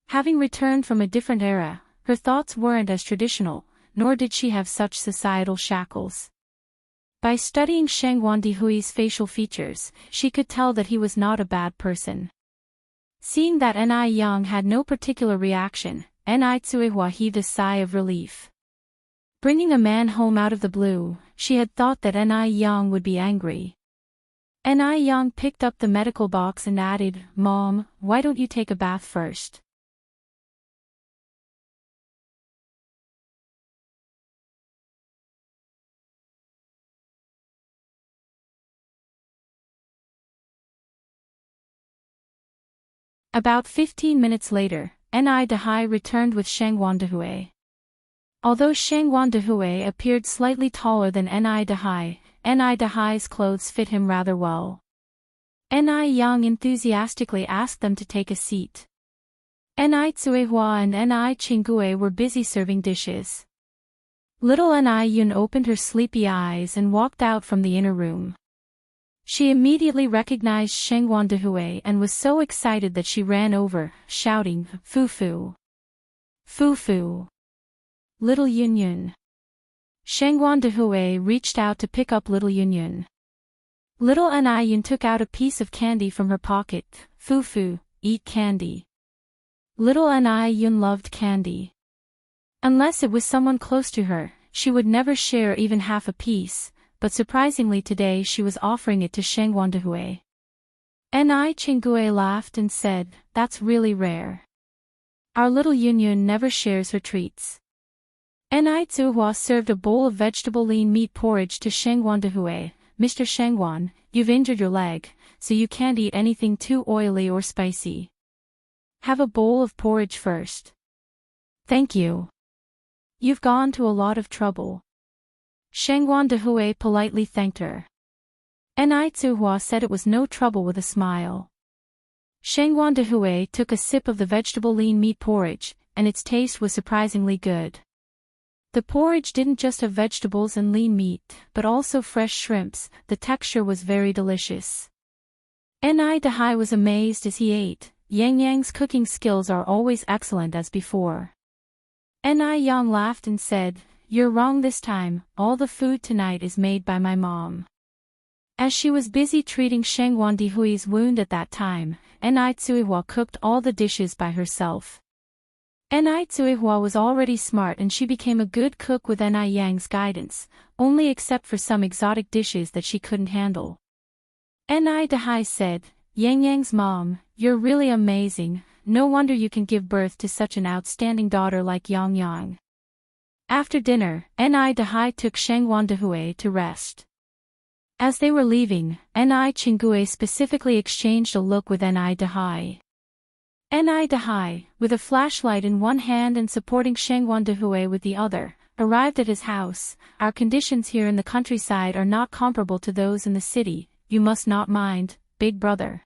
Having returned from a different era, her thoughts weren't as traditional, nor did she have such societal shackles. By studying Shangwan Dehui's facial features, she could tell that he was not a bad person. Seeing that Yang had no particular reaction, Zhuhua heaved a sigh of relief. Bringing a man home out of the blue, she had thought that Yang would be angry. Yang picked up the medical box and added, Mom, why don't you take a bath first? About 15 minutes later, Dehai returned with Shangwan Dehui. Although Shangwan Dehui appeared slightly taller than Dehai's clothes fit him rather well. Yang enthusiastically asked them to take a seat. Zhuhua and Qinggui were busy serving dishes. Little Yun opened her sleepy eyes and walked out from the inner room. She immediately recognized Shangwan Dehui and was so excited that she ran over, shouting, Fufu! Fufu! Little Yun. Shangwan Dehui reached out to pick up little Yun. Little Yun took out a piece of candy from her pocket. Fufu, eat candy. Little Yun loved candy. Unless it was someone close to her, she would never share even half a piece, but surprisingly today she was offering it to Shangwan Dehui. Qinggui laughed and said, that's really rare. Our little Yun never shares her treats. Zhuhua served a bowl of vegetable lean meat porridge to Shangwan Dehui. Mr. Shangwan, you've injured your leg, so you can't eat anything too oily or spicy. Have a bowl of porridge first. Thank you. You've gone to a lot of trouble. Shangwan Dehui politely thanked her. Zhuhua said it was no trouble with a smile. Shangwan Dehui took a sip of the vegetable lean meat porridge, and its taste was surprisingly good. The porridge didn't just have vegetables and lean meat, but also fresh shrimps. The texture was very delicious. Dehai was amazed as he ate. Yang's cooking skills are always excellent as before. Yang laughed and said, you're wrong this time, all the food tonight is made by my mom. As she was busy treating Shangwan Dehui's wound at that time, Zhuhua cooked all the dishes by herself. Zhuhua was already smart and she became a good cook with Yang's guidance, only except for some exotic dishes that she couldn't handle. Dehai said, Yang's mom, you're really amazing, no wonder you can give birth to such an outstanding daughter like Yang. After dinner, Dehai took Shangwan Dehui to rest. As they were leaving, Qinggui specifically exchanged a look with Dehai. Dehai, with a flashlight in one hand and supporting Shangwan Dehui with the other, Arrived at his house, our conditions here in the countryside are not comparable to those in the city, you must not mind, big brother.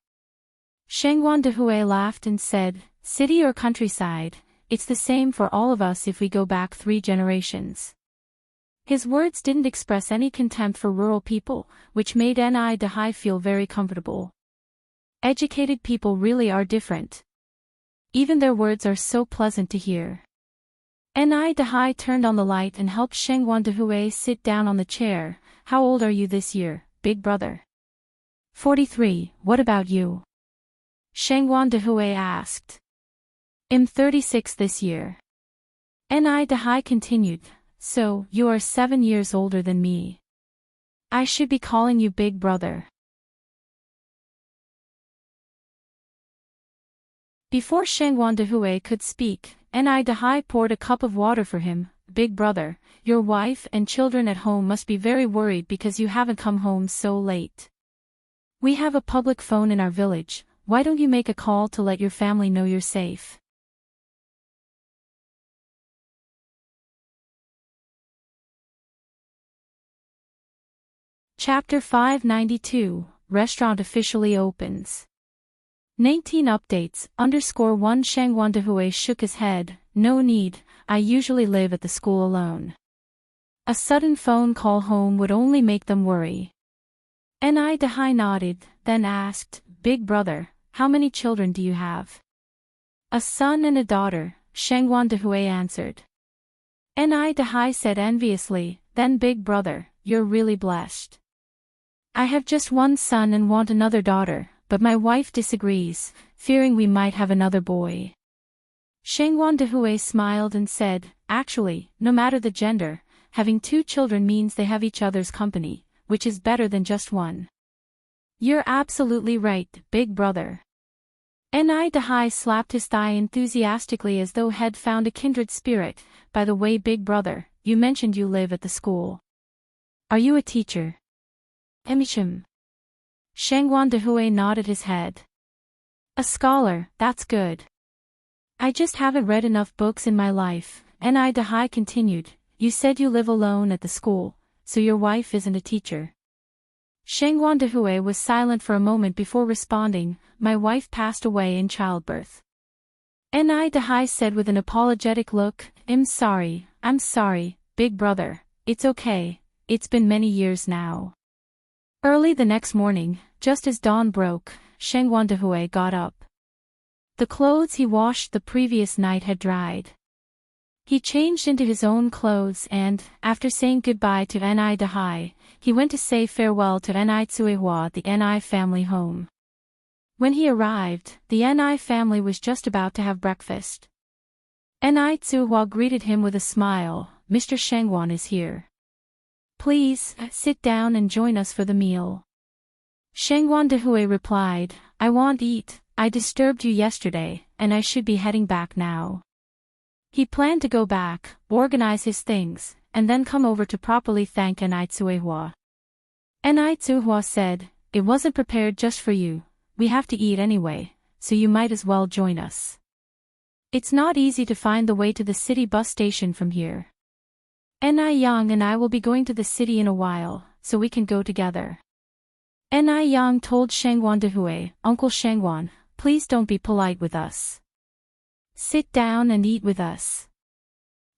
Shengwan Dehui laughed and said, city or countryside, it's the same for all of us if we go back 3 generations. His words didn't express any contempt for rural people, which made Ni Dahai feel very comfortable. Educated people really are different. Even their words are so pleasant to hear. Ni Dahai turned on the light and helped Shengwan Dehui sit down on the chair. How old are you this year, big brother? 43, what about you? Shengwan Dehui asked. I'm 36 this year. Ni Dahai continued, so, you are 7 years older than me. I should be calling you big brother. Before Shengwan Dehui could speak, Ni Dahai poured a cup of water for him. Big brother, your wife and children at home must be very worried because you haven't come home so late. We have a public phone in our village, why don't you make a call to let your family know you're safe? Chapter 592, Restaurant officially opens. 19 updates, _1 Shengwan Dehui shook his head, no need, I usually live at the school alone. A sudden phone call home would only make them worry. Ni Dahai nodded, then asked, big brother, how many children do you have? A son and a daughter, Shengwan Dehui answered. Ni Dahai said enviously, then big brother, you're really blessed. I have just one son and want another daughter, but my wife disagrees, fearing we might have another boy. Shengwan Dehui smiled and said, actually, no matter the gender, having 2 children means they have each other's company, which is better than just one. You're absolutely right, big brother. Ni Dahai slapped his thigh enthusiastically as though he'd found a kindred spirit. By the way, big brother, you mentioned you live at the school. Are you a teacher? Emishim. Shengwan Dehui nodded his head. A scholar, that's good. I just haven't read enough books in my life, Ni Dahai continued, you said you live alone at the school, so your wife isn't a teacher. Shengwan Dehui was silent for a moment before responding, my wife passed away in childbirth. Ni Dahai said with an apologetic look, I'm sorry, big brother, it's okay, it's been many years now. Early the next morning, just as dawn broke, Shengwan Dehui got up. The clothes he washed the previous night had dried. He changed into his own clothes and, after saying goodbye to Ni Dahai, he went to say farewell to Ni Tsuehua at the Ni family home. When he arrived, the Ni family was just about to have breakfast. Ni Tsuehua greeted him with a smile, Mr. Shengwan is here. Please, sit down and join us for the meal. Shengwan Dehui replied, I won't eat, I disturbed you yesterday, and I should be heading back now. He planned to go back, organize his things, and then come over to properly thank Ni Tsuehua. Ni Tsuehua said, it wasn't prepared just for you, we have to eat anyway, so you might as well join us. It's not easy to find the way to the city bus station from here. Ni Yang and I will be going to the city in a while, so we can go together. Ni Yang told Shengwan Dehui, Uncle Shengwan, please don't be polite with us. Sit down and eat with us.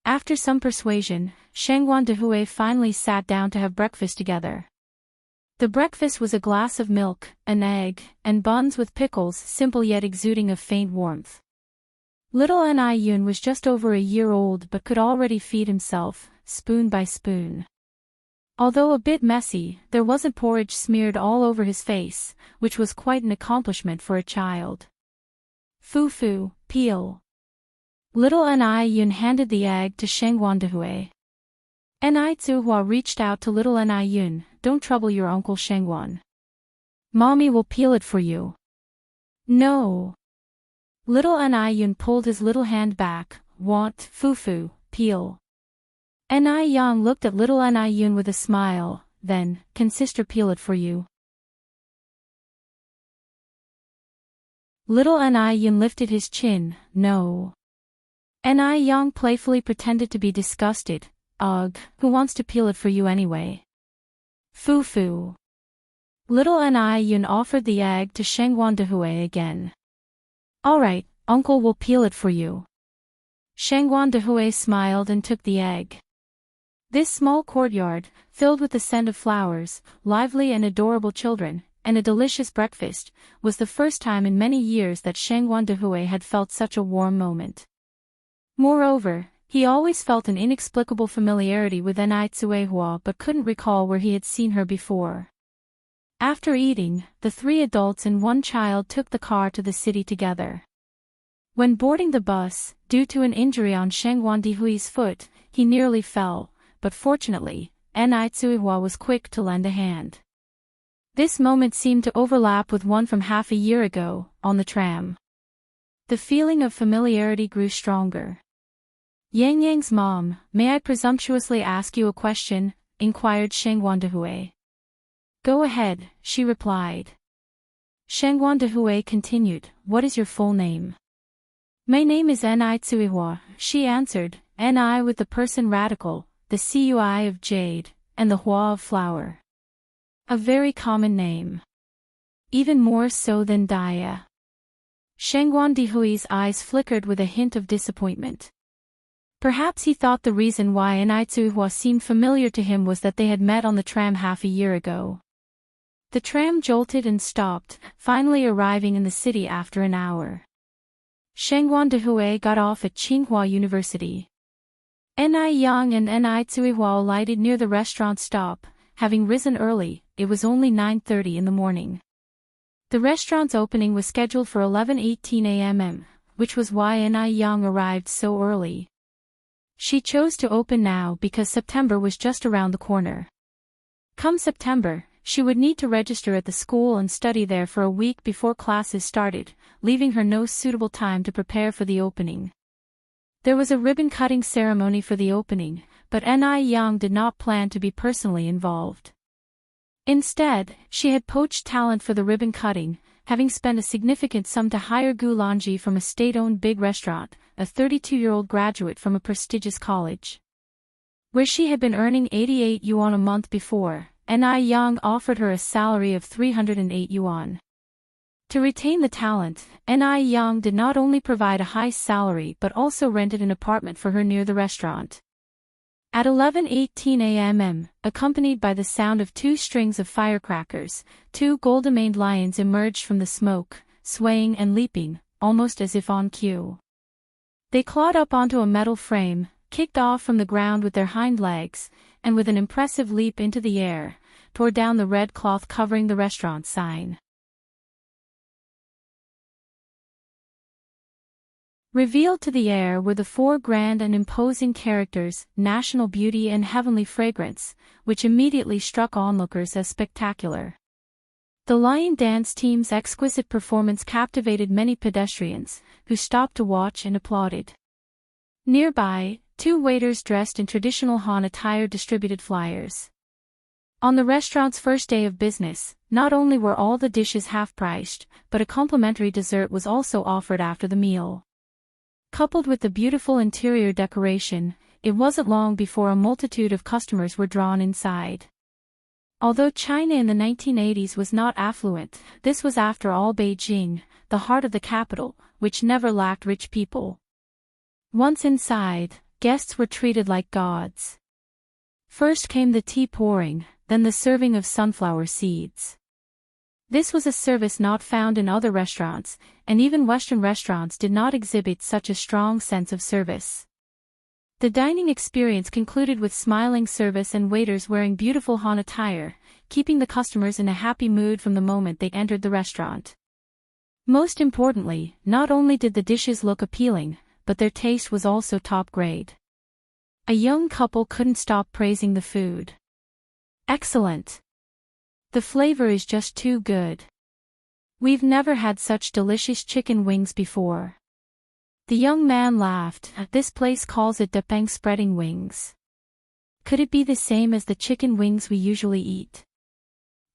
After some persuasion, Shengwan Dehui finally sat down to have breakfast together. The breakfast was a glass of milk, an egg, and buns with pickles, simple yet exuding a faint warmth. Little Ni Yun was just over a year old but could already feed himself, spoon by spoon. Although a bit messy, there wasn't porridge smeared all over his face, which was quite an accomplishment for a child. Fufu, peel. Little Ni Yun handed the egg to Shengwan Dehui. Ni Tsuehua reached out to little Ni Yun, don't trouble your uncle Shengwan. Mommy will peel it for you. No. Little Ni Yun pulled his little hand back, want, fufu, peel. Ni Yang looked at little Ni Yun with a smile, then, can sister peel it for you? Little Ni Yun lifted his chin, no. Ni Yang playfully pretended to be disgusted, Ugh, who wants to peel it for you anyway? Foo-foo. Little Ni Yun offered the egg to Shengwan Dehui again. Alright, uncle will peel it for you. Shengwan Dehui smiled and took the egg. This small courtyard, filled with the scent of flowers, lively and adorable children, and a delicious breakfast, was the first time in many years that Shengwan Dehui had felt such a warm moment. Moreover, he always felt an inexplicable familiarity with Ni Tsuehua but couldn't recall where he had seen her before. After eating, the 3 adults and 1 child took the car to the city together. When boarding the bus, due to an injury on Shengwan Dehui's foot, he nearly fell, but fortunately, Ni Tsuehua was quick to lend a hand. This moment seemed to overlap with one from half a year ago, on the tram. The feeling of familiarity grew stronger. Yang Yang's mom, may I presumptuously ask you a question? Inquired Shengwan Dehui. Go ahead, she replied. Shengwan Dehui continued, what is your full name? My name is Ni Tsuehua, she answered, Ni with the person radical, the Cui of jade, and the Hua of flower. A very common name. Even more so than Daya. Shengwan Dehui's eyes flickered with a hint of disappointment. Perhaps he thought the reason why Ni Tsuehua seemed familiar to him was that they had met on the tram half a year ago. The tram jolted and stopped, finally arriving in the city after an hour. Shengwan Dehui got off at Tsinghua University. Ni Yang and Ni Tsuehua alighted near the restaurant stop. Having risen early, it was only 9:30 in the morning. The restaurant's opening was scheduled for 11:18 a.m., which was why Ni Yang arrived so early. She chose to open now because September was just around the corner. Come September, she would need to register at the school and study there for a week before classes started, leaving her no suitable time to prepare for the opening. There was a ribbon-cutting ceremony for the opening, but Ni Yang did not plan to be personally involved. Instead, she had poached talent for the ribbon-cutting, having spent a significant sum to hire Gu Lanji from a state-owned big restaurant, a 32-year-old graduate from a prestigious college. Where she had been earning 88 yuan a month before, Ni Yang offered her a salary of 308 yuan. To retain the talent, Ni Yang did not only provide a high salary but also rented an apartment for her near the restaurant. At 11:18 a.m., accompanied by the sound of 2 strings of firecrackers, 2 gold-maned lions emerged from the smoke, swaying and leaping, almost as if on cue. They clawed up onto a metal frame, kicked off from the ground with their hind legs, and with an impressive leap into the air, tore down the red cloth covering the restaurant sign. Revealed to the air were the 4 grand and imposing characters, national beauty and heavenly fragrance, which immediately struck onlookers as spectacular. The lion dance team's exquisite performance captivated many pedestrians, who stopped to watch and applauded. Nearby, 2 waiters dressed in traditional Han attire distributed flyers. On the restaurant's first day of business, not only were all the dishes half-priced, but a complimentary dessert was also offered after the meal. Coupled with the beautiful interior decoration, it wasn't long before a multitude of customers were drawn inside. Although China in the 1980s was not affluent, this was after all Beijing, the heart of the capital, which never lacked rich people. Once inside, guests were treated like gods. First came the tea pouring, then the serving of sunflower seeds. This was a service not found in other restaurants, and even Western restaurants did not exhibit such a strong sense of service. The dining experience concluded with smiling service and waiters wearing beautiful Han attire, keeping the customers in a happy mood from the moment they entered the restaurant. Most importantly, not only did the dishes look appealing, but their taste was also top grade. A young couple couldn't stop praising the food. Excellent! The flavor is just too good. We've never had such delicious chicken wings before. The young man laughed. This place calls it depeng spreading wings. Could it be the same as the chicken wings we usually eat?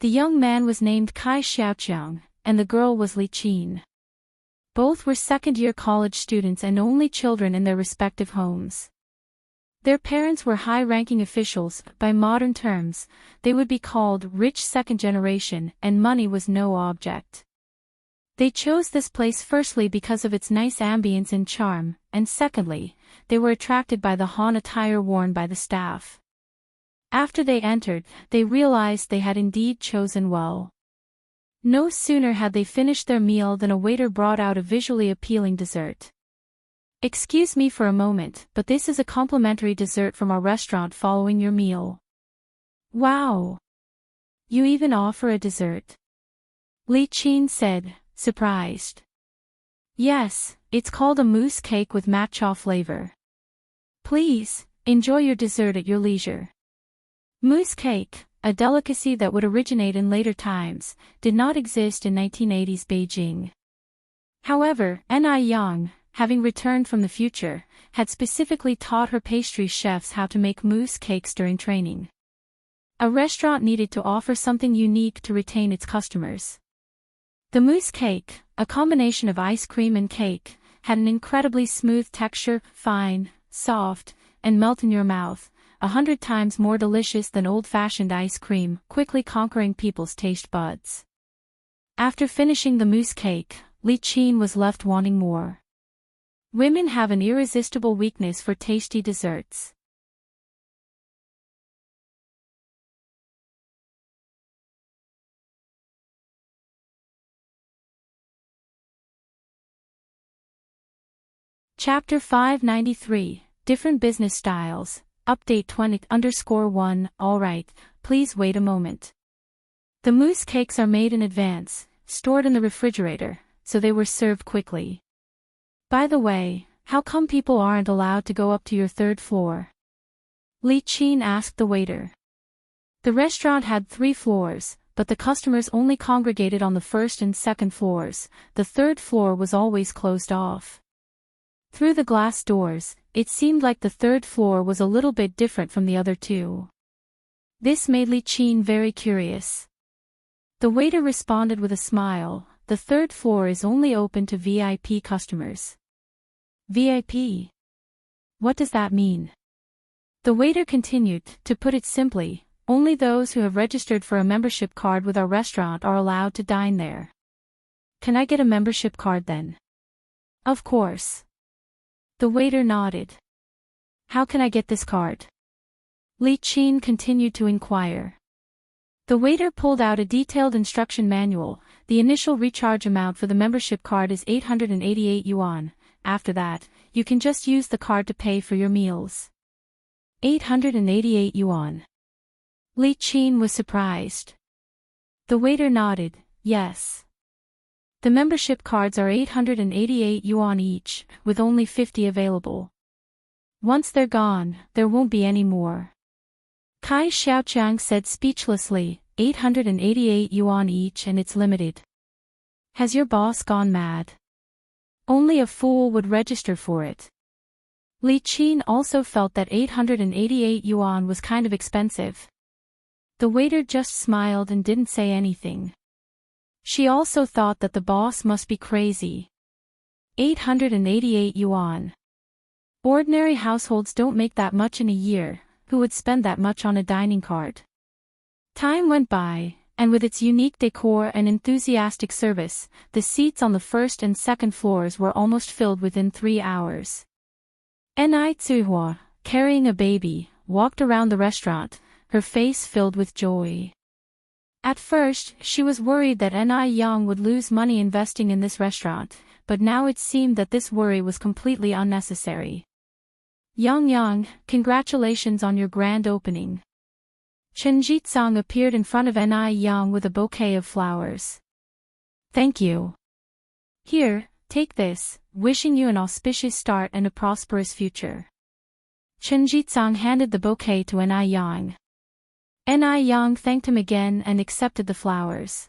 The young man was named Kai Xiaoqiang, and the girl was Li Qin. Both were second-year college students and only children in their respective homes. Their parents were high-ranking officials. By modern terms, they would be called rich second generation, and money was no object. They chose this place firstly because of its nice ambience and charm, and secondly, they were attracted by the Han attire worn by the staff. After they entered, they realized they had indeed chosen well. No sooner had they finished their meal than a waiter brought out a visually appealing dessert. "Excuse me for a moment, but this is a complimentary dessert from our restaurant following your meal." "Wow! You even offer a dessert?" Li Qin said, surprised. "Yes, it's called a mousse cake with matcha flavor. Please, enjoy your dessert at your leisure." Mousse cake, a delicacy that would originate in later times, did not exist in 1980s Beijing. However, Ni Yang, having returned from the future, had specifically taught her pastry chefs how to make mousse cakes during training. A restaurant needed to offer something unique to retain its customers. The mousse cake, a combination of ice cream and cake, had an incredibly smooth texture, fine, soft, and melt in your mouth, 100 times more delicious than old-fashioned ice cream, quickly conquering people's taste buds. After finishing the mousse cake, Li Qin was left wanting more. Women have an irresistible weakness for tasty desserts. Chapter 593, Different Business Styles, Update 20_1, Alright, please wait a moment. The mousse cakes are made in advance, stored in the refrigerator, so they were served quickly. By the way, how come people aren't allowed to go up to your third floor? Li Qin asked the waiter. The restaurant had 3 floors, but the customers only congregated on the first and second floors. The third floor was always closed off. Through the glass doors, it seemed like the third floor was a little bit different from the other 2. This made Li Qin very curious. The waiter responded with a smile, "The third floor is only open to VIP customers." VIP? What does that mean? The waiter continued, "To put it simply, only those who have registered for a membership card with our restaurant are allowed to dine there." "Can I get a membership card then?" "Of course." The waiter nodded. "How can I get this card?" Li Qin continued to inquire. The waiter pulled out a detailed instruction manual. The initial recharge amount for the membership card is 888 yuan. After that, you can just use the card to pay for your meals. 888 yuan. Li Qin was surprised. The waiter nodded, yes. The membership cards are 888 yuan each, with only 50 available. Once they're gone, there won't be any more. Kai Xiaoqiang said speechlessly, 888 yuan each and it's limited. Has your boss gone mad? Only a fool would register for it. Li Qin also felt that 888 yuan was kind of expensive. The waiter just smiled and didn't say anything. She also thought that the boss must be crazy. 888 yuan. Ordinary households don't make that much in a year. Who would spend that much on a dining card? Time went by, and with its unique decor and enthusiastic service, the seats on the first and second floors were almost filled within 3 hours. Ni Tsuhua, carrying a baby, walked around the restaurant, her face filled with joy. At first, she was worried that Ni Yang would lose money investing in this restaurant, but now it seemed that this worry was completely unnecessary. Yang, congratulations on your grand opening. Chen Jitsang appeared in front of Ni Yang with a bouquet of flowers. Thank you. Here, take this, wishing you an auspicious start and a prosperous future. Chen Jitsang handed the bouquet to Ni Yang. Ni Yang thanked him again and accepted the flowers.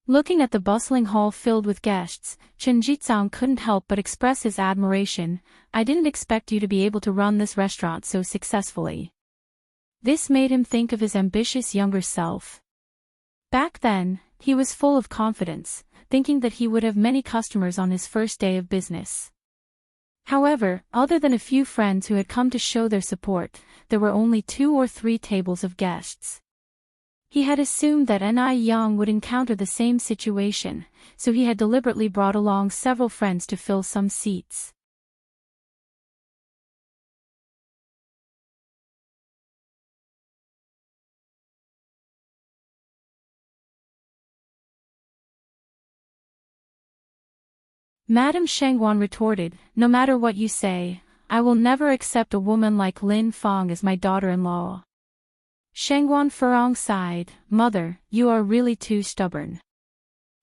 Looking at the bustling hall filled with guests, Chen Jitsang couldn't help but express his admiration. I didn't expect you to be able to run this restaurant so successfully. This made him think of his ambitious younger self. Back then, he was full of confidence, thinking that he would have many customers on his first day of business. However, other than a few friends who had come to show their support, there were only 2 or 3 tables of guests. He had assumed that Ni Yang would encounter the same situation, so he had deliberately brought along several friends to fill some seats. Madame Shengguan retorted, "No matter what you say, I will never accept a woman like Lin Fang as my daughter-in-law." Shengguan Furong sighed, "Mother, you are really too stubborn.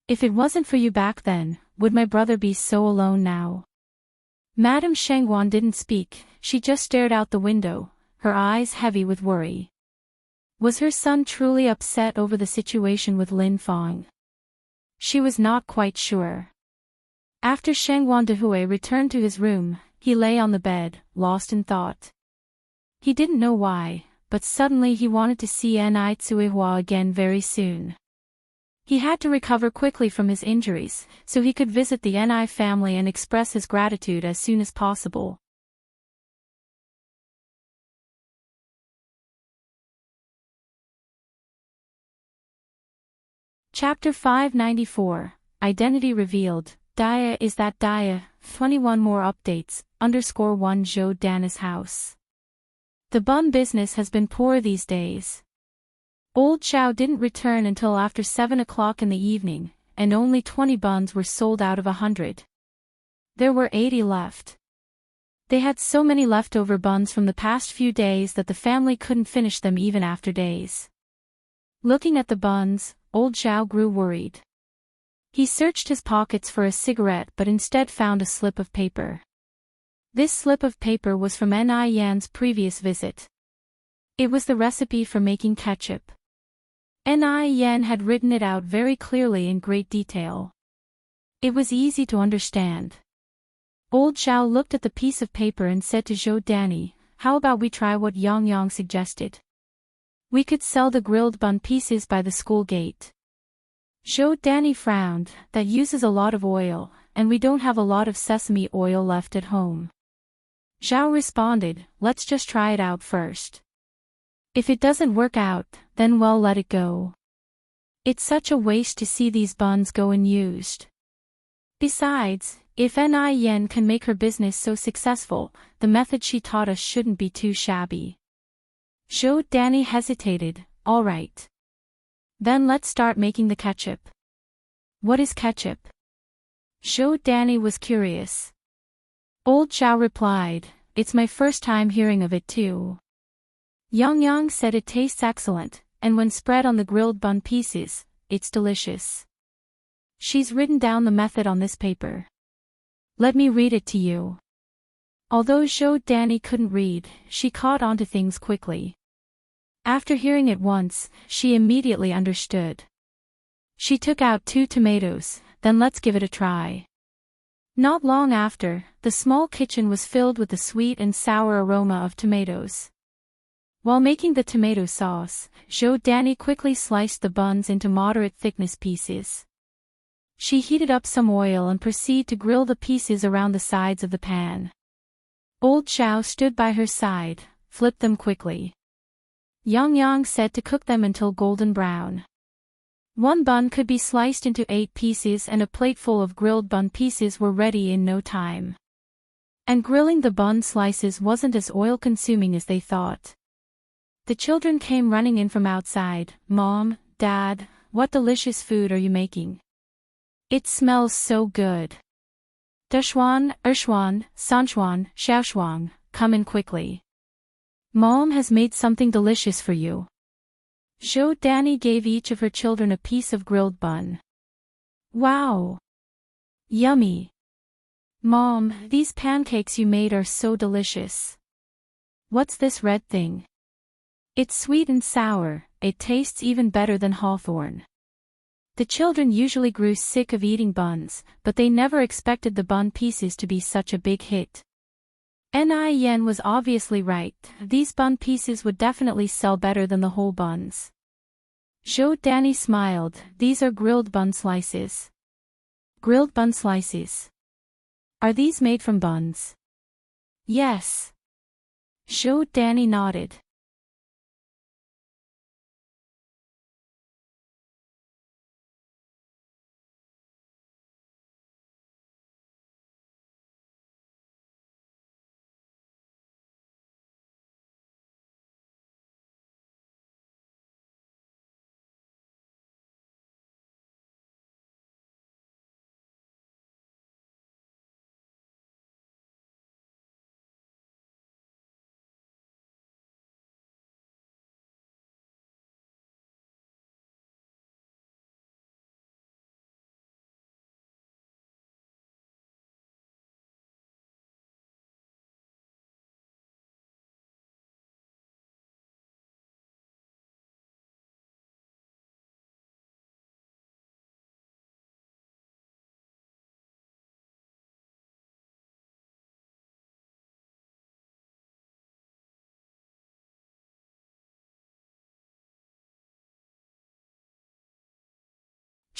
If it wasn't for you back then, would my brother be so alone now?" Madame Shengguan didn't speak, she just stared out the window, her eyes heavy with worry. Was her son truly upset over the situation with Lin Fang? She was not quite sure. After Shengguan Dehui returned to his room, he lay on the bed, lost in thought. He didn't know why, but suddenly he wanted to see Ni Tsuihua again very soon. He had to recover quickly from his injuries, so he could visit the Ni family and express his gratitude as soon as possible. Chapter 594, Identity Revealed. Dia is that Dia, 21 more updates, _1 Zhou Dana's house. The bun business has been poor these days. Old Zhao didn't return until after 7 o'clock in the evening, and only 20 buns were sold out of 100. There were 80 left. They had so many leftover buns from the past few days that the family couldn't finish them even after days. Looking at the buns, old Zhao grew worried. He searched his pockets for a cigarette but instead found a slip of paper. This slip of paper was from Ni Yan's previous visit. It was the recipe for making ketchup. Ni Yan had written it out very clearly in great detail. It was easy to understand. Old Zhao looked at the piece of paper and said to Zhou Danny, "How about we try what Yang Yang suggested? We could sell the grilled bun pieces by the school gate." Zhou Danny frowned, "That uses a lot of oil, and we don't have a lot of sesame oil left at home." Zhao responded, "Let's just try it out first. If it doesn't work out, then well, let it go. It's such a waste to see these buns go unused. Besides, if Ni Yan can make her business so successful, the method she taught us shouldn't be too shabby." Zhou Danny hesitated, "All right. Then let's start making the ketchup." "What is ketchup?" Zhou Danny was curious. Old Zhao replied, "It's my first time hearing of it too. Yang Yang said it tastes excellent, and when spread on the grilled bun pieces, it's delicious. She's written down the method on this paper. Let me read it to you." Although Zhou Danny couldn't read, she caught on to things quickly. After hearing it once, she immediately understood. She took out 2 tomatoes, "Then let's give it a try." Not long after, the small kitchen was filled with the sweet and sour aroma of tomatoes. While making the tomato sauce, Zhou Danny quickly sliced the buns into moderate thickness pieces. She heated up some oil and proceeded to grill the pieces around the sides of the pan. Old Zhao stood by her side, flipped them quickly. Yang Yang said to cook them until golden brown. 1 bun could be sliced into 8 pieces and a plateful of grilled bun pieces were ready in no time. And grilling the bun slices wasn't as oil-consuming as they thought. The children came running in from outside. "Mom, Dad, what delicious food are you making? It smells so good. Dashuan, Ershuan, Sanchuan, Xiaoshuang, come in quickly. Mom has made something delicious for you." Zhou Danny gave each of her children a piece of grilled bun. "Wow! Yummy! Mom, these pancakes you made are so delicious. What's this red thing? It's sweet and sour, it tastes even better than hawthorn." The children usually grew sick of eating buns, but they never expected the bun pieces to be such a big hit. Ni Yan was obviously right, these bun pieces would definitely sell better than the whole buns. Zhou Danny smiled, "These are grilled bun slices." "Grilled bun slices? Are these made from buns?" Yes. Zhou Danny nodded.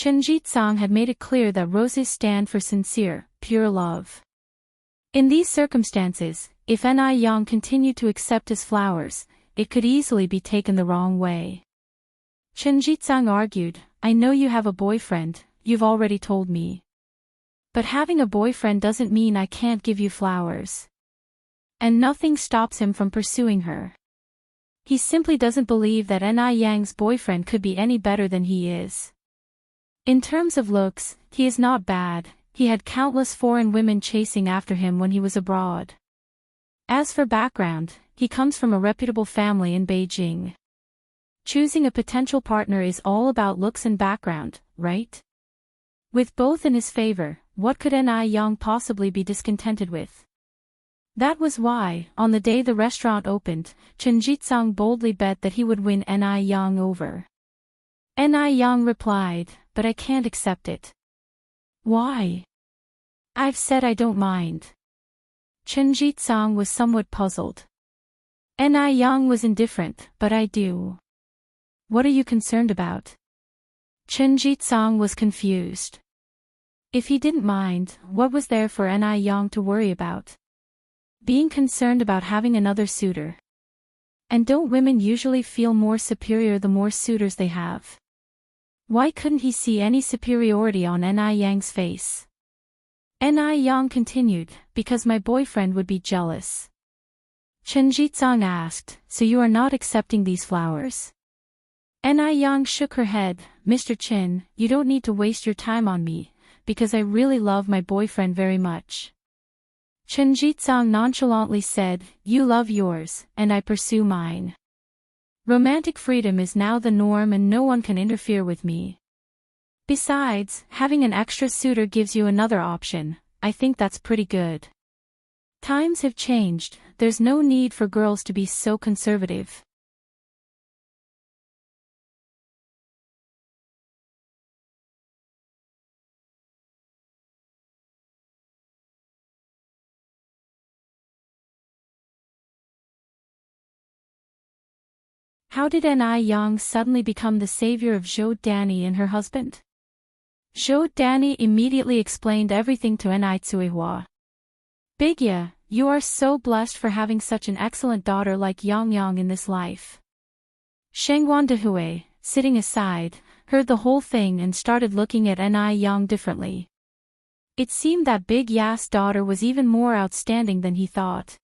Chen Jitsang had made it clear that roses stand for sincere, pure love. In these circumstances, if Ni Yang continued to accept his flowers, it could easily be taken the wrong way. Chen Jitsang argued, I know you have a boyfriend, you've already told me. But having a boyfriend doesn't mean I can't give you flowers. And nothing stops him from pursuing her. He simply doesn't believe that Ni Yang's boyfriend could be any better than he is. In terms of looks, he is not bad, he had countless foreign women chasing after him when he was abroad. As for background, he comes from a reputable family in Beijing. Choosing a potential partner is all about looks and background, right? With both in his favor, what could Ni Yang possibly be discontented with? That was why, on the day the restaurant opened, Chen Jitsang boldly bet that he would win Ni Yang over. Ni Yang replied, but I can't accept it. Why? I've said I don't mind. Chen Jitsang was somewhat puzzled. Ni Yang was indifferent, but I do. What are you concerned about? Chen Jitsang was confused. If he didn't mind, what was there for Ni Yang to worry about? Being concerned about having another suitor. And don't women usually feel more superior the more suitors they have? Why couldn't he see any superiority on Ni Yang's face? Ni Yang continued, because my boyfriend would be jealous. Chen Jitsang asked, so you are not accepting these flowers? Ni Yang shook her head, Mr. Chen, you don't need to waste your time on me, because I really love my boyfriend very much. Chen Jitsang nonchalantly said, you love yours, and I pursue mine. Romantic freedom is now the norm and no one can interfere with me. Besides, having an extra suitor gives you another option, I think that's pretty good. Times have changed, there's no need for girls to be so conservative. How did Ni Yang suddenly become the savior of Zhou Danny and her husband? Zhou Danny immediately explained everything to Ni Tsuihua. Bigya, you are so blessed for having such an excellent daughter like Yang Yang in this life. Shengguan Dehui, sitting aside, heard the whole thing and started looking at Ni Yang differently. It seemed that Big Ya's daughter was even more outstanding than he thought.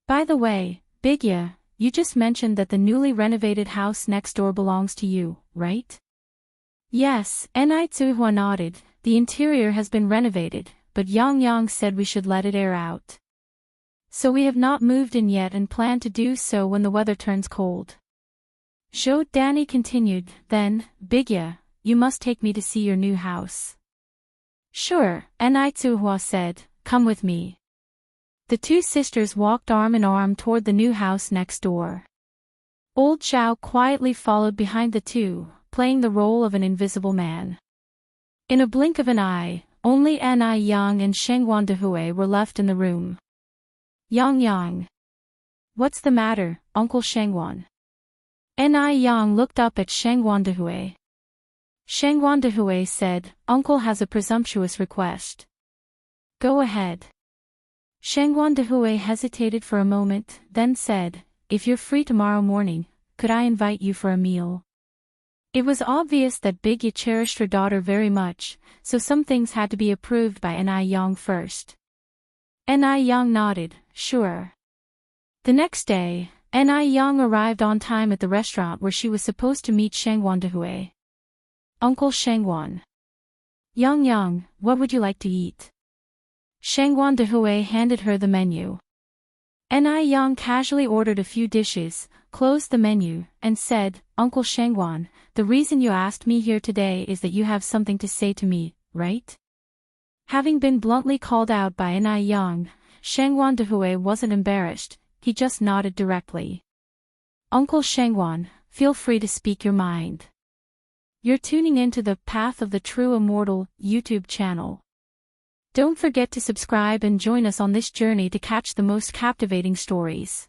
By the way, Bigya, you just mentioned that the newly renovated house next door belongs to you, right? Yes, Ni Tsuihua nodded, the interior has been renovated, but Yang Yang said we should let it air out. So we have not moved in yet and plan to do so when the weather turns cold. Zhou Danny continued, then, Bigya, you must take me to see your new house. Sure, Ni Tsuihua said, come with me. The two sisters walked arm in arm toward the new house next door. Old Zhao quietly followed behind the two, playing the role of an invisible man. In a blink of an eye, only Ni Yang and Shengguan Dehui were left in the room. Yang Yang. What's the matter, Uncle Shengguan? Ni Yang looked up at Shengguan Dehui. Shengguan Dehui said, Uncle has a presumptuous request. Go ahead. Shangguan Dehui hesitated for a moment, then said, "If you're free tomorrow morning, could I invite you for a meal?" It was obvious that Big Yi cherished her daughter very much, so some things had to be approved by Ni Yang first. Ni Yang nodded, "Sure." The next day, Ni Yang arrived on time at the restaurant where she was supposed to meet Shangguan Dehui. "Uncle Shangguan. Yang, what would you like to eat?" Shangguan Dehui handed her the menu. Ni Yang casually ordered a few dishes, closed the menu, and said, "Uncle Shangguan, the reason you asked me here today is that you have something to say to me, right?" Having been bluntly called out by Ni Yang, Shangguan Dehui wasn't embarrassed, he just nodded directly. "Uncle Shangguan, feel free to speak your mind. You're tuning into the Path of the True Immortal YouTube channel. Don't forget to subscribe and join us on this journey to catch the most captivating stories.